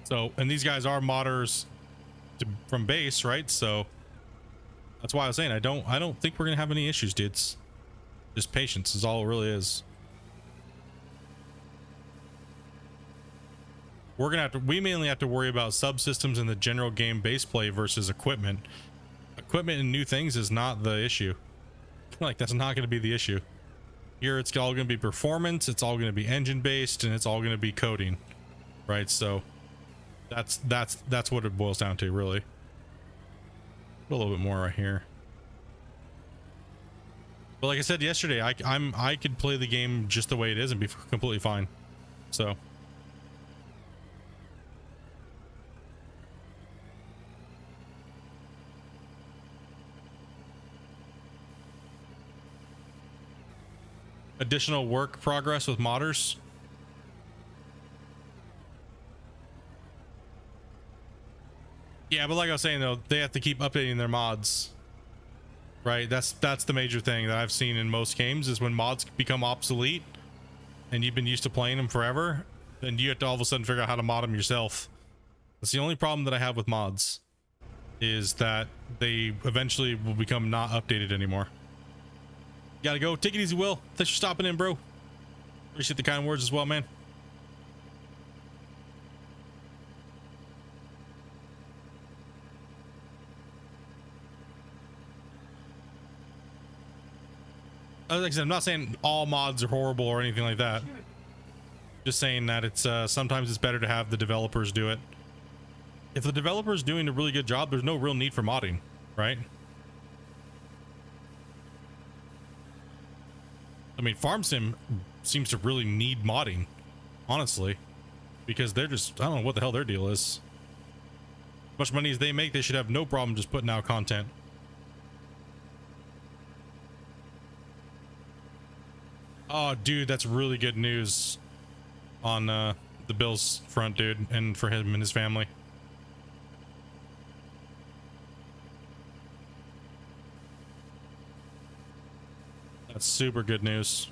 Speaker 1: So, and these guys are modders from base, right? So That's why I was saying I don't think we're gonna have any issues, dudes. Just patience is all it really is. We mainly have to worry about subsystems and the general game base play versus equipment. Equipment and new things is not the issue. Like, that's not going to be the issue. Here it's all going to be performance, it's all going to be engine based, and it's all going to be coding, right? So that's what it boils down to, really. A little bit more right here. But like I said yesterday, I could play the game just the way it is and be completely fine. So additional work progress with modders. Yeah, but like I was saying though, they have to keep updating their mods, right? That's the major thing that I've seen in most games is when mods become obsolete and you've been used to playing them forever, then you have to all of a sudden figure out how to mod them yourself. That's the only problem that I have with mods, is that they eventually will become not updated anymore. Gotta go. Take it easy, Will. Thanks for stopping in, bro. Appreciate the kind words as well, man. Like I said, I'm not saying all mods are horrible or anything like that. Just saying that it's sometimes it's better to have the developers do it. If the developer is doing a really good job, there's no real need for modding, right? I mean, Farm Sim seems to really need modding, honestly, because they're just, I don't know what the hell their deal is. As much money as they make, they should have no problem just putting out content. Oh, dude, that's really good news on the Bills front, dude, and for him and his family. That's super good news.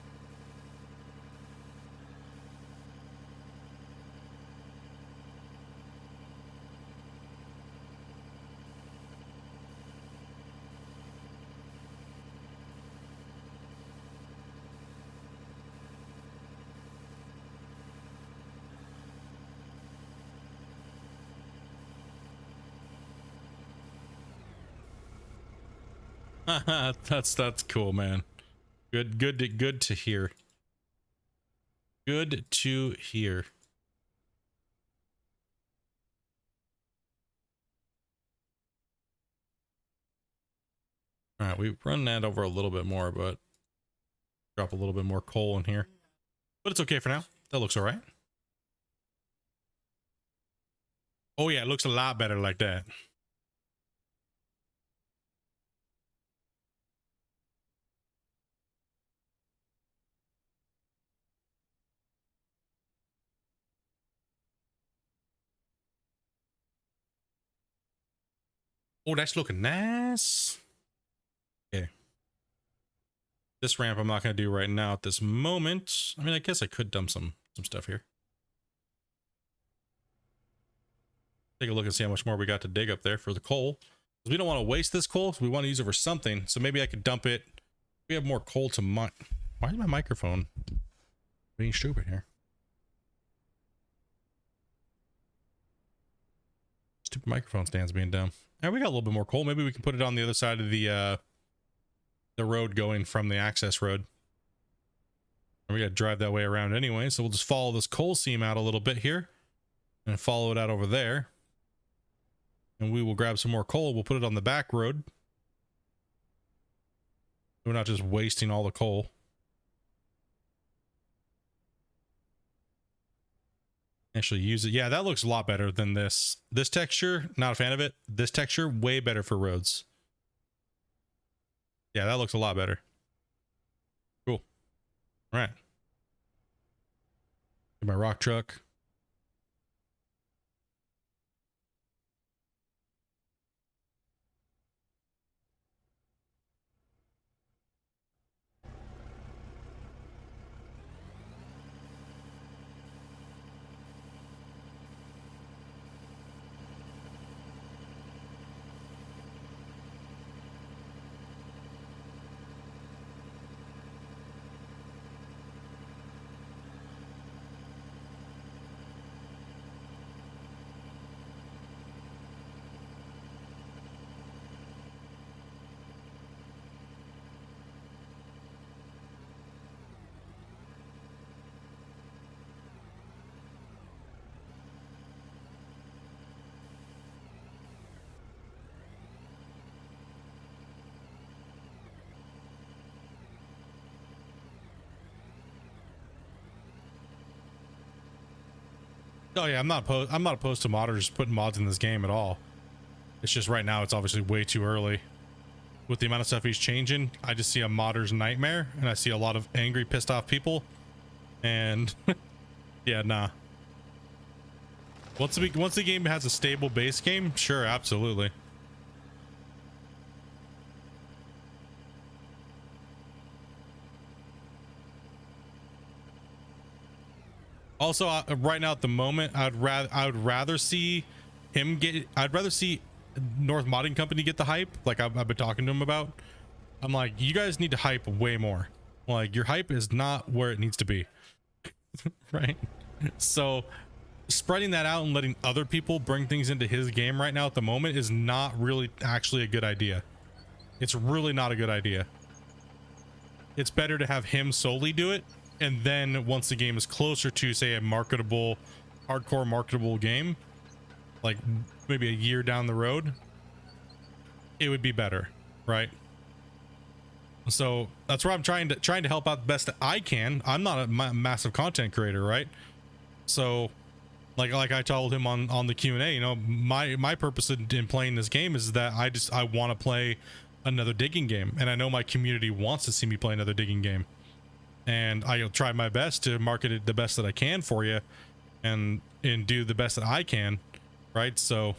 Speaker 1: That's cool, man. Good to hear. Good to hear. All right, we run that over a little bit more, but drop a little bit more coal in here. But it's okay for now. That looks all right. Oh yeah, it looks a lot better like that. Oh, that's looking nice. Okay. This ramp I'm not going to do right now at this moment. I mean, I guess I could dump some stuff here. Take a look and see how much more we got to dig up there for the coal. We don't want to waste this coal, so we want to use it for something. So maybe I could dump it. We have more coal to mine. Why is my microphone being stupid here? Stupid microphone stands being dumb. All right, we got a little bit more coal. Maybe we can put it on the other side of the road going from the access road. And we got to drive that way around anyway, so we'll just follow this coal seam out a little bit here and follow it out over there. And we will grab some more coal. We'll put it on the back road. We're not just wasting all the coal. Actually use it. Yeah, that looks a lot better than this. This texture, not a fan of it. This texture, way better for roads. Yeah, that looks a lot better. Cool. All right. Get my rock truck. Oh yeah, I'm not opposed to modders putting mods in this game at all. It's just right now it's obviously way too early. With the amount of stuff he's changing, I just see a modder's nightmare, and I see a lot of angry, pissed off people. And yeah, nah. Once the game has a stable base game, sure, absolutely. Also, right now at the moment, I would rather see him get. I'd rather see North Modding Company get the hype, like I've been talking to him about. I'm like, you guys need to hype way more. Like, your hype is not where it needs to be, right? So, spreading that out and letting other people bring things into his game right now at the moment is not really actually a good idea. It's really not a good idea. It's better to have him solely do it, and then once the game is closer to, say, a marketable, hardcore marketable game, like maybe a year down the road, it would be better, right? So that's where I'm trying to help out the best that I can. I'm not a massive content creator, right? So like I told him on the Q&A, you know, my purpose in playing this game is that I want to play another digging game, and I know my community wants to see me play another digging game, and I'll try my best to market it the best that I can for you, and do the best that I can, right? So,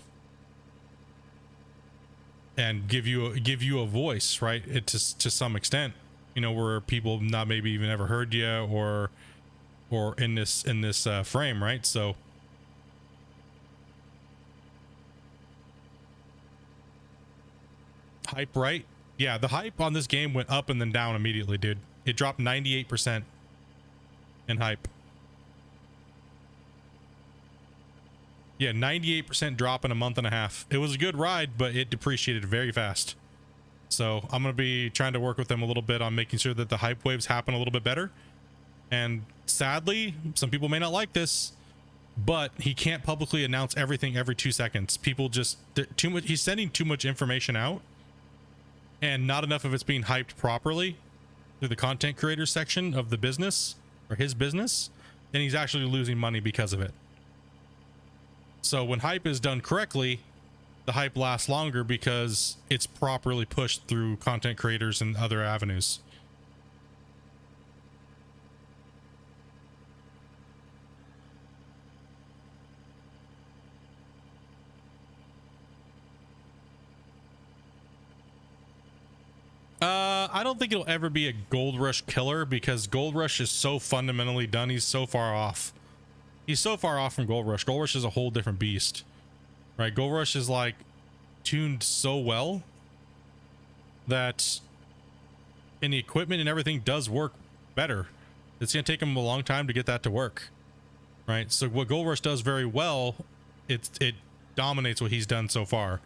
Speaker 1: and give you a voice, right? It to some extent, you know, where people not maybe even ever heard you or in this frame, right? So hype, right? Yeah, the hype on this game went up and then down immediately, dude. It dropped 98% in hype. Yeah, 98% drop in a month and a half. It was a good ride, but it depreciated very fast. So I'm going to be trying to work with them a little bit on making sure that the hype waves happen a little bit better. And sadly, some people may not like this, but he can't publicly announce everything every 2 seconds. People just, too much. He's sending too much information out, and not enough of it's being hyped properly through the content creator section of the business, or his business, and he's actually losing money because of it. So when hype is done correctly, the hype lasts longer because it's properly pushed through content creators and other avenues. I don't think it'll ever be a Gold Rush killer, because Gold Rush is so fundamentally done. He's so far off. He's so far off from Gold Rush. Gold Rush is a whole different beast, right? Gold Rush is like tuned so well that, and the equipment and everything does work better. It's gonna take him a long time to get that to work, right? So what Gold Rush does very well, it dominates what he's done so far.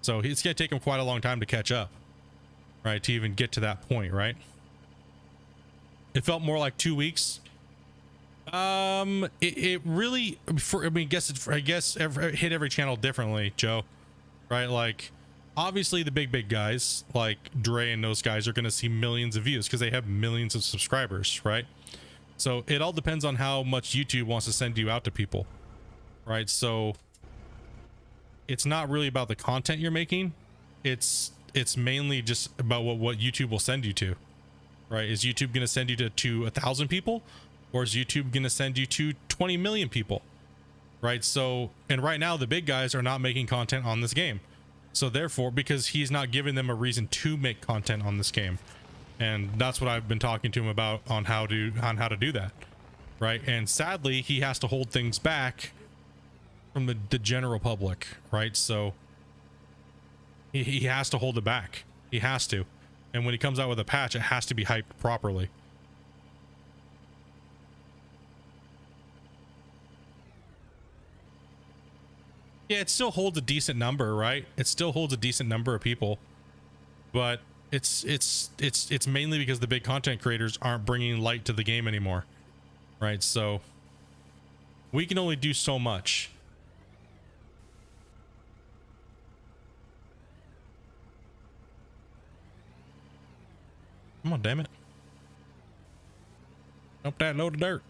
Speaker 1: So it's gonna take him quite a long time to catch up, right? To even get to that point, right? It felt more like 2 weeks. It really, I mean, I guess hit every channel differently, Joe, right? Like, obviously the big guys like Dre and those guys are going to see millions of views because they have millions of subscribers, right? So it all depends on how much YouTube wants to send you out to people, right? So it's not really about the content you're making. It's mainly just about what YouTube will send you to, right? Is YouTube going to send you to 1,000 people? Or is YouTube going to send you to 20 million people, right? So, and right now the big guys are not making content on this game. So therefore, because he's not giving them a reason to make content on this game. And that's what I've been talking to him about on how to do that, right? And sadly, he has to hold things back from the general public, right? So he has to hold it back. He has to. And when he comes out with a patch, it has to be hyped properly. Yeah, it still holds a decent number, right? It still holds a decent number of people, but it's mainly because the big content creators aren't bringing light to the game anymore, right? So we can only do so much. Come on, damn it! Dump that load of dirt.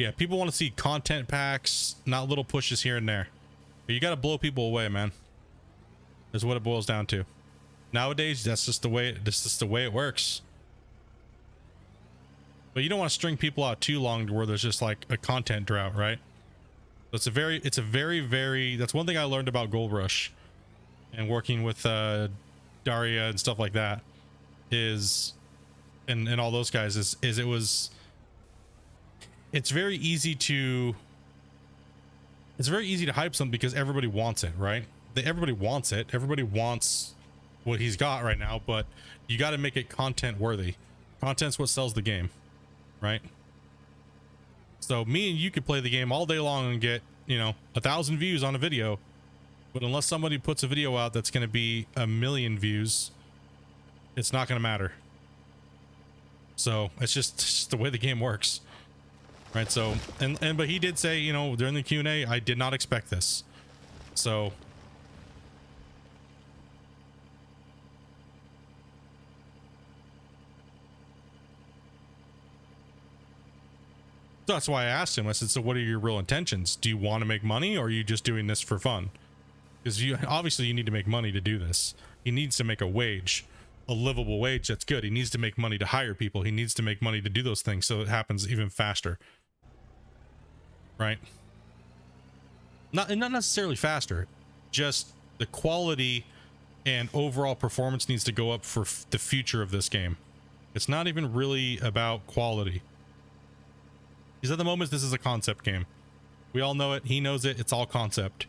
Speaker 1: Yeah, people want to see content packs, not little pushes here and there. But you got to blow people away, man. That's what it boils down to. Nowadays, that's just the way it works. But you don't want to string people out too long to where there's just like a content drought, right? So it's a very that's one thing I learned about Gold Rush and working with Daria and stuff like that is, and all those guys is it's very easy to hype something because everybody wants it, right? Everybody wants it. Everybody wants what he's got right now, but you got to make it content worthy. Content's what sells the game, right? So me and you could play the game all day long and get, you know, 1,000 views on a video, but unless somebody puts a video out that's going to be 1 million views, it's not going to matter. So it's just the way the game works, right? So but he did say, you know, during the Q&A, I did not expect this. So that's why I asked him. I said, so what are your real intentions? Do you want to make money, or are you just doing this for fun? Because you obviously you need to make money to do this. He needs to make a wage, a livable wage that's good. He needs to make money to hire people. He needs to make money to do those things so it happens even faster. Right? Not necessarily faster, just the quality and overall performance needs to go up for the future of this game. It's not even really about quality. Because at the moment, this is a concept game. We all know it. He knows it. It's all concept.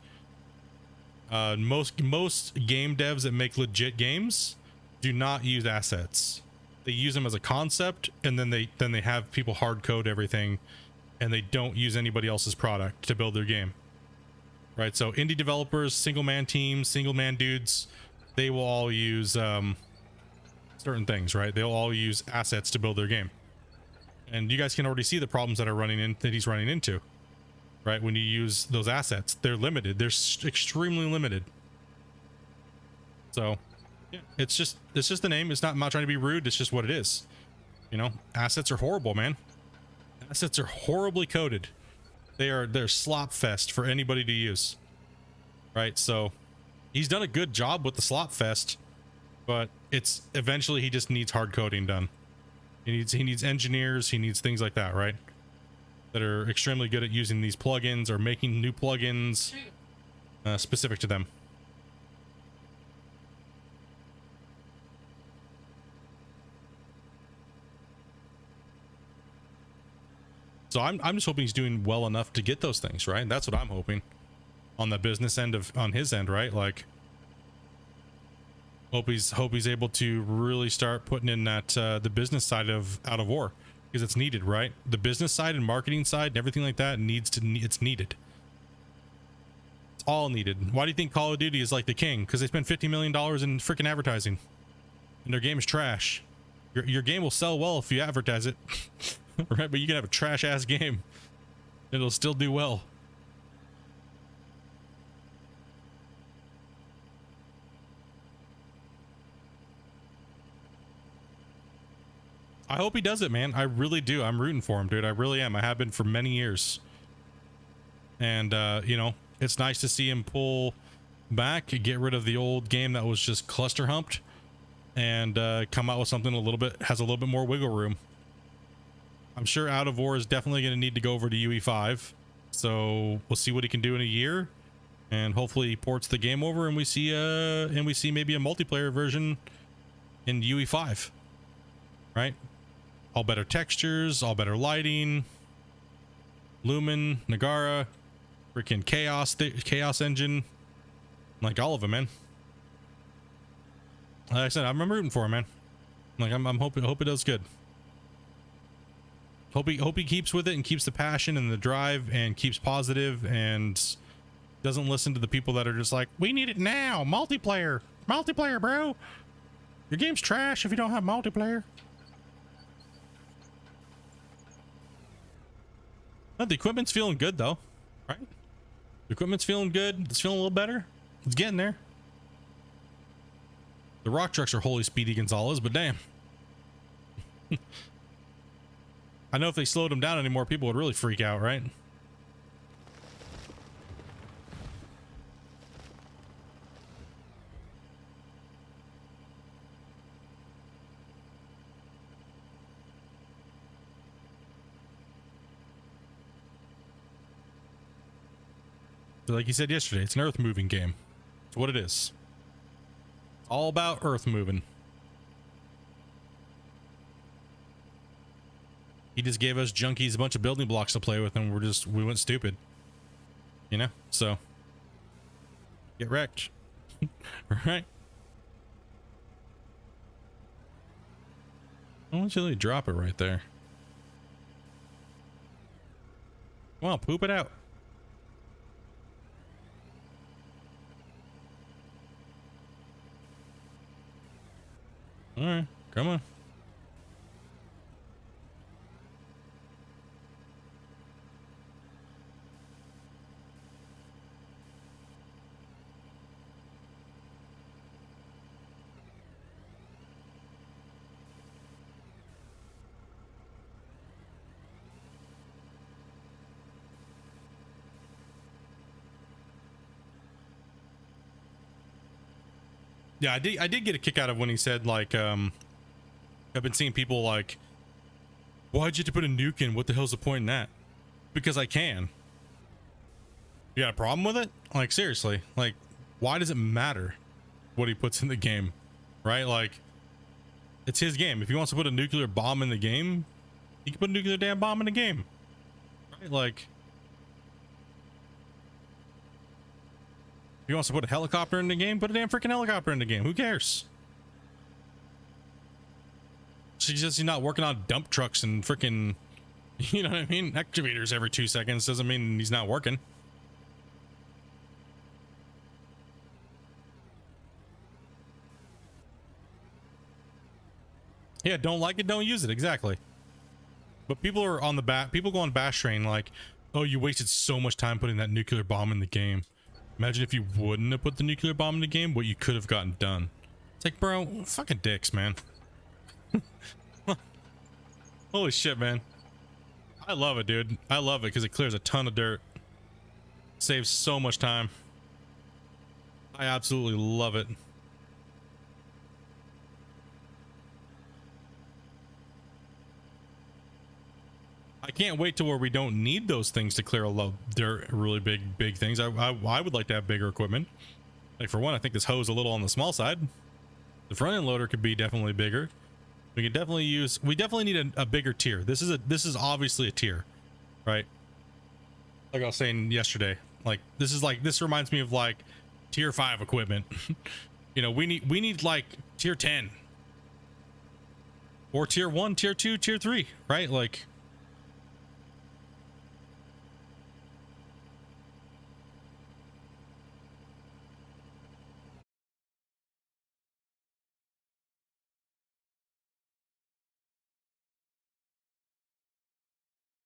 Speaker 1: Most game devs that make legit games do not use assets. They use them as a concept, and then they have people hard code everything, and they don't use anybody else's product to build their game. Right? So indie developers, single man teams, single man dudes, they will all use certain things, right? They'll all use assets to build their game. And you guys can already see the problems that he's running into, right? When you use those assets, they're limited. They're extremely limited. So, yeah, it's just the name. It's not, I'm not trying to be rude. It's just what it is. You know, assets are horrible, man. Assets are horribly coded. They're slop fest for anybody to use, right? So, he's done a good job with the slop fest, but it's eventually he just needs hard coding done. He needs engineers, he needs things like that, right? That are extremely good at using these plugins or making new plugins specific to them. So I'm just hoping he's doing well enough to get those things, right? That's what I'm hoping on the business end on his end, right? Like, hope he's able to really start putting in that the business side of Out of War, because it's needed, right? The business side and marketing side and everything like that it's needed. It's all needed. Why do you think Call of Duty is like the king? Because they spend $50 million in freaking advertising, and their game is trash. Your game will sell well if you advertise it, right? But you can have a trash ass game, and it'll still do well. I hope he does it, man. I really do. I'm rooting for him, dude. I really am. I have been for many years. And, you know, it's nice to see him pull back, get rid of the old game that was just cluster humped, and come out with something has a little bit more wiggle room. I'm sure Out of War is definitely going to need to go over to UE5. So we'll see what he can do in a year. And hopefully he ports the game over and we see maybe a multiplayer version in UE5. Right? All better textures, all better lighting, Lumen, Nagara, freaking Chaos Engine, like all of them, man. Like I said, I'm rooting for him, man. Like I'm hoping it does good. Hope he keeps with it and keeps the passion and the drive and keeps positive and doesn't listen to the people that are just like, we need it now, multiplayer, bro. Your game's trash if you don't have multiplayer. No, the equipment's feeling good though, right? The equipment's feeling good. It's feeling a little better. It's getting there. The rock trucks are holy Speedy Gonzalez, but damn. I know if they slowed him down anymore, people would really freak out, right? Like you said yesterday, it's an earth moving game. It's what it is. All about earth moving. He just gave us junkies a bunch of building blocks to play with, and we went stupid. You know? So get wrecked. Right? Why don't you really drop it right there? Come on, poop it out. All right, come on. Yeah, I did get a kick out of when he said, like, I've been seeing people like, why'd you have to put a nuke in? What the hell's the point in that? Because I can. You got a problem with it? Like, seriously, like, why does it matter what he puts in the game? Right? Like, it's his game. If he wants to put a nuclear bomb in the game, he can put a nuclear damn bomb in the game. Right? Like, if he wants to put a helicopter in the game, put a damn freaking helicopter in the game. Who cares? She says he's not working on dump trucks and freaking, you know what I mean? Excavators every 2 seconds doesn't mean he's not working. Yeah, don't like it, don't use it. Exactly. But people are on the people go on bash train like, oh, you wasted so much time putting that nuclear bomb in the game. Imagine if you wouldn't have put the nuclear bomb in the game, what you could have gotten done. It's like, bro, fucking dicks, man. Holy shit, man. I love it, dude. I love it because it clears a ton of dirt. Saves so much time. I absolutely love it. I can't wait to where we don't need those things to clear a lot of dirt, really big things. I would like to have bigger equipment. Like, for one, I think this hoe is a little on the small side. The front end loader could be definitely bigger. We could definitely use, we definitely need a bigger tier. This is obviously a tier, right? Like I was saying yesterday, like, this reminds me of like tier 5 equipment. You know, we need like tier 10 or tier 1, tier 2, tier 3, right? Like,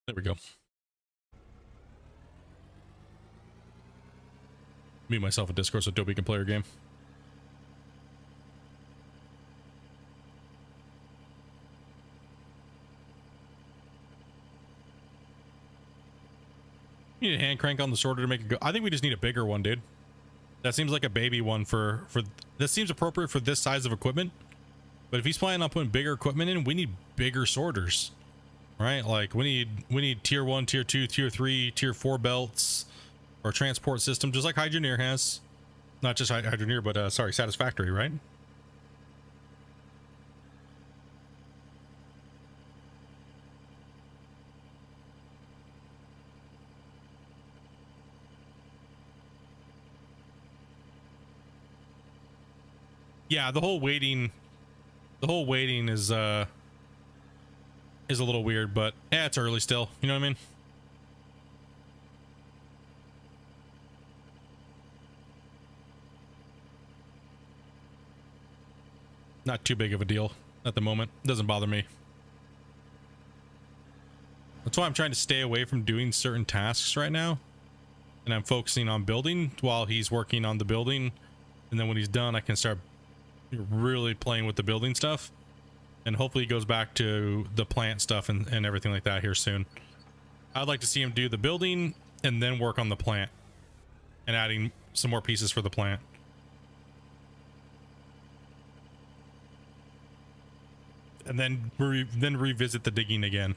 Speaker 1: there we go. Me myself a Discord so Adobe can play our game. You need a hand crank on the sorter to make it go. I think we just need a bigger one, dude. That seems like a baby one for this seems appropriate for this size of equipment. But if he's planning on putting bigger equipment in, we need bigger sorters, right? Like, we need tier 1, tier 2, tier 3, tier 4 belts or transport system, just like Hydroneer has. Not just Hydroneer, but sorry, Satisfactory, right? Yeah, the whole waiting is a little weird, but yeah, it's early still. You know what I mean? Not too big of a deal at the moment. Doesn't bother me. That's why I'm trying to stay away from doing certain tasks right now. And I'm focusing on building while he's working on the building. And then when he's done, I can start really playing with the building stuff and hopefully he goes back to the plant stuff and everything like that here soon. I'd like to see him do the building and then work on the plant and adding some more pieces for the plant. And then revisit the digging again.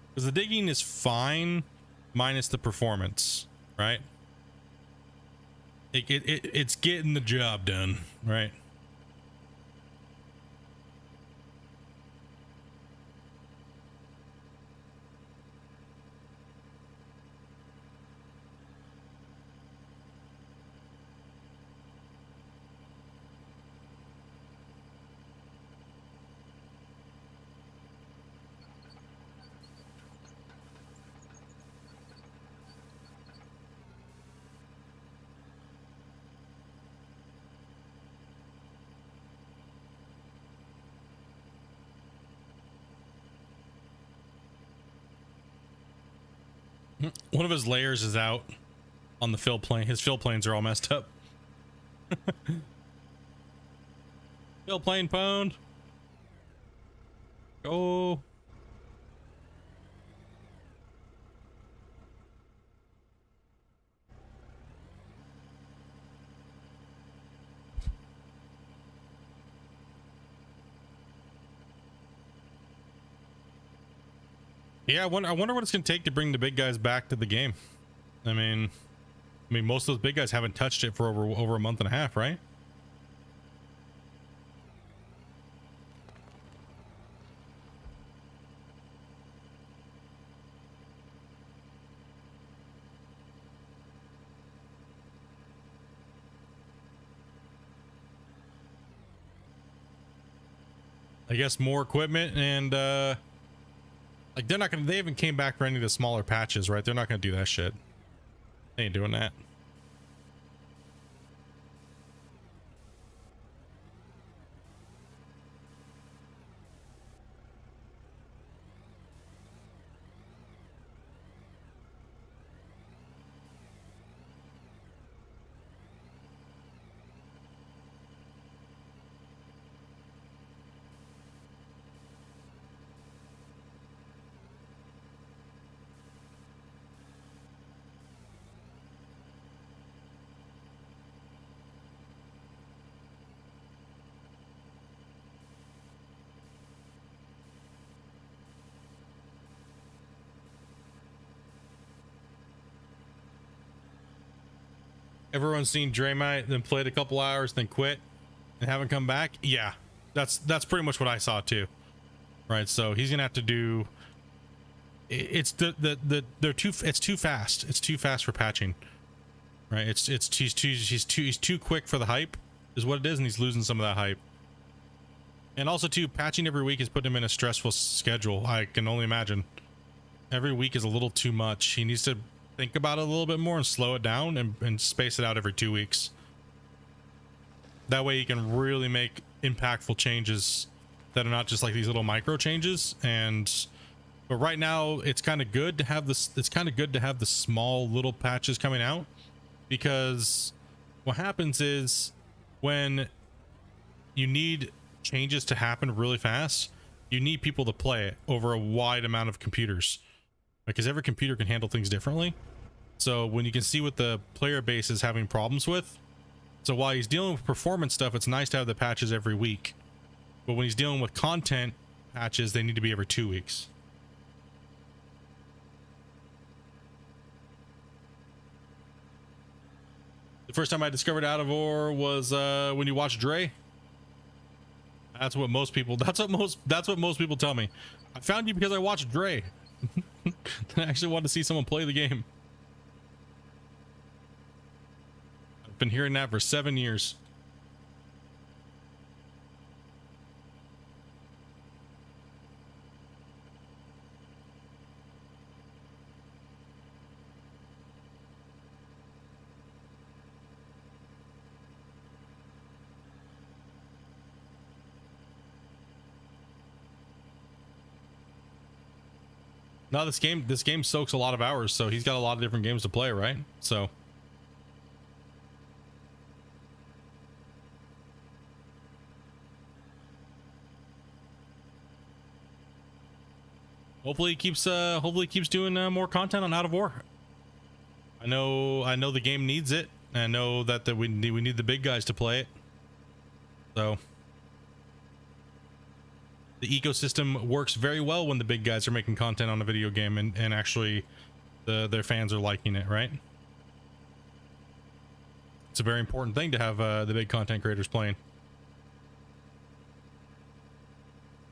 Speaker 1: Because the digging is fine, minus the performance, right? It's getting the job done, right? One of his layers is out on the fill plane. His fill planes are all messed up. Fill plane pwned. Go. Yeah, I wonder what it's gonna take to bring the big guys back to the game. I mean, most of those big guys haven't touched it for over a month and a half, right? I guess more equipment and like they haven't came back for any of the smaller patches, right? They're not gonna do that shit. They ain't doing that. Everyone's seen Draymite, then played a couple hours, then quit and haven't come back. Yeah, that's pretty much what I saw too. Right, so he's gonna have to do. It's it's too fast. It's too fast for patching. Right, he's too quick for the hype, is what it is, and he's losing some of that hype. And also too, patching every week has put him in a stressful schedule. I can only imagine. Every week is a little too much. He needs to think about it a little bit more and slow it down and space it out every 2 weeks. That way you can really make impactful changes that are not just like these little micro changes. But right now it's kind of good to have this. It's kind of good to have the small little patches coming out, because what happens is when you need changes to happen really fast, you need people to play it over a wide amount of computers, because every computer can handle things differently. So when you can see what the player base is having problems with, so while he's dealing with performance stuff, it's nice to have the patches every week. But when he's dealing with content patches, they need to be every 2 weeks. The first time I discovered Out of Ore was when you watch Dre. That's what most people tell me. I found you because I watched Dre. I actually wanted to see someone play the game. I've been hearing that for 7 years. No, this game soaks a lot of hours, so he's got a lot of different games to play, right? So hopefully he keeps doing more content on Out of War. I know the game needs it. I know that we need the big guys to play it. So the ecosystem works very well when the big guys are making content on a video game and actually their fans are liking it, right? It's a very important thing to have the big content creators playing.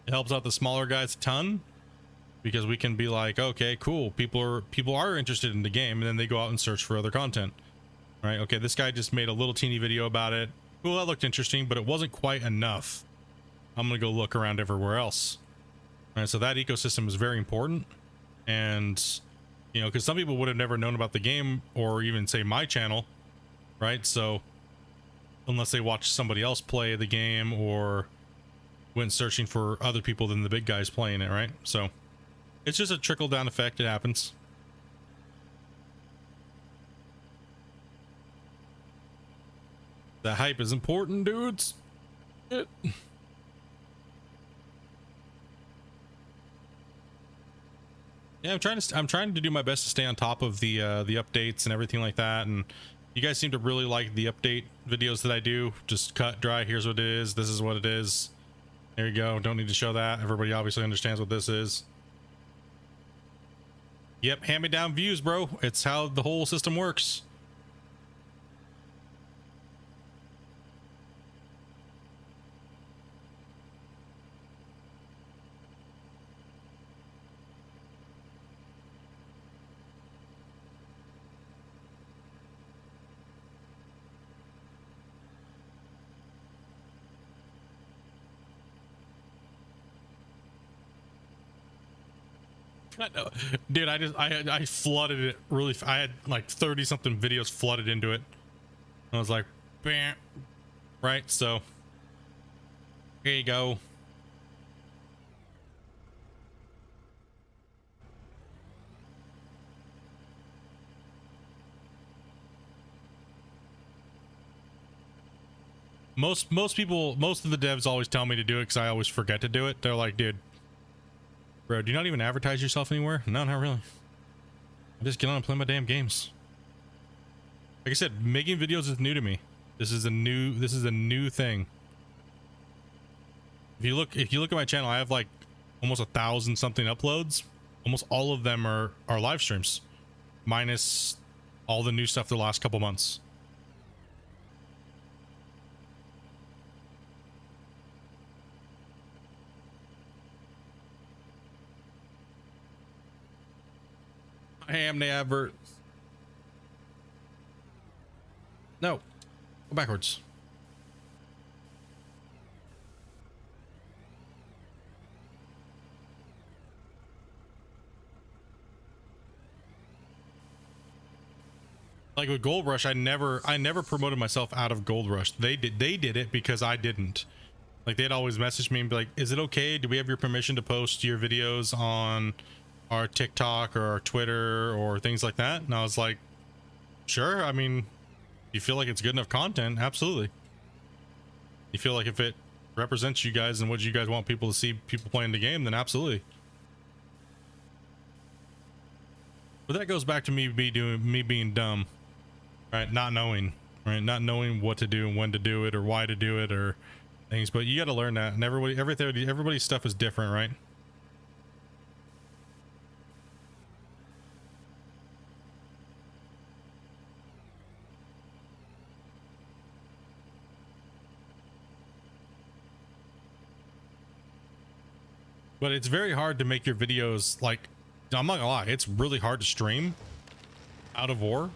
Speaker 1: It helps out the smaller guys a ton because we can be like, okay, cool, people are interested in the game, and then they go out and search for other content, right? Okay, this guy just made a little teeny video about it. Cool, that looked interesting, but it wasn't quite enough. I'm gonna go look around everywhere else. All right, so that ecosystem is very important. And you know, because some people would have never known about the game or even say my channel, right? So unless they watched somebody else play the game or went searching for other people than the big guys playing it, right? So it's just a trickle down effect. It happens. The hype is important, dudes. Yeah, I'm trying to do my best to stay on top of the updates and everything like that. And you guys seem to really like the update videos that I do. Just cut, dry. Here's what it is. This is what it is. There you go. Don't need to show that. Everybody obviously understands what this is. Yep, hand me down views, bro. It's how the whole system works. I know. Dude, I flooded it really. I had like 30 something videos flooded into it. I was like, bam, right? So here you go. Most people, most of the devs always tell me to do it because I always forget to do it. They're like, dude, bro, do you not even advertise yourself anywhere? No, not really. I just get on and play my damn games. Like I said, making videos is new to me. This is a new thing. If you look at my channel, I have like almost 1,000 something uploads. Almost all of them are live streams, minus all the new stuff the last couple months. I am the adverts. No, go backwards. Like with Gold Rush, I never promoted myself out of Gold Rush. They did it because I didn't. Like they'd always message me and be like, "Is it okay? Do we have your permission to post your videos on our TikTok or our Twitter or things like that?" And I was like, sure. I mean, you feel like it's good enough content, absolutely. You feel like if it represents you guys and what you guys want people to see, people playing the game, then absolutely. But that goes back to me being dumb, right? Not knowing, right? Not knowing what to do and when to do it or why to do it or things. But you got to learn that, and everybody's stuff is different, right? But it's very hard to make your videos, like, I'm not gonna lie, it's really hard to stream Out of War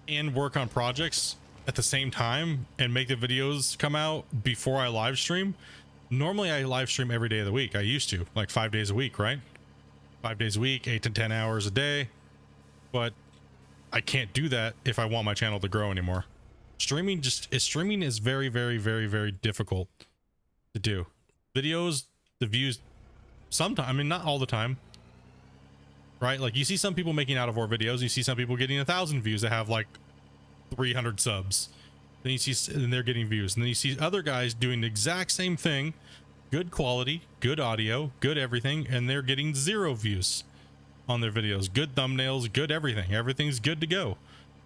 Speaker 1: and work on projects at the same time and make the videos come out before I live stream. Normally I live stream every day of the week. I used to, like 5 days a week, right? 5 days a week, 8 to 10 hours a day. But I can't do that if I want my channel to grow anymore. Streaming is very, very, very, very difficult to do. Videos, the views, sometimes, I mean, not all the time, right? Like you see some people making Out of War videos, you see some people getting 1,000 views that have like 300 subs. Then you see, and they're getting views, and then you see other guys doing the exact same thing good quality, good audio, good everything, and they're getting 0 views on their videos. Good thumbnails, good everything. Everything's good to go,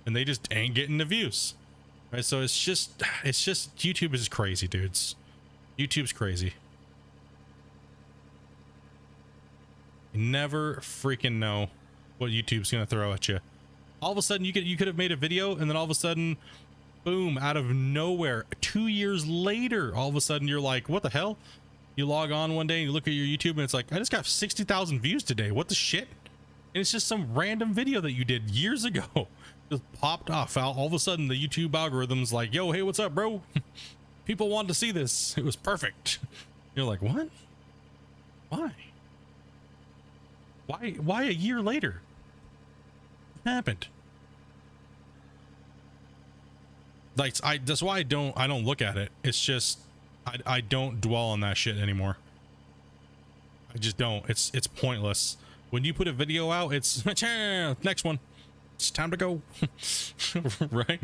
Speaker 1: and they just ain't getting the views. Right? So it's just YouTube is crazy, dudes. YouTube's crazy. You never freaking know what YouTube's gonna throw at you. All of a sudden, you could have made a video, and then all of a sudden, boom, out of nowhere, 2 years later, all of a sudden you're like, what the hell? You log on one day and you look at your YouTube and it's like, I just got 60,000 views today. What the shit? And it's just some random video that you did years ago. Just popped off. All of a sudden the YouTube algorithm's like, yo, hey, what's up, bro? People want to see this. It was perfect. You're like, what? Why? Why a year later? What happened? Like, that's why I don't look at it. It's just I don't dwell on that shit anymore. I just don't. It's pointless. When you put a video out, it's next one. It's time to go. Right?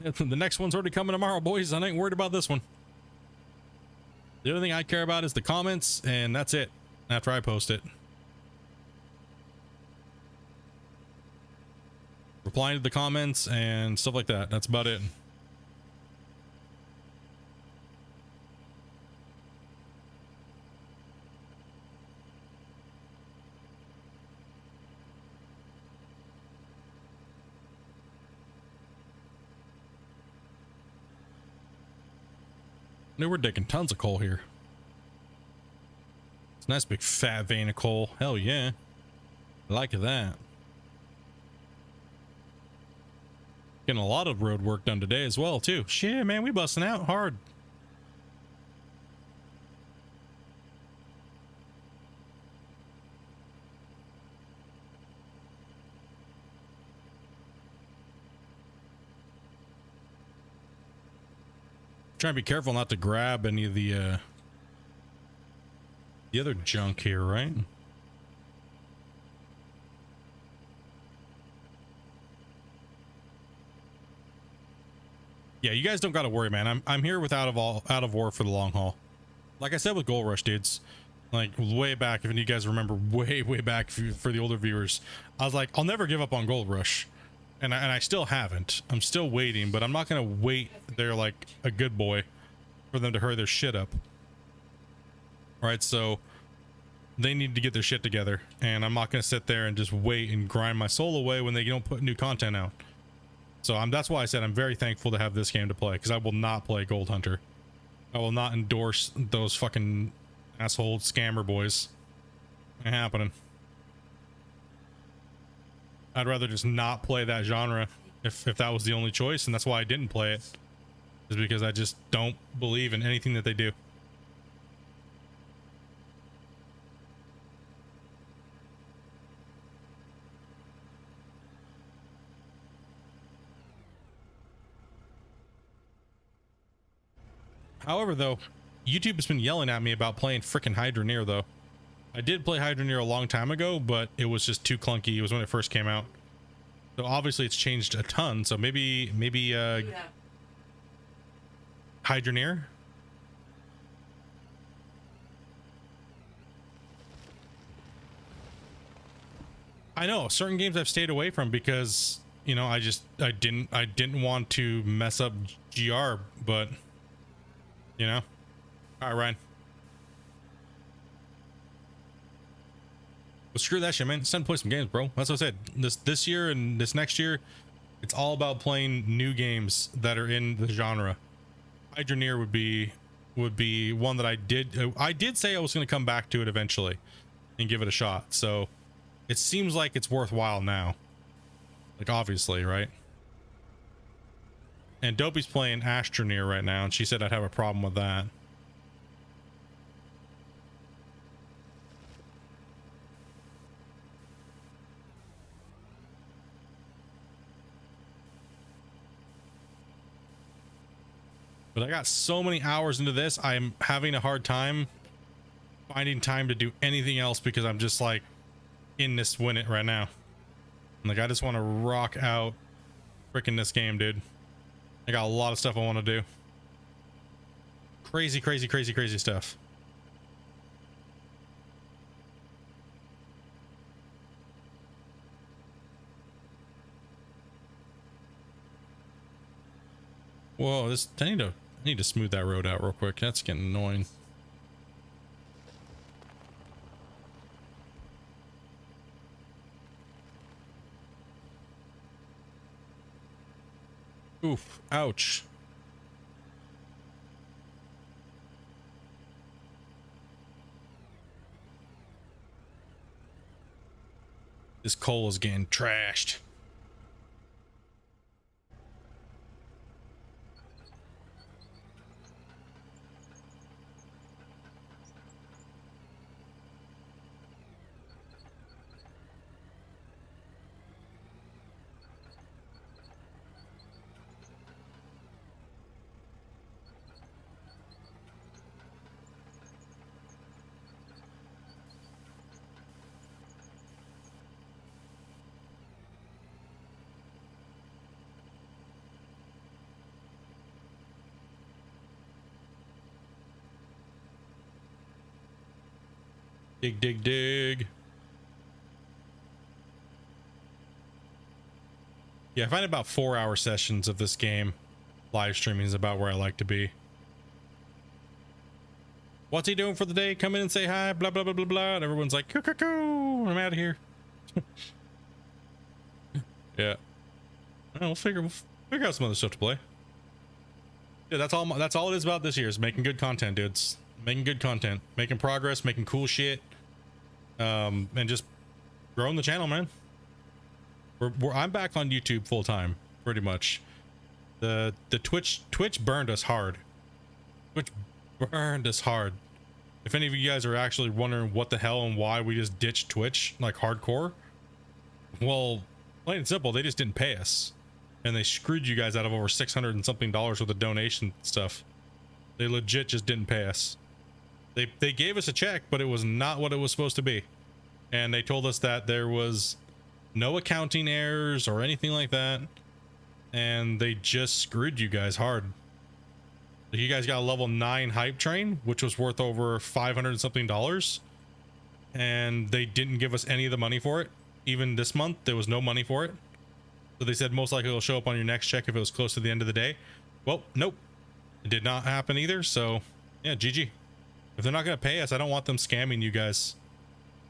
Speaker 1: The next one's already coming tomorrow, boys. I ain't worried about this one. The only thing I care about is the comments, and that's it after I post it. Replying to the comments and stuff like that. That's about it. We're digging tons of coal here. It's a nice big fat vein of coal. Hell yeah. I like that. Getting a lot of road work done today as well too. Shit, man, we busting out hard. Trying to be careful not to grab any of the other junk here, right? Yeah, you guys don't got to worry, man. I'm here with out of war for the long haul. Like I said with Gold Rush, dudes. Like way back, if you guys remember, way back for the older viewers, I was like, I'll never give up on Gold Rush, and I still haven't. I'm still waiting, but I'm not gonna wait there like a good boy for them to hurry their shit up. All right, so they need to get their shit together, and I'm not gonna sit there and just wait and grind my soul away when they don't put new content out. So that's why I said I'm very thankful to have this game to play, because I will not play Gold Hunter. I will not endorse those fucking asshole scammer boys. Ain't happening. I'd rather just not play that genre if that was the only choice, and that's why I didn't play it. Is because I just don't believe in anything that they do. However, though, YouTube has been yelling at me about playing frickin' Hydroneer, though. I did play Hydroneer a long time ago, but it was just too clunky. It was when it first came out. So obviously it's changed a ton. So maybe Hydroneer? I know certain games I've stayed away from because, you know, I didn't want to mess up GR, but you know. All right, Ryan. Well, screw that shit, man. It's time to play some games, bro. That's what I said. This year and this next year, it's all about playing new games that are in the genre. Hydroneer would be one that I did say I was going to come back to it eventually and give it a shot. So it seems like it's worthwhile now. Like, obviously, right? And Dopey's playing Astroneer right now, and she said I'd have a problem with that. But I got so many hours into this, I'm having a hard time finding time to do anything else because I'm just like in this win it right now. Like, I just want to rock out freaking this game, dude. I got a lot of stuff I want to do. Crazy, crazy, crazy, crazy stuff. Whoa, this I need to smooth that road out real quick. That's getting annoying. Oof, ouch. This coal is getting trashed. Dig, dig, dig. Yeah, I find about 4-hour sessions of this game. Live streaming is about where I like to be. What's he doing for the day? Come in and say hi, blah, blah, blah, blah, blah. And everyone's like, coo, coo, coo. I'm out of here. Yeah. We'll figure out some other stuff to play. Yeah, that's all it is about this year, is making good content, dudes. Making good content, making progress, making cool shit. And just growing the channel, man. I'm back on YouTube full time, pretty much. The Twitch burned us hard. Twitch burned us hard. If any of you guys are actually wondering what the hell and why we just ditched Twitch like hardcore, well, plain and simple, they just didn't pay us, and they screwed you guys out of over $600 and something worth of donation stuff. They legit just didn't pay us. They gave us a check, but it was not what it was supposed to be, and they told us that there was no accounting errors or anything like that, and they just screwed you guys hard. You guys got a level 9 hype train, which was worth over $500 and something, and they didn't give us any of the money for it. Even this month, there was no money for it. So they said most likely it'll show up on your next check if it was close to the end of the day. Well, nope, it did not happen either. So yeah, GG. If they're not going to pay us, I don't want them scamming you guys.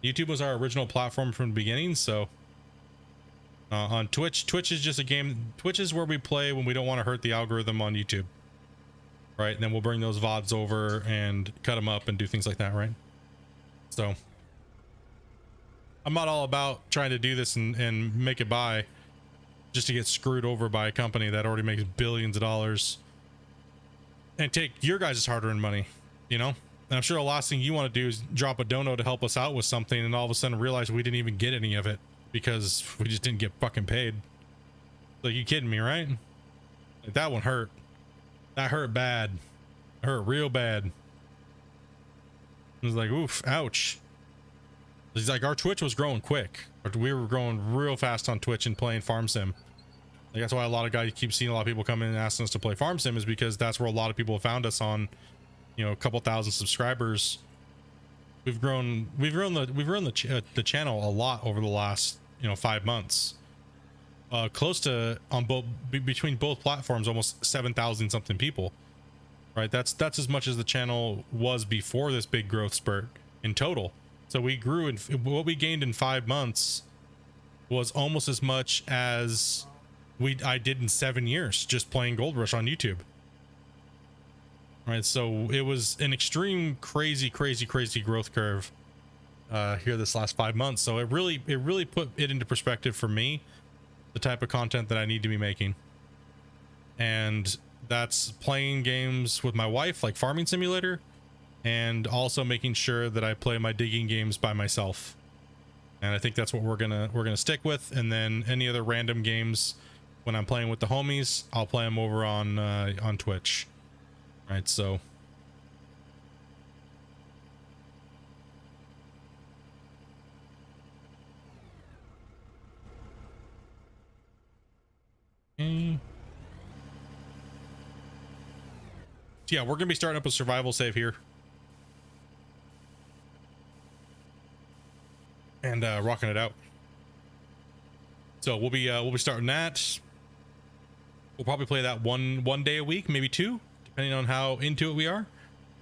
Speaker 1: YouTube was our original platform from the beginning, so on Twitch is just a game. Twitch is where we play when we don't want to hurt the algorithm on YouTube, right? And then we'll bring those VODs over and cut them up and do things like that, right? So I'm not all about trying to do this and make it by just to get screwed over by a company that already makes billions of dollars and take your guys' hard-earned money, you know? And I'm sure the last thing you want to do is drop a dono to help us out with something and all of a sudden realize we didn't even get any of it because we just didn't get fucking paid. Like, you kidding me, right? Like, that one hurt. That hurt bad. It hurt real bad. It was like, oof, ouch. It's like our Twitch was growing quick. We were growing real fast on Twitch and playing Farm Sim. Like, that's why a lot of guys keep seeing a lot of people come in and asking us to play Farm Sim, is because that's where a lot of people have found us on, you know, a couple thousand subscribers. We've grown the channel a lot over the last, you know, 5 months. Close to, on both, between both platforms, almost 7,000 something people. Right, that's as much as the channel was before this big growth spurt in total. So we grew, in what we gained in 5 months was almost as much as I did in 7 years just playing Gold Rush on YouTube. Right, so it was an extreme crazy growth curve here this last 5 months. So it really put it into perspective for me, the type of content that I need to be making. And that's playing games with my wife, like Farming Simulator, and also making sure that I play my digging games by myself. And I think that's what we're gonna stick with. And then any other random games when I'm playing with the homies, I'll play them over on Twitch. Right, so okay. Yeah, we're gonna be starting up a survival save here, and rocking it out. So we'll be starting that. We'll probably play that one day a week, maybe two, depending on how into it we are.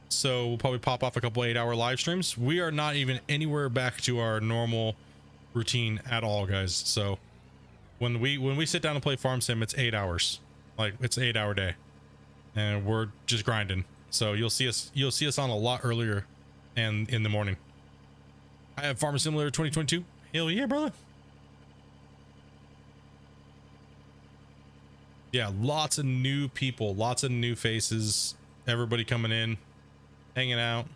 Speaker 1: So we'll probably pop off a couple 8-hour live streams. We are not even anywhere back to our normal routine at all, guys. So when we sit down and play farm sim, it's 8 hours. Like, it's an 8-hour day, and we're just grinding. So you'll see us on a lot earlier and in the morning. I have Farm Simulator 2022. Hell yeah, brother. Yeah, lots of new people, lots of new faces, everybody coming in, hanging out.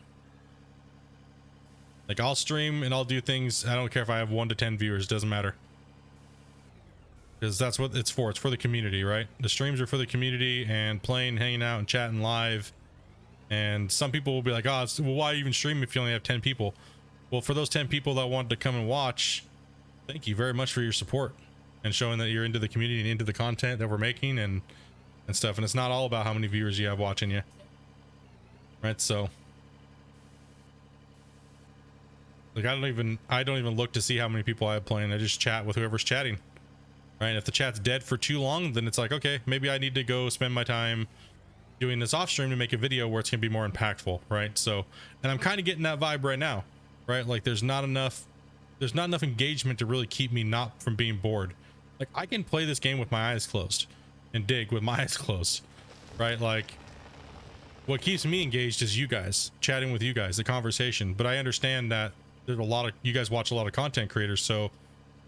Speaker 1: Like, I'll stream and I'll do things. I don't care if I have 1 to 10 viewers, doesn't matter. Because that's what it's for. It's for the community, right? The streams are for the community and playing, hanging out, and chatting live. And some people will be like, oh, well, why even stream if you only have 10 people? Well, for those 10 people that wanted to come and watch, thank you very much for your support and showing that you're into the community and into the content that we're making and stuff. And it's not all about how many viewers you have watching you, right? So, like, I don't even look to see how many people I have playing. I just chat with whoever's chatting, right? If the chat's dead for too long, then it's like, okay, maybe I need to go spend my time doing this off stream to make a video where it's gonna be more impactful, right? So, and I'm kind of getting that vibe right now, right? Like, there's not enough engagement to really keep me not from being bored. Like, I can play this game with my eyes closed and dig with my eyes closed, right? Like, what keeps me engaged is you guys, chatting with you guys, the conversation. But I understand that there's a lot of you guys watch a lot of content creators, so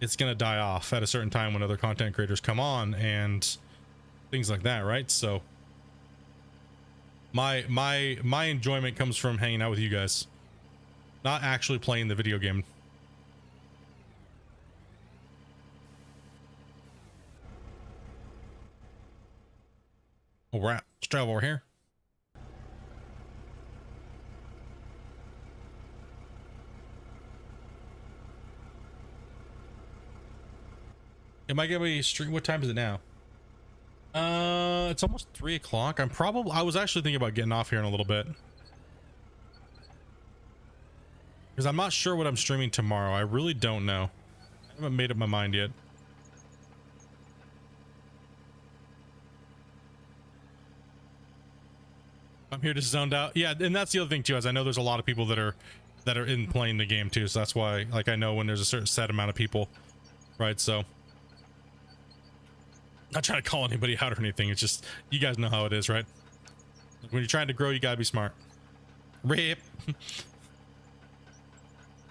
Speaker 1: it's gonna die off at a certain time when other content creators come on and things like that, right? So my enjoyment comes from hanging out with you guys, not actually playing the video game. All right, let's travel over here. Am I gonna be stream? What time is it now? It's almost 3 o'clock. I was actually thinking about getting off here in a little bit, because I'm not sure what I'm streaming tomorrow. I really don't know. I haven't made up my mind yet. I'm here just zoned out. Yeah, and that's the other thing too, is I know there's a lot of people that are in playing the game too, so that's why, like, I know when there's a certain set amount of people, right? So not trying to call anybody out or anything. It's just, you guys know how it is, right? When you're trying to grow, you gotta be smart. Rip.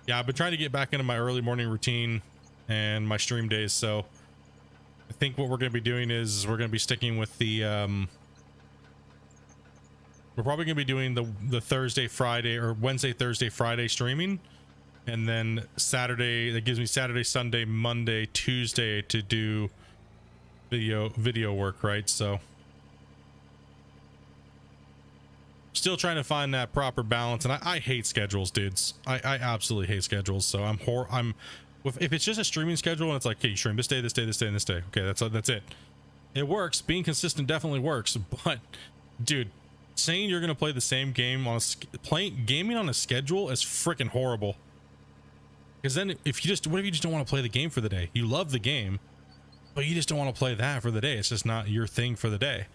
Speaker 1: Yeah, I've been trying to get back into my early morning routine and my stream days, so I think what we're going to be doing is we're going to be sticking with the we're probably going to be doing the Thursday, Friday, or Wednesday, Thursday, Friday streaming, and then Saturday. That gives me Saturday, Sunday, Monday, Tuesday to do video work, right? So still trying to find that proper balance, and I hate schedules, dudes. I absolutely hate schedules. So if it's just a streaming schedule and it's like, okay, you stream this day, this day, this day, and this day, okay, that's it. It works. Being consistent definitely works, but dude, saying you're gonna play the same game on gaming on a schedule is freaking horrible. Because then what if you just don't want to play the game for the day? You love the game, but you just don't want to play that for the day. It's just not your thing for the day.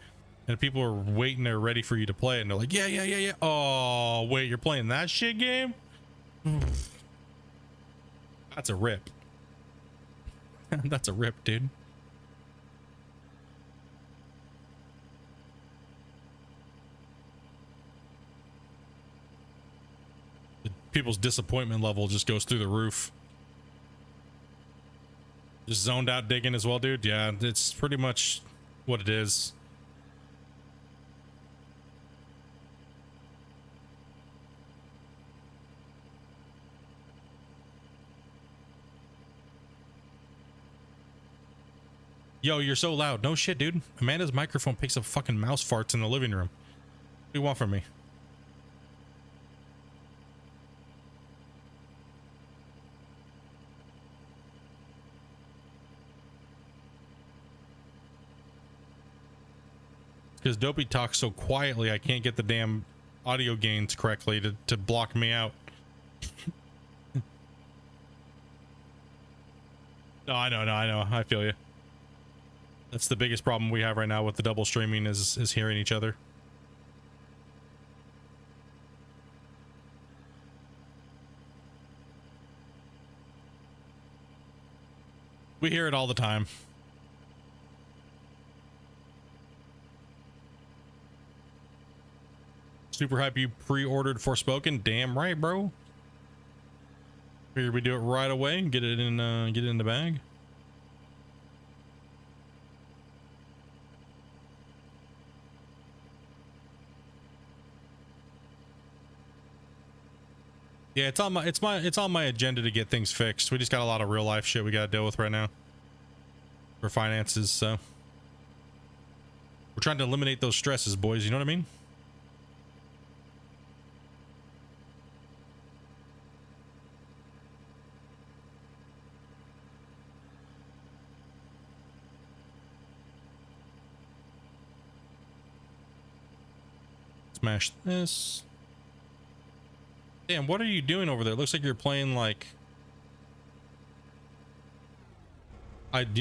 Speaker 1: And people are waiting, they're ready for you to play it, and they're like, yeah. Oh, wait, you're playing that shit game? That's a rip. That's a rip, dude. People's disappointment level just goes through the roof. Just zoned out digging as well, dude. Yeah, it's pretty much what it is. Yo, you're so loud. No shit, dude. Amanda's microphone picks up fucking mouse farts in the living room. What do you want from me? Because Dopey talks so quietly, I can't get the damn audio gains correctly to block me out. No, I know, I feel you. That's the biggest problem we have right now with the double streaming is hearing each other. We hear it all the time. Super hype you pre-ordered Forspoken. Damn right, bro. Figured we do it right away and get it in the bag. Yeah, it's on my agenda to get things fixed. We just got a lot of real life shit we got to deal with right now for finances, so we're trying to eliminate those stresses, boys. You know what I mean? Smash this. Damn, what are you doing over there? Looks like you're playing like...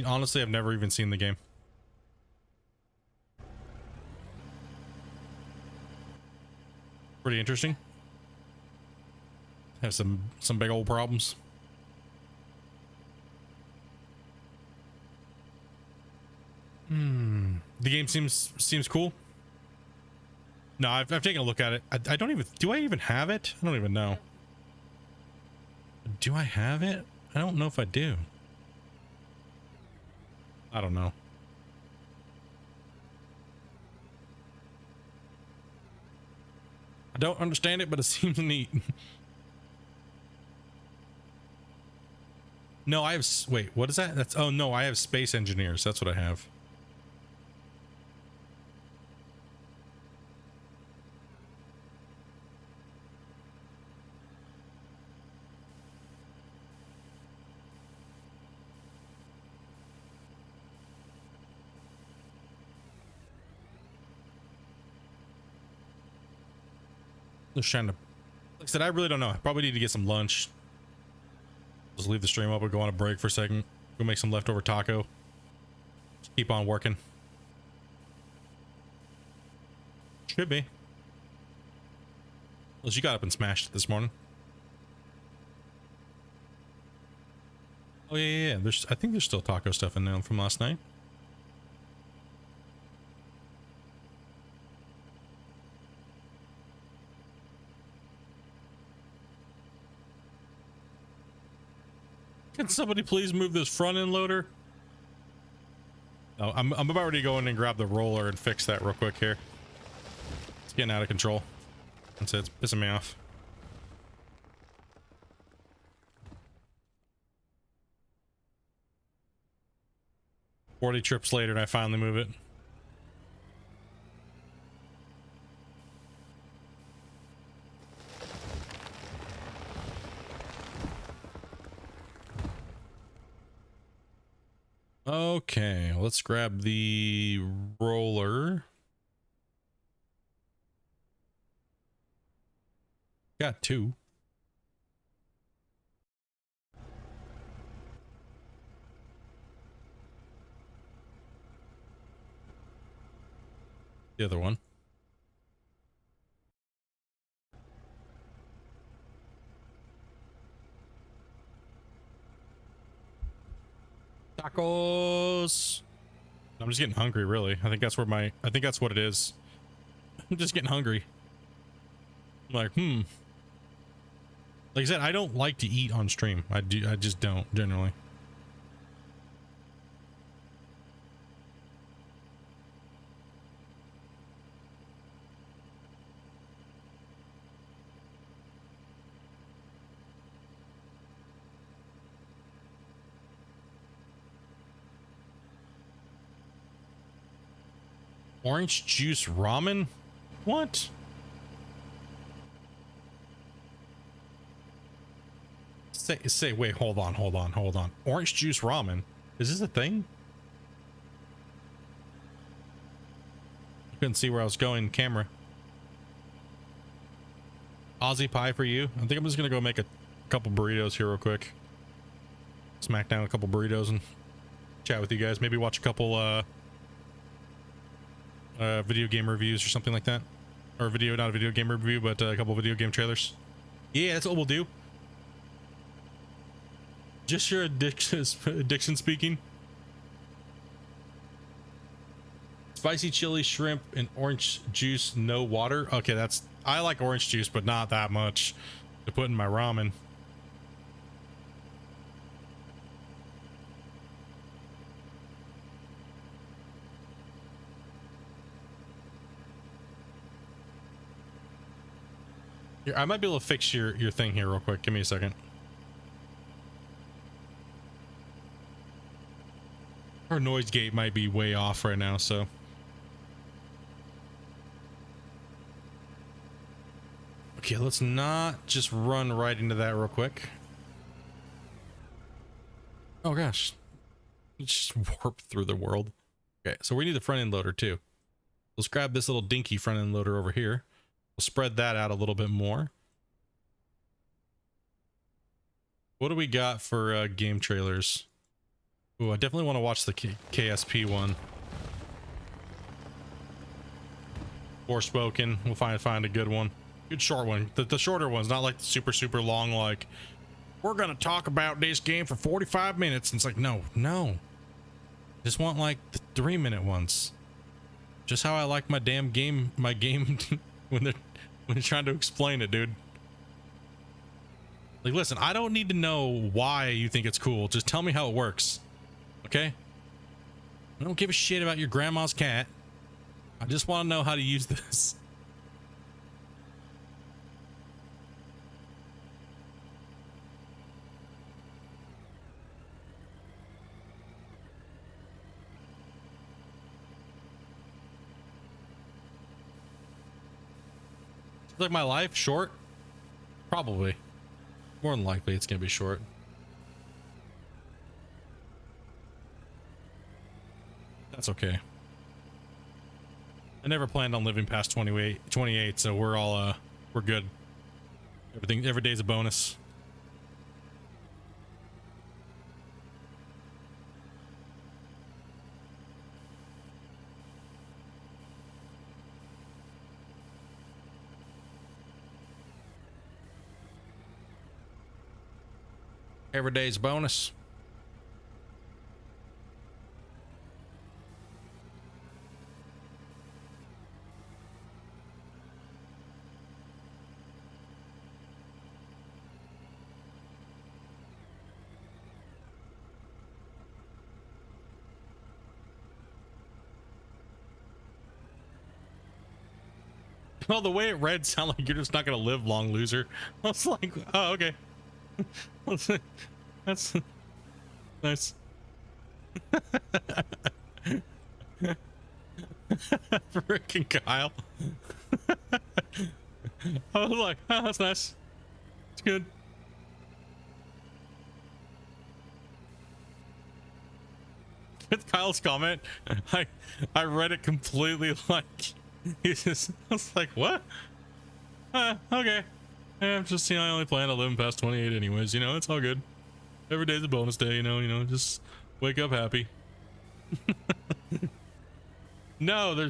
Speaker 1: honestly, I've never even seen the game. Pretty interesting. Have some big old problems. The game seems cool. No, I've taken a look at it. I don't even... Do I even have it? I don't even know. Do I have it? I don't know if I do. I don't know. I don't understand it, but it seems neat. No, I have... Wait, what is that? That's... Oh, no, I have Space Engineers. That's what I have. Just trying to... Like I said, I really don't know. I probably need to get some lunch. Just leave the stream up or go on a break for a second. Go make some leftover taco. Just keep on working. Should be. Unless you got up and smashed it this morning. Oh yeah. I think there's still taco stuff in there from last night. Can somebody please move this front end loader? Oh, I'm about ready to go in and grab the roller and fix that real quick here. It's getting out of control. That's it. It's pissing me off. "40 trips later and I finally move it." Okay, let's grab the roller. Got two. The other one. Tacos. I'm just getting hungry, really. I think that's what it is. I'm just getting hungry. I'm like, like I said, I don't like to eat on stream. I just don't generally. Orange juice ramen? What? Wait, hold on. Orange juice ramen? Is this a thing? Couldn't see where I was going. Camera. Aussie pie for you. I think I'm just gonna go make a couple burritos here real quick. Smack down a couple burritos and chat with you guys. Maybe watch a couple video game reviews or something like that. Or video, not a video game review, but a couple video game trailers. Yeah, that's what we'll do. Just your addiction speaking. Spicy chili, shrimp, and orange juice, no water. Okay, that's... I like orange juice, but not that much to put in my ramen. Here, I might be able to fix your thing here real quick. Give me a second. Our noise gate might be way off right now, so... Okay, let's not just run right into that real quick. Oh gosh. Just warp through the world. Okay, so we need the front end loader too. Let's grab this little dinky front end loader over here. We'll spread that out a little bit more. What do we got for game trailers? Ooh, I definitely want to watch the KSP one. Forspoken. We'll find a good one. Good short one. The shorter ones, not like the super long, like, we're gonna talk about this game for 45 minutes. And it's like, no. Just want like the 3-minute ones. Just how I like my damn game, when they're trying to explain it, dude. Like, listen, I don't need to know why you think it's cool. Just tell me how it works. Okay? I don't give a shit about your grandma's cat. I just want to know how to use this. Like my life short? Probably. More than likely it's gonna be short. That's okay. I never planned on living past 28, so we're all we're good. Every day's a bonus. Every day's a bonus. Well, the way it read sounded like you're just not gonna live long, loser. I was like, oh, okay. That's nice. Freaking Kyle. I was like, oh, that's nice. It's good. With Kyle's comment, I read it completely like he's just, I was like, what? Okay. I'm just, I only plan on living past 28 anyways, it's all good. Every day's a bonus day, just wake up happy. No,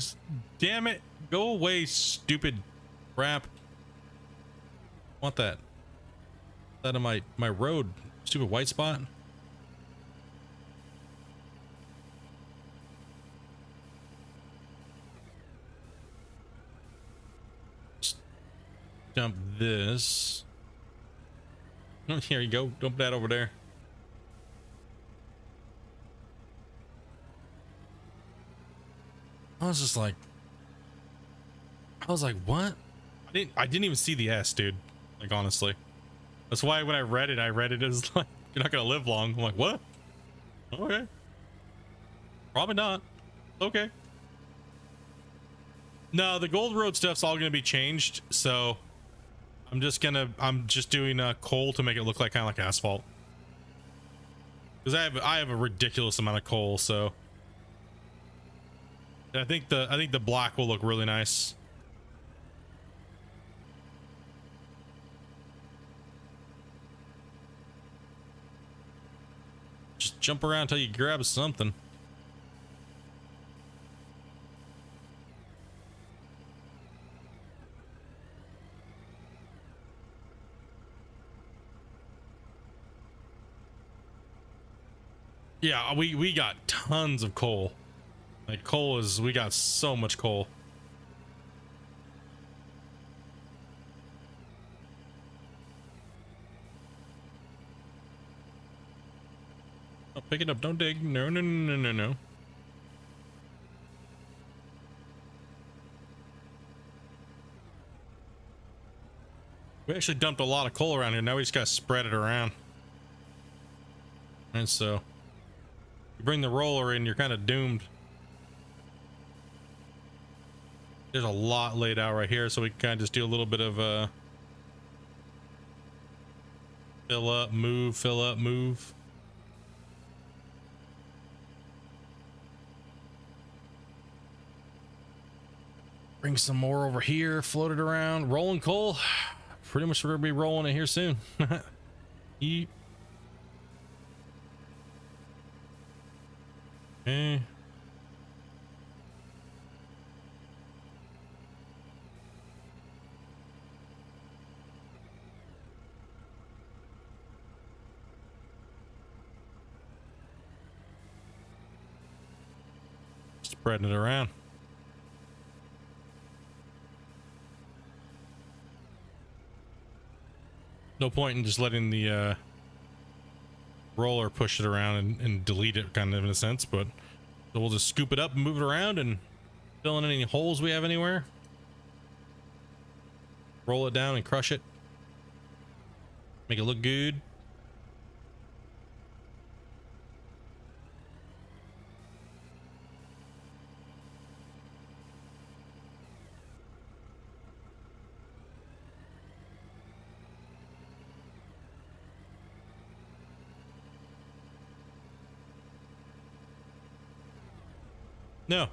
Speaker 1: damn it. Go away, stupid crap. Want that. That on my road, stupid white spot. Dump this. Here you go. Dump that over there. I was like, what? I didn't even see the S, dude. Like, honestly. That's why when I read it as like, you're not gonna live long. I'm like, what? Okay. Probably not. Okay. No, the Gold Road stuff's all gonna be changed, so I'm just doing coal to make it look like kind of like asphalt. Because I have a ridiculous amount of coal, so I think the black will look really nice. Just jump around until you grab something. Yeah, we got tons of coal. Like coal is, we got so much coal. Oh, pick it up, don't dig. No, no, no, no, no, no. We actually dumped a lot of coal around here. Now we just gotta spread it around. And so you bring the roller in, you're kind of doomed. There's a lot laid out right here, so we can kind of just do a little bit of fill up, move, fill up, move. Bring some more over here, float it around, rolling coal. Pretty much we're gonna be rolling it here soon. Yeet. Okay. Spreading it around. No point in just letting the roller push it around and delete it, kind of, in a sense, but so we'll just scoop it up and move it around and fill in any holes we have anywhere. Roll it down and crush it. Make it look good. No.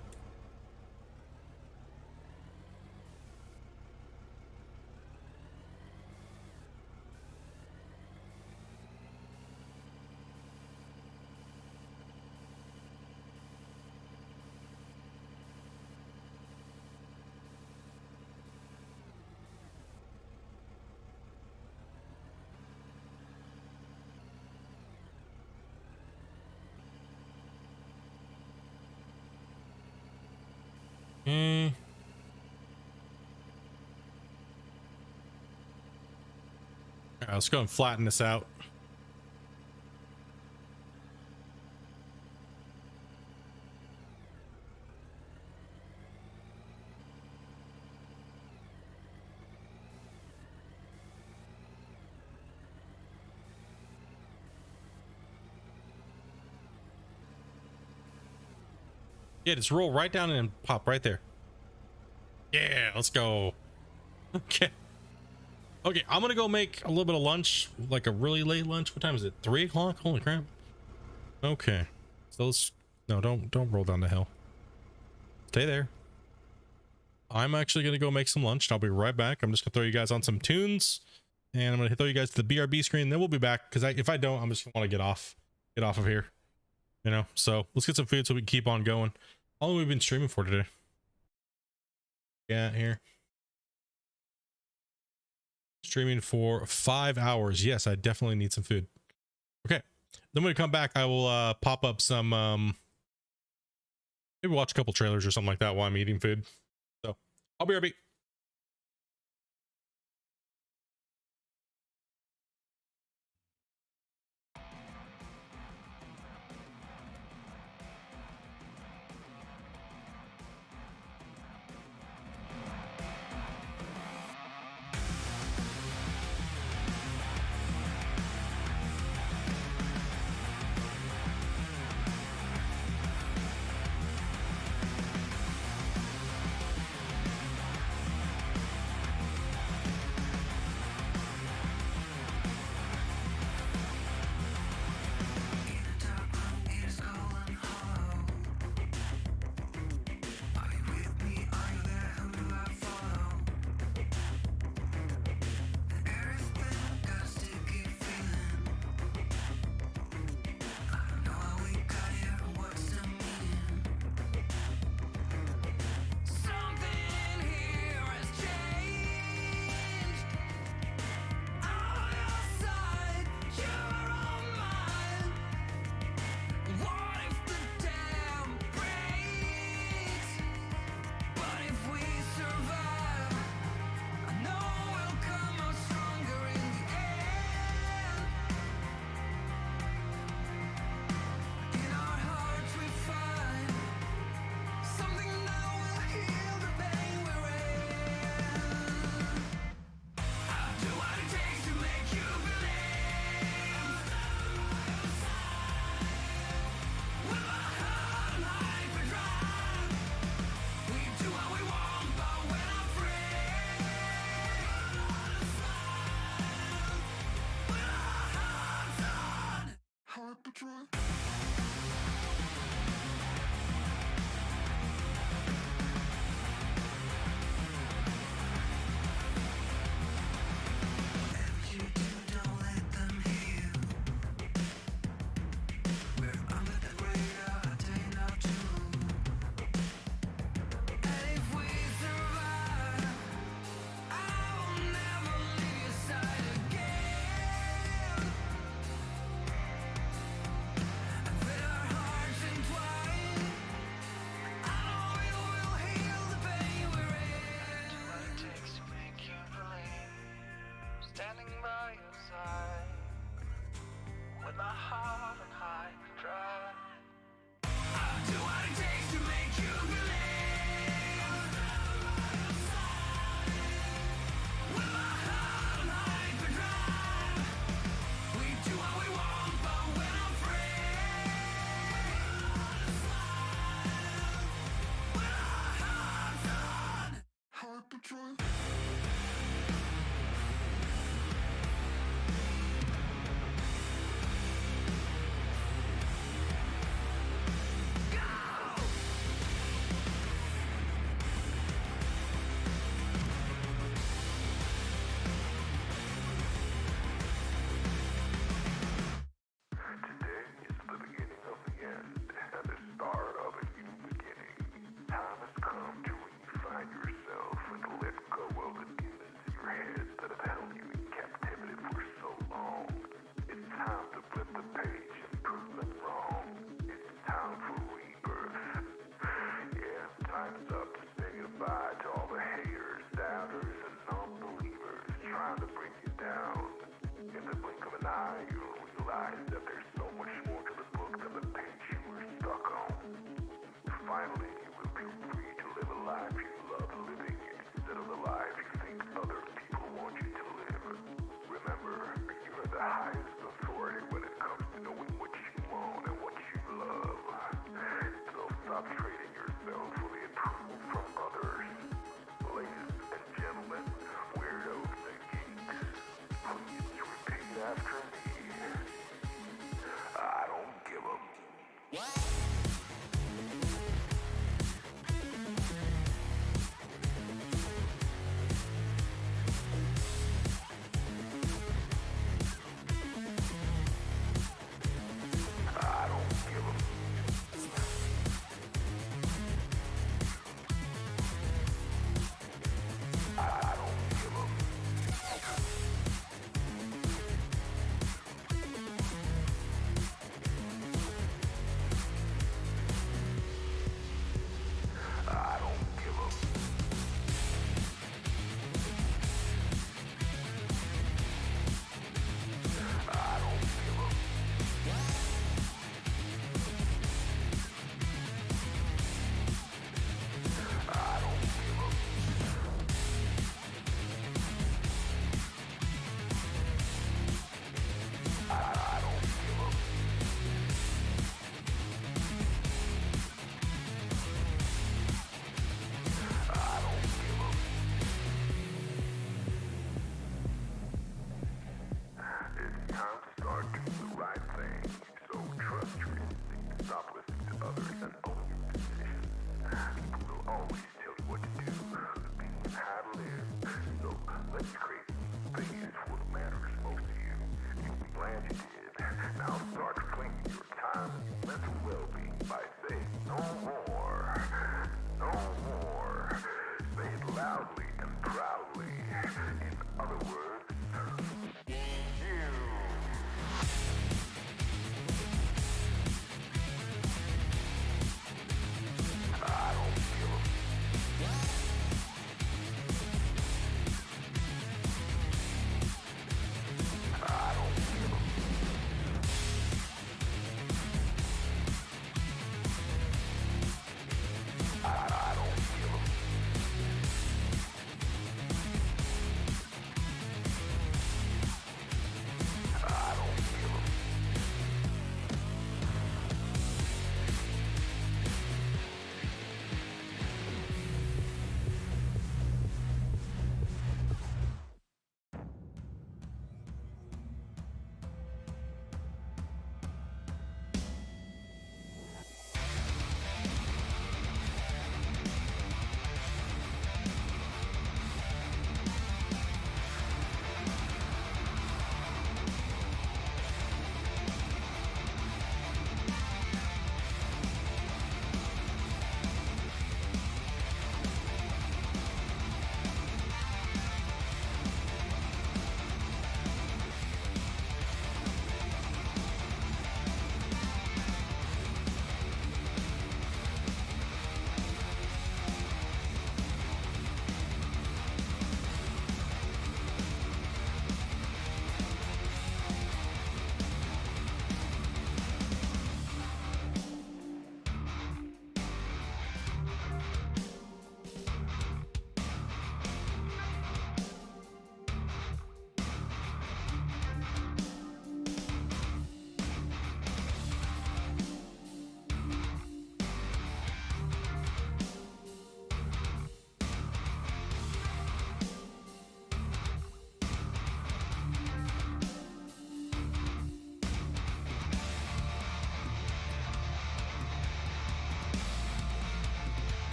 Speaker 1: Mm. All right, let's go and flatten this out. Yeah, just roll right down and pop right there. Yeah, let's go. Okay. Okay, I'm gonna go make a little bit of lunch, like a really late lunch. What time is it? 3 o'clock? Holy crap. Okay. So let's, no, don't roll down the hill. Stay there. I'm actually gonna go make some lunch and I'll be right back. I'm just gonna throw you guys on some tunes and I'm gonna throw you guys to the BRB screen, then we'll be back, because if I don't, I'm just gonna want to get off of here. You know, so let's get some food so we can keep on going. How long have we been streaming for today? Yeah, here. Streaming for 5 hours. Yes, I definitely need some food. Okay. Then when we come back, I will pop up some maybe watch a couple trailers or something like that while I'm eating food. So I'll be right back.
Speaker 3: time, you'll realize that there's so much more to the book than the page you were stuck on. Finally, you will be free to live a life you love living instead of the life you think other people want you to live. Remember, you're the highest authority when it comes to knowing what you want and what you love. So stop trading yourself for the approval from others. Ladies and gentlemen, weirdos and geeks, please repeat after me.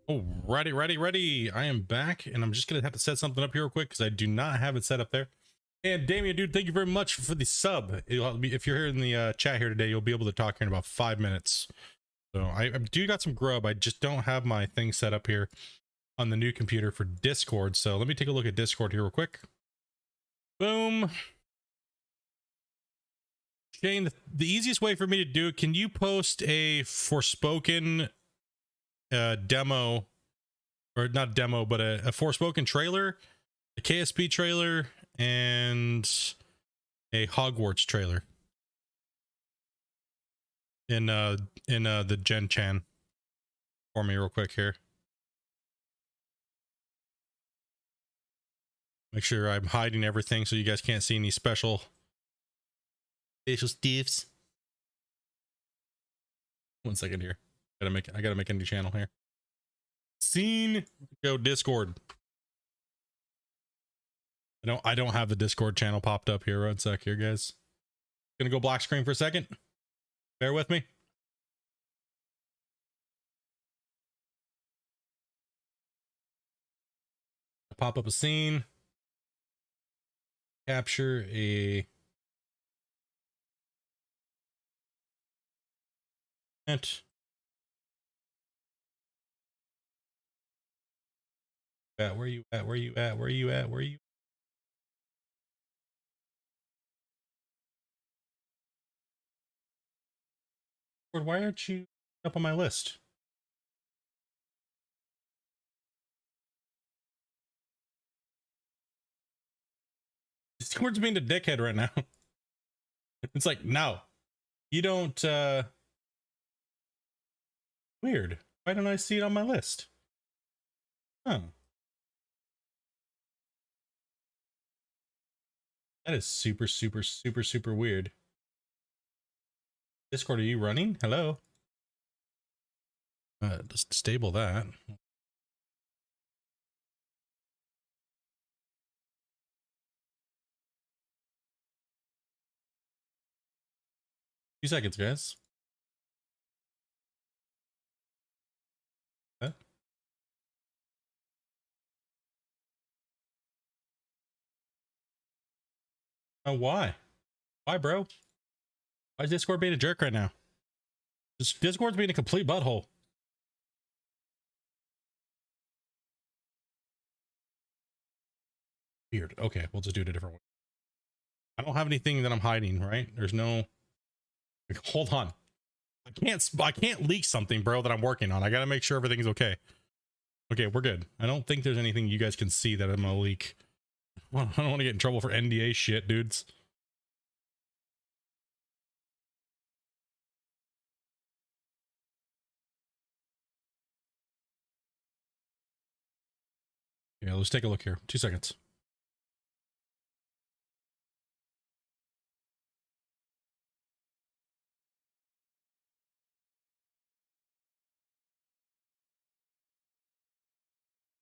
Speaker 1: Oh, ready. I am back, and I'm just gonna have to set something up here real quick because I do not have it set up there. And Damien, dude, thank you very much for the sub. If you're here in the chat here today, you'll be able to talk here in about 5 minutes. So I do got some grub. I just don't have my thing set up here on the new computer for Discord. So let me take a look at Discord here real quick. Boom. Shane, the easiest way for me to do it, can you post a Forspoken demo, or not demo, but a Forspoken trailer, a KSP trailer, and a Hogwarts trailer in the Gen Chan for me real quick here. Make sure I'm hiding everything so you guys can't see any special Steves. 1 second here. I gotta make a new channel here. Scene. Go Discord. I don't have the Discord channel popped up here. 1 sec here, guys. Gonna go black screen for a second. Bear with me. Pop up a scene. Capture a event. Where you at? Where you at? Where you at? Where you? Why aren't you up on my list? Discord's being a dickhead right now. It's like, no, you don't. Weird. Why don't I see it on my list? Huh. That is super weird. Discord, are you running? Hello? Just disable that. Few seconds, guys. Huh? Oh, why? Why, bro? Why is Discord being a jerk right now? Discord's being a complete butthole. Weird. Okay, we'll just do it a different way. I don't have anything that I'm hiding, right? There's no. Like, hold on. I can't leak something, bro, that I'm working on. I gotta make sure everything's okay. Okay, we're good. I don't think there's anything you guys can see that I'm gonna leak. Well, I don't want to get in trouble for NDA shit, dudes. Yeah, let's take a look here. 2 seconds.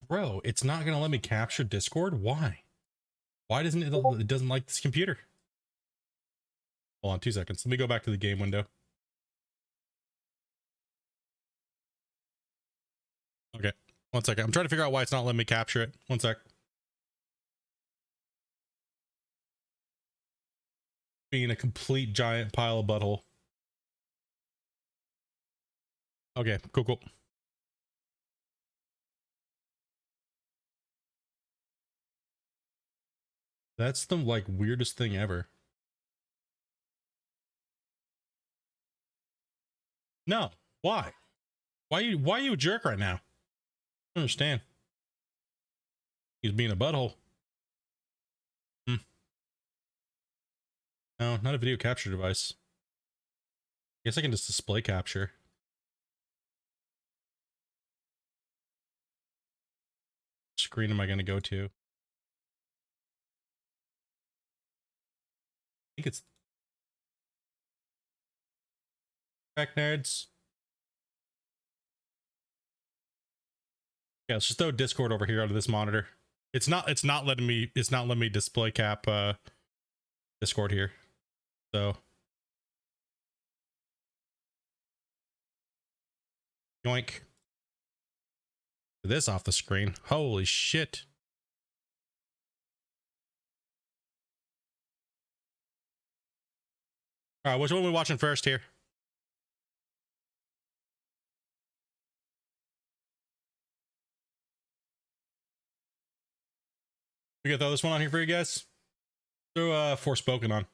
Speaker 1: Bro, it's not gonna let me capture Discord. Why? Why doesn't it doesn't like this computer? Hold on 2 seconds. Let me go back to the game window. Okay, 1 second. I'm trying to figure out why it's not letting me capture it. 1 sec. Being a complete giant pile of butthole. Okay, cool. That's the like weirdest thing ever. No, why? Why are you a jerk right now? I don't understand. He's being a butthole. No, not a video capture device. I guess I can just display capture. Screen am I going to go to? I think it's back nerds. Yeah, let's just throw Discord over here onto this monitor. It's not letting me display cap Discord here. So yoink. This off the screen. Holy shit. All right, which one are we watching first here? We gonna throw this one on here for you guys. Throw Forspoken on.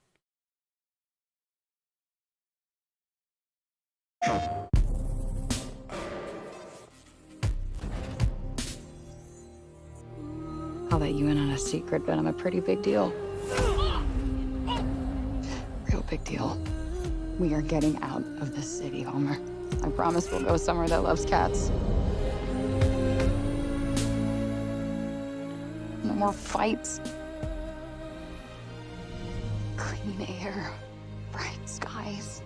Speaker 4: I'll let you in on a secret, but I'm a pretty big deal. Real big deal. We are getting out of this city, Homer. I promise we'll go somewhere that loves cats. No more fights. Clean air, bright skies.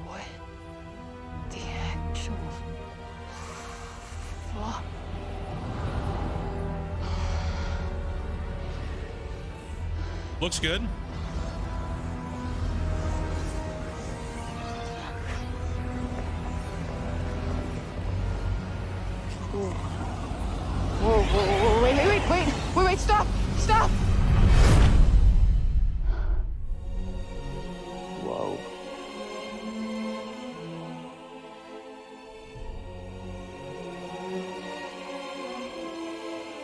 Speaker 4: What the actual fuck?
Speaker 1: Looks good.
Speaker 4: Whoa, wait, stop! Whoa.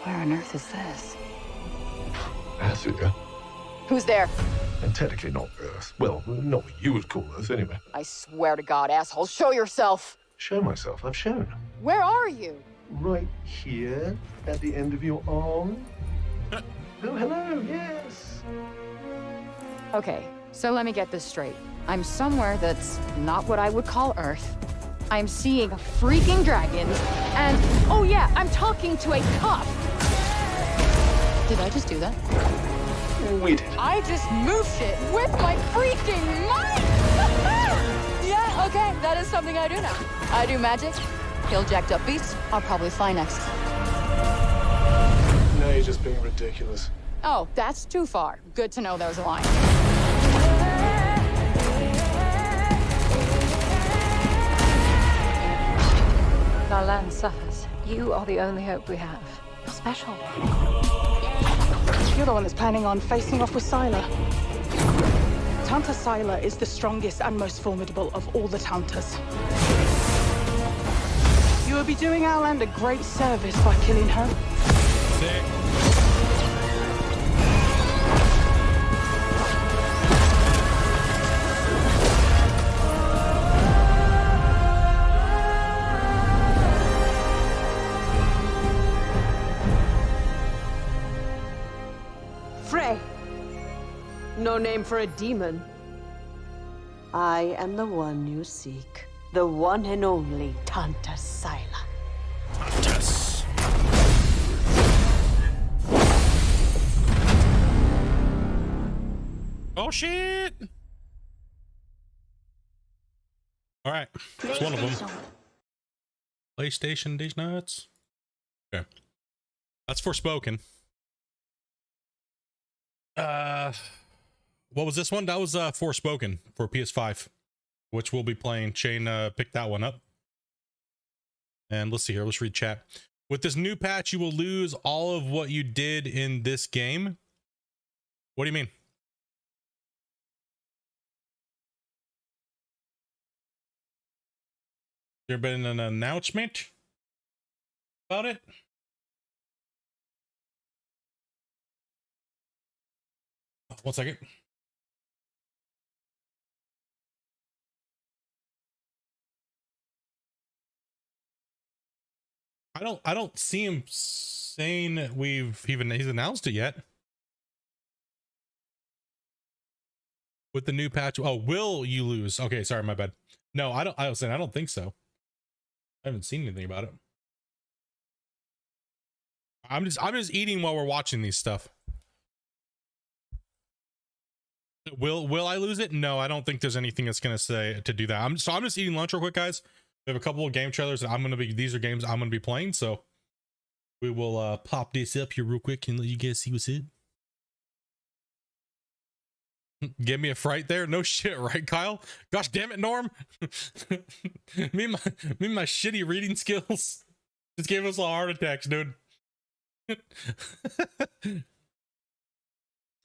Speaker 4: Where on earth is this?
Speaker 3: Africa.
Speaker 4: Who's there?
Speaker 3: And technically not Earth. Well, not what you would call Earth anyway.
Speaker 4: I swear to God, asshole, show yourself!
Speaker 3: Show myself, I've shown.
Speaker 4: Where are you?
Speaker 3: Right here, at the end of your arm. Oh, hello, yes.
Speaker 4: Okay, so let me get this straight. I'm somewhere that's not what I would call Earth. I'm seeing freaking dragons, and oh yeah, I'm talking to a cop. Did I just do that?
Speaker 3: We did.
Speaker 4: I just moved shit with my freaking mind! Yeah, okay, that is something I do now. I do magic, kill jacked up beasts, I'll probably fly next.
Speaker 3: No, you're just being ridiculous.
Speaker 4: Oh, that's too far. Good to know there's a line. Our land suffers. You are the only hope we have. You're special.
Speaker 5: You're the one that's planning on facing off with Sylar. Tanta Sylar is the strongest and most formidable of all the Tantas. You will be doing our land a great service by killing her.
Speaker 1: Sick.
Speaker 6: Frey. No name for a demon. I am the one you seek. The one and only Tanta Sylar.
Speaker 1: Yes. Oh shit. All right. It's one of them. PlayStation, these nuts. Okay. That's Forspoken. What was this one? That was Forspoken for PS5, which we'll be playing. Shane picked that one up. And let's see here. Let's read chat. With this new patch, you will lose all of what you did in this game. What do you mean? There been an announcement about it? Oh, 1 second. I don't see him saying he's announced it yet. With the new patch. Oh, will you lose? Okay, sorry, my bad. No, I don't think so. I haven't seen anything about it. I'm just eating while we're watching these stuff. Will I lose it? No, I don't think there's anything that's gonna say to do that. I'm just eating lunch real quick, guys. We have a couple of game trailers that these are games I'm gonna be playing, so we will pop this up here real quick and let you guys see what's it. Give me a fright there. No shit, right, Kyle? Gosh damn it, Norm. me and my shitty reading skills just gave us all heart attacks, dude. All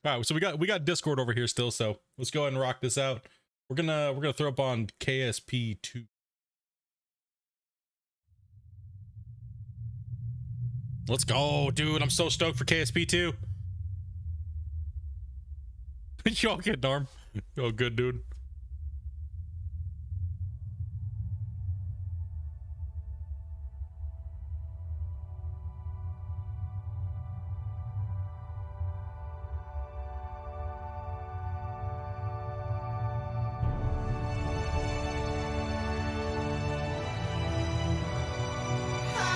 Speaker 1: right, so we got Discord over here still, so let's go ahead and rock this out. We're gonna throw up on KSP2. Let's go, dude. I'm so stoked for KSP2. You all good, Norm? Oh, good, dude.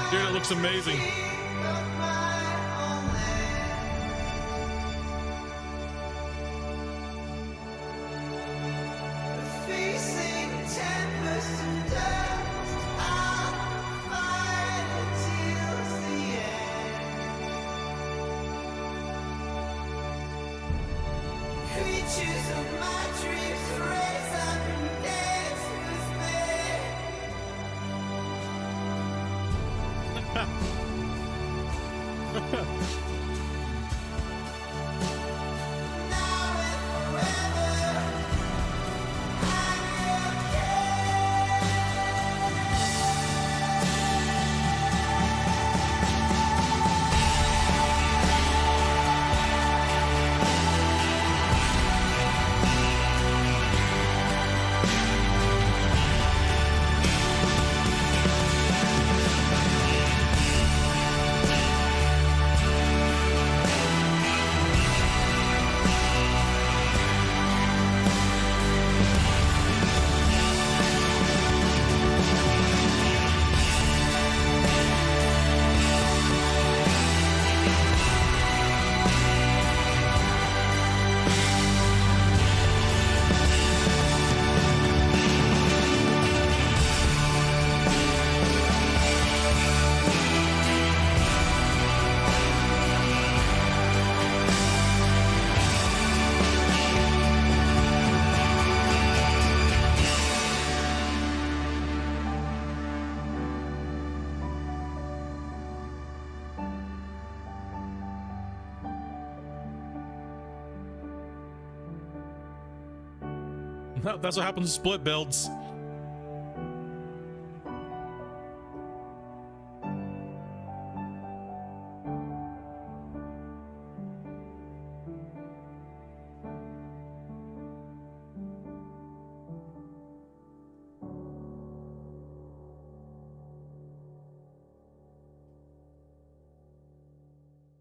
Speaker 1: Dude, it looks amazing. That's what happens to split builds.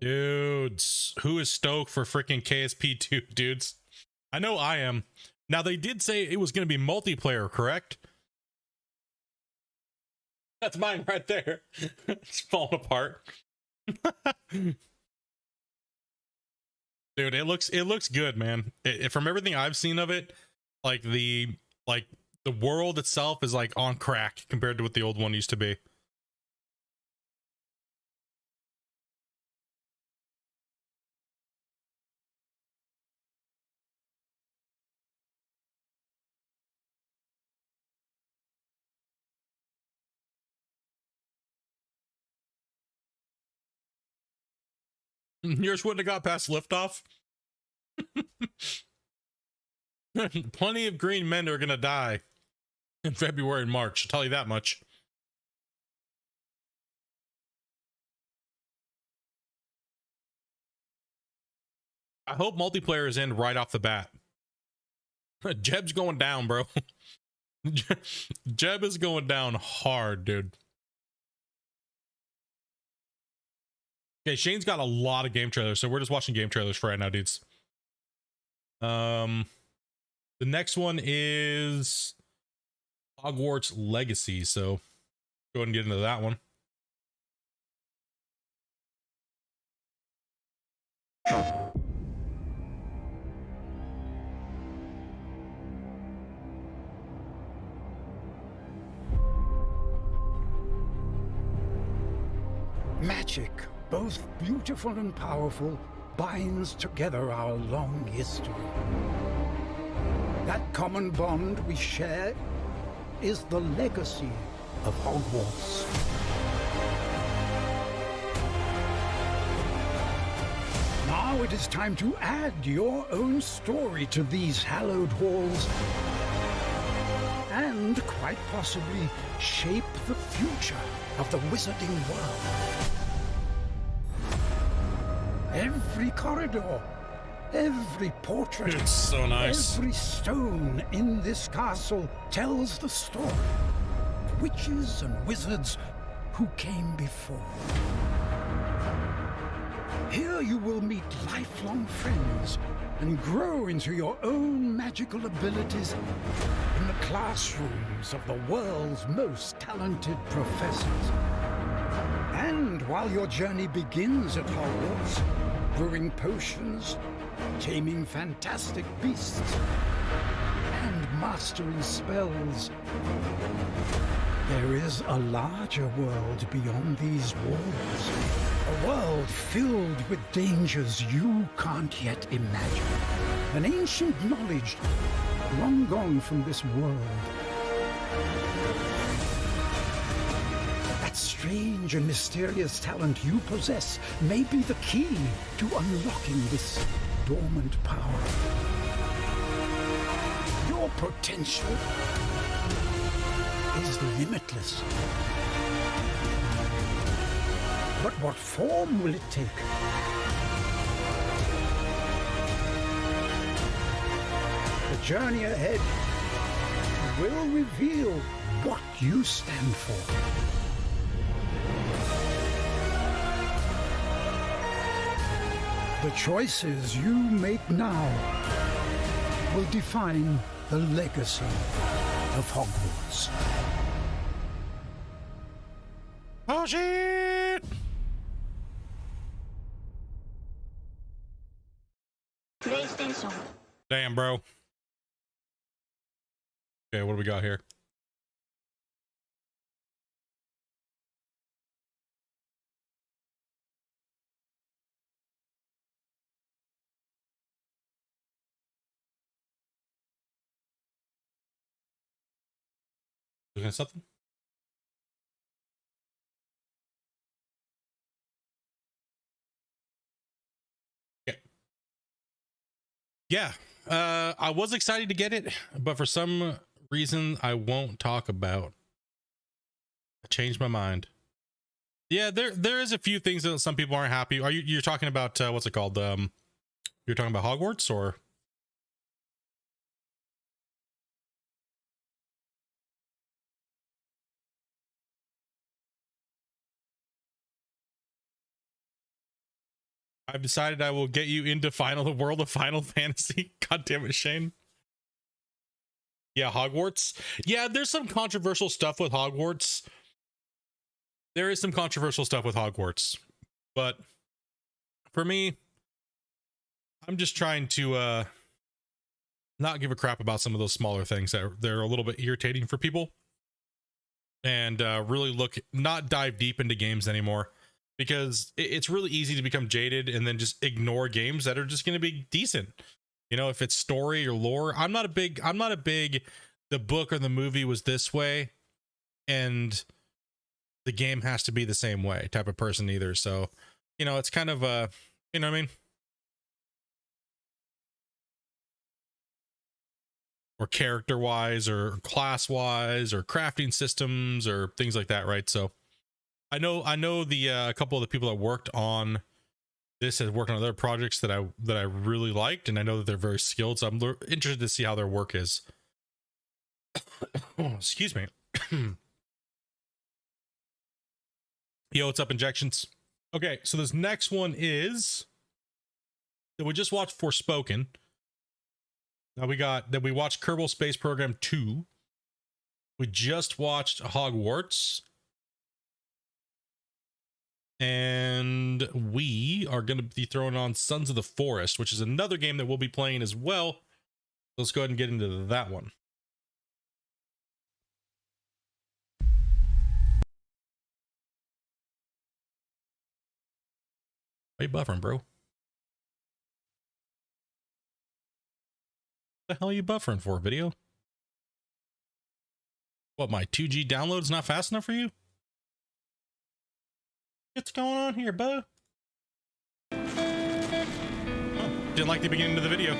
Speaker 1: Dudes, who is stoked for freaking KSP2, dudes? I know I am. Now, they did say it was going to be multiplayer, correct? That's mine right there. It's falling apart. Dude, it looks good, man. From everything I've seen of it, like the world itself is like on crack compared to what the old one used to be. Yours wouldn't have got past liftoff. Plenty of green men are gonna die in February and March. I'll tell you that much. I hope multiplayer is in right off the bat. Jeb's going down, bro. Jeb is going down hard, dude. Okay, Shane's got a lot of game trailers, so we're just watching game trailers for right now, dudes. The next one is Hogwarts Legacy, so go ahead and get into that one.
Speaker 7: Magic, both beautiful and powerful, binds together our long history. That common bond we share is the legacy of Hogwarts. Now it is time to add your own story to these hallowed halls and quite possibly shape the future of the wizarding world. Every corridor, every portrait,
Speaker 1: It's so nice.
Speaker 7: every stone in this castle tells the story of witches and wizards who came before. Here you will meet lifelong friends and grow into your own magical abilities in the classrooms of the world's most talented professors. And while your journey begins at Hogwarts, brewing potions, taming fantastic beasts, and mastering spells, there is a larger world beyond these walls. A world filled with dangers you can't yet imagine. An ancient knowledge long gone from this world. That strange and mysterious talent you possess may be the key to unlocking this dormant power. Your potential is limitless. But what form will it take? The journey ahead will reveal what you stand for. The choices you make now will define the legacy of Hogwarts.
Speaker 1: Oh shit!
Speaker 8: PlayStation.
Speaker 1: Damn, bro. Okay, what do we got here? Looking at something? Okay. Yeah, I was excited to get it, but for some reason I won't talk about. I changed my mind. Yeah, there is a few things that some people aren't happy. You're talking about what's it called? You're talking about Hogwarts, or? I've decided I will get you into the world of Final Fantasy. God damn it, Shane. Yeah, Hogwarts. Yeah, there's some controversial stuff with Hogwarts. There is some controversial stuff with Hogwarts. But for me, I'm just trying to not give a crap about some of those smaller things that they're a little bit irritating for people. And really not dive deep into games anymore. Because it's really easy to become jaded and then just ignore games that are just going to be decent. You know, if it's story or lore, I'm not a big, the book or the movie was this way and the game has to be the same way type of person either. So, you know, it's kind of you know what I mean? Or character wise or class wise or crafting systems or things like that. Right. So, I know the a couple of the people that worked on this have worked on other projects that I really liked, and I know that they're very skilled. So I'm interested to see how their work is. Oh, excuse me. Yo, what's up, Injections? Okay, so this next one is that we just watched Forspoken. Now we watched Kerbal Space Program 2. We just watched Hogwarts. And we are going to be throwing on Sons of the Forest, which is another game that we'll be playing as well. Let's go ahead and get into that one. Why you buffering, bro? The hell are you buffering for, video? What, my 2G download's not fast enough for you? What's going on here, bud? Oh, didn't like the beginning of the video.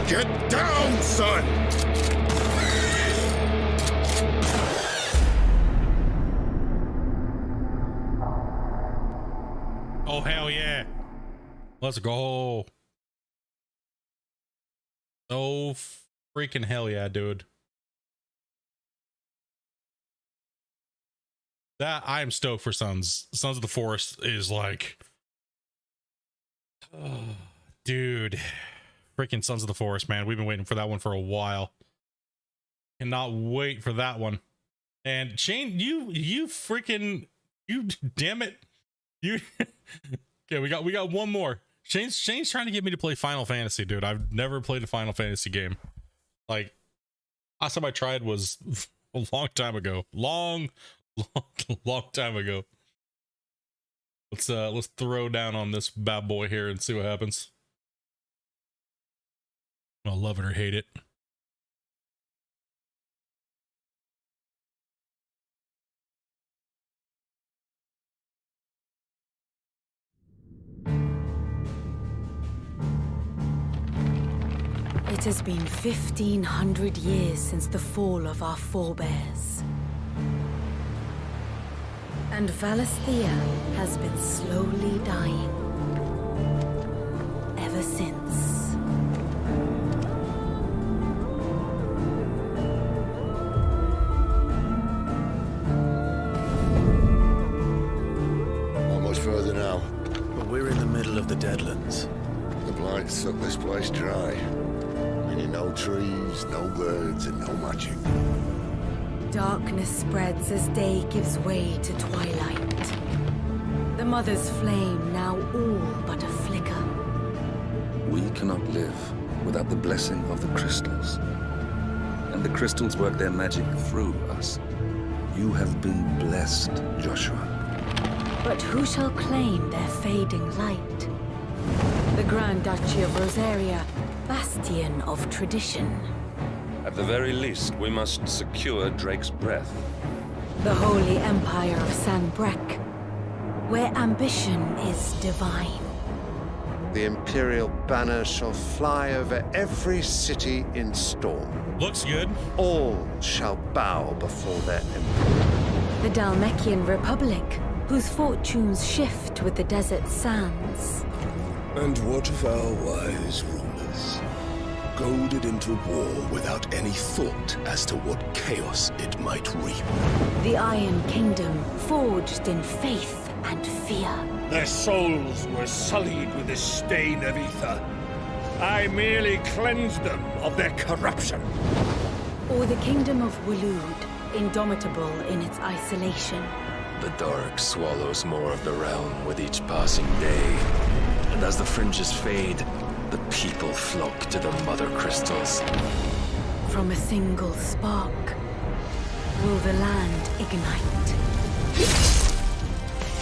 Speaker 9: Get down, son!
Speaker 1: Oh, hell yeah. Let's go. Oh, freaking hell yeah, dude. That I am stoked for Sons. Sons of the Forest is like, oh, dude. Freaking Sons of the Forest, man. We've been waiting for that one for a while. Cannot wait for that one. And Shane, you freaking, you damn it. You okay, we got one more. Shane's trying to get me to play Final Fantasy, dude. I've never played a Final Fantasy game. Like, last time I tried was a long time ago. Long time ago. Let's throw down on this bad boy here and see what happens. I'll love it or hate it.
Speaker 10: It has been 1,500 years since the fall of our forebears. And Valisthea has been slowly dying. Ever since.
Speaker 9: Further now.
Speaker 11: But we're in the middle of the Deadlands.
Speaker 9: The blight sucked this place dry. Meaning no trees, no birds, and no magic.
Speaker 10: Darkness spreads as day gives way to twilight. The Mother's flame now all but a flicker.
Speaker 12: We cannot live without the blessing of the crystals. And the crystals work their magic through us. You have been blessed, Joshua.
Speaker 10: But who shall claim their fading light? The Grand Duchy of Rosaria, bastion of tradition.
Speaker 13: At the very least, we must secure Drake's breath.
Speaker 10: The Holy Empire of Sanbreque, where ambition is divine.
Speaker 14: The Imperial banner shall fly over every city in Storm.
Speaker 1: Looks good.
Speaker 14: All shall bow before their emperor.
Speaker 10: The Dalmekian Republic, whose fortunes shift with the desert sands.
Speaker 9: And what of our wise rulers? Goaded into war without any thought as to what chaos it might reap.
Speaker 10: The Iron Kingdom, forged in faith and fear.
Speaker 15: Their souls were sullied with the stain of ether. I merely cleansed them of their corruption.
Speaker 10: Or the Kingdom of Waloed, indomitable in its isolation.
Speaker 11: The dark swallows more of the realm with each passing day. And as the fringes fade, The people flock to the mother crystals.
Speaker 10: From a single spark, will the land ignite?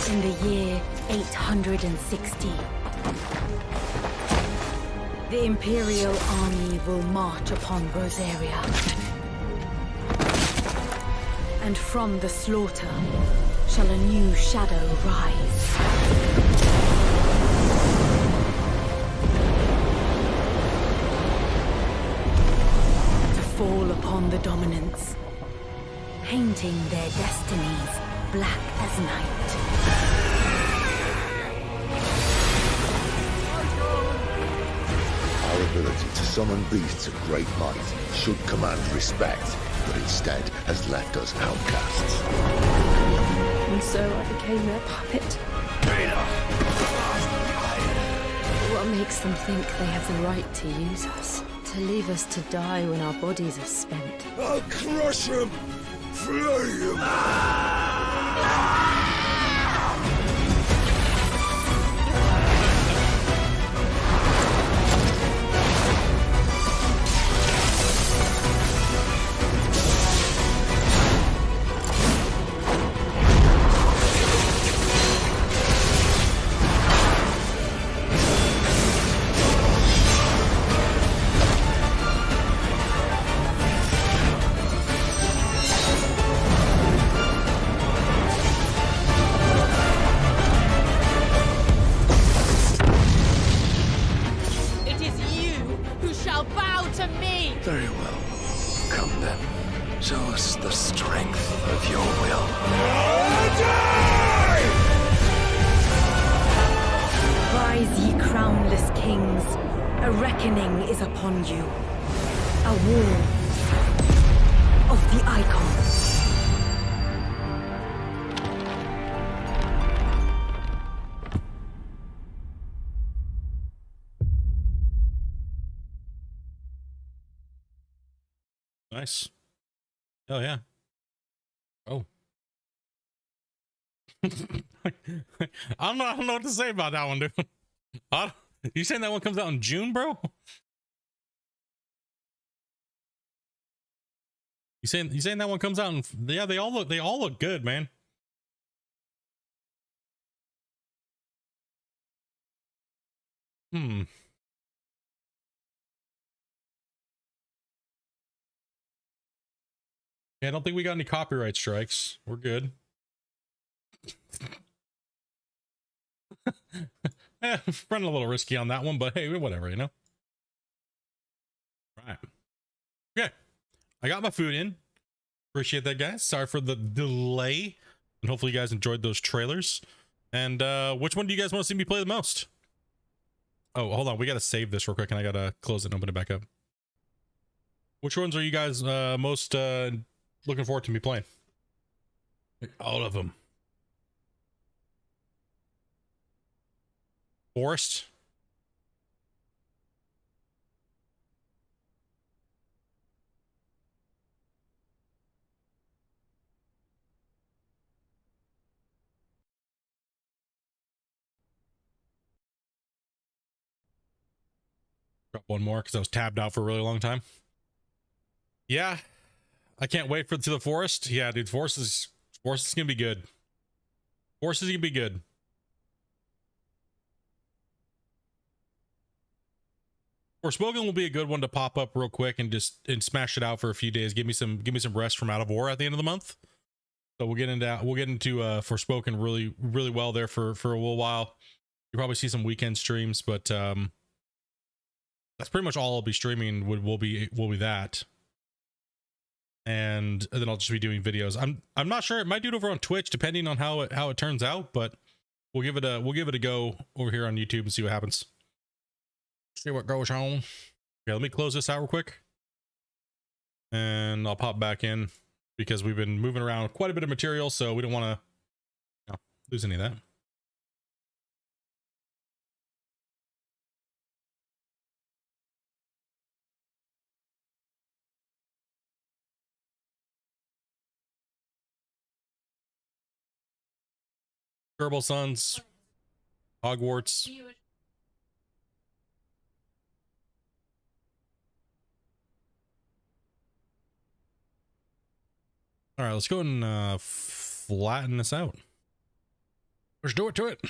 Speaker 10: In the year 860, the Imperial army will march upon Rosaria. And from the slaughter shall a new shadow rise. To fall upon the dominants, painting their destinies black as night.
Speaker 9: Our ability to summon beasts of great might should command respect, but instead has left us outcasts.
Speaker 16: And so I became their puppet. What makes them think they have the right to use us? To leave us to die when our bodies are spent?
Speaker 9: I'll crush him! Flay him!
Speaker 11: Very well. Come then. Show us the strength of your will.
Speaker 10: Rise, ye crownless kings. A reckoning is upon you. A war of the icons.
Speaker 1: Nice. Oh yeah. Oh. I don't know what to say about that one, dude. You saying that one comes out in June, bro? You saying that one comes out in, yeah, they all look good, man. Yeah, I don't think we got any copyright strikes. We're good. Running a little risky on that one, but hey, whatever, you know? Right. Okay. I got my food in. Appreciate that, guys. Sorry for the delay. And hopefully you guys enjoyed those trailers. And which one do you guys want to see me play the most? Oh, hold on. We got to save this real quick, and I got to close it and open it back up. Which ones are you guys most looking forward to me playing? All of them. Forest. Drop one more because I was tabbed out for a really long time. Yeah, I can't wait to the forest. Yeah, dude, forest is gonna be good. Forest is gonna be good. Forspoken will be a good one to pop up real quick and smash it out for a few days. Give me some rest from Out of War at the end of the month. So we'll get into Forspoken really well there for a little while. You'll probably see some weekend streams, but that's pretty much all I'll be streaming. Will be that. And then I'll just be doing videos. I'm not sure. It might do it over on Twitch depending on how it turns out, but we'll give it a go over here on YouTube and see what happens. See what goes on. Okay, let me close this out real quick. And I'll pop back in because we've been moving around quite a bit of material, so we don't want to lose any of that. Kerbal Sons, Hogwarts. All right, let's go and flatten this out. Let's do it to it.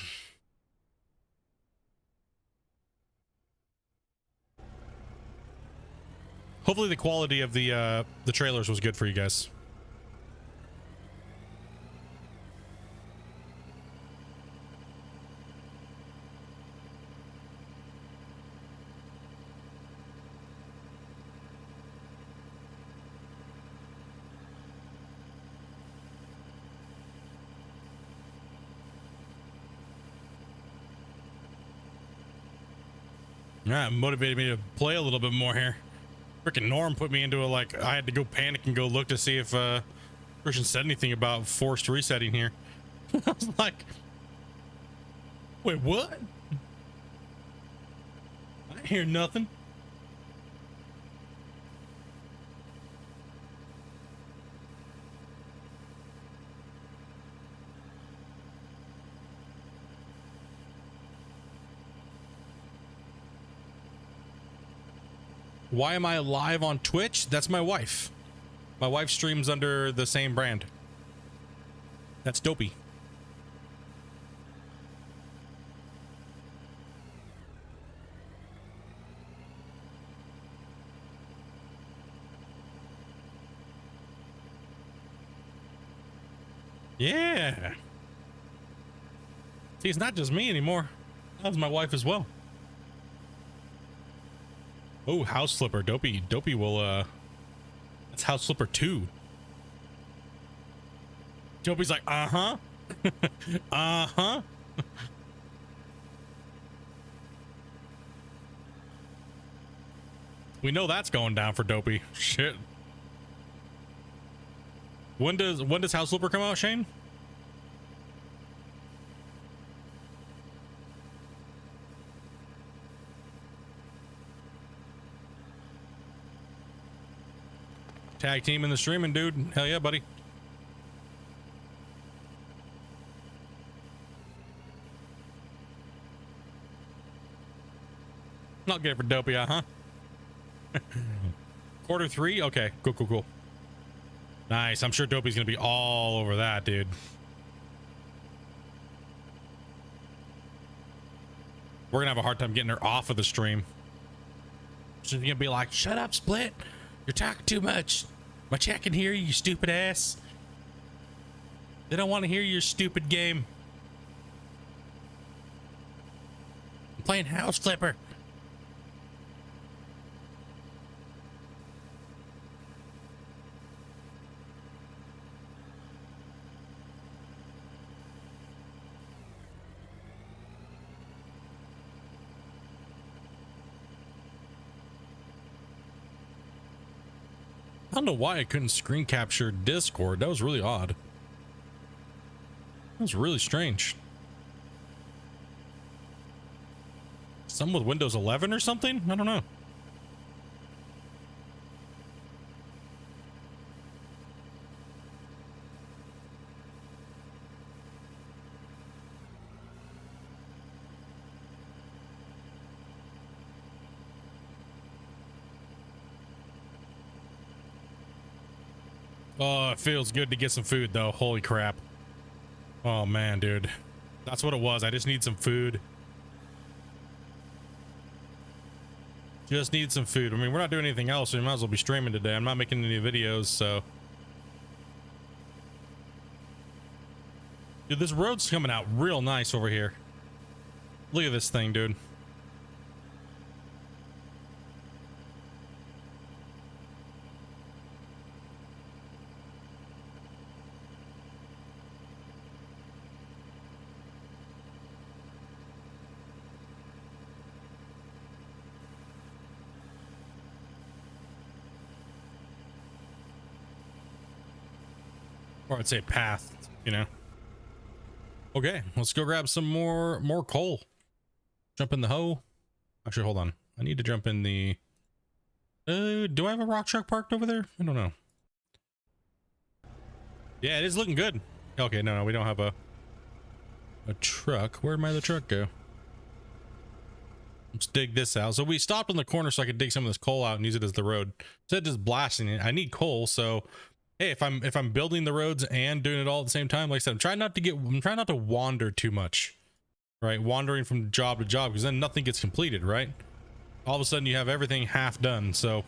Speaker 1: Hopefully the quality of the trailers was good for you guys. Yeah, it motivated me to play a little bit more here. Freaking Norm put me into a, like, I had to go panic and go look to see if Christian said anything about forced resetting here. I was like, wait, what? I didn't hear nothing. Why am I live on Twitch? That's my wife. My wife streams under the same brand. That's Dopey. Yeah. See, it's not just me anymore. That's my wife as well. Oh, House Flipper. Dopey will, that's House Flipper 2. Dopey's like, uh-huh. Uh-huh. We know that's going down for Dopey. Shit. When does House Flipper come out, Shane? Tag team in the streaming, dude. Hell yeah, buddy. Not good for Dopey, huh? Quarter 3? Okay, cool. Nice. I'm sure Dopey's gonna be all over that, dude. We're gonna have a hard time getting her off of the stream. She's gonna be like, shut up, Split. You're talking too much. My chat can hear you, you stupid ass. They don't want to hear your stupid game. I'm playing House Flipper. I don't know why I couldn't screen capture Discord. That was really odd. That was really strange. Some with Windows 11 or something? I don't know. Oh, it feels good to get some food though. Holy crap. Oh man, dude. That's what it was. I just need some food. Just need some food. I mean, we're not doing anything else, so we might as well be streaming today. I'm not making any videos, so. Dude, this road's coming out real nice over here. Look at this thing, dude. Or I'd say path, you know. Okay, let's go grab some more coal. Jump in the hoe. Actually, hold on. I need to jump in the... do I have a rock truck parked over there? I don't know. Yeah, it is looking good. Okay, no, we don't have a truck. Where'd my other truck go? Let's dig this out. So we stopped on the corner so I could dig some of this coal out and use it as the road. Instead of just blasting it, I need coal, so hey, if I'm building the roads and doing it all at the same time, like I said, I'm trying not to wander too much, right? Wandering from job to job, because then nothing gets completed, right? All of a sudden you have everything half done. So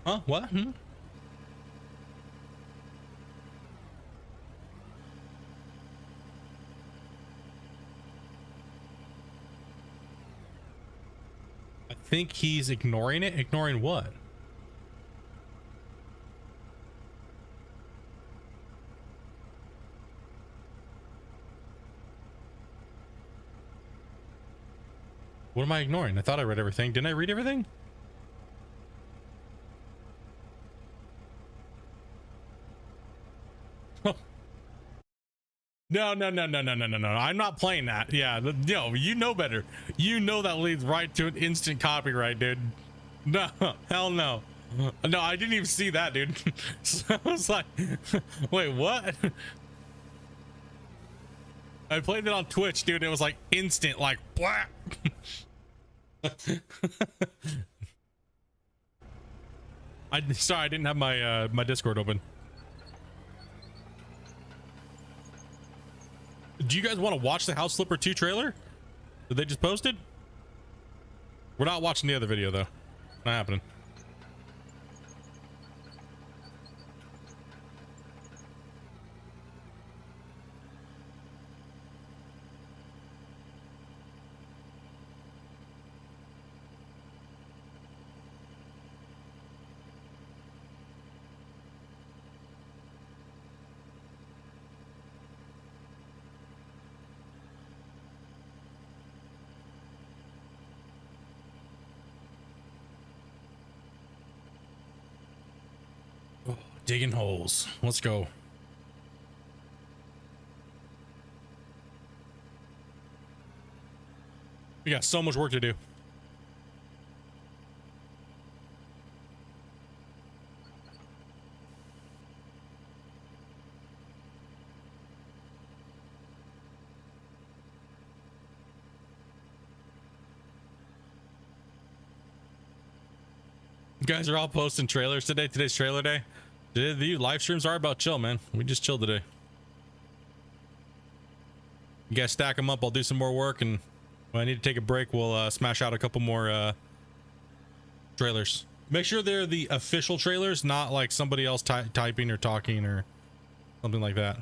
Speaker 1: huh? What? I think he's ignoring it. Ignoring what? What am I ignoring? I thought I read everything. Didn't I read everything? No. I'm not playing that. Yeah, no, you know better. You know that leads right to an instant copyright, dude. No, hell no. No, I didn't even see that, dude. So I was like, wait, what? I played it on Twitch, dude. It was like instant, like, blah. Sorry, I didn't have my my Discord open. Do you guys want to watch the House Flipper 2 trailer that they just posted? We're not watching the other video though. Not happening. Digging holes. Let's go. We got so much work to do. You guys are all posting trailers today. Today's trailer day. The live streams are about chill, man. We just chill today. You guys stack them up. I'll do some more work, and when I need to take a break, we'll smash out a couple more trailers. Make sure they're the official trailers, not like somebody else typing or talking or something like that.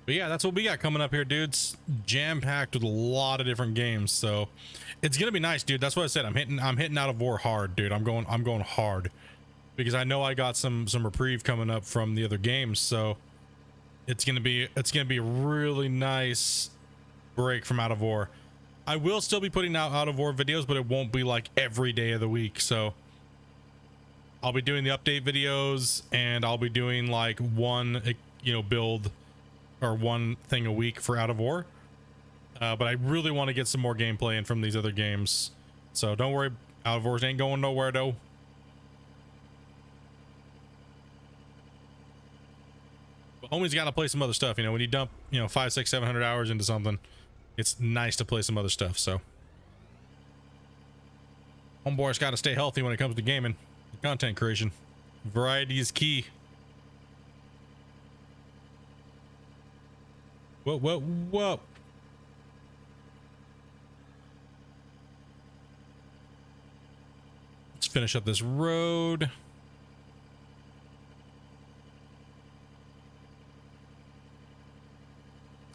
Speaker 1: But yeah, that's what we got coming up here, dudes. Jam-packed with a lot of different games, so it's gonna be nice, dude. That's what I said. I'm hitting Out of War hard, dude. I'm going hard because I know I got some reprieve coming up from the other games, so it's gonna be a really nice break from Out of War. I will still be putting out of War videos, but it won't be like every day of the week. So I'll be doing the update videos, and I'll be doing like one, build or one thing a week for Out of War. But I really want to get some more gameplay in from these other games. So don't worry, Out of Wars ain't going nowhere though. But homie's got to play some other stuff. When you dump 500, 600, 700 hours into something, it's nice to play some other stuff. So homeboy's got to stay healthy when it comes to gaming, content creation. Variety is key. Whoa. Let's finish up this road.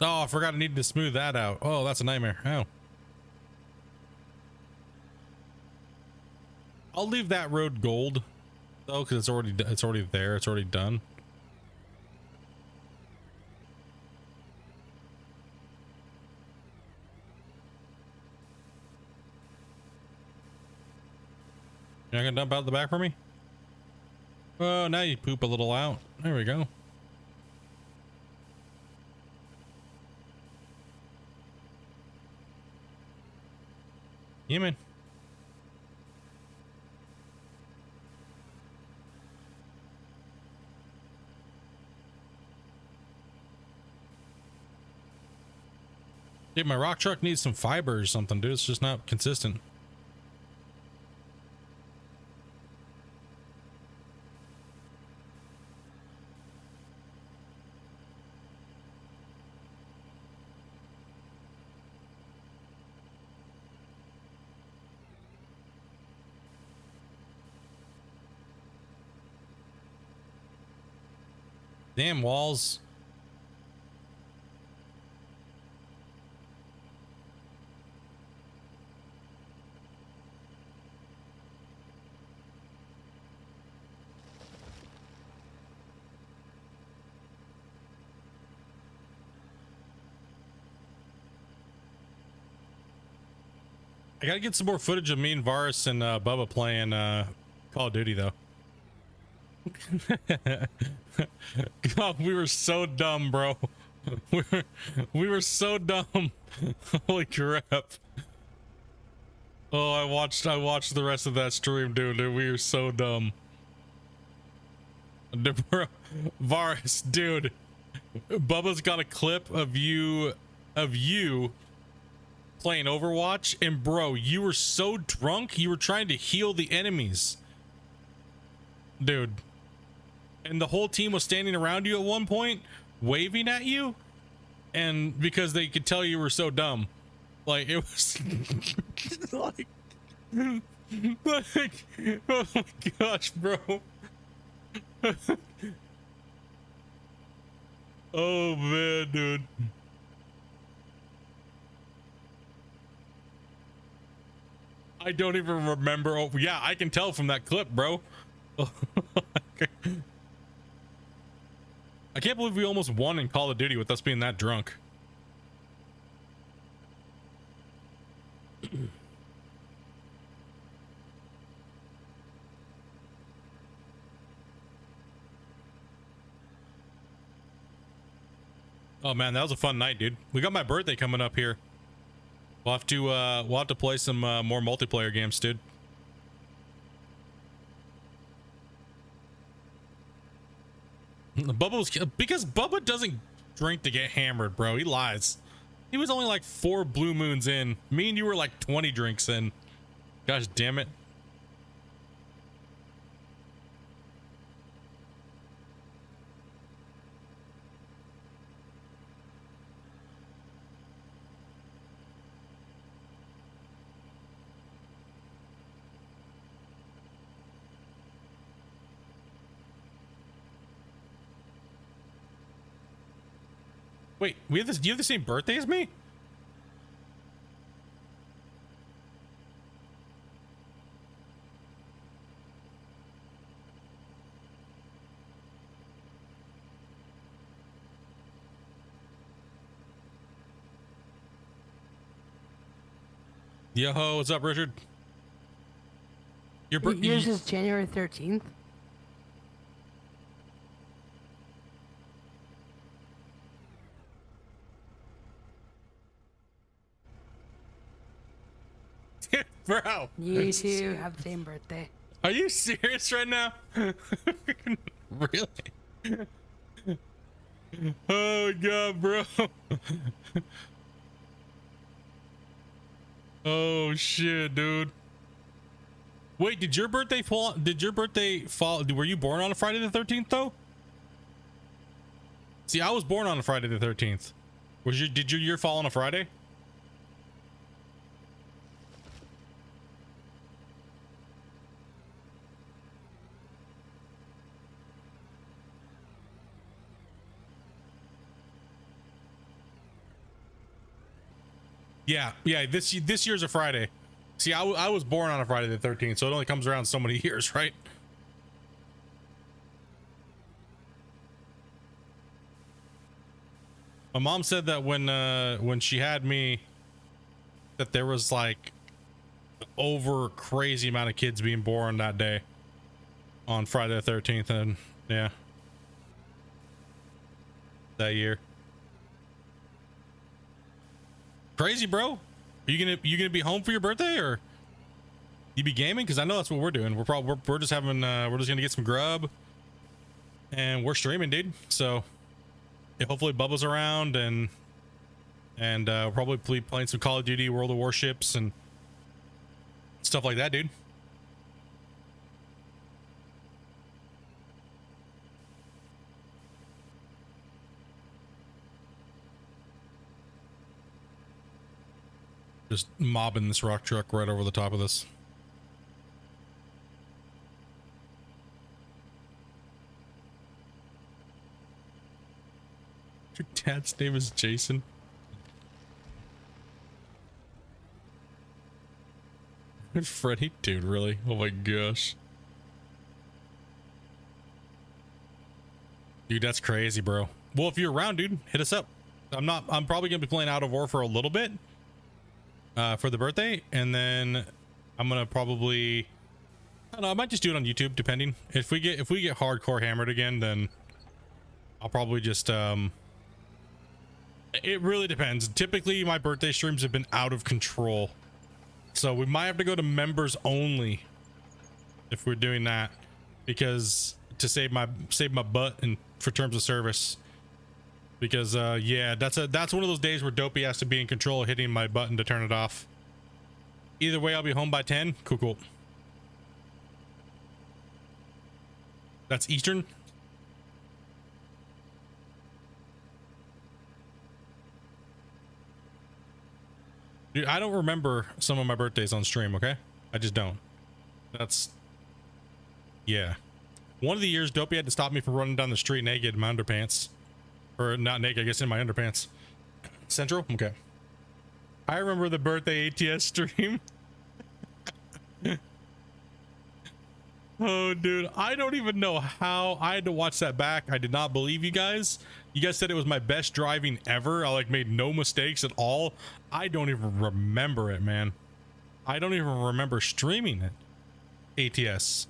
Speaker 1: Oh, I forgot I needed to smooth that out. Oh, that's a nightmare. Oh. I'll leave that road gold though, because it's already there. It's already done. You're not gonna dump out the back for me? Oh, now you poop a little out. There we go. Yeah, man. Dude, my rock truck needs some fiber or something, dude. It's just not consistent. Damn walls. I gotta get some more footage of me and Varus and Bubba playing Call of Duty though. God, we were so dumb, bro. We were so dumb. Holy crap. Oh, I watched the rest of that stream, dude. We were so dumb. Bro, Varus, dude. Bubba's got a clip of you playing Overwatch, and bro, you were so drunk you were trying to heal the enemies, dude, and the whole team was standing around you at one point waving at you, and because they could tell you were so dumb, like it was like oh my gosh, bro. Oh man, dude. I don't even remember. Oh, yeah, I can tell from that clip, bro. I can't believe we almost won in Call of Duty with us being that drunk. Oh man, that was a fun night, dude. We got my birthday coming up here. We'll have to play some more multiplayer games, dude. Because Bubba doesn't drink to get hammered, bro. He lies. He was only like 4 blue moons in. Me and you were like 20 drinks in. Gosh damn it. Wait, we have this. Do you have the same birthday as me? Yo, what's up, Richard?
Speaker 2: Your birthday yours is January 13th.
Speaker 1: Bro,
Speaker 2: you two have the same birthday.
Speaker 1: Are you serious right now? Really? Oh god, bro. Oh shit, dude. Wait, did your birthday fall? Were you born on a Friday the 13th though? See, I was born on a Friday the 13th. Did your year fall on a Friday? Yeah, this year's a Friday. See, I was born on a Friday the 13th, so it only comes around so many years, right? My mom said that when she had me, that there was like over crazy amount of kids being born that day on Friday the 13th, and yeah, that year. Crazy, bro. Are you gonna be home for your birthday, or you be gaming? Because I know that's what we're doing. We're just having we're just gonna get some grub, and we're streaming, dude. So yeah, hopefully Bubba's around, and we'll probably playing some Call of Duty, World of Warships, and stuff like that, dude. Just mobbing this rock truck right over the top of this. Your dad's name is Jason. Freddy, dude, really? Oh my gosh. Dude, that's crazy, bro. Well, if you're around, dude, hit us up. I'm probably gonna be playing Out of War for a little bit for the birthday, and then I'm gonna probably, I don't know, I might just do it on YouTube, depending. If we get hardcore hammered again, then I'll probably just it really depends. Typically my birthday streams have been out of control, so we might have to go to members only if we're doing that, because to save my butt and for terms of service, because yeah, that's one of those days where Dopey has to be in control, hitting my button to turn it off. Either way, I'll be home by 10. Cool. That's Eastern. Dude, I don't remember some of my birthdays on stream, okay? I just don't. That's, yeah. One of the years, Dopey had to stop me from running down the street naked in my underpants. Or not naked, I guess in my underpants. Central? Okay. I remember the birthday ATS stream. Oh, dude. I don't even know how I had to watch that back. I did not believe you guys. You guys said it was my best driving ever. I like made no mistakes at all. I don't even remember it, man. I don't even remember streaming it. ATS.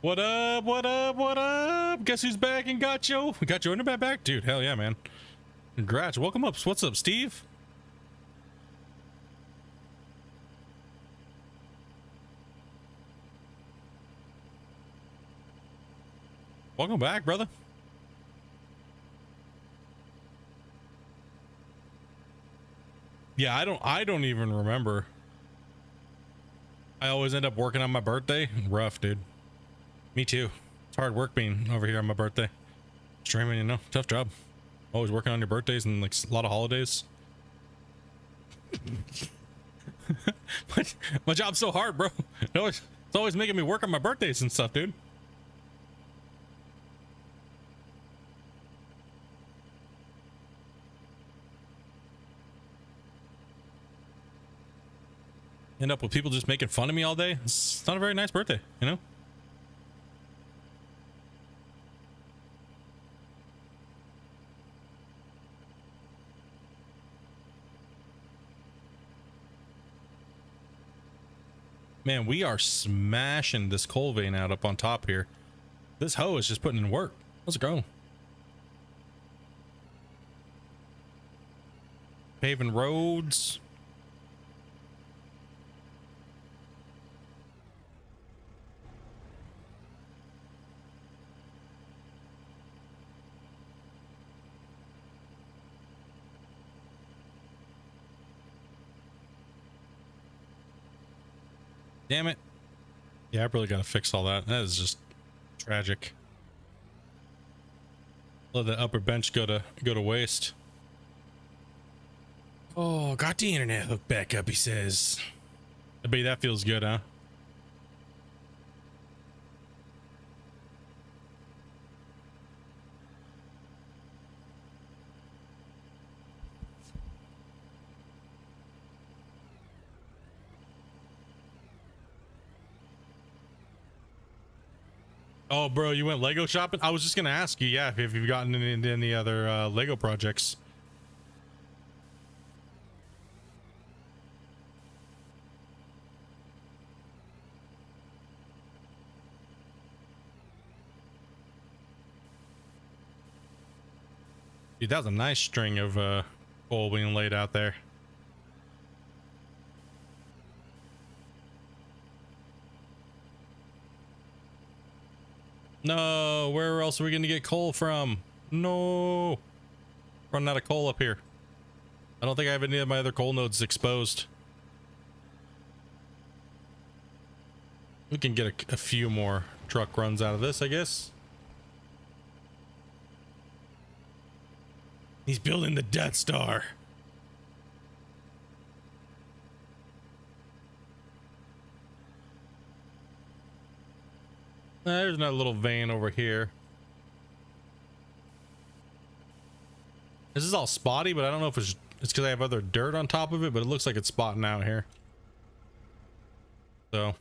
Speaker 1: What up? What up? What up? Guess who's back and got you? We got your internet back? Dude, hell yeah, man. Congrats. Welcome up. What's up, Steve? Welcome back, brother. Yeah, I don't even remember. I always end up working on my birthday. Rough, dude. Me too. It's hard work being over here on my birthday. Streaming, you know, tough job. Always working on your birthdays and like a lot of holidays. my job's so hard, bro. It's always making me work on my birthdays and stuff, dude. End up with people just making fun of me all day. It's not a very nice birthday, you know? Man, we are smashing this coal vein out up on top here. This hoe is just putting in work. Let's go. Paving roads. Damn it. Yeah, I really gotta fix all that. That is just tragic. Let the upper bench go to waste. Oh, got the internet hooked back up, he says. I bet that feels good, huh? Oh, bro, you went Lego shopping? I was just gonna ask you, yeah, if you've gotten into any other Lego projects Dude, that was a nice string of coal being laid out there. No, where else are we gonna get coal from? No, running out of coal up here. I don't think I have any of my other coal nodes exposed. We can get a few more truck runs out of this, I guess. He's building the Death Star. There's another little vein over here. This is all spotty, but I don't know if it's because I have other dirt on top of it, but it looks like it's spotting out here. So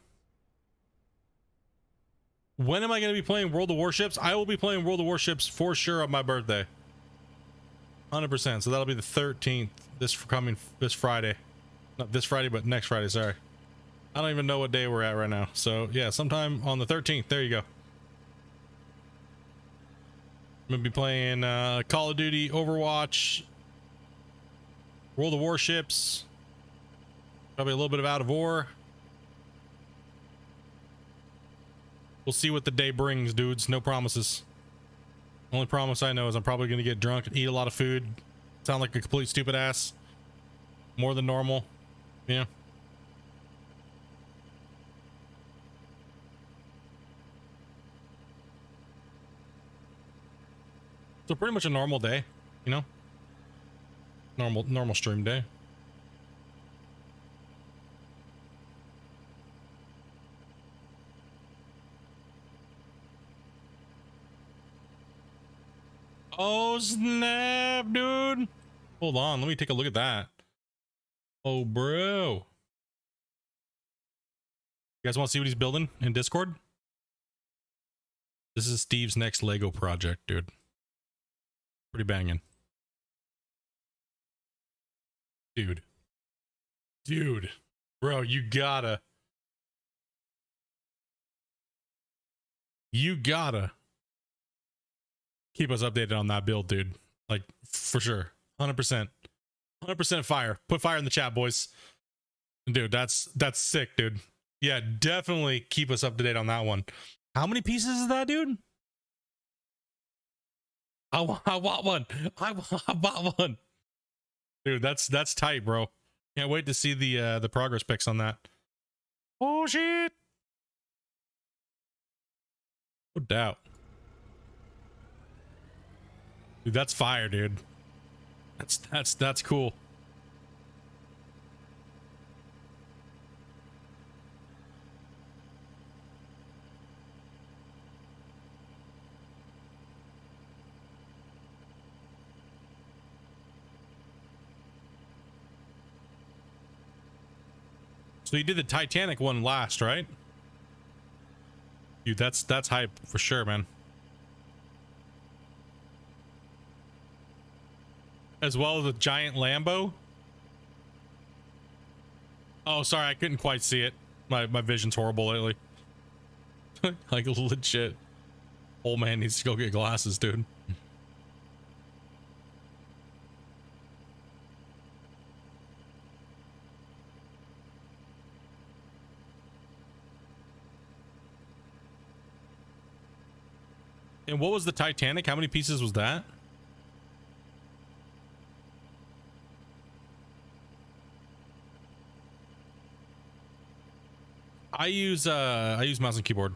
Speaker 1: when am I going to be playing World of Warships? I will be playing World of Warships for sure on my birthday. 100%. So that'll be the 13th this Friday. Not this Friday, but next Friday. Sorry. I don't even know what day we're at right now. So yeah, sometime on the 13th. There you go. I'm gonna be playing Call of Duty, Overwatch, World of Warships, probably a little bit of Out of War. We'll see what the day brings, dudes. No promises. Only promise I know is I'm probably gonna get drunk and eat a lot of food, sound like a complete stupid ass, more than normal. Yeah. So pretty much a normal day, you know, normal stream day. Oh snap, dude. Hold on, let me take a look at that. Oh bro, you guys want to see what he's building in Discord? This is Steve's next Lego project, dude. Pretty banging. Dude, bro, you gotta keep us updated on that build, dude. Like for sure. 100% fire. Put fire in the chat, boys. Dude, that's sick, dude. Yeah, definitely keep us up to date on that one. How many pieces is that, dude? I want one. I want one. Dude, that's tight, bro. Can't wait to see the progress pics on that. Oh shit. No doubt. Dude, that's fire, dude. That's cool. So you did the Titanic one last, right? Dude, that's hype for sure, man. As well as a giant Lambo. Oh, sorry, I couldn't quite see it. My vision's horrible lately. Like legit. Old man needs to go get glasses, dude. And what was the Titanic? How many pieces was that? I use mouse and keyboard.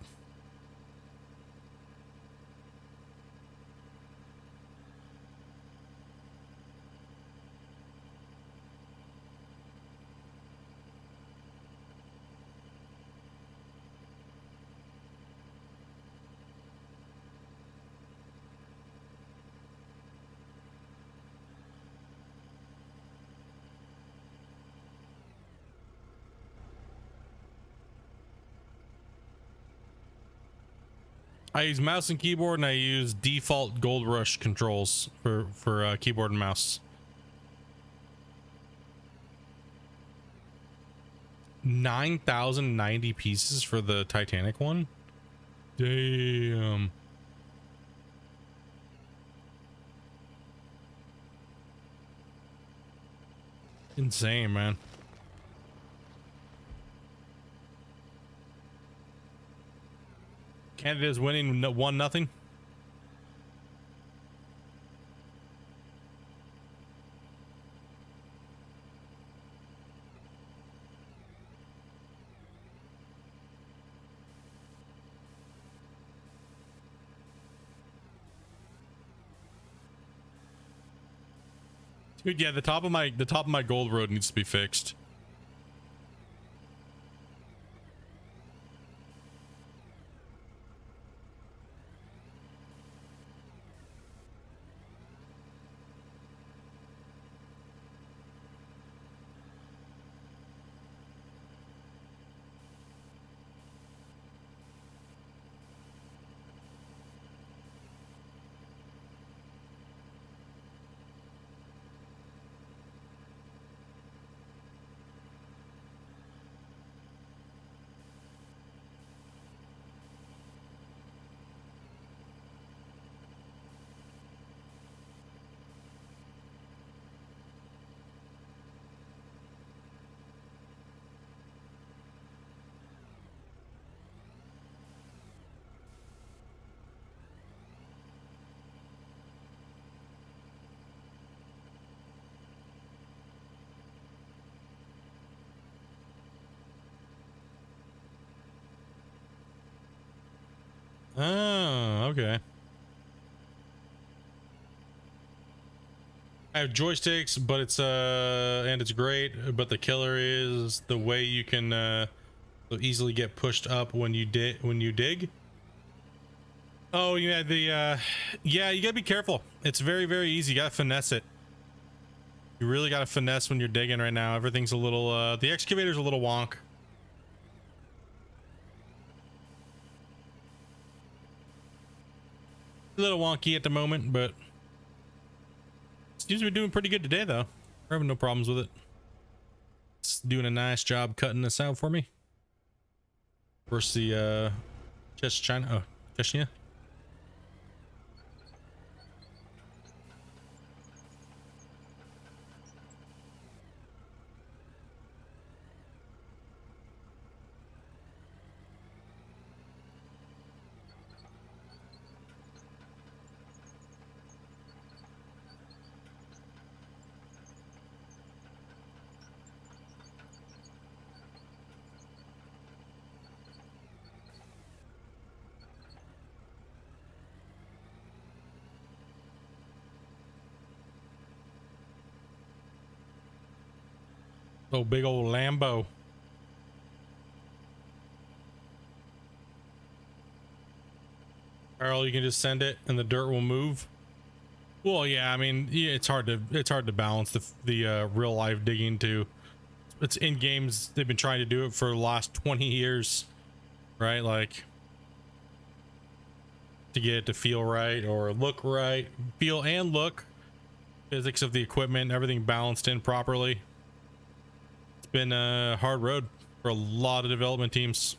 Speaker 1: I use mouse and keyboard, and I use default Gold Rush controls for keyboard and mouse. 9,090 pieces for the Titanic one. Damn. Insane, man. Canada is winning 1-0. Dude, yeah, the top of my gold road needs to be fixed. Oh, okay. I have joysticks, but it's and it's great, but the killer is the way you can so easily get pushed up when you dig. Oh yeah, yeah, you gotta be careful. It's very, very easy. You gotta finesse it. You really gotta finesse when you're digging right now. Everything's a little the excavator's a little wonk. A little wonky at the moment, but seems to be doing pretty good today though. We're having no problems with it. It's doing a nice job cutting this out for me. Versus the China. Oh, Chechnya. Oh, big old Lambo. Carl, you can just send it and the dirt will move. Well, yeah, I mean, yeah, it's hard to balance the real life digging too. It's in games. They've been trying to do it for the last 20 years, right? Like to get it to feel right or look right, feel and look. Physics of the equipment, everything balanced in properly. It's been a hard road for a lot of development teams,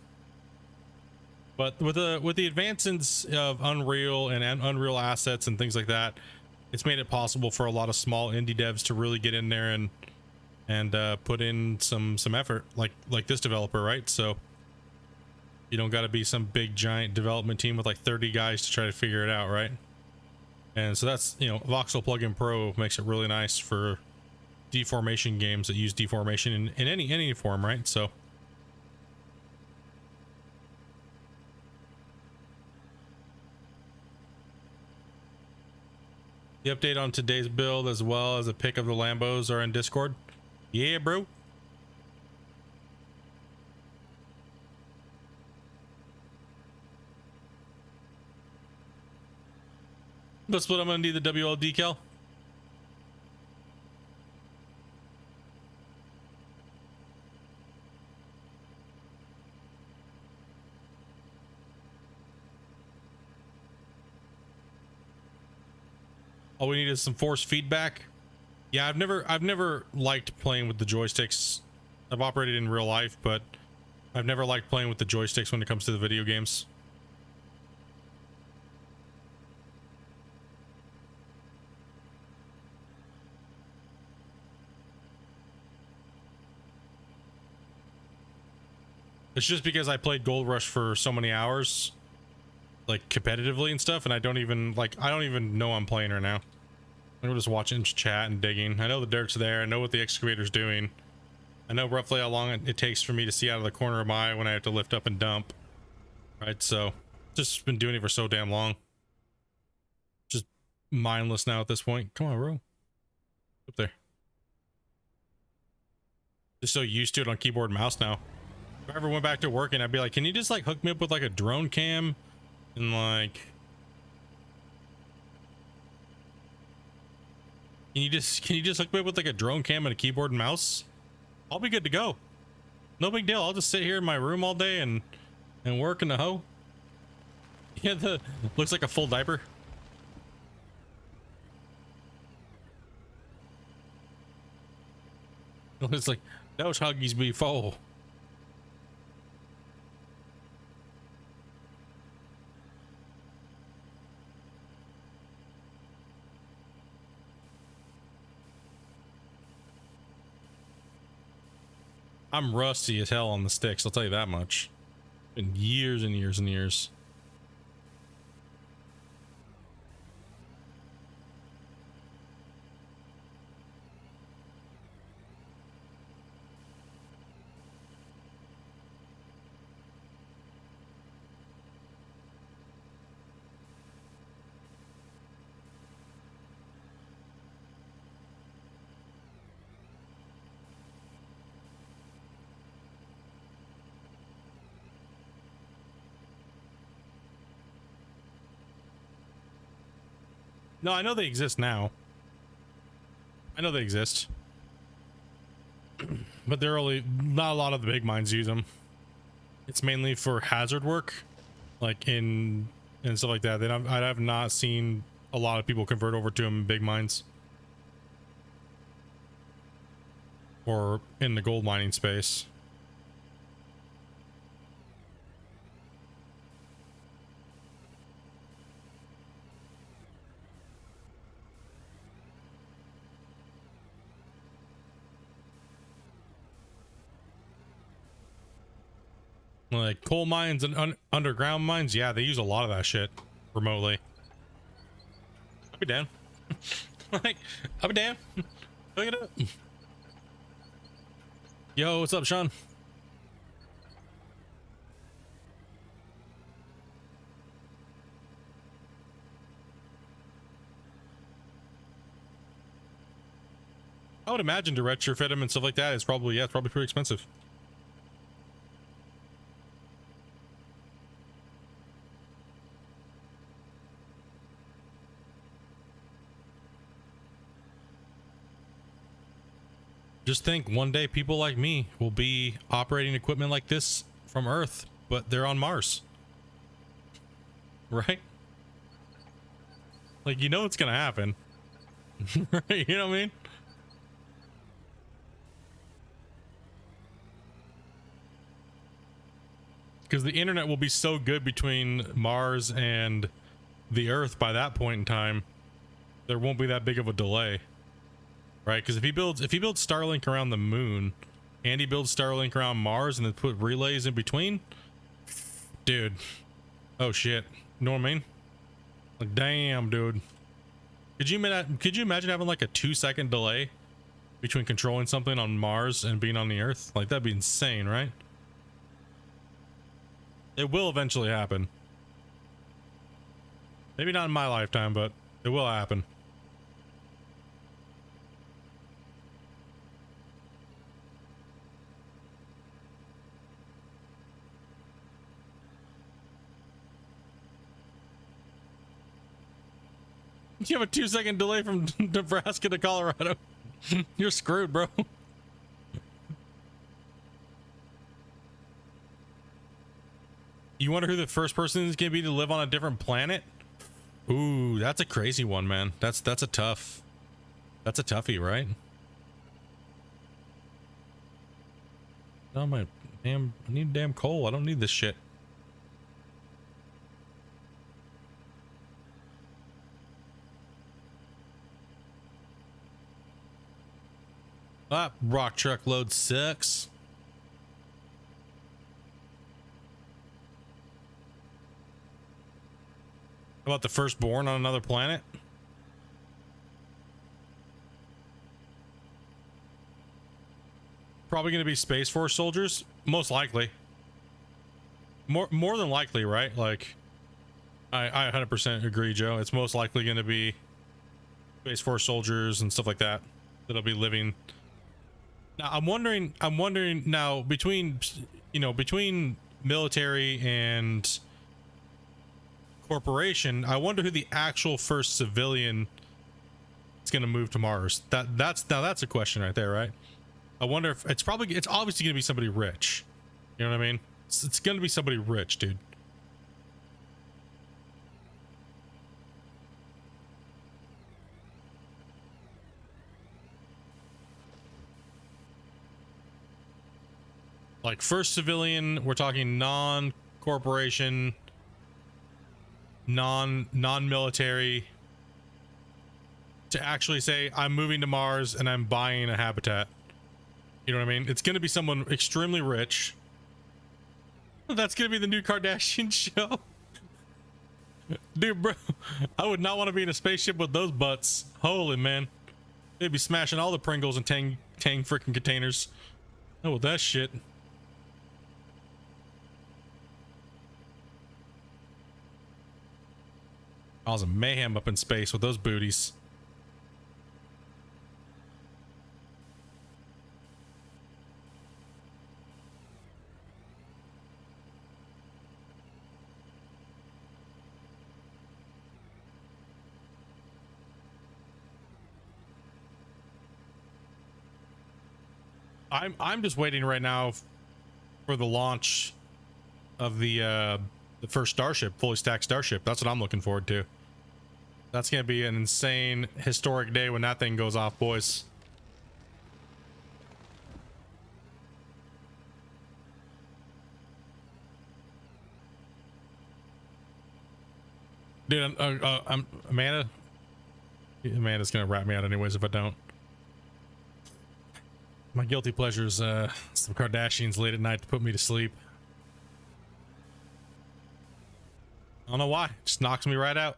Speaker 1: but with the advances of Unreal and Unreal assets and things like that, it's made it possible for a lot of small indie devs to really get in there and put in some effort, like this developer, right? So you don't got to be some big giant development team with like 30 guys to try to figure it out, right? And so that's, you know, Voxel Plugin Pro makes it really nice for deformation games that use deformation in any form, right? So the update on today's build as well as a pic of the Lambos are in Discord. Yeah, bro. That's what I'm gonna need, the WL decal. All we need is some force feedback. Yeah, I've never liked playing with the joysticks. I've operated in real life, but I've never liked playing with the joysticks when it comes to the video games. It's just because I played Gold Rush for so many hours, like competitively and stuff, and I don't even know I'm playing her now. I'm just watching chat and digging. I know the dirt's there. I know what the excavator's doing. I know roughly how long it takes for me to see out of the corner of my eye when I have to lift up and dump. Right, so just been doing it for so damn long. Just mindless now at this point. Come on, bro. Up there. Just so used to it on keyboard and mouse now. If I ever went back to working, I'd be like, can you just like hook me up with like a drone cam and like can you just hook me up with like a drone cam and a keyboard and mouse? I'll be good to go. No big deal. I'll just sit here in my room all day and work in the hoe. Yeah, the looks like a full diaper. It's like those huggies be full. I'm rusty as hell on the sticks, I'll tell you that much. Been years and years and years. No, I know they exist now. I know they exist. But they're only, not a lot of the big mines use them. It's mainly for hazard work, like and stuff like that. I have not seen a lot of people convert over to them in big mines. Or in the gold mining space. Like coal mines and underground mines, yeah, they use a lot of that shit remotely. I'll be down. Like, I'll be down. Look it up. Yo, what's up, Sean? I would imagine to retrofit them and stuff like that is probably, yeah, it's probably pretty expensive. Just think one day people like me will be operating equipment like this from Earth, but they're on Mars. Right? Like, you know it's gonna happen. Right? You know what I mean? Because the internet will be so good between Mars and the Earth by that point in time, there won't be that big of a delay. Right, because if he builds Starlink around the moon, and he builds Starlink around Mars, and then put relays in between, dude, oh shit, you know what I mean? Like, damn, dude, could you imagine having like a 2-second delay between controlling something on Mars and being on the Earth? Like, that'd be insane, right? It will eventually happen. Maybe not in my lifetime, but it will happen. You have a 2-second delay from Nebraska to Colorado. You're screwed, bro. You wonder who the first person is gonna be to live on a different planet? Ooh, that's a crazy one, man. That's a toughie, right? Oh my damn! I need damn coal. I don't need this shit. Ah, rock truck load sucks. About the firstborn on another planet? Probably going to be Space Force soldiers, most likely. More than likely, right? Like, I 100% agree, Joe. It's most likely going to be Space Force soldiers and stuff like that that'll be living. Now, I'm wondering now between, you know, between military and corporation, I wonder who the actual first civilian is going to move to Mars. That's a question right there, right? I wonder if it's obviously going to be somebody rich. You know what I mean? It's going to be somebody rich, dude. Like first civilian, we're talking non-corporation, non-military, to actually say I'm moving to Mars and I'm buying a habitat. You know what I mean? It's going to be someone extremely rich. That's going to be the new Kardashian show. Dude, bro, I would not want to be in a spaceship with those butts. Holy man. They'd be smashing all the Pringles and Tang freaking containers. Oh, with that shit. Causing mayhem up in space with those booties. I'm just waiting right now for the launch of the first starship, fully stacked starship. That's what I'm looking forward to. That's gonna be an insane historic day when that thing goes off, boys. Dude, I'm Amanda. Amanda's gonna rat me out anyways if I don't. My guilty pleasure is some Kardashians late at night to put me to sleep. I don't know why. Just knocks me right out.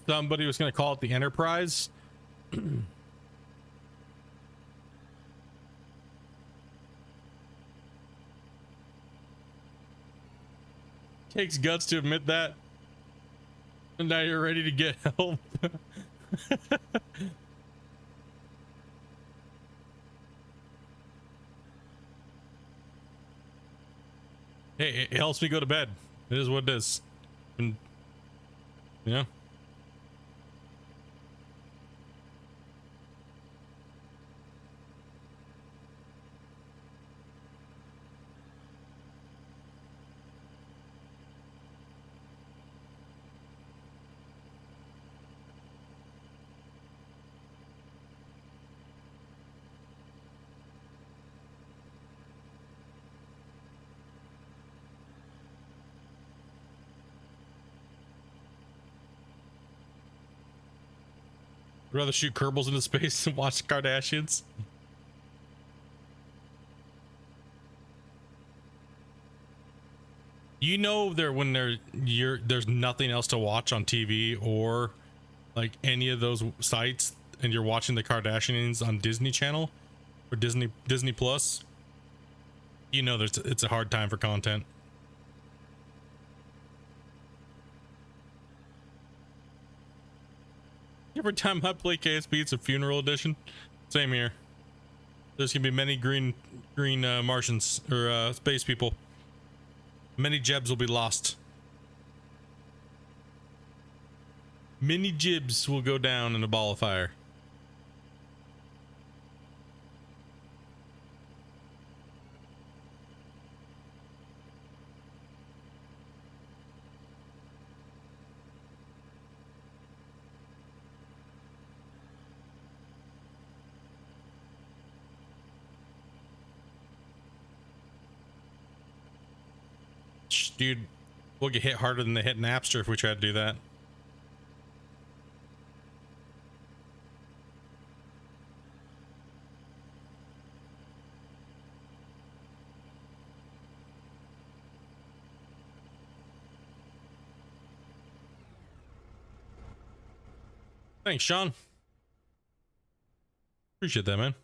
Speaker 1: Somebody was going to call it the Enterprise. Takes guts to admit that. And now you're ready to get help. Hey, it helps me go to bed. It is what it is. And, you know. I'd rather shoot Kerbals into space and watch the Kardashians. You know, there's nothing else to watch on TV or like any of those sites, and you're watching the Kardashians on Disney Channel or Disney Plus. You know, it's a hard time for content. Every time I play KSP, it's a funeral edition. Same here. There's gonna be many green Martians or space people. Many Jebs will be lost. Many Jibs will go down in a ball of fire. Dude, we'll get hit harder than they hit Napster if we try to do that. Thanks, Sean. Appreciate that, man.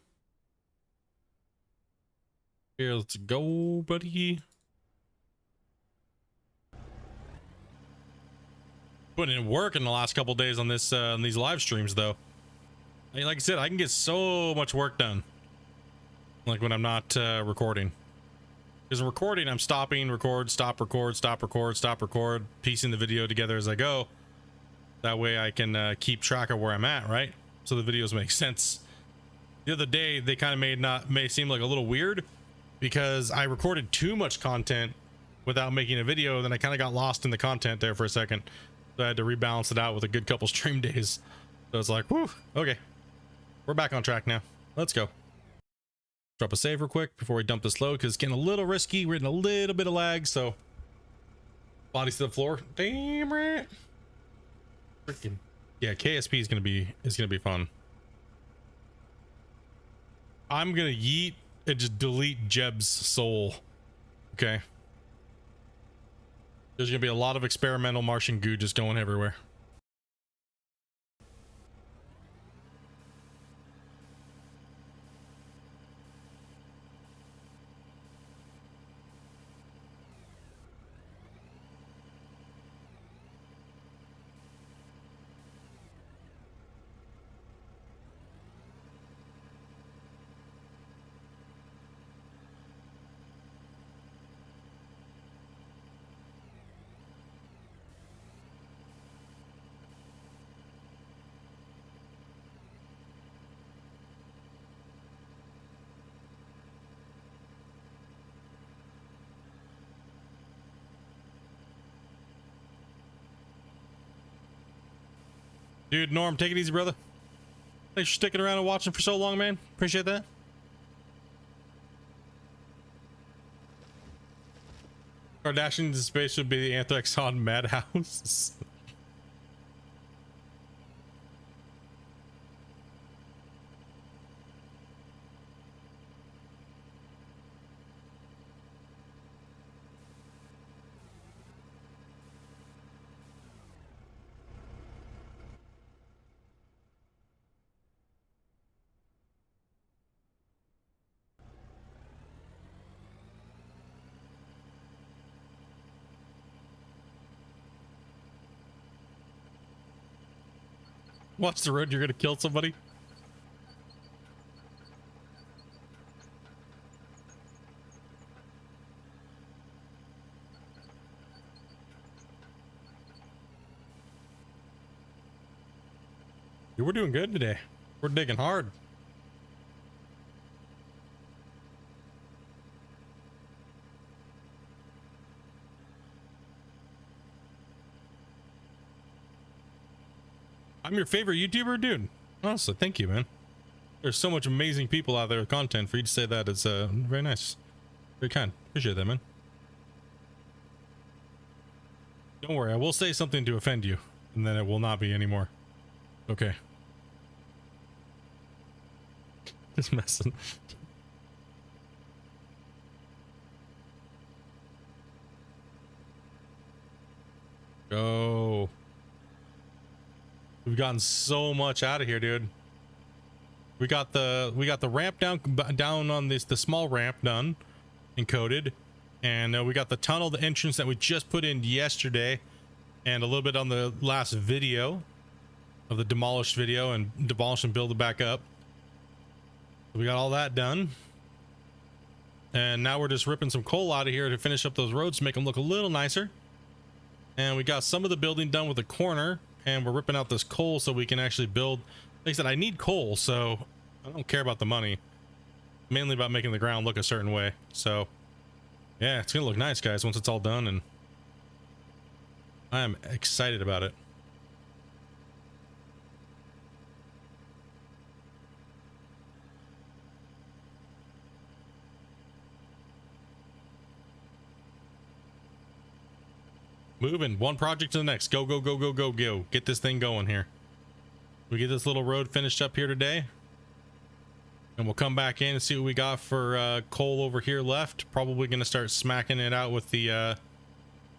Speaker 1: Here, let's go, buddy. Putting in work in the last couple days on this on these live streams, though. Like I said, I can get so much work done. Like when I'm not recording. Because recording, I'm stopping, record, stop, record, stop, record, stop, record, piecing the video together as I go. That way I can keep track of where I'm at, right? So the videos make sense. The other day, they kind of may seem like a little weird because I recorded too much content without making a video. Then I kind of got lost in the content there for a second. So I had to rebalance it out with a good couple stream days. So it's like, whew, okay. We're back on track now. Let's go. Drop a save real quick before we dump this load because it's getting a little risky. We're in a little bit of lag, so bodies to the floor. Damn it. Freaking yeah, KSP is gonna be fun. I'm gonna yeet and just delete Jeb's soul. Okay. There's gonna be a lot of experimental Martian goo just going everywhere. Dude, Norm, take it easy, brother. Thanks for sticking around and watching for so long, man. Appreciate that. Kardashians in space would be the Anthrax on Madhouse. Watch the road, you're gonna kill somebody. Dude, we're doing good today. We're digging hard. I'm your favorite YouTuber, dude. Honestly, thank you, man. There's so much amazing people out there with content. For you to say that is very nice. Very kind. Appreciate that, man. Don't worry, I will say something to offend you, and then it will not be anymore. Okay. Just messing. Go. We've gotten so much out of here, dude. We got the ramp down on the small ramp done, encoded, and we got the tunnel, the entrance that we just put in yesterday, and a little bit on the last video of the demolished video and demolish and build it back up. We got all that done, and now we're just ripping some coal out of here to finish up those roads to make them look a little nicer. And we got some of the building done with the corner, and we're ripping out this coal so we can actually build. Like I said, I need coal, so I don't care about the money. Mainly about making the ground look a certain way. So yeah, it's gonna look nice, guys, once it's all done, and I am excited about it. Moving one project to the next. Go, go, go, go, go, go. Get this thing going here. We get this little road finished up here today. And we'll come back in and see what we got for coal over here left. Probably going to start smacking it out with the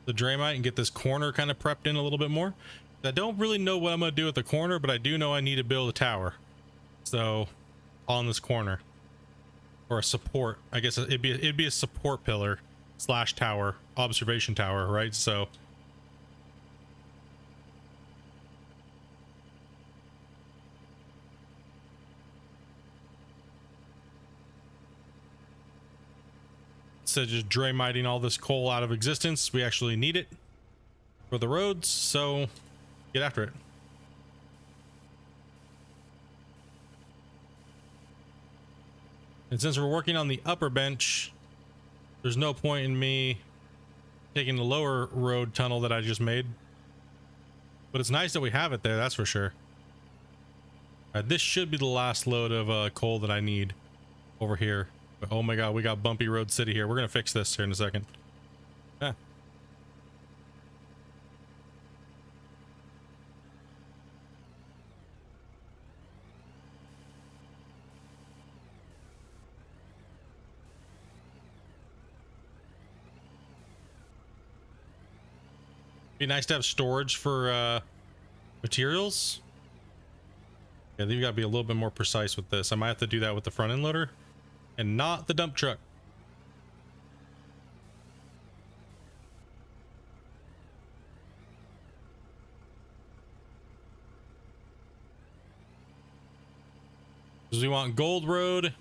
Speaker 1: Draymite and get this corner kind of prepped in a little bit more. I don't really know what I'm going to do with the corner, but I do know I need to build a tower. So on this corner, or a support, I guess it'd be a support pillar / tower, observation tower, right? So instead of just Draymiting all this coal out of existence, we actually need it for the roads, so get after it. And since we're working on the upper bench, there's no point in me taking the lower road tunnel that I just made. But it's nice that we have it there, that's for sure. This should be the last load of coal that I need over here. But oh my god, we got bumpy road city here. We're gonna fix this here in a second. Ah. Be nice to have storage for materials. Yeah, you gotta be a little bit more precise with this. I might have to do that with the front end loader and not the dump truck. Because we want gold road,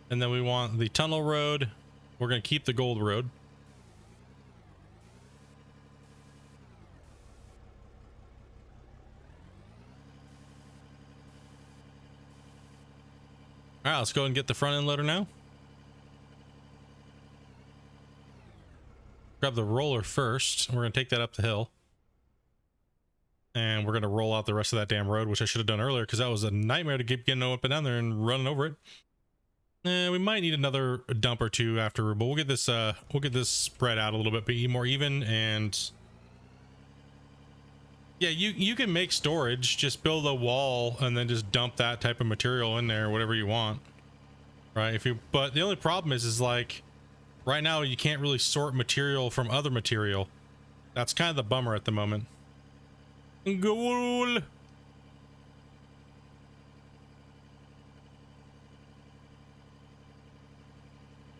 Speaker 1: and then we want the tunnel road. We're gonna keep the gold road. All right, let's go and get the front end loader now. Grab the roller first. We're gonna take that up the hill, and we're gonna roll out the rest of that damn road, which I should have done earlier because that was a nightmare to keep getting up and down there and running over it. We might need another dump or two after, but we'll get this spread out a little bit, be more even. And yeah, you can make storage, just build a wall and then just dump that type of material in there, whatever you want, right? But the only problem is like right now you can't really sort material from other material. That's kind of the bummer at the moment. Goal.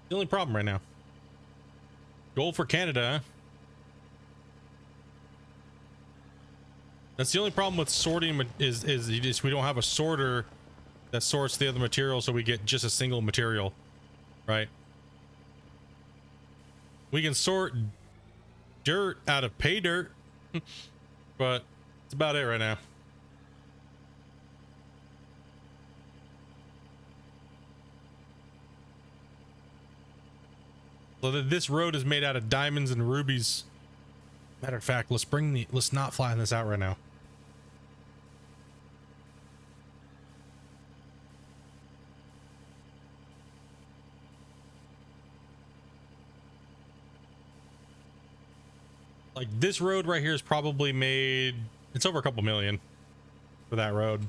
Speaker 1: The only problem right now. Goal for Canada, huh? That's the only problem with sorting is we don't have a sorter that sorts the other material, so we get just a single material, right? We can sort dirt out of pay dirt, but that's about it right now. So this road is made out of diamonds and rubies. Matter of fact, let's not flatten this out right now. Like this road right here is probably made, it's over a couple million for that road.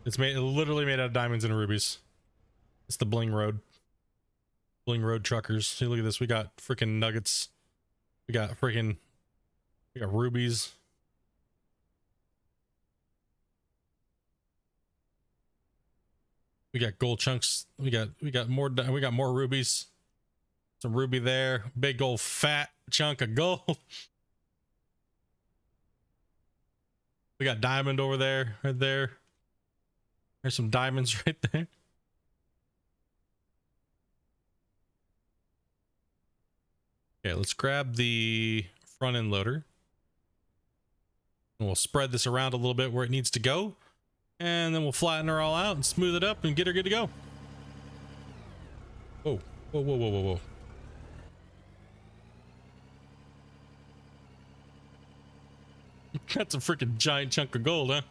Speaker 1: It's literally made out of diamonds and rubies. It's the bling road. Bling road truckers. See, look at this. We got freaking nuggets. We got rubies. We got gold chunks. We got more rubies. Some ruby there. Big old fat chunk of gold. We got diamond over there, right there. There's some diamonds right there. Okay, let's grab the front end loader. And we'll spread this around a little bit where it needs to go. And then we'll flatten her all out and smooth it up and get her good to go. Whoa, whoa, whoa, whoa, whoa, whoa. That's a freaking giant chunk of gold, huh?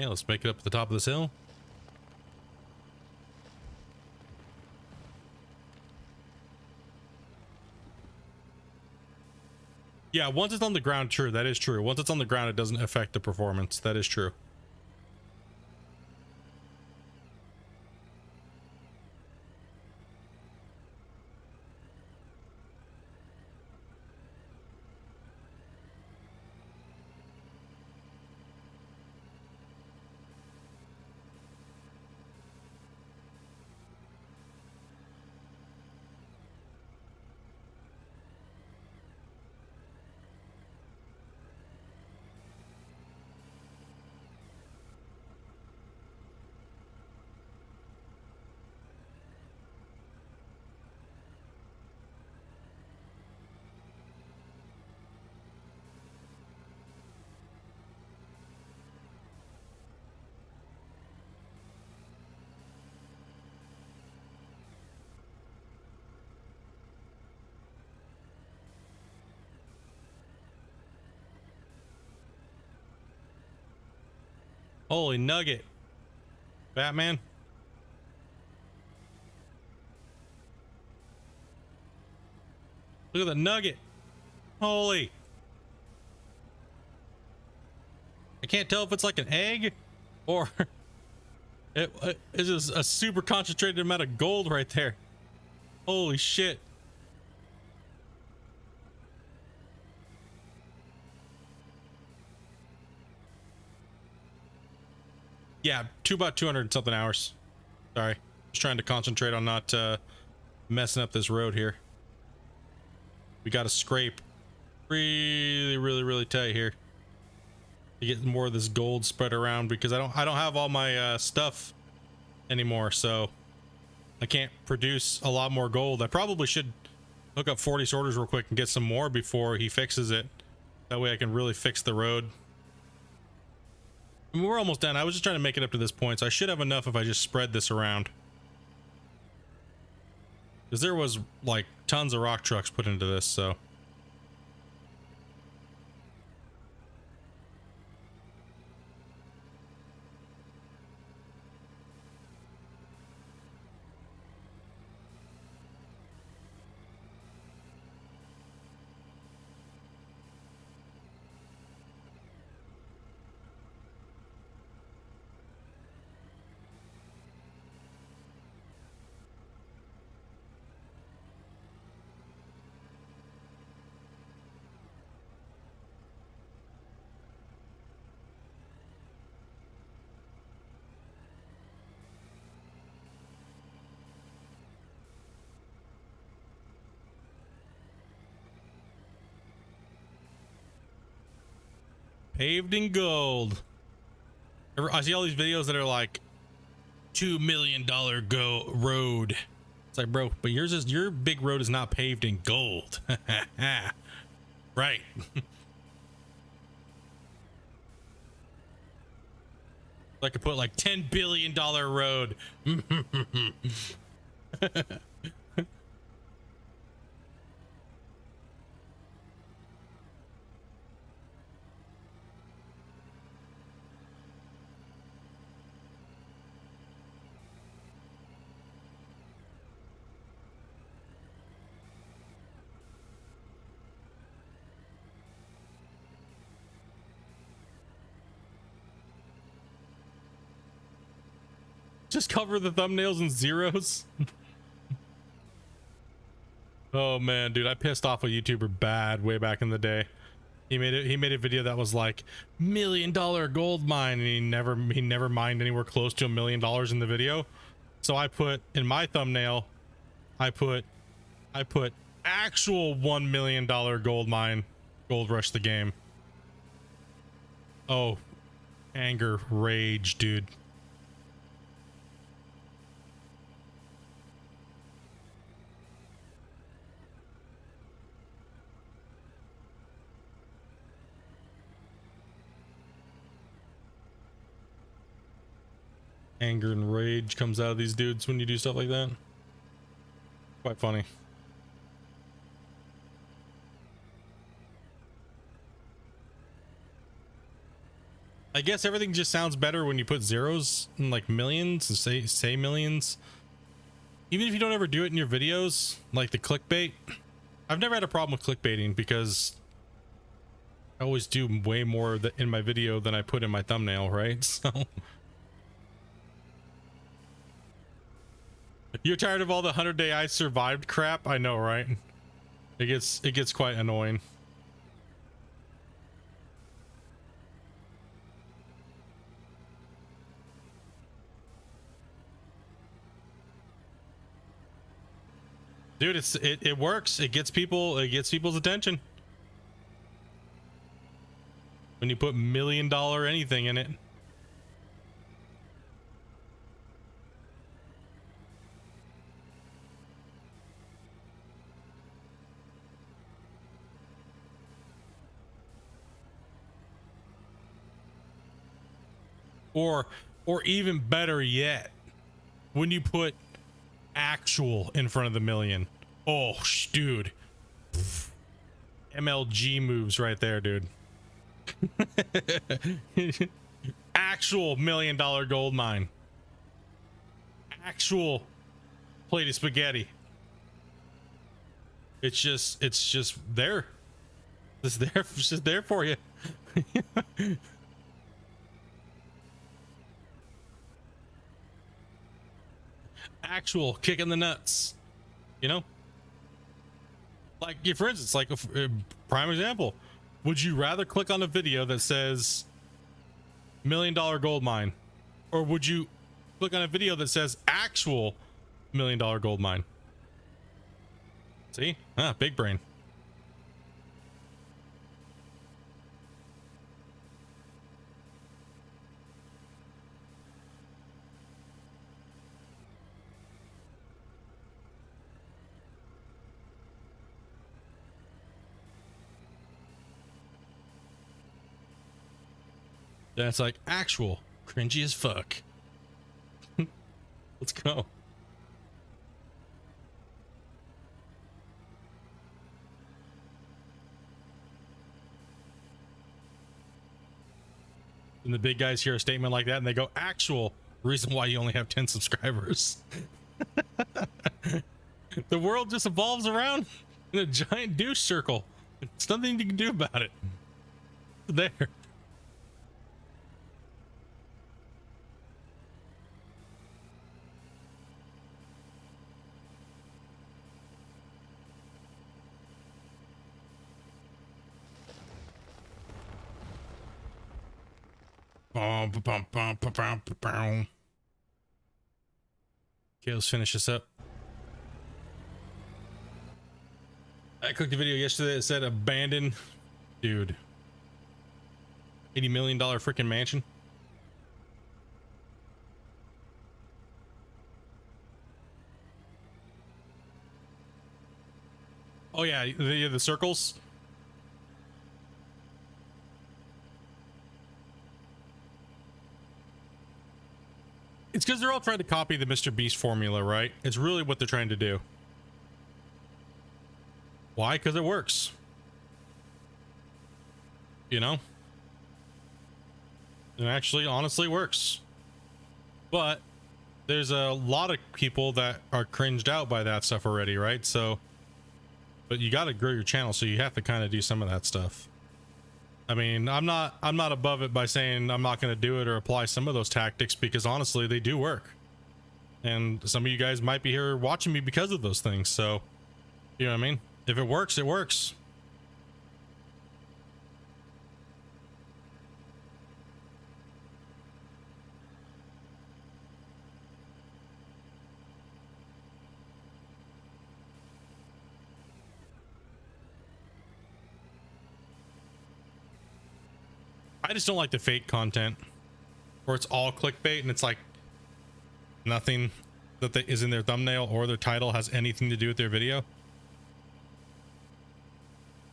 Speaker 1: Yeah, let's make it up to the top of this hill. Yeah, once it's on the ground, true. That is true. Once it's on the ground, it doesn't affect the performance. That is true. Holy nugget. Batman. Look at the nugget. Holy. I can't tell if it's like an egg or it is just a super concentrated amount of gold right there. Holy shit. Yeah, about 200 and something hours. Sorry. Just trying to concentrate on not messing up this road here. We got to scrape really tight here to get more of this gold spread around, because I don't have all my stuff anymore, so I can't produce a lot more gold. I probably should hook up 40 sorters real quick and get some more before he fixes it. That way I can really fix the road. I mean, we're almost done. I was just trying to make it up to this point, so I should have enough if I just spread this around. Because there was like tons of rock trucks put into this, so. Paved in gold. I see all these videos that are like $2 million road. It's like, bro, but your big road is not paved in gold. Right. I could put like $10 billion road. Just cover the thumbnails in zeros. Oh man, dude, I pissed off a YouTuber bad way back in the day. He made a video that was like $1 million gold mine, and he never mined anywhere close to $1 million in the video. So I put in my thumbnail, I put actual $1 million gold mine, gold rush the game. Oh, anger, rage, dude. Anger and rage comes out of these dudes when you do stuff like that. Quite funny. I guess everything just sounds better when you put zeros and like millions and say millions. Even if you don't ever do it in your videos, like the clickbait. I've never had a problem with clickbaiting because I always do way more in my video than I put in my thumbnail, right? So you're tired of all the 100-day I survived crap? I know, right? It gets quite annoying. Dude, it works. It gets people's attention. When you put $1 million anything in it. Or even better yet, when you put actual in front of the million. Oh, dude. MLG moves right there, dude. Actual $1 million gold mine. Actual plate of spaghetti. It's just there. It's just there for you. Actual kick in the nuts, you know, like for instance, like a prime example, would you rather click on a video that says $1 million gold mine, or would you click on a video that says actual $1 million gold mine? See, big brain. That's like actual cringy as fuck. Let's go. And the big guys hear a statement like that and they go, actual reason why you only have 10 subscribers. The world just evolves around in a giant douche circle. There's nothing you can do about it. There. Okay, let's finish this up. I clicked a video yesterday that said abandoned. Dude. $80 million freaking mansion. Oh yeah, the circles. It's because they're all trying to copy the Mr. Beast formula, right? It's really what they're trying to do. Why? Because it works. You know? It actually honestly works. But there's a lot of people that are cringed out by that stuff already, right? So, but you got to grow your channel, so you have to kind of do some of that stuff. I mean, I'm not above it by saying I'm not going to do it or apply some of those tactics, because honestly, they do work. And some of you guys might be here watching me because of those things. So, you know what I mean? If it works, it works. I just don't like the fake content where it's all clickbait and it's like nothing that is in their thumbnail or their title has anything to do with their video.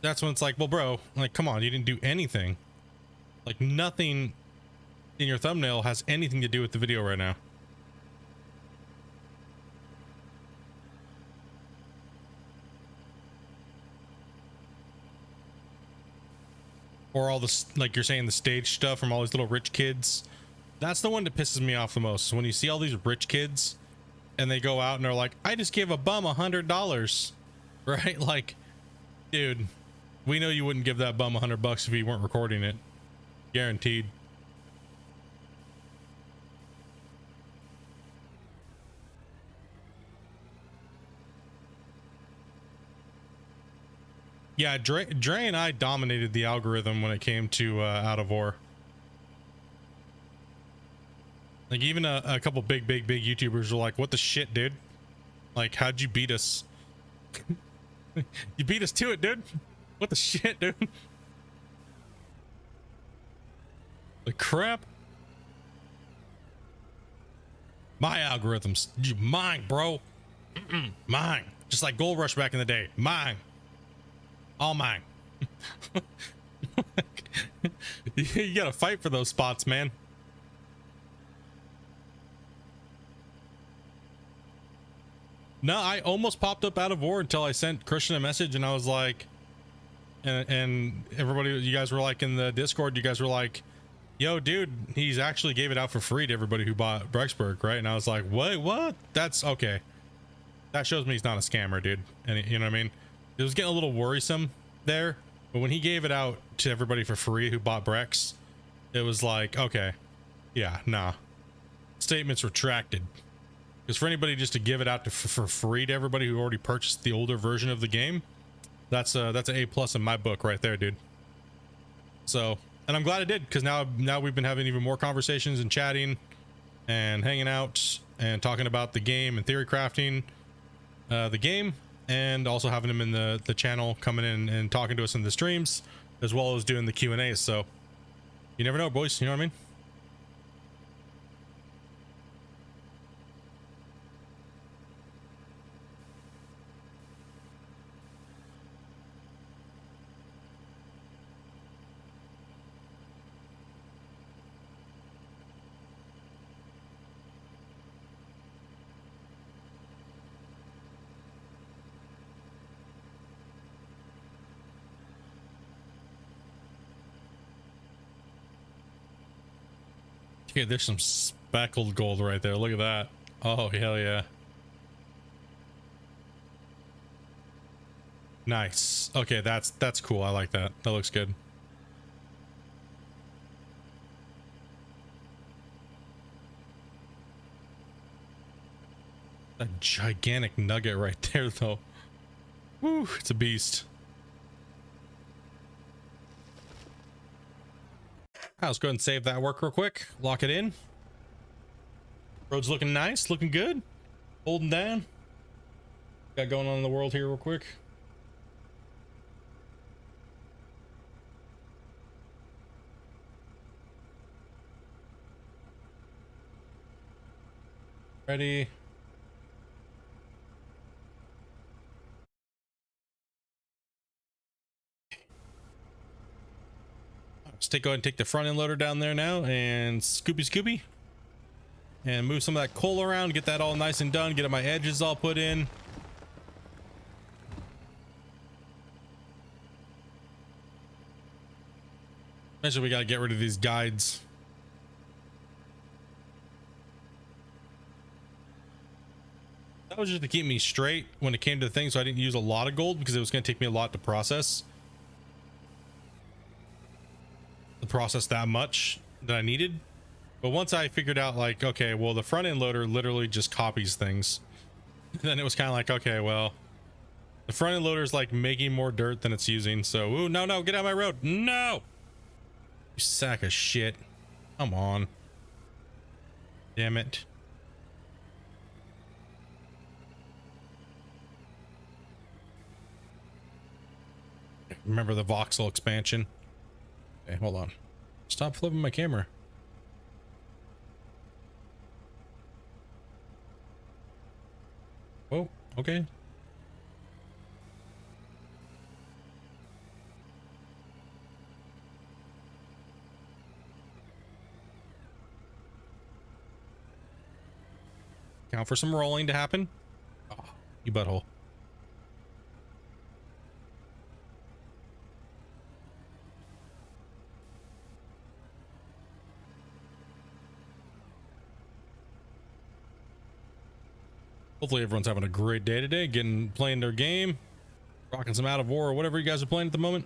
Speaker 1: That's when it's like, well, bro, like, come on, you didn't do anything. Like, nothing in your thumbnail has anything to do with the video right now. or all this, like you're saying, the stage stuff from all these little rich kids. That's the one that pisses me off the most. When you see all these rich kids and they go out and they're like, I just gave a bum $100, right? Like, dude, we know you wouldn't give that bum $100 if you weren't recording it. Guaranteed. Yeah, Dre and I dominated the algorithm when it came to Out of War. Like, even a couple big YouTubers were like, what the shit, dude? Like, how'd you beat us? You beat us to it, dude. What the shit, dude? The crap. My algorithms. Mine, bro. Mine. Just like Gold Rush back in the day. Mine. All mine. You gotta fight for those spots, man. No, I almost popped up Out of War until I sent Christian a message and I was like, and everybody, you guys were like in the Discord, you guys were like, yo, dude, he's actually gave it out for free to everybody who bought Brexburg, right? And I was like, what? That's okay. That shows me he's not a scammer, dude. And you know what I mean? It was getting a little worrisome there, but when he gave it out to everybody for free who bought Brex, it was like, okay, yeah, nah. Statements retracted. Because for anybody just to give it out for free to everybody who already purchased the older version of the game, that's an A+ in my book right there, dude. So, and I'm glad I did, because now we've been having even more conversations and chatting and hanging out and talking about the game and theory crafting the game, and also having him in the channel coming in and talking to us in the streams, as well as doing the Q&As. So you never know, boys, you know what I mean? Okay, there's some speckled gold right there. Look at that. Oh, hell yeah. Nice. Okay, that's cool. I like that. That looks good. A gigantic nugget right there, though. Woo, it's a beast. Let's go ahead and save that work real quick. Lock it in. Road's looking nice, looking good. Holding down. Got going on in the world here real quick. Ready. Let's go ahead and take the front end loader down there now and scoopy and move some of that coal around, get that all nice and done, get my edges all put in. Eventually we got to get rid of these guides. That was just to keep me straight when it came to the thing, so I didn't use a lot of gold because it was going to take me a lot to process that much that I needed. But once I figured out, like, okay, well, the front end loader literally just copies things, then it was kind of like, okay, well, the front end loader is like making more dirt than it's using. So, ooh, no, get out of my road. No, you sack of shit. Come on, damn it. Remember the voxel expansion? Okay, hold on. Stop flipping my camera. Oh, okay. Count for some rolling to happen. Oh, you butthole. Hopefully everyone's having a great day today, playing their game, rocking some Out of War or whatever you guys are playing at the moment.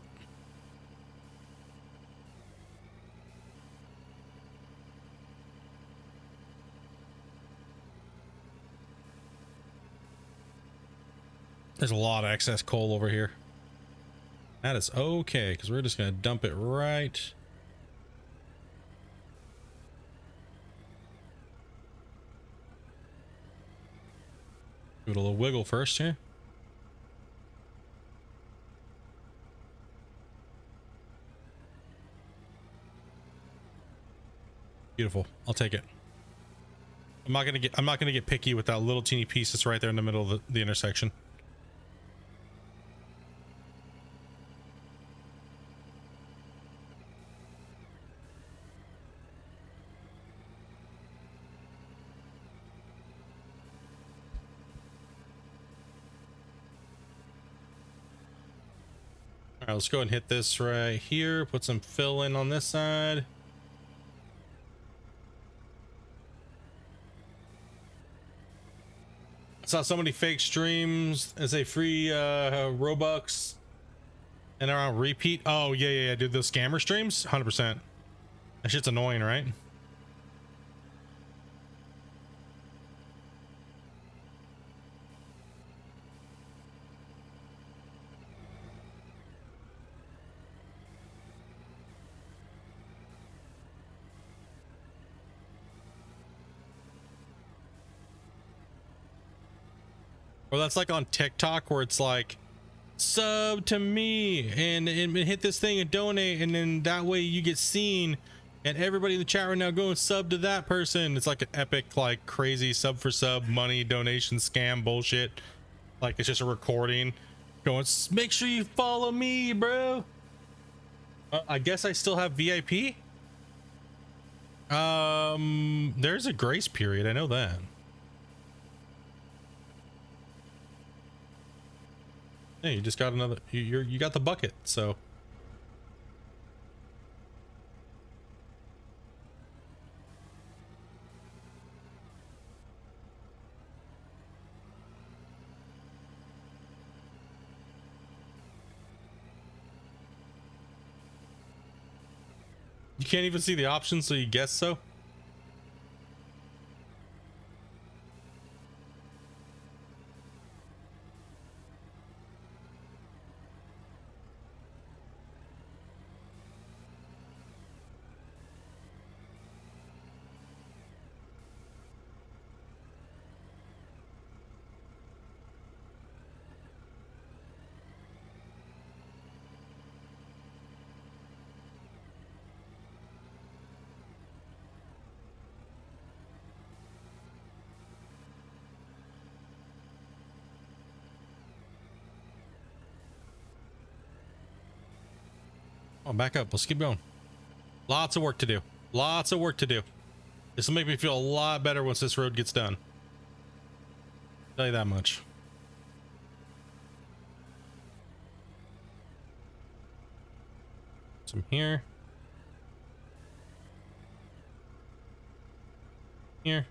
Speaker 1: There's a lot of excess coal over here. That is okay, because we're just going to dump it right. Give it a little wiggle first here. Beautiful. I'll take it. I'm not gonna get picky with that little teeny piece that's right there in the middle of the intersection. All right, let's go ahead and hit this right here. Put some fill in on this side. I saw so many fake streams as a free Robux and they're on repeat. Oh yeah, dude, those scammer streams, 100%. That shit's annoying, right? Or that's like on TikTok where it's like sub to me and hit this thing and donate, and then that way you get seen and everybody in the chat right now go and sub to that person. It's like an epic, like crazy sub for sub money donation scam bullshit. Like it's just a recording going, make sure you follow me, bro. I guess I still have VIP. There's a grace period, I know that. Hey, you just got another, you got the bucket, so. You can't even see the options, so you guess so? Oh, back up. Let's keep going. Lots of work to do. Lots of work to do. This will make me feel a lot better once this road gets done. Tell you that much. Some here. Here.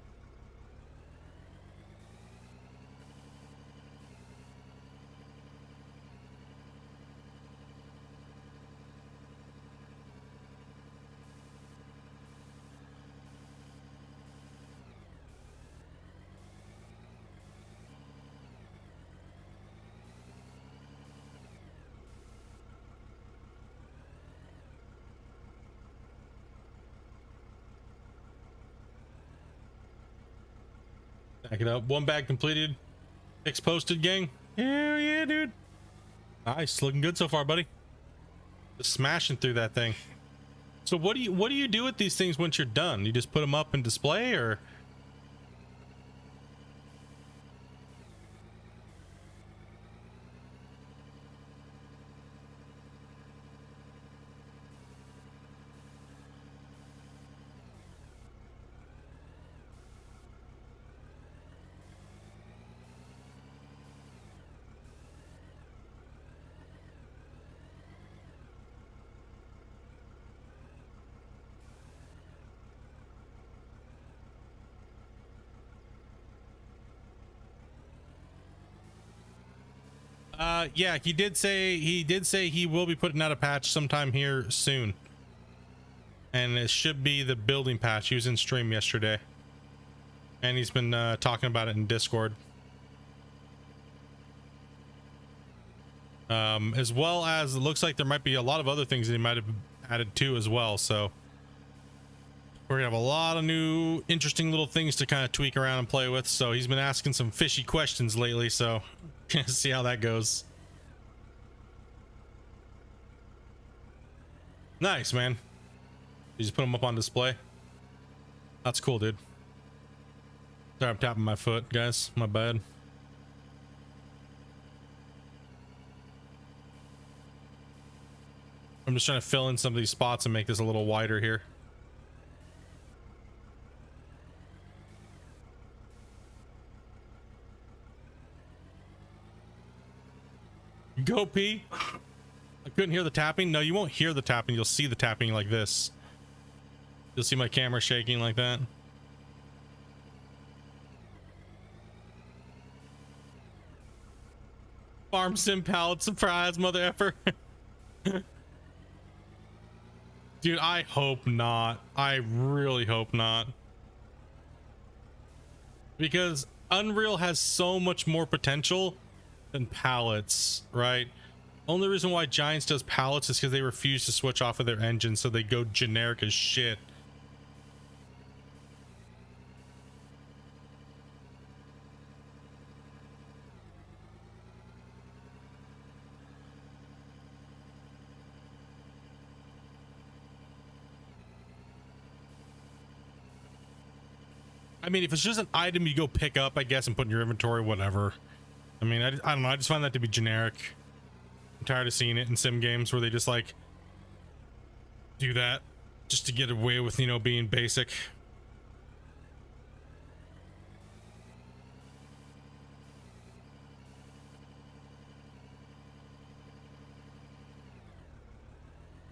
Speaker 1: Back it up. One bag completed. 6 posted, gang. Hell yeah, dude. Nice. Looking good so far, buddy. Just smashing through that thing. So what do you do with these things once you're done? You just put them up and display, or? Yeah, he did say he will be putting out a patch sometime here soon. And it should be the building patch. He was in stream yesterday. And he's been talking about it in Discord. As well as it looks like there might be a lot of other things that he might have added to as well. So we're gonna have a lot of new interesting little things to kind of tweak around and play with. So he's been asking some fishy questions lately, so see how that goes. Nice, man. You just put them up on display. That's cool, dude. Sorry, I'm tapping my foot, guys. My bad. I'm just trying to fill in some of these spots and make this a little wider here. Go pee. I couldn't hear the tapping. No, you won't hear the tapping. You'll see the tapping like this. You'll see my camera shaking like that. Farm sim pallet surprise, mother effer. Dude, I hope not. I really hope not. Because Unreal has so much more potential than pallets, right? Only reason why Giants does pallets is because they refuse to switch off of their engine, so they go generic as shit. I mean, if it's just an item you go pick up, I guess, and put in your inventory, whatever. I mean, I don't know. I just find that to be generic. I'm tired of seeing it in sim games where they just like do that just to get away with, you know, being basic.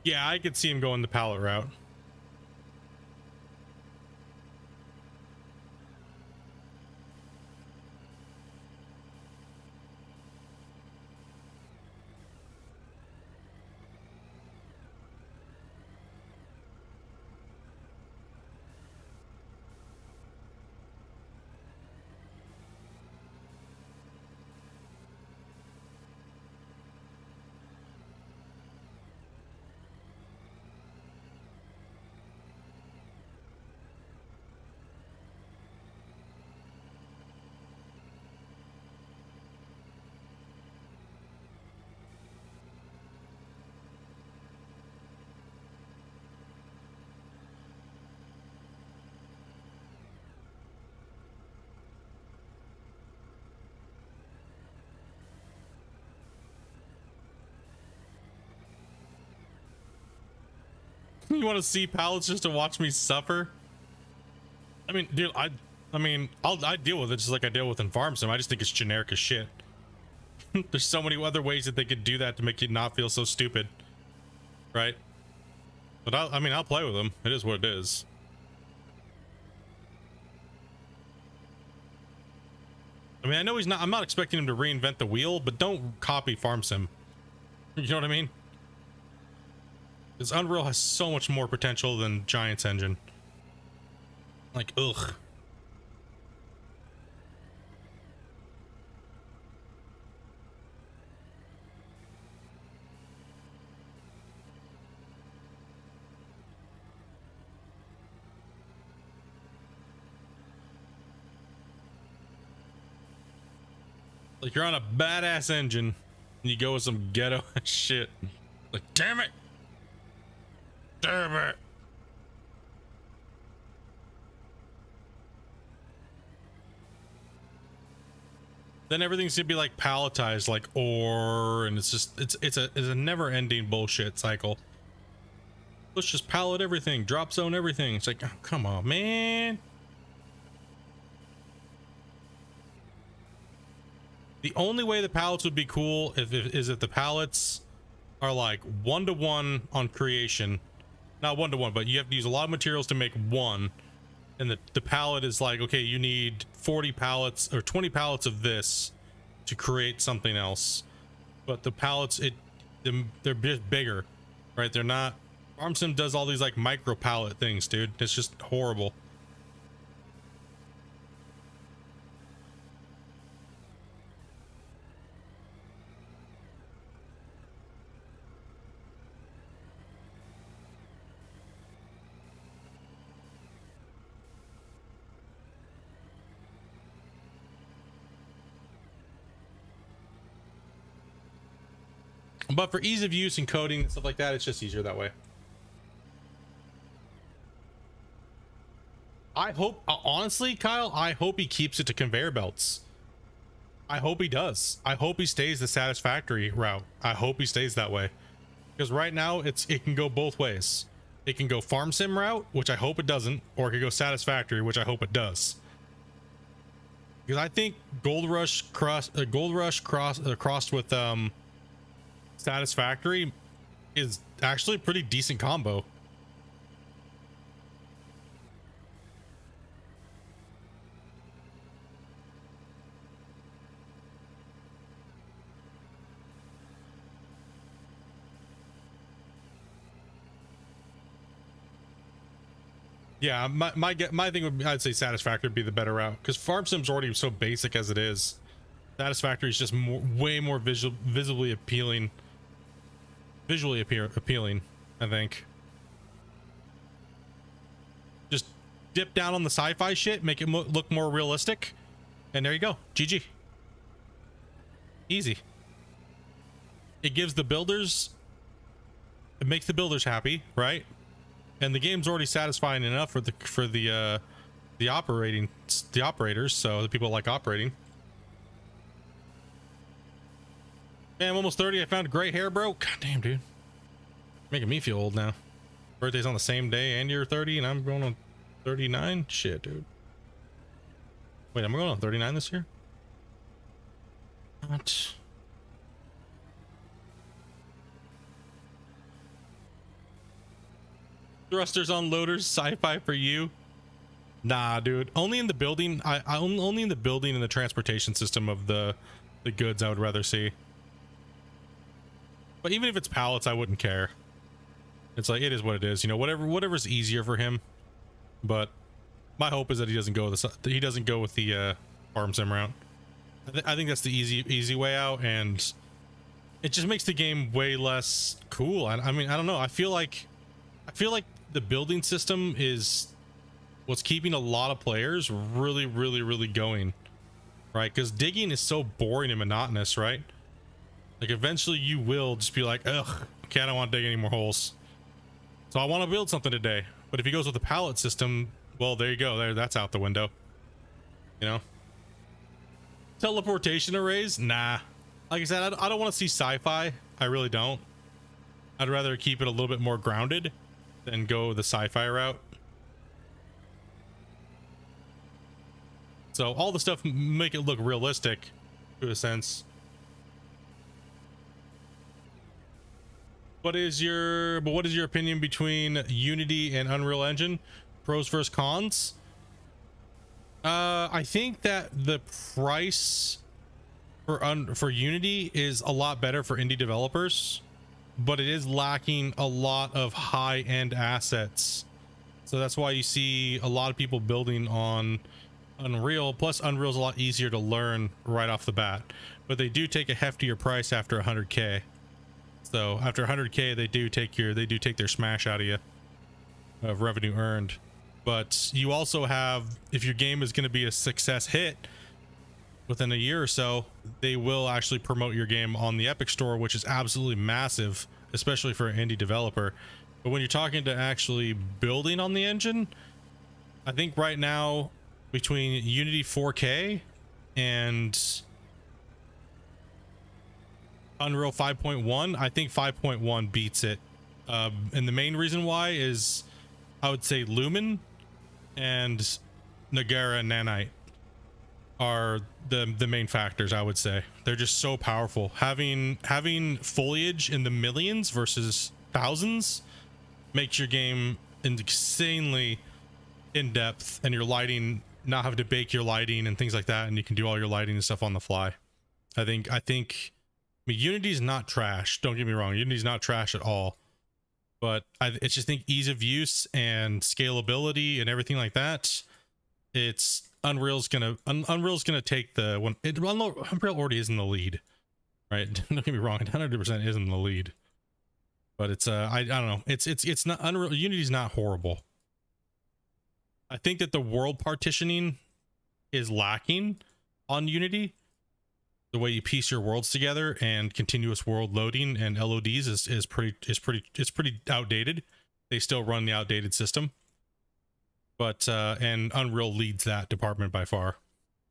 Speaker 1: Yeah, I could see him going the pallet route. You want to see pallets just to watch me suffer? I mean, dude, I deal with it just like I deal with in Farm Sim. I just think it's generic as shit. There's so many other ways that they could do that to make you not feel so stupid, right? But I'll play with them. It is what it is. I mean, I know I'm not expecting him to reinvent the wheel, but don't copy Farm Sim. You know what I mean? Because Unreal has so much more potential than Giants engine. Like, ugh. Like, you're on a badass engine and you go with some ghetto shit. Like, damn it. Damn it. Then everything's gonna be like palletized, like ore, and it's just it's a never-ending bullshit cycle. Let's just pallet everything, drop zone everything. It's like, oh, come on, man. The only way the pallets would be cool is if the pallets are like 1-to-1 on creation. Not 1-to-1, but you have to use a lot of materials to make one, and the pallet is like, okay, you need 40 pallets or 20 pallets of this to create something else. but the pallets, they're just bigger, right? They're not. Farm Sim does all these like micro pallet things, dude. It's just horrible. But for ease of use and coding and stuff like that, it's just easier that way. I hope, honestly, Kyle, I hope he keeps it to conveyor belts. I hope he does. I hope he stays the satisfactory route. I hope he stays that way. Because right now, it can go both ways. It can go farm sim route, which I hope it doesn't, or it can go satisfactory, which I hope it does. Because I think Gold Rush crossed with satisfactory is actually a pretty decent combo. Yeah, my thing would be, I'd say satisfactory would be the better route, because farm sim's already so basic as it is. Satisfactory is just way more visually appealing, I think. Just dip down on the sci-fi shit, make it look more realistic, and there you go. GG. Easy. It gives the builders, it makes the builders happy, right? And the game's already satisfying enough for the operators, so the people that like operating. Man, I'm almost 30. I found gray hair, bro. God damn, dude. Making me feel old now. Birthday's on the same day, and you're 30, and I'm going on 39. Shit, dude. Wait, am I going on 39 this year? What? Thrusters on loaders, sci-fi for you? Nah, dude. Only in the building. Only in the building and the transportation system of the goods I would rather see. But even if it's pallets, I wouldn't care. It's like, it is what it is, you know. Whatever's easier for him. But my hope is that he doesn't go with the farm sim route. I think that's the easy way out, and it just makes the game way less cool. I mean, I don't know. I feel like the building system is what's keeping a lot of players really going, right? Because digging is so boring and monotonous, right? Like, eventually you will just be like, ugh, okay, I don't want to dig any more holes, so I want to build something today. But if he goes with the pallet system, well, there you go. That's out the window, you know. Teleportation arrays, nah. Like I said, I don't want to see sci-fi. I really don't. I'd rather keep it a little bit more grounded than go the sci-fi route. So all the stuff make it look realistic to a sense. What is your opinion between Unity and Unreal Engine? Pros versus cons? I think that the price for Unity is a lot better for indie developers, but it is lacking a lot of high-end assets. So that's why you see a lot of people building on Unreal. Plus, Unreal's a lot easier to learn right off the bat, but they do take a heftier price after 100K. So after 100K, they do take their smash out of you of revenue earned. But you also have, if your game is going to be a success hit within a year or so, they will actually promote your game on the Epic Store, which is absolutely massive, especially for an indie developer. But when you're talking to actually building on the engine, I think right now between Unity 4K and Unreal 5.1, I think 5.1 beats it. And the main reason why is, I would say, Lumen and Nagara and Nanite are the main factors. I would say they're just so powerful. Having foliage in the millions versus thousands makes your game insanely in depth, and your lighting, not having to bake your lighting and things like that, and you can do all your lighting and stuff on the fly. I think mean, Unity's not trash. Don't get me wrong. Unity's not trash at all. But I just think ease of use and scalability and everything like that, it's Unreal's gonna take the one. Unreal already is in the lead, right? Don't get me wrong. 100% is in the lead. But it's I don't know. It's not Unreal. Unity's not horrible. I think that the world partitioning is lacking on Unity. The way you piece your worlds together and continuous world loading and LODs is pretty outdated. They still run the outdated system. But and Unreal leads that department by far.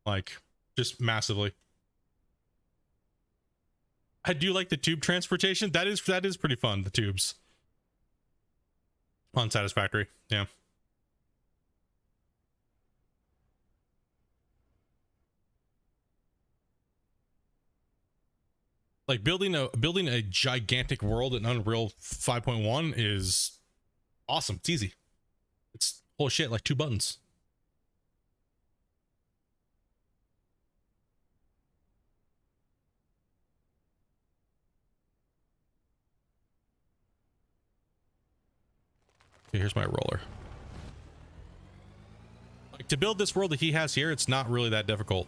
Speaker 1: Like, just massively. I do like the tube transportation. That is pretty fun, the tubes. On Satisfactory, yeah. Like building a gigantic world in Unreal 5.1 is awesome. It's easy. It's holy shit, like 2 buttons. Okay, here's my roller. Like, to build this world that he has here, it's not really that difficult.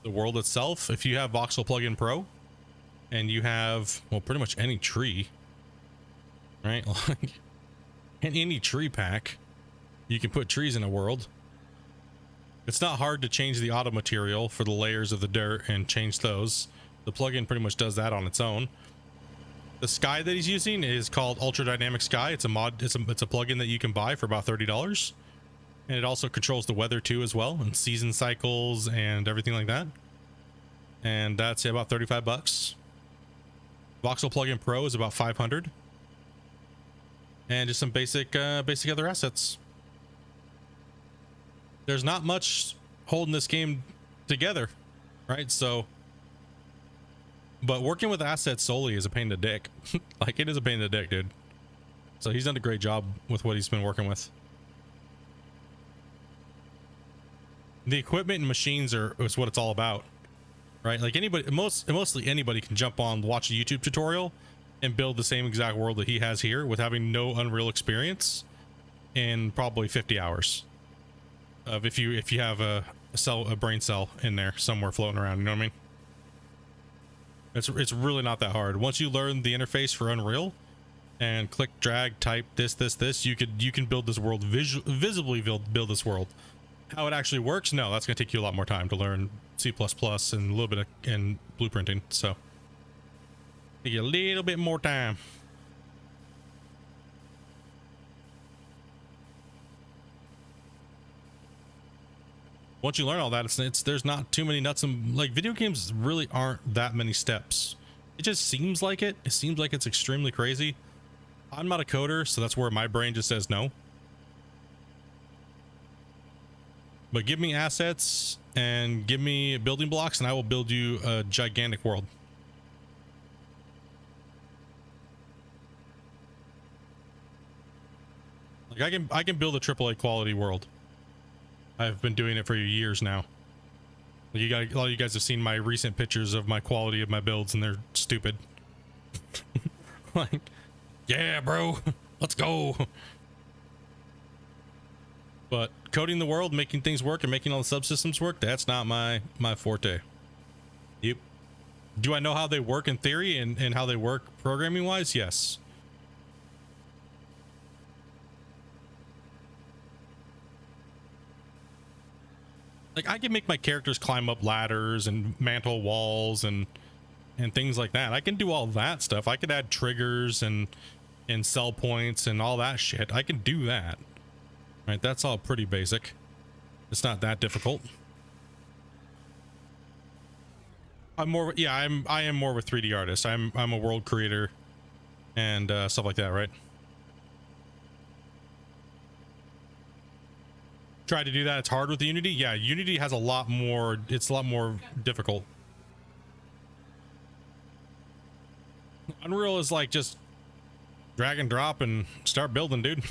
Speaker 1: The world itself, if you have Voxel Plugin Pro, and you have, well, pretty much any tree, right? Like, in any tree pack, you can put trees in a world. It's not hard to change the auto material for the layers of the dirt and change those. The plugin pretty much does that on its own. The sky that he's using is called Ultra Dynamic Sky. It's a mod. It's a plugin that you can buy for about $30, and it also controls the weather too as well, and season cycles and everything like that. And that's about 35 bucks. Voxel Plugin Pro is about 500, and just some basic other assets. There's not much holding this game together, right? So, but working with assets solely is a pain in the dick. Like, it is a pain in the dick, dude. So he's done a great job with what he's been working with. The equipment and machines is what it's all about. Right, like anybody, mostly anybody can jump on, watch a YouTube tutorial, and build the same exact world that he has here with having no Unreal experience in probably 50 hours. Of if you have a brain cell in there somewhere floating around, you know what I mean? It's really not that hard. Once you learn the interface for Unreal and click, drag, type this, you can build this world visibly build this world. How it actually works, no, that's gonna take you a lot more time to learn C++ and a little bit in blueprinting, so take you a little bit more time. Once you learn all that, it's there's not too many nuts, and like, video games really aren't that many steps. It just seems like it. It seems like it's extremely crazy. I'm not a coder, so that's where my brain just says no. But give me assets and give me building blocks, and I will build you a gigantic world. Like, I can build a AAA quality world. I've been doing it for years now. A lot of you guys have seen my recent pictures of my quality of my builds, and they're stupid. Like, yeah, bro, let's go. But coding the world, making things work, and making all the subsystems work, that's not my forte. Yep. Do I know how they work in theory and how they work programming wise? Yes. Like, I can make my characters climb up ladders and mantle walls and things like that. I can do all that stuff. I could add triggers and sell points and all that shit. I can do that. Right, that's all pretty basic. It's not that difficult. I am more of a 3D artist. I'm a world creator and stuff like that, right? Try to do that. It's hard with the Unity. Yeah, Unity has a lot more. It's a lot more difficult. Unreal is like just drag and drop and start building, dude.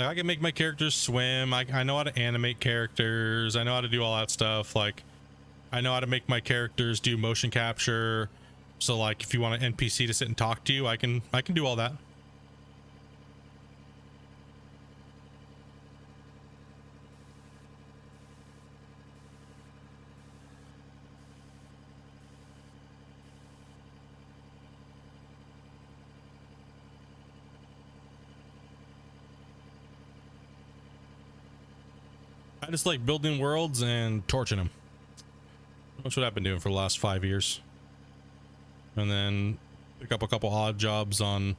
Speaker 1: Like, I can make my characters swim. I know how to animate characters. I know how to do all that stuff. Like, I know how to make my characters do motion capture. So like, if you want an NPC to sit and talk to you, I can do all that. I just like building worlds and torching them. That's what I've been doing for the last 5 years. And then pick up a couple odd jobs on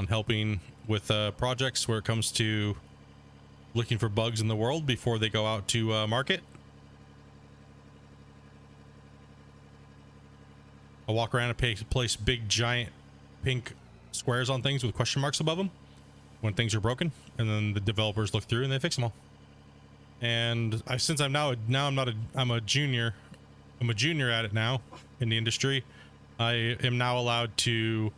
Speaker 1: helping with projects where it comes to looking for bugs in the world before they go out to market. I'll walk around and place big giant pink squares on things with question marks above them when things are broken, and then the developers look through and they fix them all. And since I'm a junior at it now in the industry, I am now allowed to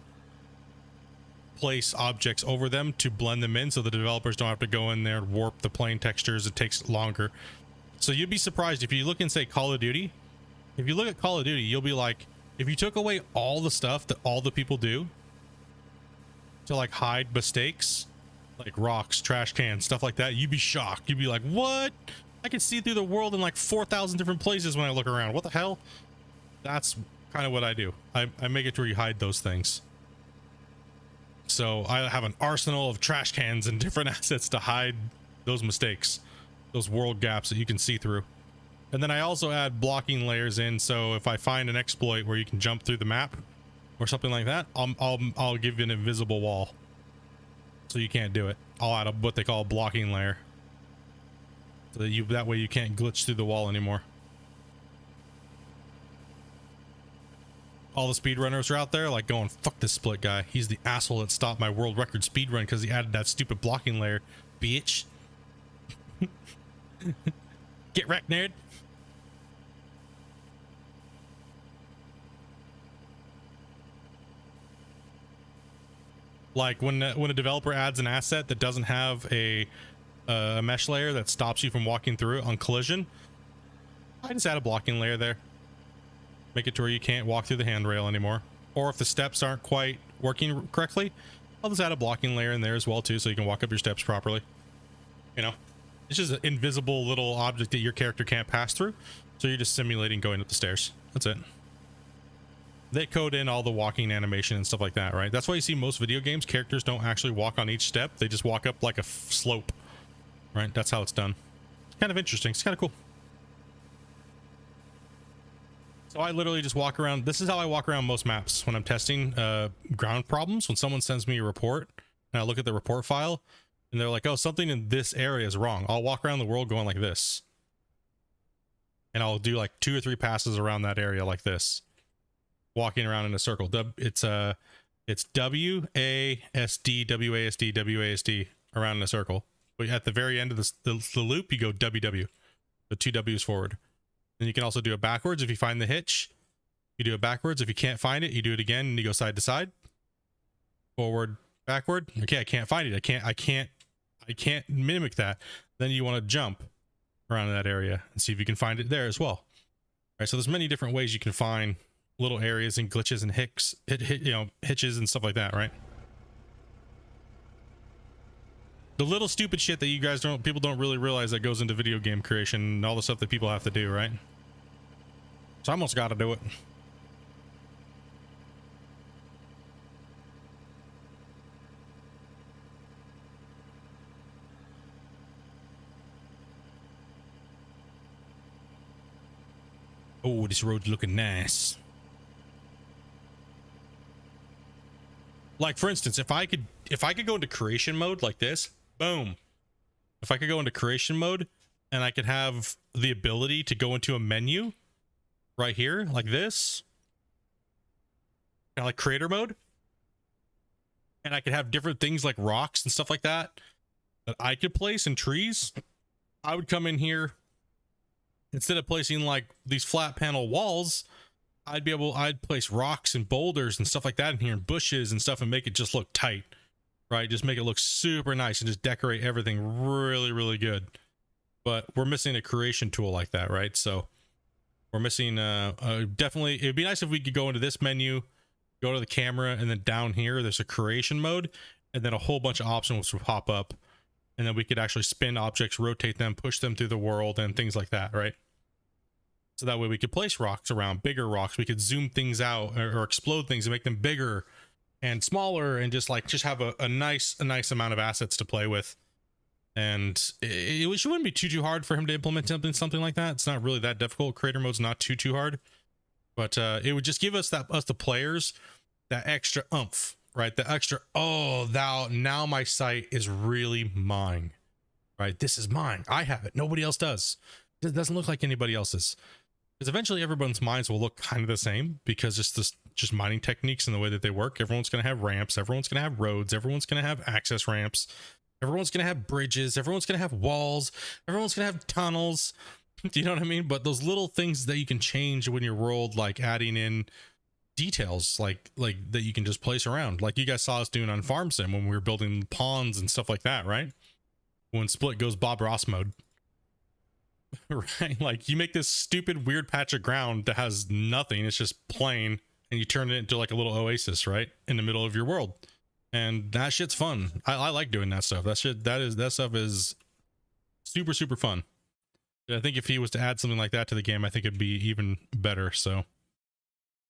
Speaker 1: place objects over them to blend them in so the developers don't have to go in there and warp the plane textures. It takes longer. So you'd be surprised if you look and say Call of Duty. If you look at Call of Duty, you'll be like, if you took away all the stuff that all the people do to like hide mistakes, like rocks, trash cans, stuff like that, you'd be shocked. You'd be like, what? I can see through the world in like 4,000 different places when I look around. What the hell? That's kind of what I do. I make it to where you hide those things. So I have an arsenal of trash cans and different assets to hide those mistakes, those world gaps that you can see through. And then I also add blocking layers in, so if I find an exploit where you can jump through the map or something like that, I'll give you an invisible wall, so you can't do it. I'll add what they call a blocking layer, so that way you can't glitch through the wall anymore. All the speedrunners are out there like going, fuck this Split guy. He's the asshole that stopped my world record speedrun because he added that stupid blocking layer, bitch. Get wrecked, nerd. Like when a developer adds an asset that doesn't have a mesh layer that stops you from walking through it on collision, I just add a blocking layer there. Make it to where you can't walk through the handrail anymore. Or if the steps aren't quite working correctly, I'll just add a blocking layer in there as well too, so you can walk up your steps properly. You know, it's just an invisible little object that your character can't pass through, so you're just simulating going up the stairs. That's it. They code in all the walking animation and stuff like that, right? That's why you see most video games, characters don't actually walk on each step. They just walk up like a slope, right? That's how it's done. It's kind of interesting. It's kind of cool. So I literally just walk around. This is how I walk around most maps when I'm testing ground problems. When someone sends me a report and I look at the report file and they're like, oh, something in this area is wrong, I'll walk around the world going like this. And I'll do like 2 or 3 passes around that area like this. Walking around in a circle. It's WASD, WASD, WASD around in a circle. But at the very end of the loop, you go WW. The 2 W's forward. And you can also do it backwards if you find the hitch. You do it backwards. If you can't find it, you do it again and you go side to side. Forward, backward. Okay, I can't find it. I can't mimic that. Then you want to jump around in that area and see if you can find it there as well. All right, so there's many different ways you can find little areas and glitches and hitches and stuff like that, right? The little stupid shit that you guys people don't really realize that goes into video game creation and all the stuff that people have to do, right? So I almost got to do it. Oh, this road's looking nice. Like for instance, if I could go into creation mode like this, boom. If I could go into creation mode and I could have the ability to go into a menu right here like this, kind of like creator mode, and I could have different things like rocks and stuff like that I could place in trees, I would come in here, instead of placing like these flat panel walls, I'd place rocks and boulders and stuff like that in here and bushes and stuff and make it just look tight, right? Just make it look super nice and just decorate everything really, really good. But we're missing a creation tool like that, right? So we're missing definitely, it'd be nice if we could go into this menu, go to the camera, and then down here there's a creation mode, and then a whole bunch of options will pop up, and then we could actually spin objects, rotate them, push them through the world, and things like that, right? So that way we could place rocks around, bigger rocks. We could zoom things out or explode things and make them bigger and smaller, and just have a nice amount of assets to play with. And it wouldn't be too hard for him to implement something like that. It's not really that difficult. Creator mode's not too hard, but it would just give us the players, that extra oomph, right? The extra, oh, now my site is really mine, right? This is mine. I have it. Nobody else does. It doesn't look like anybody else's. Because eventually everyone's mines will look kind of the same, because just mining techniques and the way that they work. Everyone's going to have ramps. Everyone's going to have roads. Everyone's going to have access ramps. Everyone's going to have bridges. Everyone's going to have walls. Everyone's going to have tunnels. Do you know what I mean? But those little things that you can change when you're rolled, like adding in details like that you can just place around, like you guys saw us doing on Farm Sim when we were building ponds and stuff like that, right? When Split goes Bob Ross mode. Right? Like you make this stupid weird patch of ground that has nothing. It's just plain, and you turn it into like a little oasis, right? In the middle of your world. And that shit's fun. I like doing that stuff. That stuff is super fun. I think if he was to add something like that to the game, I think it'd be even better. So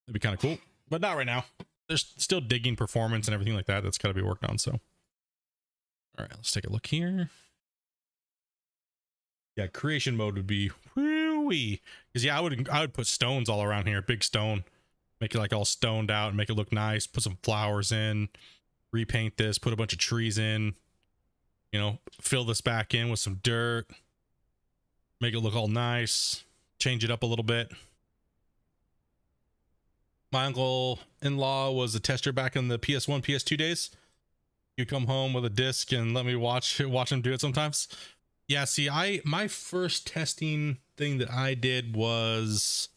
Speaker 1: it'd be kind of cool, but not right now. There's still digging performance and everything like that. That's got to be worked on. So, all right, let's take a look here. Yeah, creation mode would be whoo-wee. Because yeah, I would put stones all around here, big stone, make it like all stoned out and make it look nice. Put some flowers in. Repaint this, put a bunch of trees in, you know, fill this back in with some dirt, make it look all nice, change it up a little bit. My uncle-in-law was a tester back in the PS1, PS2 days. He'd come home with a disc and let me watch him do it sometimes. Yeah, see, my first testing thing that I did was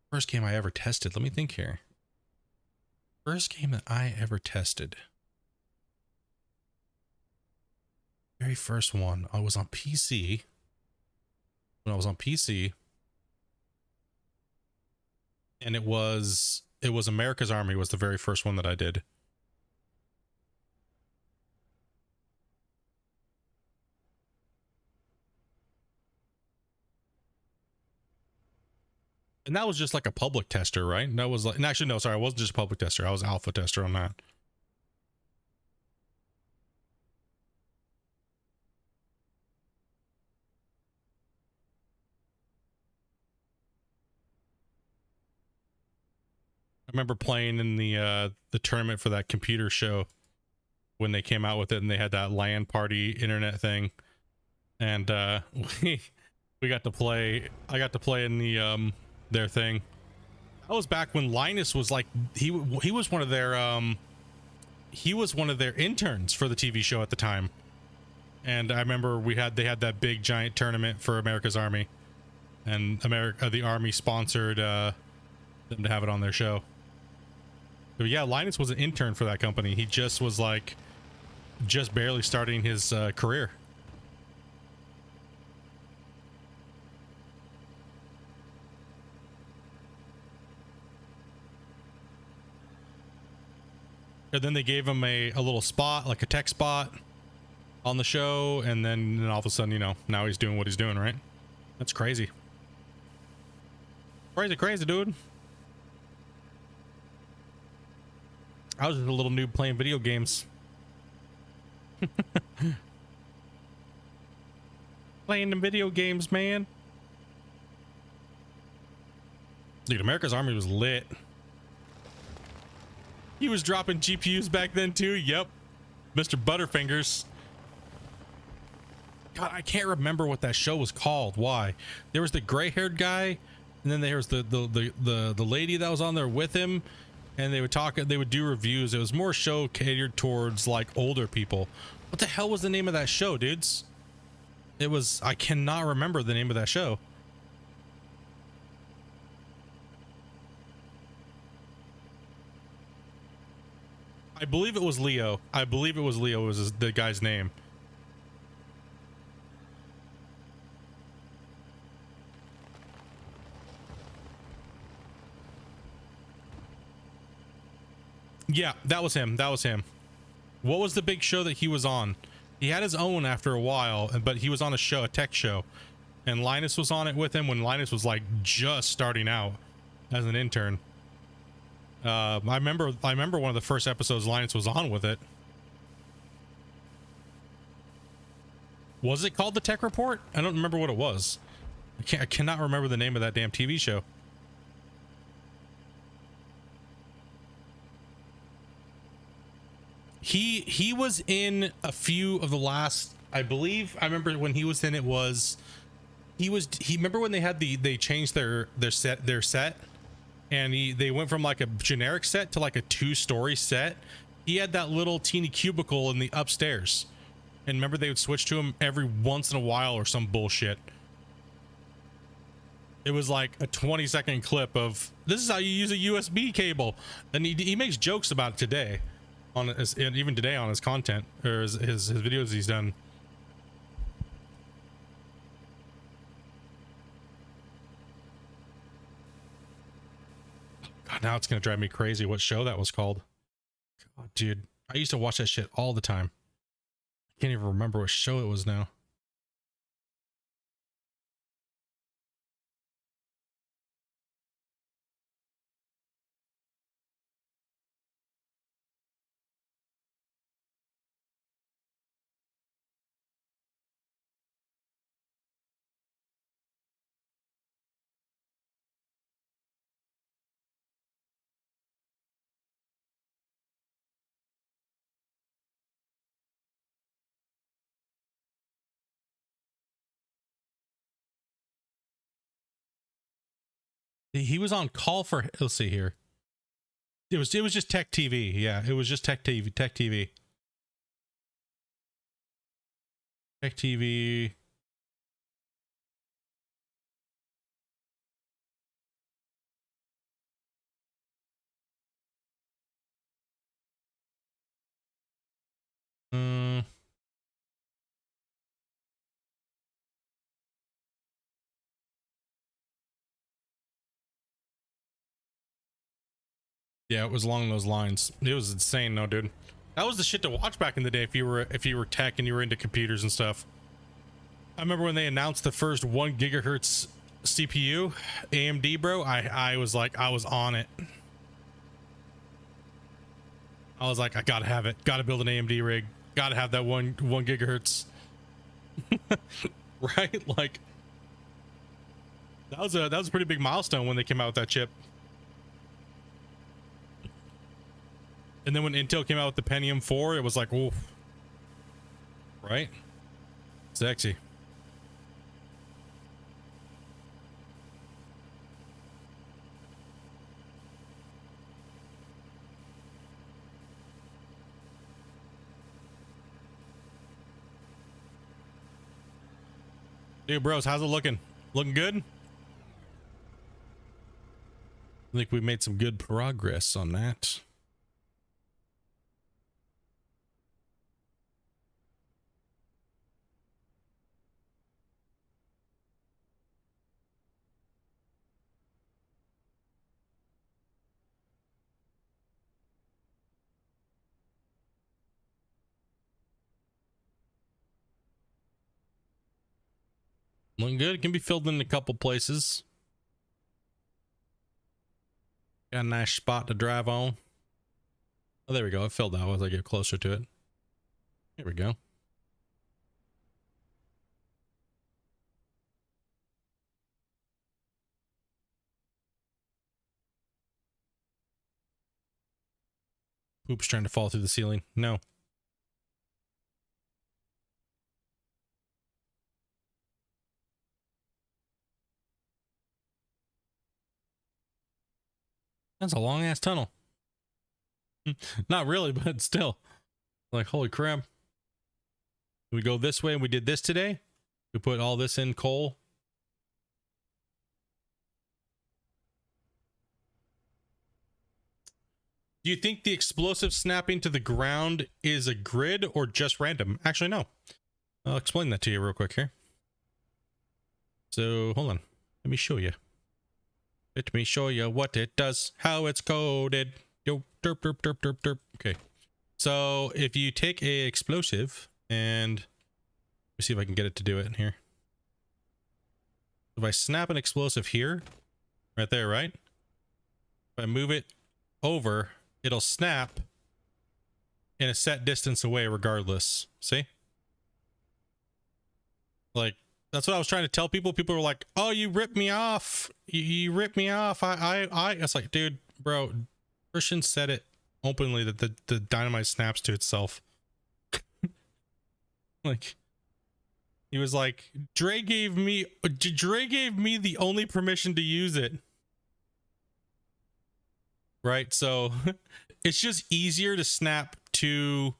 Speaker 1: first game I ever tested. Let me think here. First game that I ever tested. Very first one. I was on PC. When I was on PC. And it was America's Army was the very first one that I did. And that was just like a public tester, right? And that was like, and actually, no, sorry, I wasn't just a public tester. I was alpha tester on that. I remember playing in the tournament for that computer show when they came out with it, and they had that LAN party internet thing, and we got to play. I got to play in the their thing. That was back when Linus was like he was one of their interns for the TV show at the time. And I remember they had that big giant tournament for America's Army, and the Army sponsored them to have it on their show. But yeah, Linus was an intern for that company. He just was like just barely starting his career. And then they gave him a little spot, like a tech spot on the show, and then all of a sudden, you know, now he's doing what he's doing, right? That's crazy. Crazy, dude. I was just a little noob playing video games. Playing the video games, man. Dude, America's Army was lit. He was dropping GPUs back then too. Yep. Mr. Butterfingers. God, I can't remember what that show was called. Why? There was the gray-haired guy, and then there was the lady that was on there with him, and they would talk, they would do reviews. It was more show catered towards like older people. What the hell was the name of that show, dudes? It was, I cannot remember the name of that show. I believe it was Leo. I believe it was Leo was the guy's name. Yeah, that was him. That was him. What was the big show that he was on? He had his own after a while, but he was on a show, a tech show, and Linus was on it with him when Linus was like just starting out as an intern. I remember one of the first episodes Linus was on with it. Was it called the Tech Report? I don't remember what it was. I cannot remember the name of that damn TV show. He was in a few of the last, I believe. I remember when he was in it was he remember when they changed their set and they went from like a generic set to like a 2-story set. He had that little teeny cubicle in the upstairs, and remember they would switch to him every once in a while or some bullshit. It was like a 20-second clip of this is how you use a USB cable, and he makes jokes about it today on his, and even today on his content or his videos he's done. God, now it's gonna drive me crazy what show that was called. God, dude, I used to watch that shit all the time. I can't even remember what show it was now. He was on call for, let's see here. It was just Tech TV. Yeah, it was just Tech TV. Tech TV. Tech TV. Yeah, it was along those lines. It was insane, though, dude. That was the shit to watch back in the day if you were tech and you were into computers and stuff. I remember when they announced the first 1 gigahertz CPU, AMD, bro. I was like, I was on it. I was like, I gotta have it. Gotta build an AMD rig. Gotta have that one gigahertz. Right? Like that was a pretty big milestone when they came out with that chip. And then when Intel came out with the Pentium 4, it was like, oof. Right? Sexy. Dude, bros, how's it looking? Looking good? I think we made some good progress on that. Looking good. It can be filled in a couple places. Got a nice spot to drive on. Oh, there we go. It filled out as I get closer to it. Here we go. Oops, trying to fall through the ceiling. No. That's a long ass tunnel. Not really, but still. Like, holy crap. We go this way and we did this today. We put all this in coal. Do you think the explosive snapping to the ground is a grid or just random? Actually, no. I'll explain that to you real quick here. So, hold on. Let me show you. Let me show you what it does, how it's coded. Yo, derp, derp, derp, derp, derp. Okay. So, if you take a explosive and... Let me see if I can get it to do it in here. If I snap an explosive here, right there, right? If I move it over, it'll snap in a set distance away regardless. See? Like, that's what I was trying to tell people. People were like, oh, you ripped me off. You ripped me off. It's like, dude, bro, Christian said it openly that the dynamite snaps to itself. Like, he was like, Dre gave me the only permission to use it. Right? So it's just easier to snap to,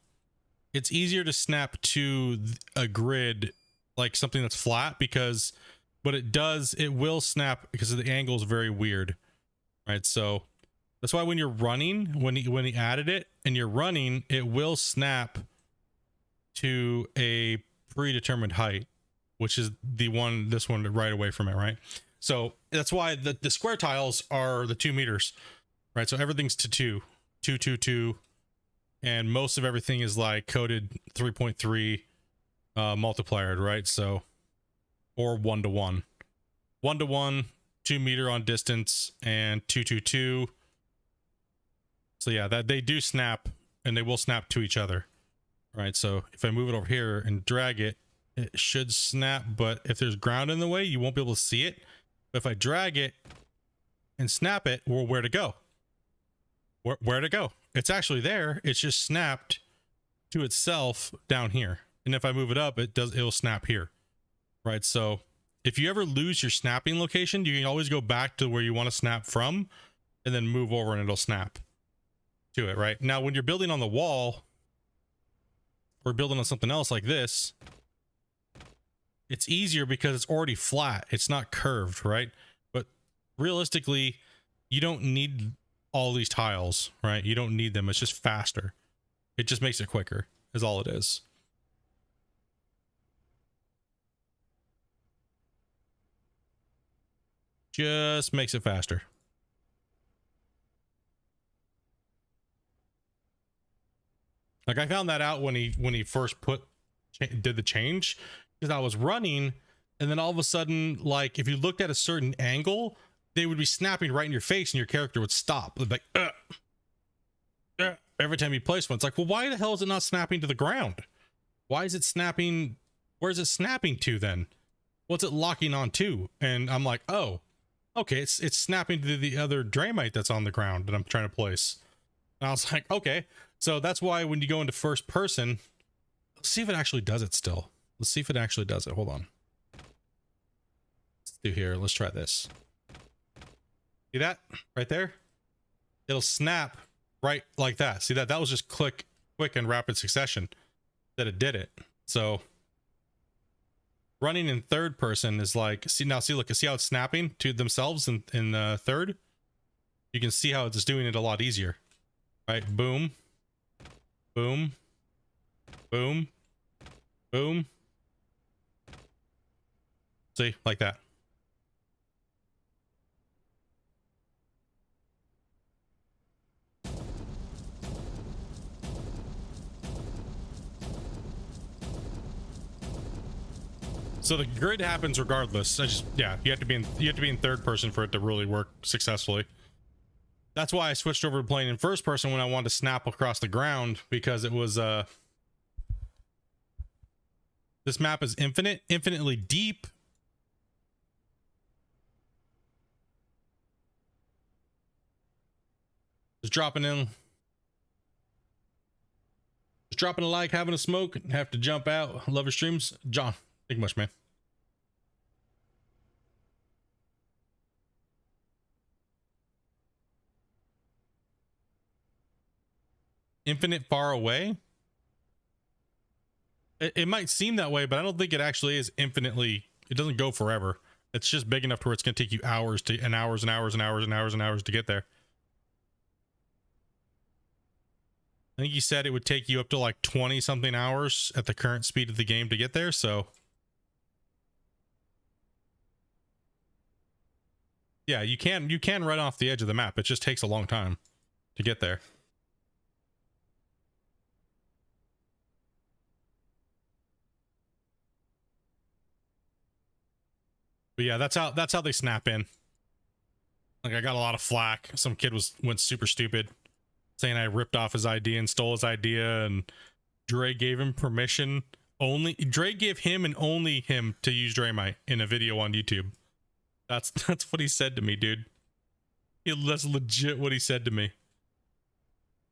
Speaker 1: it's easier to snap to a grid, like something that's flat, because what it does, it will snap because the angle is very weird. Right? So that's why when you're running, when he added it and you're running, it will snap to a predetermined height, which is this one right away from it, right? So that's why the square tiles are the 2 meters, right? So everything's to 2, 2, 2, 2, and most of everything is like coded 3.3 multiplier, right? So, or 1 to 1, 1 to 1, 2 meter on distance, and 2, 2, 2. So yeah, that they do snap, and they will snap to each other, right? So if I move it over here and drag it, it should snap, but if there's ground in the way, you won't be able to see it. But if I drag it and snap it, well, where to go? Where to go? It's actually there. It's just snapped to itself down here. And if I move it up, it'll snap here, right? So if you ever lose your snapping location, you can always go back to where you want to snap from and then move over and it'll snap to it, right? Now, when you're building on the wall or building on something else like this, it's easier because it's already flat. It's not curved, right? But realistically, you don't need all these tiles, right? You don't need them. It's just faster. It just makes it quicker, is all it is. Just makes it faster. Like, I found that out when he first did the change, because I was running, and then all of a sudden, like, if you looked at a certain angle, they would be snapping right in your face and your character would stop. It'd be like, every time you place one. It's like, well, why the hell is it not snapping to the ground? Why is it snapping? Where's it snapping to then? What's it locking on to? And I'm like, oh, okay, it's snapping to the other Draymite that's on the ground that I'm trying to place. And I was like, okay. So that's why when you go into first person, let's see if it actually does it still. Let's see if it actually does it. Hold on. Let's do here. Let's try this. See that right there? It'll snap right like that. See that? That was just quick and rapid succession that it did it. So running in third person is like, see look, see how it's snapping to themselves in third? You can see how it's just doing it a lot easier. Right? Boom. Boom. Boom. Boom. See, like that. So the grid happens regardless. You have to be in third person for it to really work successfully. That's why I switched over to playing in first person when I wanted to snap across the ground, because it was this map is infinitely deep. Just dropping in. Just dropping a like, having a smoke, have to jump out. Love your streams. John, thank you much, man. Infinite far away? It might seem that way, but I don't think it actually is infinitely. It doesn't go forever. It's just big enough to where it's going to take you hours and hours and hours and hours and hours and hours to get there. I think he said it would take you up to like 20 something hours at the current speed of the game to get there. So yeah, you can run off the edge of the map. It just takes a long time to get there. But yeah, that's how they snap in. Like, I got a lot of flack. Some kid went super stupid, saying I ripped off his idea and stole his idea, and Dre gave him permission. Dre gave him and only him to use Draymite in a video on YouTube. That's what he said to me, dude. That's legit what he said to me.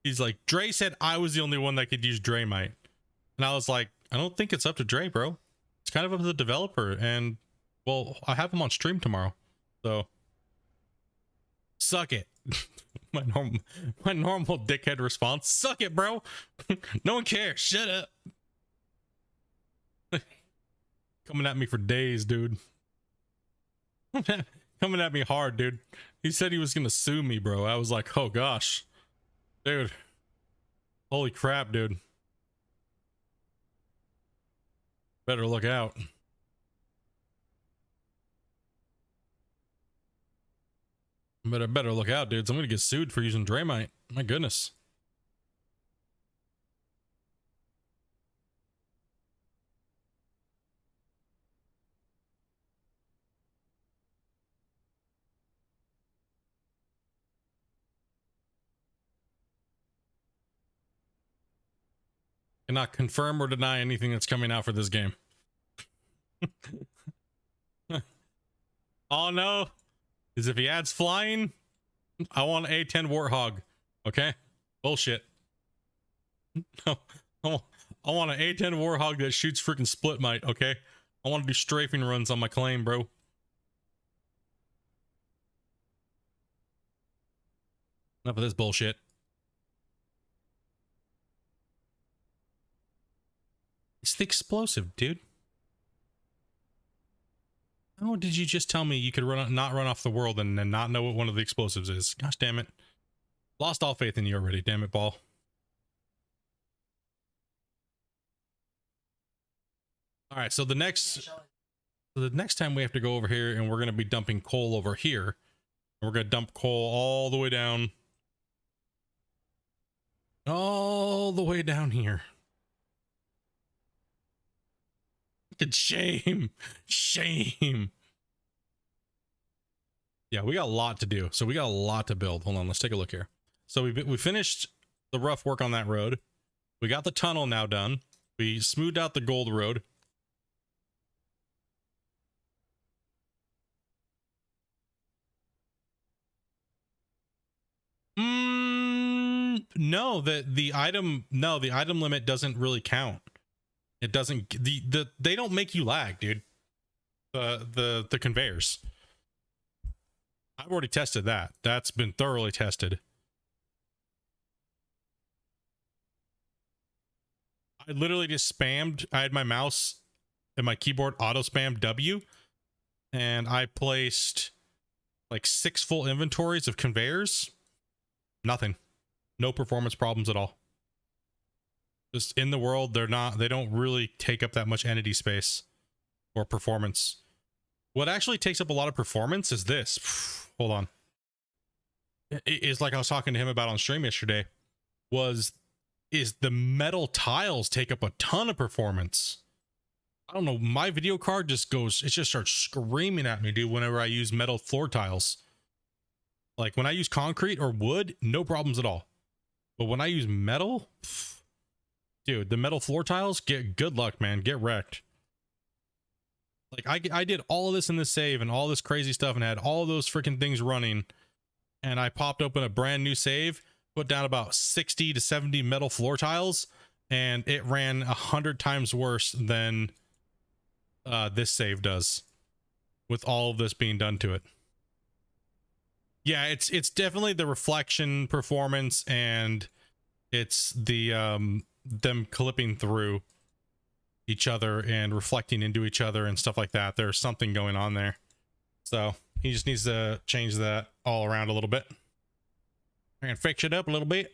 Speaker 1: He's like, Dre said I was the only one that could use Draymite. And I was like, I don't think it's up to Dre, bro. It's kind of up to the developer. And, well, I have him on stream tomorrow. So, suck it. my normal dickhead response. Suck it, bro. No one cares. Shut up. Coming at me for days, dude. Coming at me hard, dude. He said he was gonna sue me, bro. I was like, oh gosh, dude. Holy crap, dude. Better look out. Better look out, dudes. I'm gonna get sued for using Draymite. My goodness. Cannot confirm or deny anything that's coming out for this game. Oh no. Is if he adds flying, I want an A10 Warthog. Okay? Bullshit. No. I want an A10 Warthog that shoots freaking Splitmite, okay? I want to do strafing runs on my claim, bro. Enough of this bullshit. It's the explosive, dude. Oh, did you just tell me you could not run off the world and not know what one of the explosives is? Gosh damn it. Lost all faith in you already, damn it, Paul. All right, so the next time we have to go over here, and we're going to be dumping coal over here. And we're going to dump coal all the way down. All the way down here. Shame. Shame. Yeah, we got a lot to do. So we got a lot to build. Hold on, let's take a look here. So we finished the rough work on that road. We got the tunnel now done. We smoothed out the gold road. No, the item limit doesn't really count. It doesn't, they don't make you lag, dude. The conveyors. I've already tested that. That's been thoroughly tested. I literally just spammed. I had my mouse and my keyboard auto spam W, and I placed like 6 full inventories of conveyors. Nothing. No performance problems at all. Just in the world, they don't really take up that much entity space or performance. What actually takes up a lot of performance is this. Hold on. It's like I was talking to him about on stream yesterday, is the metal tiles take up a ton of performance. I don't know, my video card it just starts screaming at me, dude, whenever I use metal floor tiles. Like when I use concrete or wood, no problems at all. But when I use metal, dude, the metal floor tiles, good luck, man. Get wrecked. Like I did all of this in this save and all this crazy stuff and had all those freaking things running, and I popped open a brand new save, put down about 60 to 70 metal floor tiles, and it ran 100 times worse than this save does with all of this being done to it. Yeah, it's definitely the reflection performance, and it's the them clipping through each other and reflecting into each other and stuff like that. There's something going on there. So he just needs to change that all around a little bit. I'm gonna fix it up a little bit.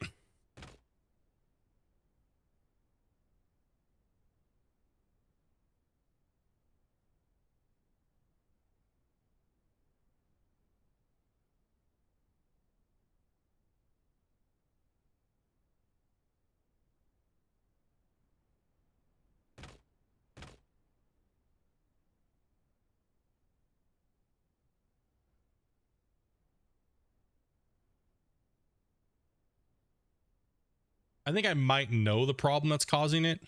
Speaker 1: I think I might know the problem that's causing it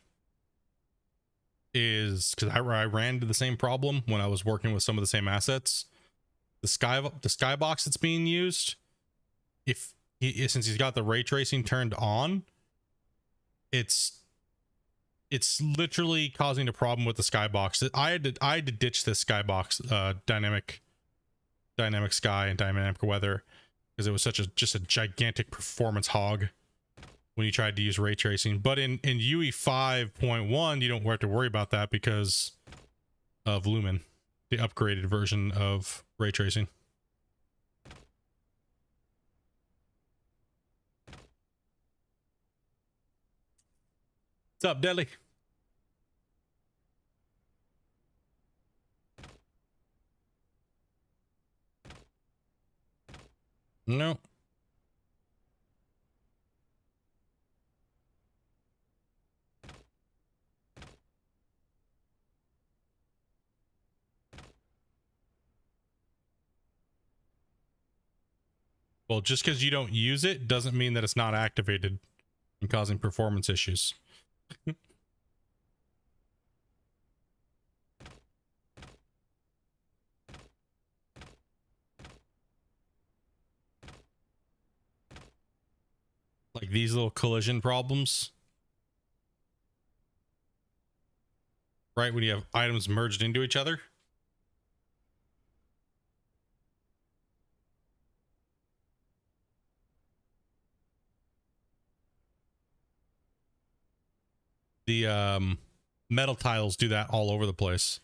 Speaker 1: is because I ran into the same problem when I was working with some of the same assets. The skybox that's being used, since he's got the ray tracing turned on, it's literally causing a problem with the skybox. I had to ditch this skybox, dynamic sky and dynamic weather, because it was just a gigantic performance hog when you tried to use ray tracing. But in UE 5.1, you don't have to worry about that because of Lumen, the upgraded version of ray tracing. What's up, Deli? No. Well, just because you don't use it doesn't mean that it's not activated and causing performance issues. Like these little collision problems, right? When you have items merged into each other. The metal tiles do that all over the place,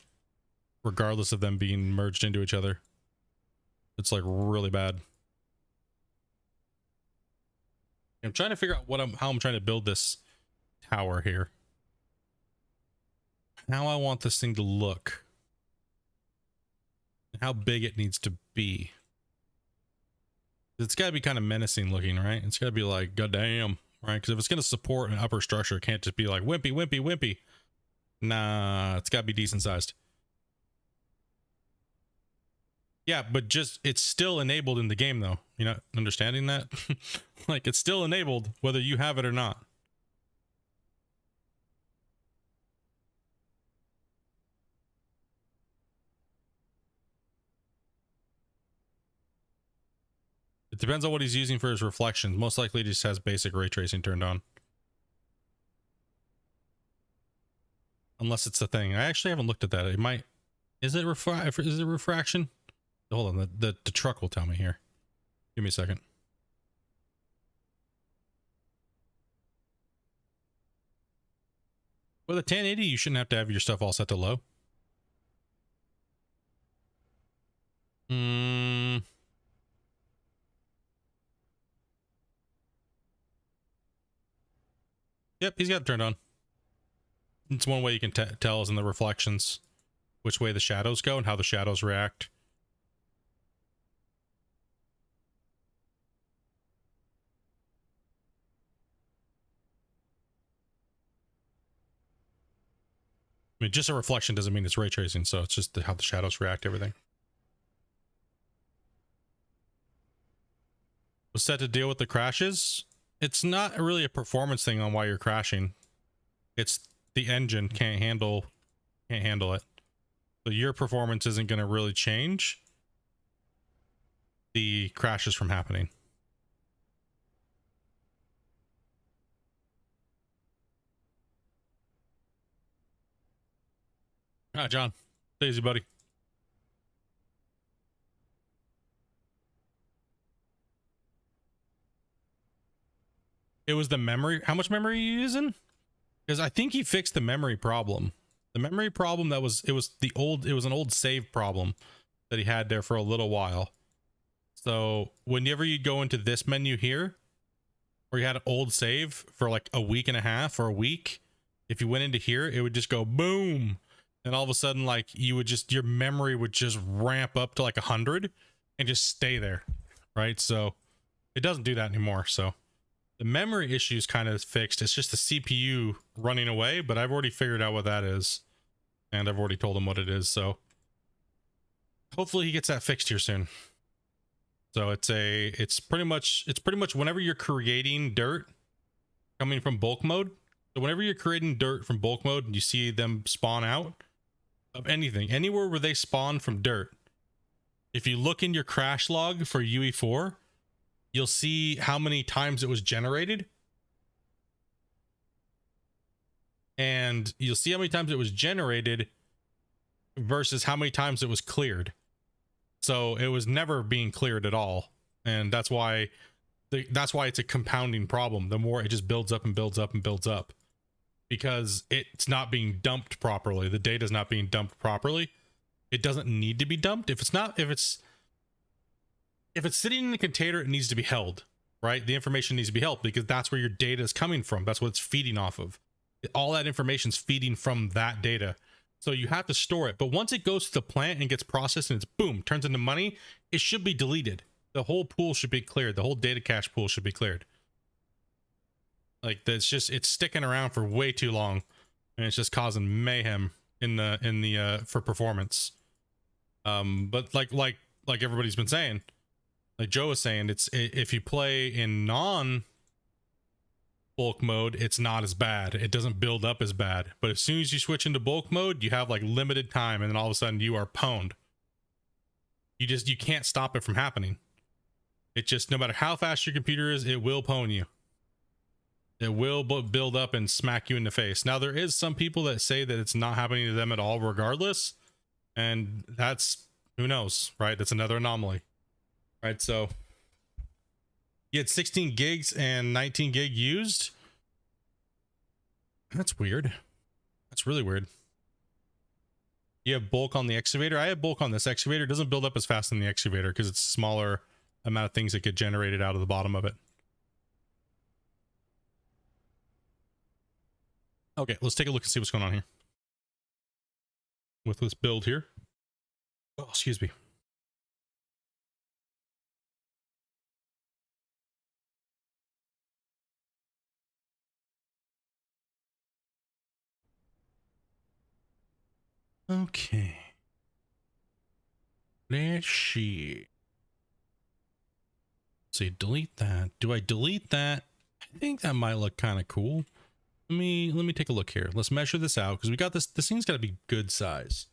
Speaker 1: regardless of them being merged into each other. It's like really bad. I'm trying to figure out how I'm trying to build this tower here. How I want this thing to look. And how big it needs to be. It's got to be kind of menacing looking, right? It's got to be like, goddamn, right? Because if it's going to support an upper structure, it can't just be like wimpy, wimpy, wimpy. Nah, it's got to be decent sized. Yeah, but just it's still enabled in the game though. You're not understanding that? Like it's still enabled whether you have it or not. It depends on what he's using for his reflections. Most likely he just has basic ray tracing turned on. Unless it's a thing. I actually haven't looked at that. It might. Is it refraction? Hold on, the truck will tell me here. Give me a second. With a 1080, you shouldn't have to have your stuff all set to low. Yep, he's got it turned on. It's one way you can tell is in the reflections which way the shadows go and how the shadows react. I mean, just a reflection doesn't mean it's ray tracing, so it's just how the shadows react to everything. Was set to deal with the crashes. It's not really a performance thing on why you're crashing. It's the engine can't handle it. So your performance isn't going to really change the crashes from happening. All right, John. Stay easy, buddy. It was the memory. How much memory are you using? Because I think he fixed the memory problem. The memory problem it was an old save problem that he had there for a little while. So whenever you go into this menu here, where you had an old save for like a week and a half or a week, if you went into here, it would just go boom. And all of a sudden, like your memory would just ramp up to like 100 and just stay there. Right. So it doesn't do that anymore. So the memory issue is kind of fixed. It's just the CPU running away, but I've already figured out what that is. And I've already told him what it is. So hopefully he gets that fixed here soon. So it's pretty much whenever you're creating dirt coming from bulk mode. So whenever you're creating dirt from bulk mode and you see them spawn out of anything, anywhere where they spawn from dirt, if you look in your crash log for UE4, you'll see how many times it was generated. And you'll see how many times it was generated versus how many times it was cleared. So it was never being cleared at all. And that's why it's a compounding problem. The more it just builds up and builds up and builds up, because it's not being dumped properly. The data is not being dumped properly. It doesn't need to be dumped. If it's sitting in the container, it needs to be held, right? The information needs to be held because that's where your data is coming from. That's what it's feeding off of. All that information is feeding from that data. So you have to store it. But once it goes to the plant and gets processed and it's boom, turns into money, it should be deleted. The whole pool should be cleared. The whole data cache pool should be cleared. Like it's sticking around for way too long, and it's just causing mayhem in the for performance. But like everybody's been saying, like Joe was saying, if you play in non bulk mode, it's not as bad. It doesn't build up as bad. But as soon as you switch into bulk mode, you have like limited time, and then all of a sudden you are pwned. You can't stop it from happening. It just, no matter how fast your computer is, it will pwn you. It will build up and smack you in the face. Now, there is some people that say that it's not happening to them at all regardless. And that's, who knows, right? That's another anomaly, right? So you had 16 gigs and 19 gig used. That's weird. That's really weird. You have bulk on the excavator. I have bulk on this excavator. It doesn't build up as fast in the excavator because it's a smaller amount of things that get generated out of the bottom of it. Okay, let's take a look and see what's going on here with this build here. Oh, excuse me. Okay. Let's see. See, delete that. Do I delete that? I think that might look kind of cool. Let me take a look here. Let's measure this out because we got this thing's got to be good size.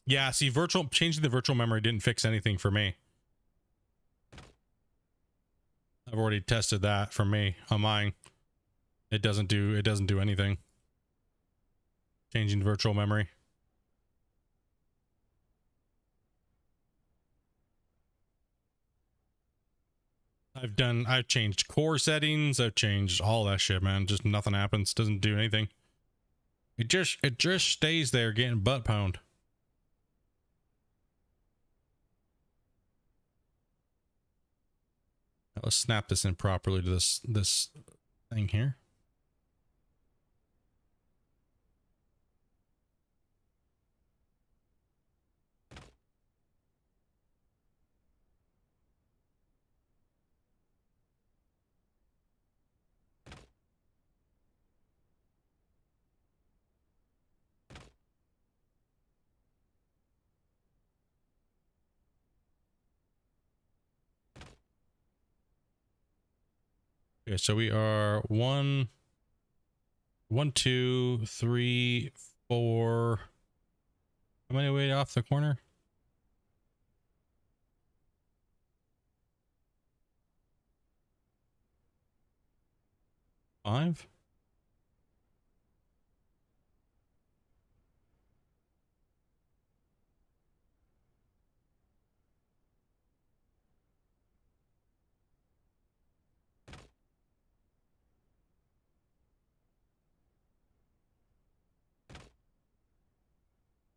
Speaker 1: Yeah, see, changing the virtual memory didn't fix anything for me. I've already tested that for me on mine. It doesn't do anything. Changing the virtual memory. I've changed core settings, I've changed all that shit, man. Just nothing happens, doesn't do anything. It just stays there getting butt pwned. Now let's snap this in properly to this thing here. Okay, so we are 1, 2, 3, 4. How many way off the corner? 5.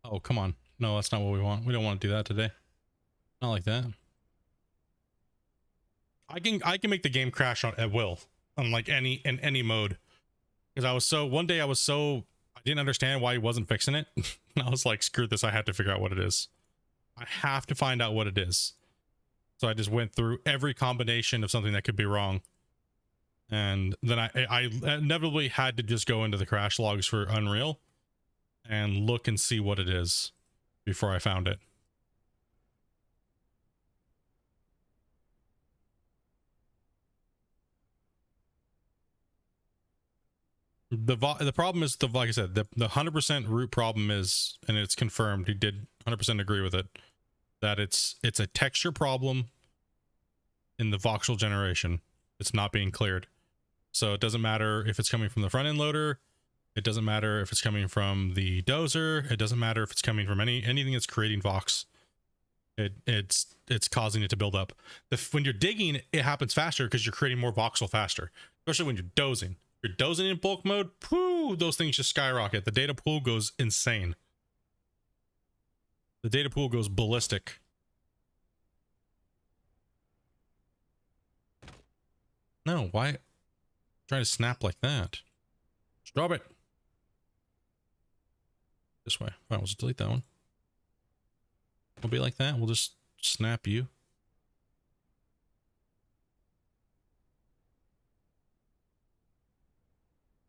Speaker 1: Oh, come on. No, that's not what we want. We don't want to do that today. Not like that. I can make the game crash at will on like in any mode. Because one day I didn't understand why he wasn't fixing it. And I was like, screw this, I have to figure out what it is. I have to find out what it is. So I just went through every combination of something that could be wrong. And then I inevitably had to just go into the crash logs for Unreal and look and see what it is before I found it. The problem is, like I said, the 100% root problem is, and it's confirmed, he did 100% agree with it, that it's a texture problem in the voxel generation. It's not being cleared. So it doesn't matter if it's coming from the front end loader, it doesn't matter if it's coming from the dozer, it doesn't matter if it's coming from anything that's creating vox. It's causing it to build up. When you're digging, it happens faster because you're creating more voxel faster, especially when you're dozing. You're dozing in bulk mode, whoo, those things just skyrocket. The data pool goes insane. The data pool goes ballistic. No, why try to snap like that? Stop it. This way. Fine, we'll just delete that one. We'll be like that. We'll just snap you.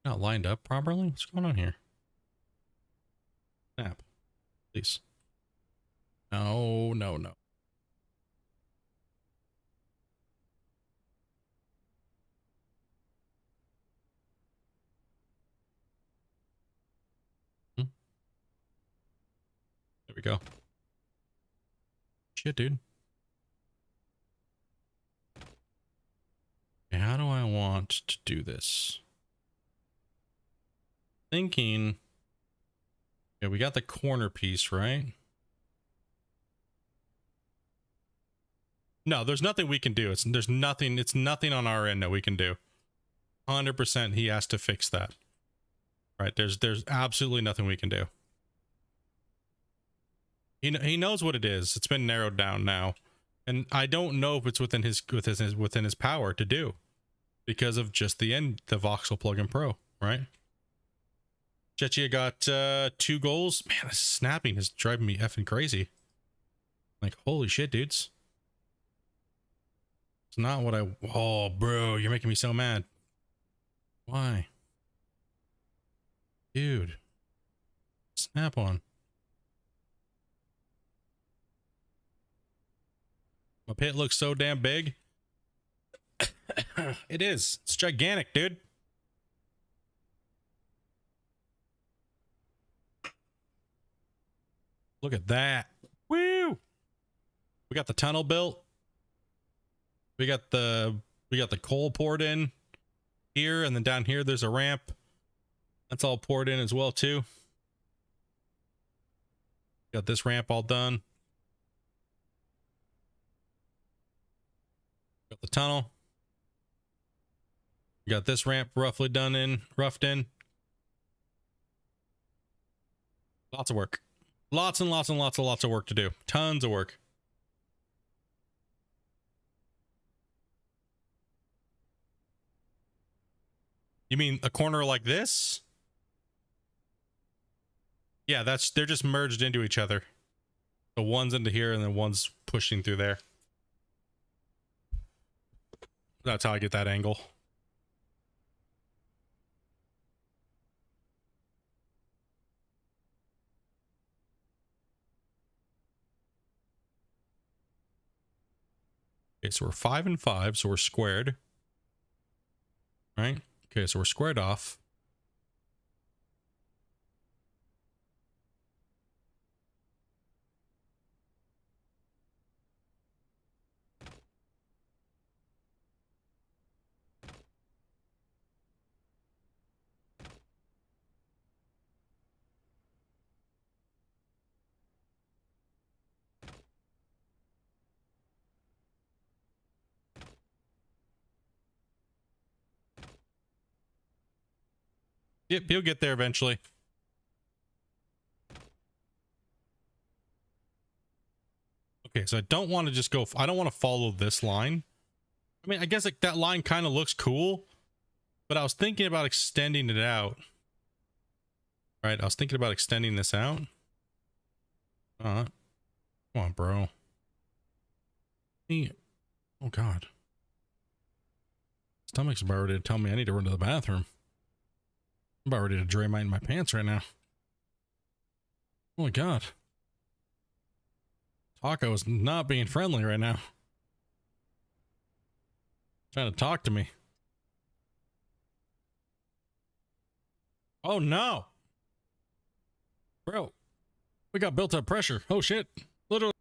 Speaker 1: Not lined up properly? What's going on here? Snap. Please. No, no, no. There we go. Shit, dude. Okay, how do I want to do this? Thinking, yeah, we got the corner piece, right? No, there's nothing we can do. It's nothing on our end that we can do. 100% he has to fix that. Right? There's absolutely nothing we can do. He knows what it is. It's been narrowed down now. And I don't know if it's within his power to do because of just the voxel plugin pro, right? Chechi got 2 goals. Man, this snapping is driving me effing crazy. Like, holy shit, dudes. It's not what I... Oh, bro, you're making me so mad. Why? Dude. Snap on. My pit looks so damn big. It is. It's gigantic, dude. Look at that. Woo! We got the tunnel built. We got the coal poured in here, and then down here there's a ramp. That's all poured in as well too. Got this ramp all done. Got the tunnel. Got this ramp roughed in. Lots of work. Lots and lots of work to do. Tons of work. You mean a corner like this? Yeah, they're just merged into each other. The one's into here and then one's pushing through there. That's how I get that angle. Okay, so we're 5 and 5, so we're squared. Right? Okay, so we're squared off. Yep, he'll get there eventually. Okay, so I don't want to just go... I don't want to follow this line. I mean, I guess like that line kind of looks cool, but I was thinking about extending it out. Right, I was thinking about extending this out. Come on, bro. Oh, God. Stomach's about ready to tell me I need to run to the bathroom. I'm about ready to drain my pants right now. Oh my god. Taco is not being friendly right now. Trying to talk to me. Oh no. Bro, we got built up pressure. Oh shit. Literally.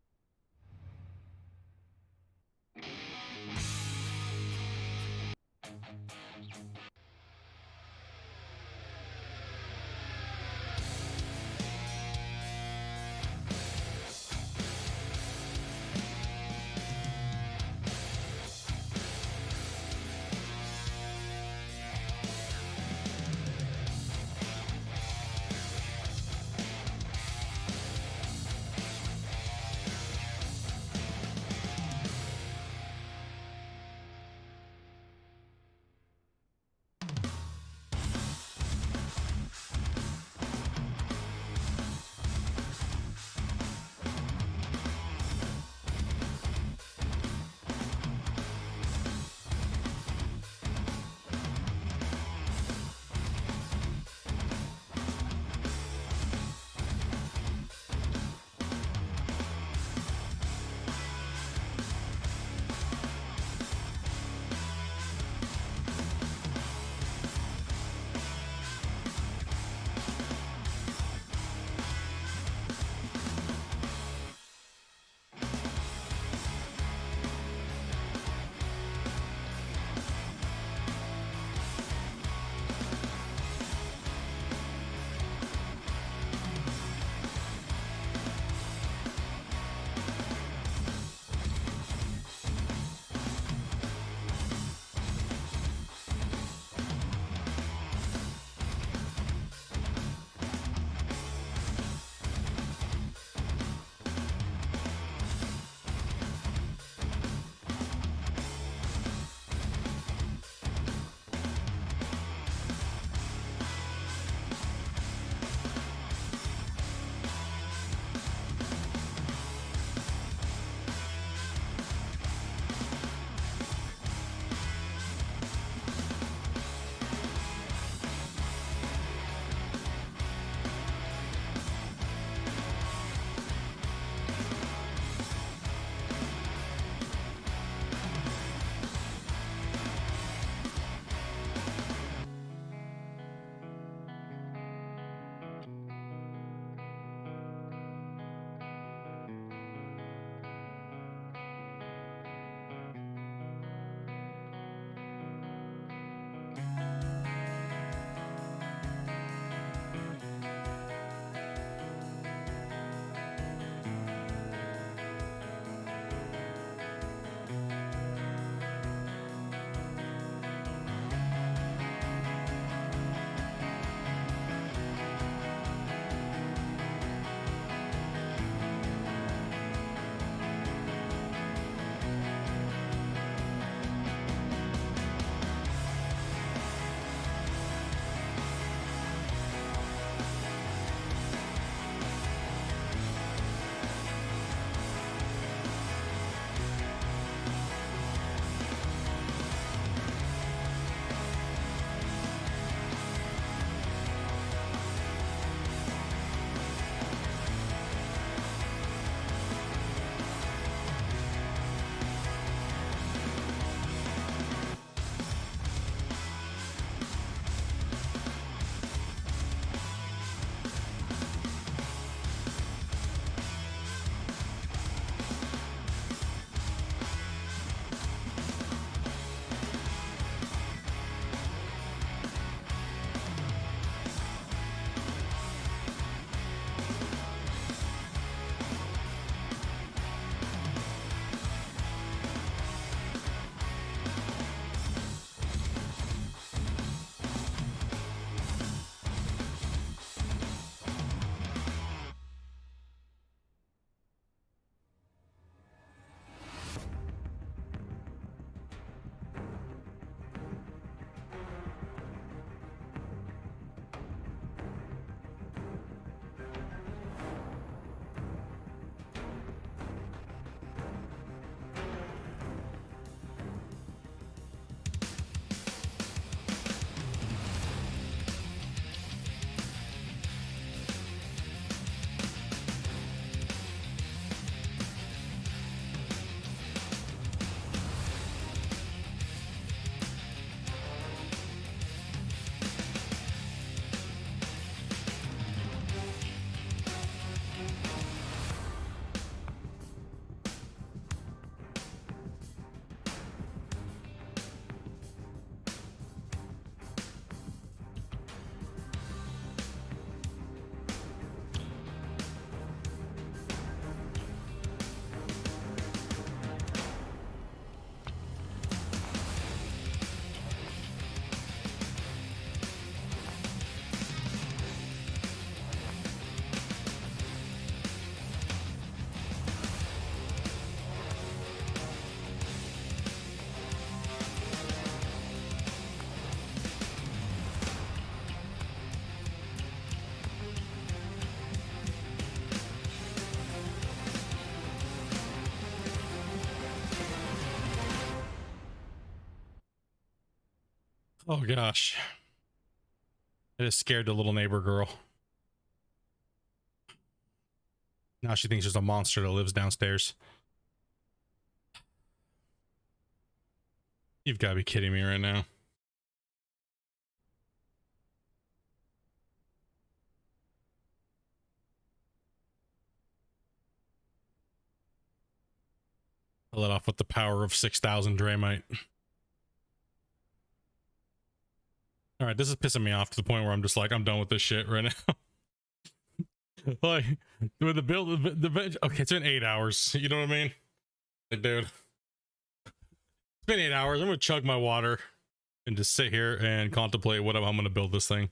Speaker 1: Oh gosh. I just scared the little neighbor girl. Now she thinks there's a monster that lives downstairs. You've got to be kidding me right now. I let off with the power of 6,000 Draymite. All right, this is pissing me off to the point where I'm just like, I'm done with this shit right now. Like, with the build, okay, it's been 8 hours. You know what I mean? Like, dude, it's been 8 hours. I'm gonna chug my water and just sit here and contemplate what I'm gonna build this thing.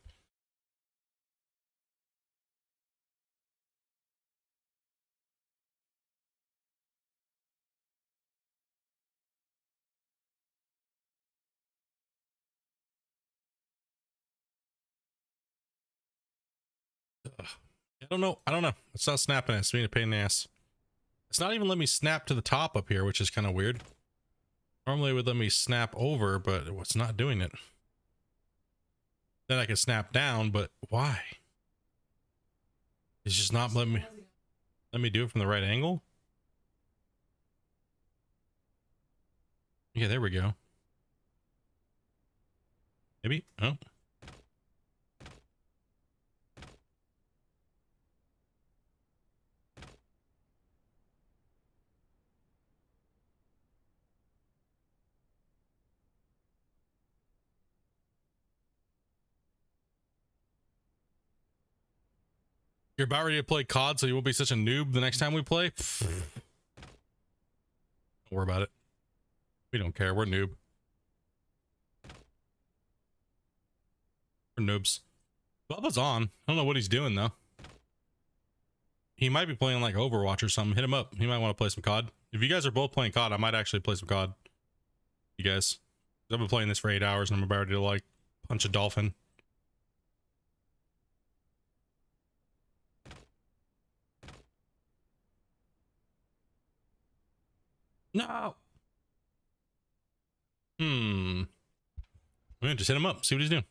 Speaker 1: I don't know. It's not snapping. It's being a pain in the ass. It's not even letting me snap to the top up here, which is kind of weird. Normally it would let me snap over, but it's not doing it. Then I can snap down, but why? It's just not letting me do it from the right angle. Yeah, there we go. Maybe. Oh. You're about ready to play COD, so you won't be such a noob the next time we play? Don't worry about it. We don't care. We're noob. We're noobs. Bubba's on. I don't know what he's doing, though. He might be playing like Overwatch or something. Hit him up. He might want to play some COD. If you guys are both playing COD, I might actually play some COD. You guys. I've been playing this for 8 hours and I'm about to like punch a dolphin. No. I'm gonna just hit him up, see what he's doing.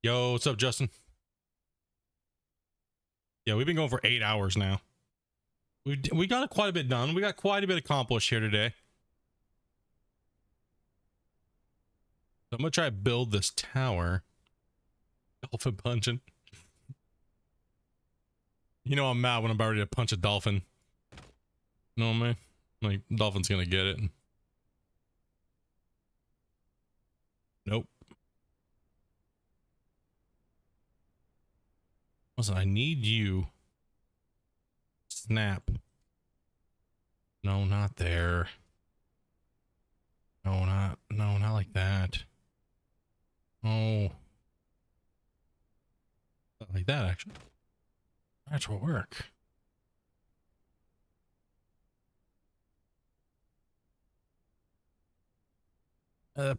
Speaker 1: Yo, what's up, Justin? Yeah, we've been going for 8 hours now. We got quite a bit done. We got quite a bit accomplished here today. So I'm gonna try to build this tower. Dolphin punching. You know I'm mad when I'm about ready to punch a dolphin. You know what I mean? Like, dolphin's gonna get it. Nope. Listen, I need you. Snap. No, not there. No, not like that. Oh. Not like that, actually. That will work.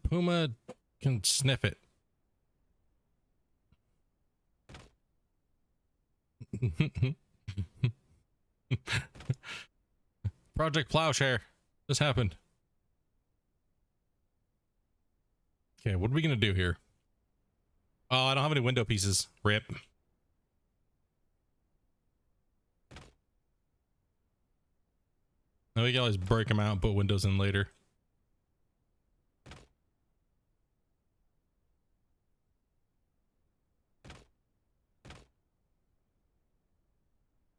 Speaker 1: Puma can sniff it. Project Plowshare. This happened. Okay, what are we gonna do here? Oh, I don't have any window pieces. Rip. Now we can always break them out and put windows in later.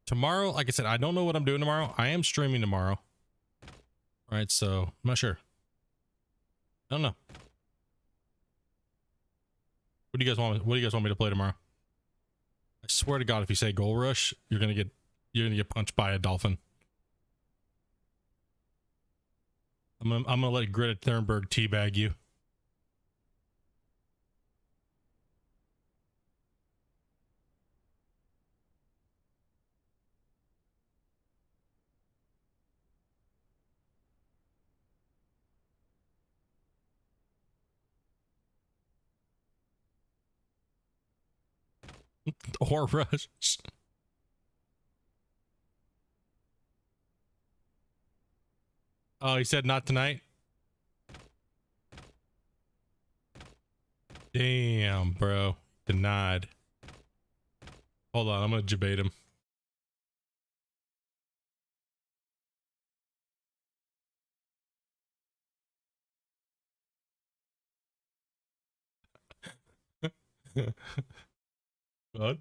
Speaker 1: Tomorrow, like I said, I don't know what I'm doing tomorrow. I am streaming tomorrow. All right, so I'm not sure. I don't know. What do you guys want? What do you guys want me to play tomorrow? I swear to God, if you say Goal Rush, you're gonna get punched by a dolphin. I'm gonna let Greta Thunberg teabag you. Or Rush. Oh, he said not tonight. Damn, bro. Denied. Hold on, I'm gonna debate him. What?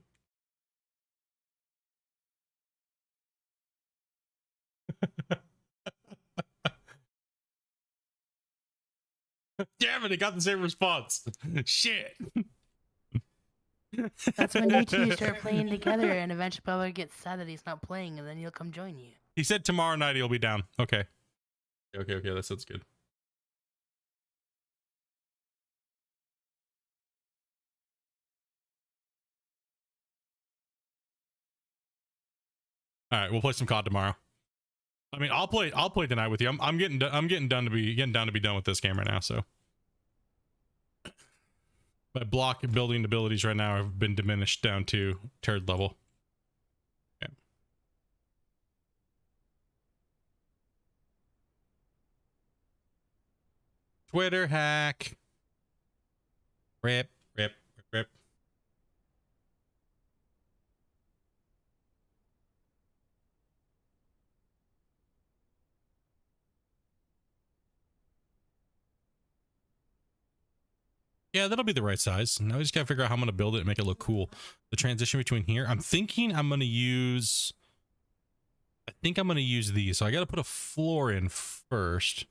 Speaker 1: Damn it, it got the same response. Shit.
Speaker 2: That's when you two start playing together, and eventually Bubba gets sad that he's not playing, and then he'll come join you.
Speaker 1: He said tomorrow night he'll be down. Okay. Okay, that sounds good. All right, we'll play some COD tomorrow. I mean, I'll play tonight with you. I'm getting down to be done with this game right now, so. My block and building abilities right now have been diminished down to third level. Yeah. Twitter hack. Rip. Yeah, that'll be the right size. Now we just gotta figure out how I'm gonna build it and make it look cool. The transition between here, I'm thinking I'm gonna use, I think I'm gonna use these. So I gotta put a floor in first.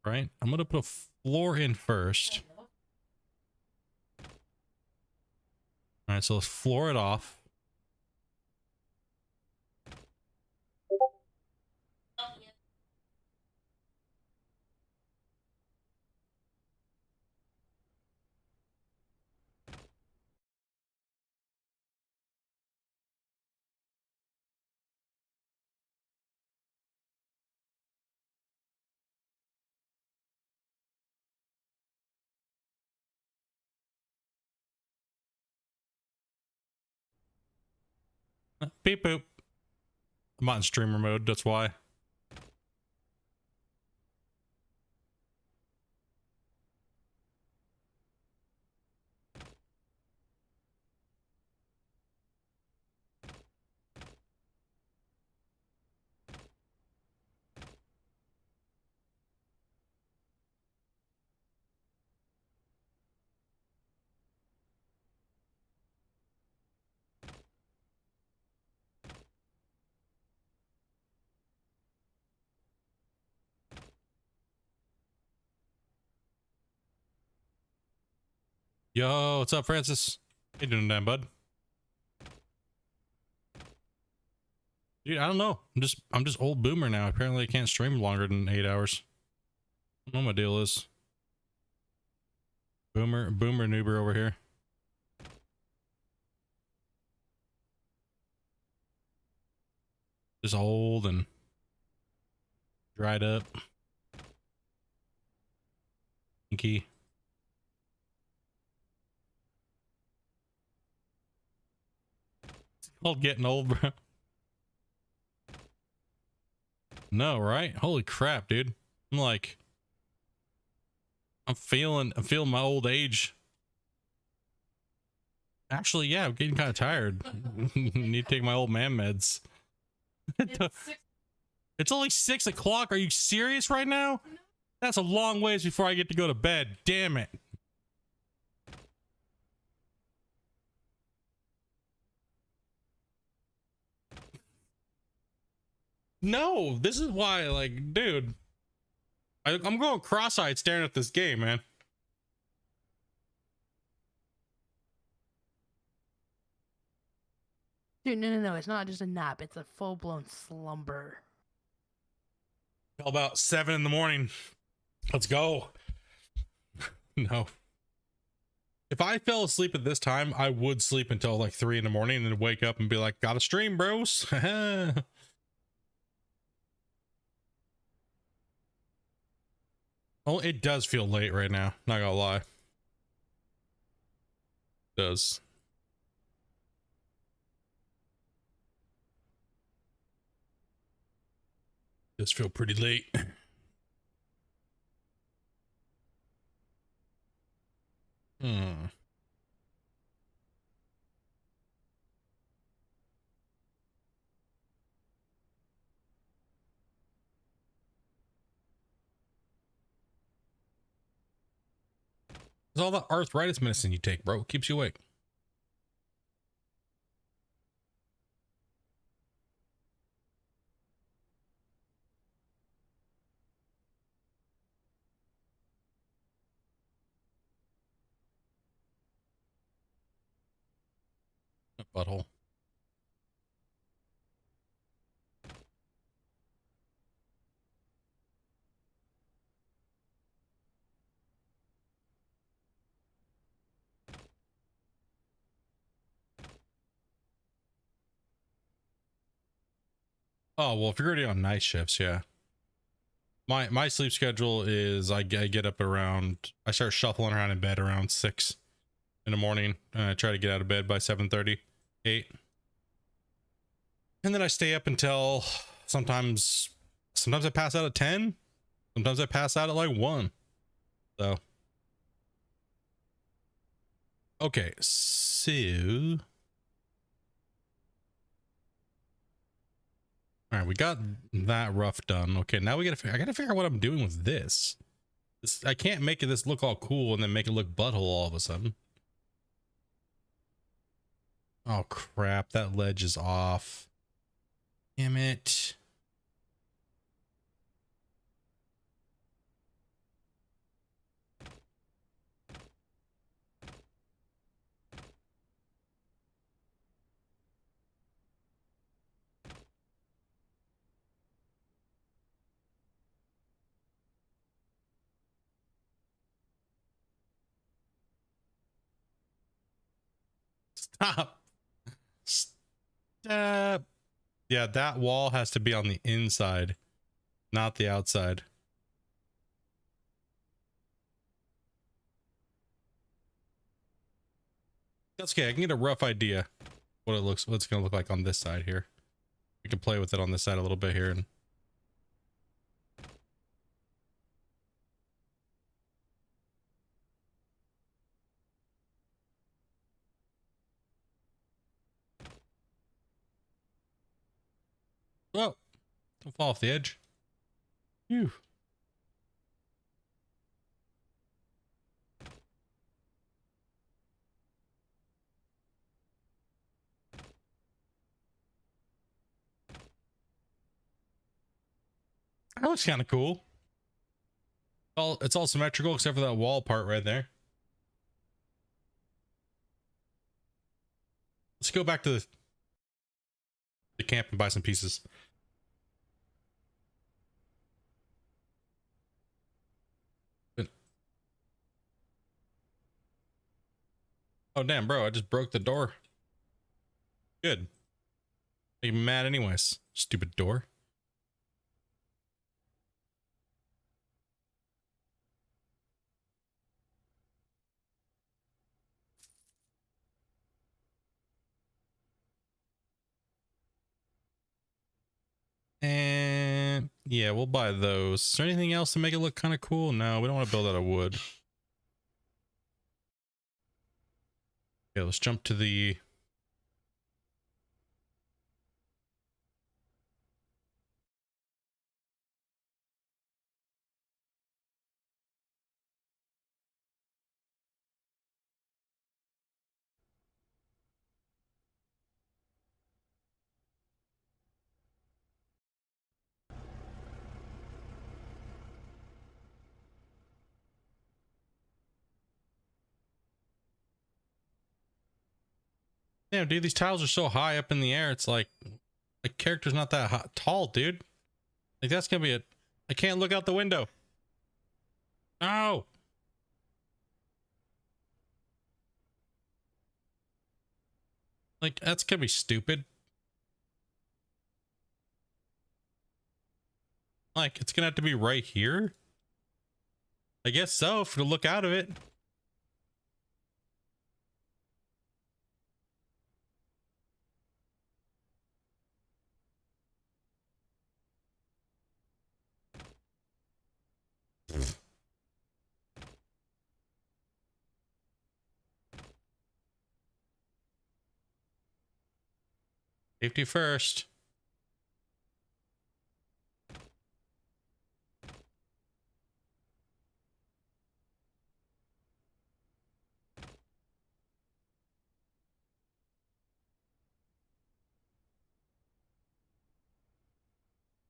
Speaker 1: Right? I'm gonna put a floor in first. All right, so let's floor it off. Beep boop. I'm not in streamer mode, that's why. Yo, what's up, Francis? How you doing, damn bud? Dude, I don't know. I'm just old boomer now. Apparently I can't stream longer than 8 hours. I don't know what my deal is. Boomer noober over here. Just old and dried up. Pinky. It's called getting old, bro. No, right? Holy crap, dude. I'm like, I'm feeling my old age. Actually, yeah, I'm getting kind of tired. Need to take my old man meds. It's only 6 o'clock. Are you serious right now? That's a long ways before I get to go to bed. Damn it. No, this is why, like, dude, I'm going cross-eyed staring at this game, man.
Speaker 2: Dude, no, it's not just a nap. It's a full-blown slumber.
Speaker 1: Till about 7 in the morning. Let's go. No. If I fell asleep at this time, I would sleep until like 3 in the morning and then wake up and be like, gotta stream, bros. Oh, it does feel late right now. Not gonna lie. It does. Does feel pretty late. Hmm. It's all the arthritis medicine you take, bro. It keeps you awake. Butthole. Oh, well, if you're already on night shifts, yeah. My sleep schedule is I get up around, I start shuffling around in bed around 6 in the morning. I try to get out of bed by 7:30, 8. And then I stay up until sometimes I pass out at 10. Sometimes I pass out at like 1. So. Okay, so. All right, we got that rough done. Okay, now I gotta figure out what I'm doing with this. I can't make this look all cool and then make it look butthole all of a sudden. Oh crap, that ledge is off. Damn it. Stop. Stop. Yeah, that wall has to be on the inside, not the outside. That's okay. I can get a rough idea what it's gonna look like on this side here. We can play with it on this side a little bit here and oh, don't fall off the edge. Phew. That looks kind of cool. It's all symmetrical except for that wall part right there. Let's go back to the camp and buy some pieces. Oh damn, bro! I just broke the door. Good. Are you mad anyways? Stupid door. And yeah, we'll buy those. Is there anything else to make it look kind of cool? No, we don't want to build out of wood. Okay, let's jump to the damn, dude, these tiles are so high up in the air. It's like the character's not that tall, dude. Like that's gonna be it. I can't look out the window. No. Like that's gonna be stupid. Like it's gonna have to be right here. I guess so, for to look out of it. Safety first.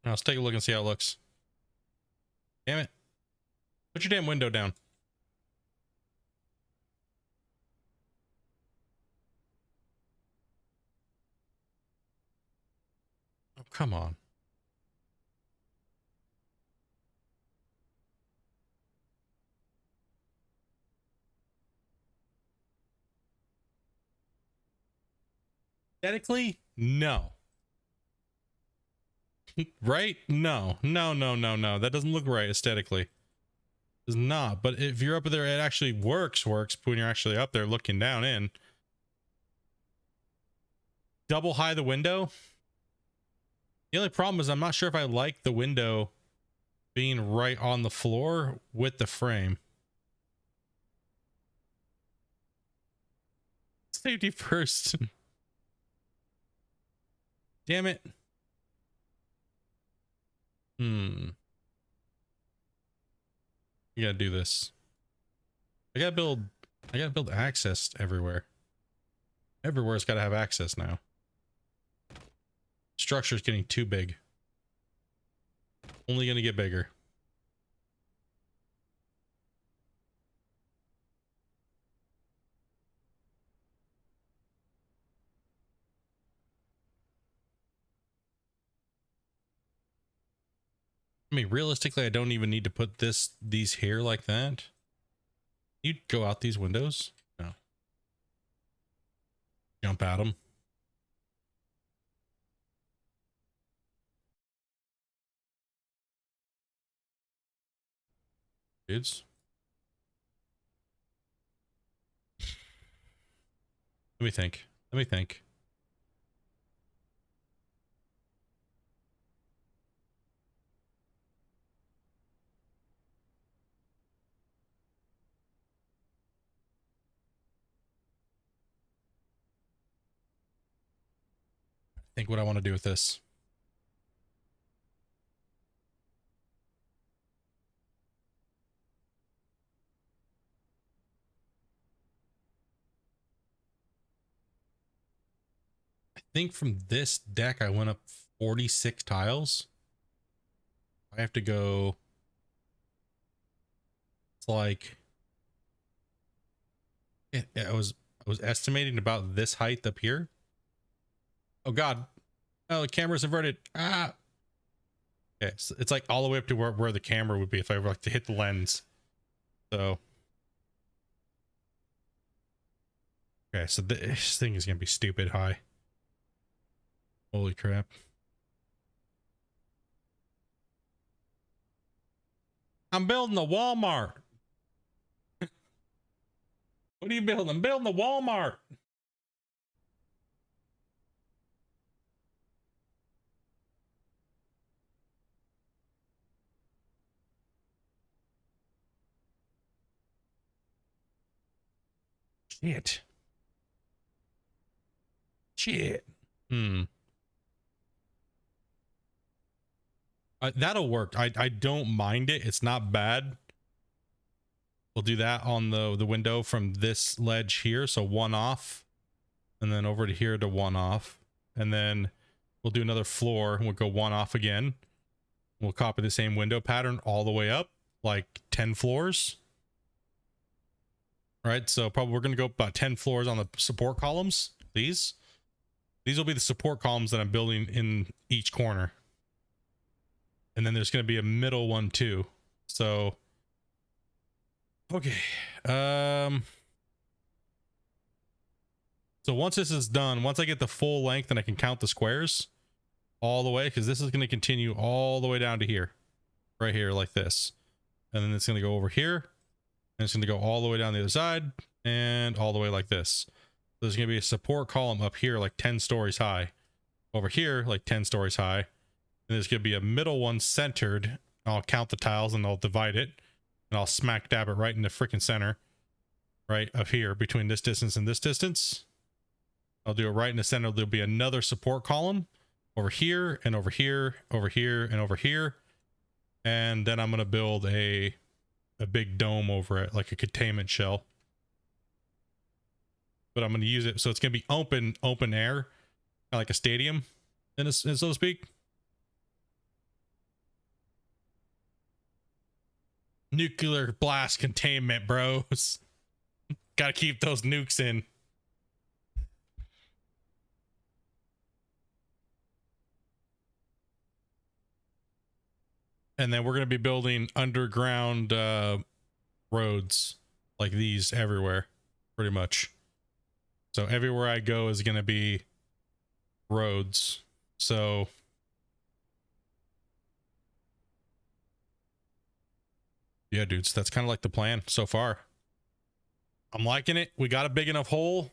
Speaker 1: Now let's take a look and see how it looks. Damn it. Put your damn window down. Oh, come on. Aesthetically, no. Right? No. No, no, no, no. That doesn't look right aesthetically. It's not. But if you're up there, it actually works when you're actually up there looking down in. Double high the window. The only problem is I'm not sure if I like the window being right on the floor with the frame. Safety first. Damn it. You gotta do this. I gotta build access everywhere. Everywhere's gotta have access now. Structure's getting too big. Only gonna get bigger. I mean, realistically, I don't even need to put these here like that. You'd go out these windows? No. Jump at them. Dudes. Let me think. Let me think. Think what I want to do with this. I think from this deck I went up 46 tiles. I have to go, it's like I was estimating about this height up here. Oh god. Oh, the camera's inverted. Ah. Okay, so it's like all the way up to where the camera would be if I were like to hit the lens. So okay, so this thing is gonna be stupid high. Holy crap. I'm building a Walmart. What are you building? I'm building a Walmart. Shit. Shit. That'll work. I don't mind it. It's not bad. We'll do that on the window from this ledge here. So one off. And then over to here to one off. And then we'll do another floor and we'll go one off again. We'll copy the same window pattern all the way up, like 10 floors. Right, so probably we're going to go about 10 floors on the support columns. These will be the support columns that I'm building in each corner. And then there's going to be a middle one too. So, okay. So once this is done, once I get the full length and I can count the squares all the way, because this is going to continue all the way down to here, right here like this. And then it's going to go over here. And it's going to go all the way down the other side and all the way like this. So there's going to be a support column up here like 10 stories high. Over here like 10 stories high. And there's going to be a middle one centered. I'll count the tiles and I'll divide it. And I'll smack dab it right in the freaking center. Right up here between this distance and this distance. I'll do it right in the center. There'll be another support column over here and over here, over here and over here. And then I'm going to build a big dome over it, like a containment shell. But I'm going to use it so it's going to be open air, kind of like a stadium, so to speak. Nuclear blast containment, bros. Got to keep those nukes in. And then we're going to be building underground roads like these everywhere, pretty much. So everywhere I go is going to be roads. So yeah, dudes, that's kind of like the plan so far. I'm liking it. We got a big enough hole.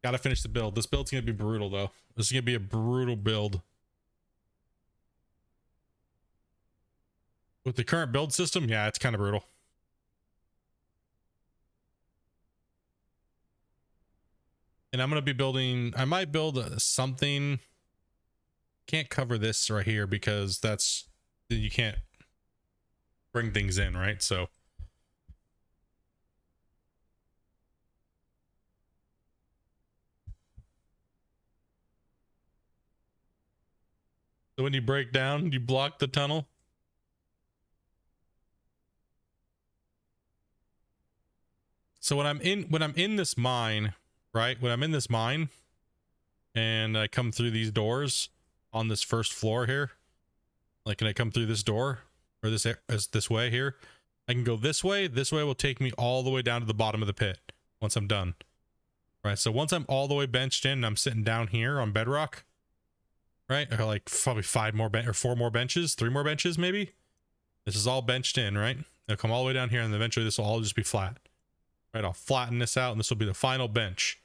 Speaker 1: Got to finish the build. This build's going to be brutal, though. This is going to be a brutal build. With the current build system, yeah, it's kind of brutal. And I'm going to be building, I might build something. Can't cover this right here because that's, you can't bring things in, right? So when you break down, you block the tunnel. So when I'm in this mine, right? When I'm in this mine and I come through these doors on this first floor here, like, can I come through this door or this way here? I can go this way. This way will take me all the way down to the bottom of the pit once I'm done. Right. So once I'm all the way benched in and I'm sitting down here on bedrock, right? Or like probably 4 more benches, 3 more benches, maybe. This is all benched in, right? It'll come all the way down here and eventually this will all just be flat. Right, I'll flatten this out and this will be the final bench.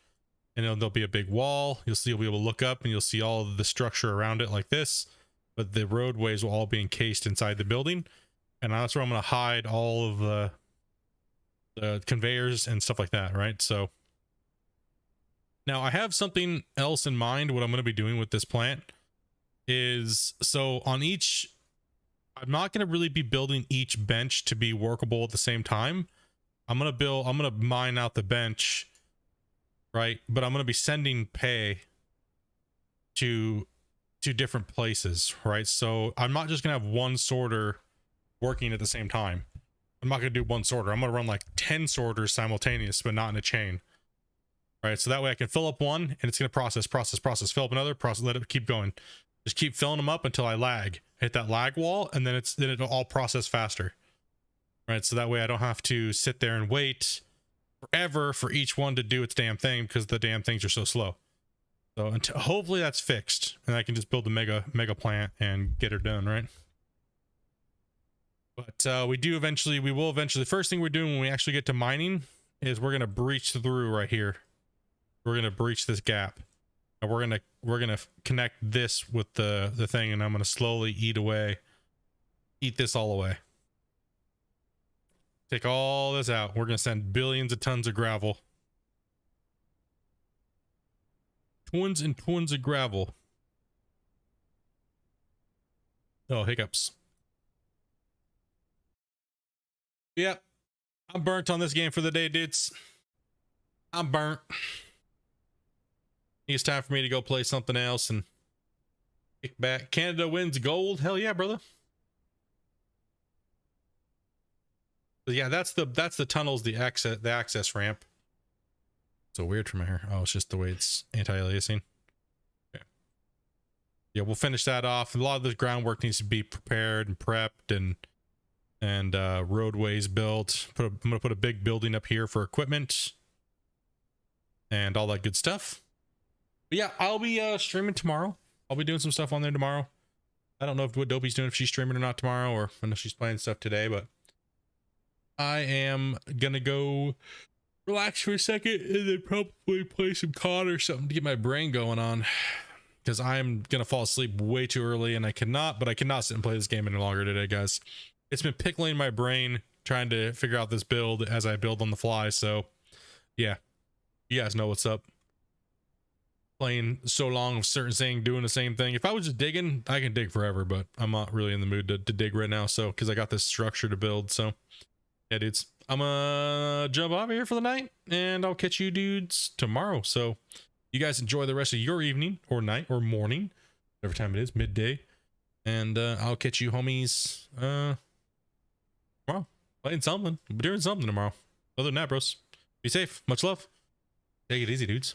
Speaker 1: And there'll be a big wall. You'll be able to look up and you'll see all of the structure around it like this. But the roadways will all be encased inside the building. And that's where I'm going to hide all of the conveyors and stuff like that, right? So now I have something else in mind. What I'm going to be doing with this plant is, so on each, I'm not going to really be building each bench to be workable at the same time. I'm going to mine out the bench, right? But I'm going to be sending pay to different places, right? So I'm not just going to have one sorter working at the same time. I'm not going to do one sorter. I'm going to run like 10 sorters simultaneous, but not in a chain, right? So that way I can fill up one and it's going to process, fill up another, let it keep going. Just keep filling them up until I lag, hit that lag wall, and then it'll all process faster. Right, so that way I don't have to sit there and wait forever for each one to do its damn thing because the damn things are so slow. So hopefully that's fixed and I can just build the mega plant and get her done, right? But we will eventually, the first thing we're doing when we actually get to mining is we're gonna breach through right here. We're gonna breach this gap, and we're gonna connect this with the thing, and I'm gonna slowly eat this all away. Take all this out. We're going to send billions of tons of gravel. Tons and tons of gravel. Oh, hiccups. Yep. I'm burnt on this game for the day, dudes. I'm burnt. It's time for me to go play something else and kick back. Canada wins gold. Hell yeah, brother. But yeah, that's the tunnels, the access ramp. So weird from here. Oh, it's just the way it's anti-aliasing. Okay. Yeah, we'll finish that off. A lot of the groundwork needs to be prepared and prepped and roadways built. I'm gonna put a big building up here for equipment and all that good stuff. But yeah, I'll be streaming tomorrow. I'll be doing some stuff on there tomorrow. I don't know what Dopey's doing, if she's streaming or not tomorrow, or I know she's playing stuff today, but I am gonna go relax for a second and then probably play some COD or something to get my brain going on, because I'm gonna fall asleep way too early and I cannot sit and play this game any longer today, guys. It's been pickling my brain trying to figure out this build as I build on the fly. So yeah, you guys know what's up. playing so long of certain thing, doing the same thing. If I was just digging, I can dig forever, but I'm not really in the mood to dig right now. So, because I got this structure to build. So, yeah, dudes, I'm gonna jump off here for the night, and I'll catch you dudes tomorrow. So, you guys enjoy the rest of your evening or night or morning, whatever time it is, midday, and I'll catch you homies tomorrow. Playing something, doing something tomorrow. Other than that, bros, be safe. Much love. Take it easy, dudes.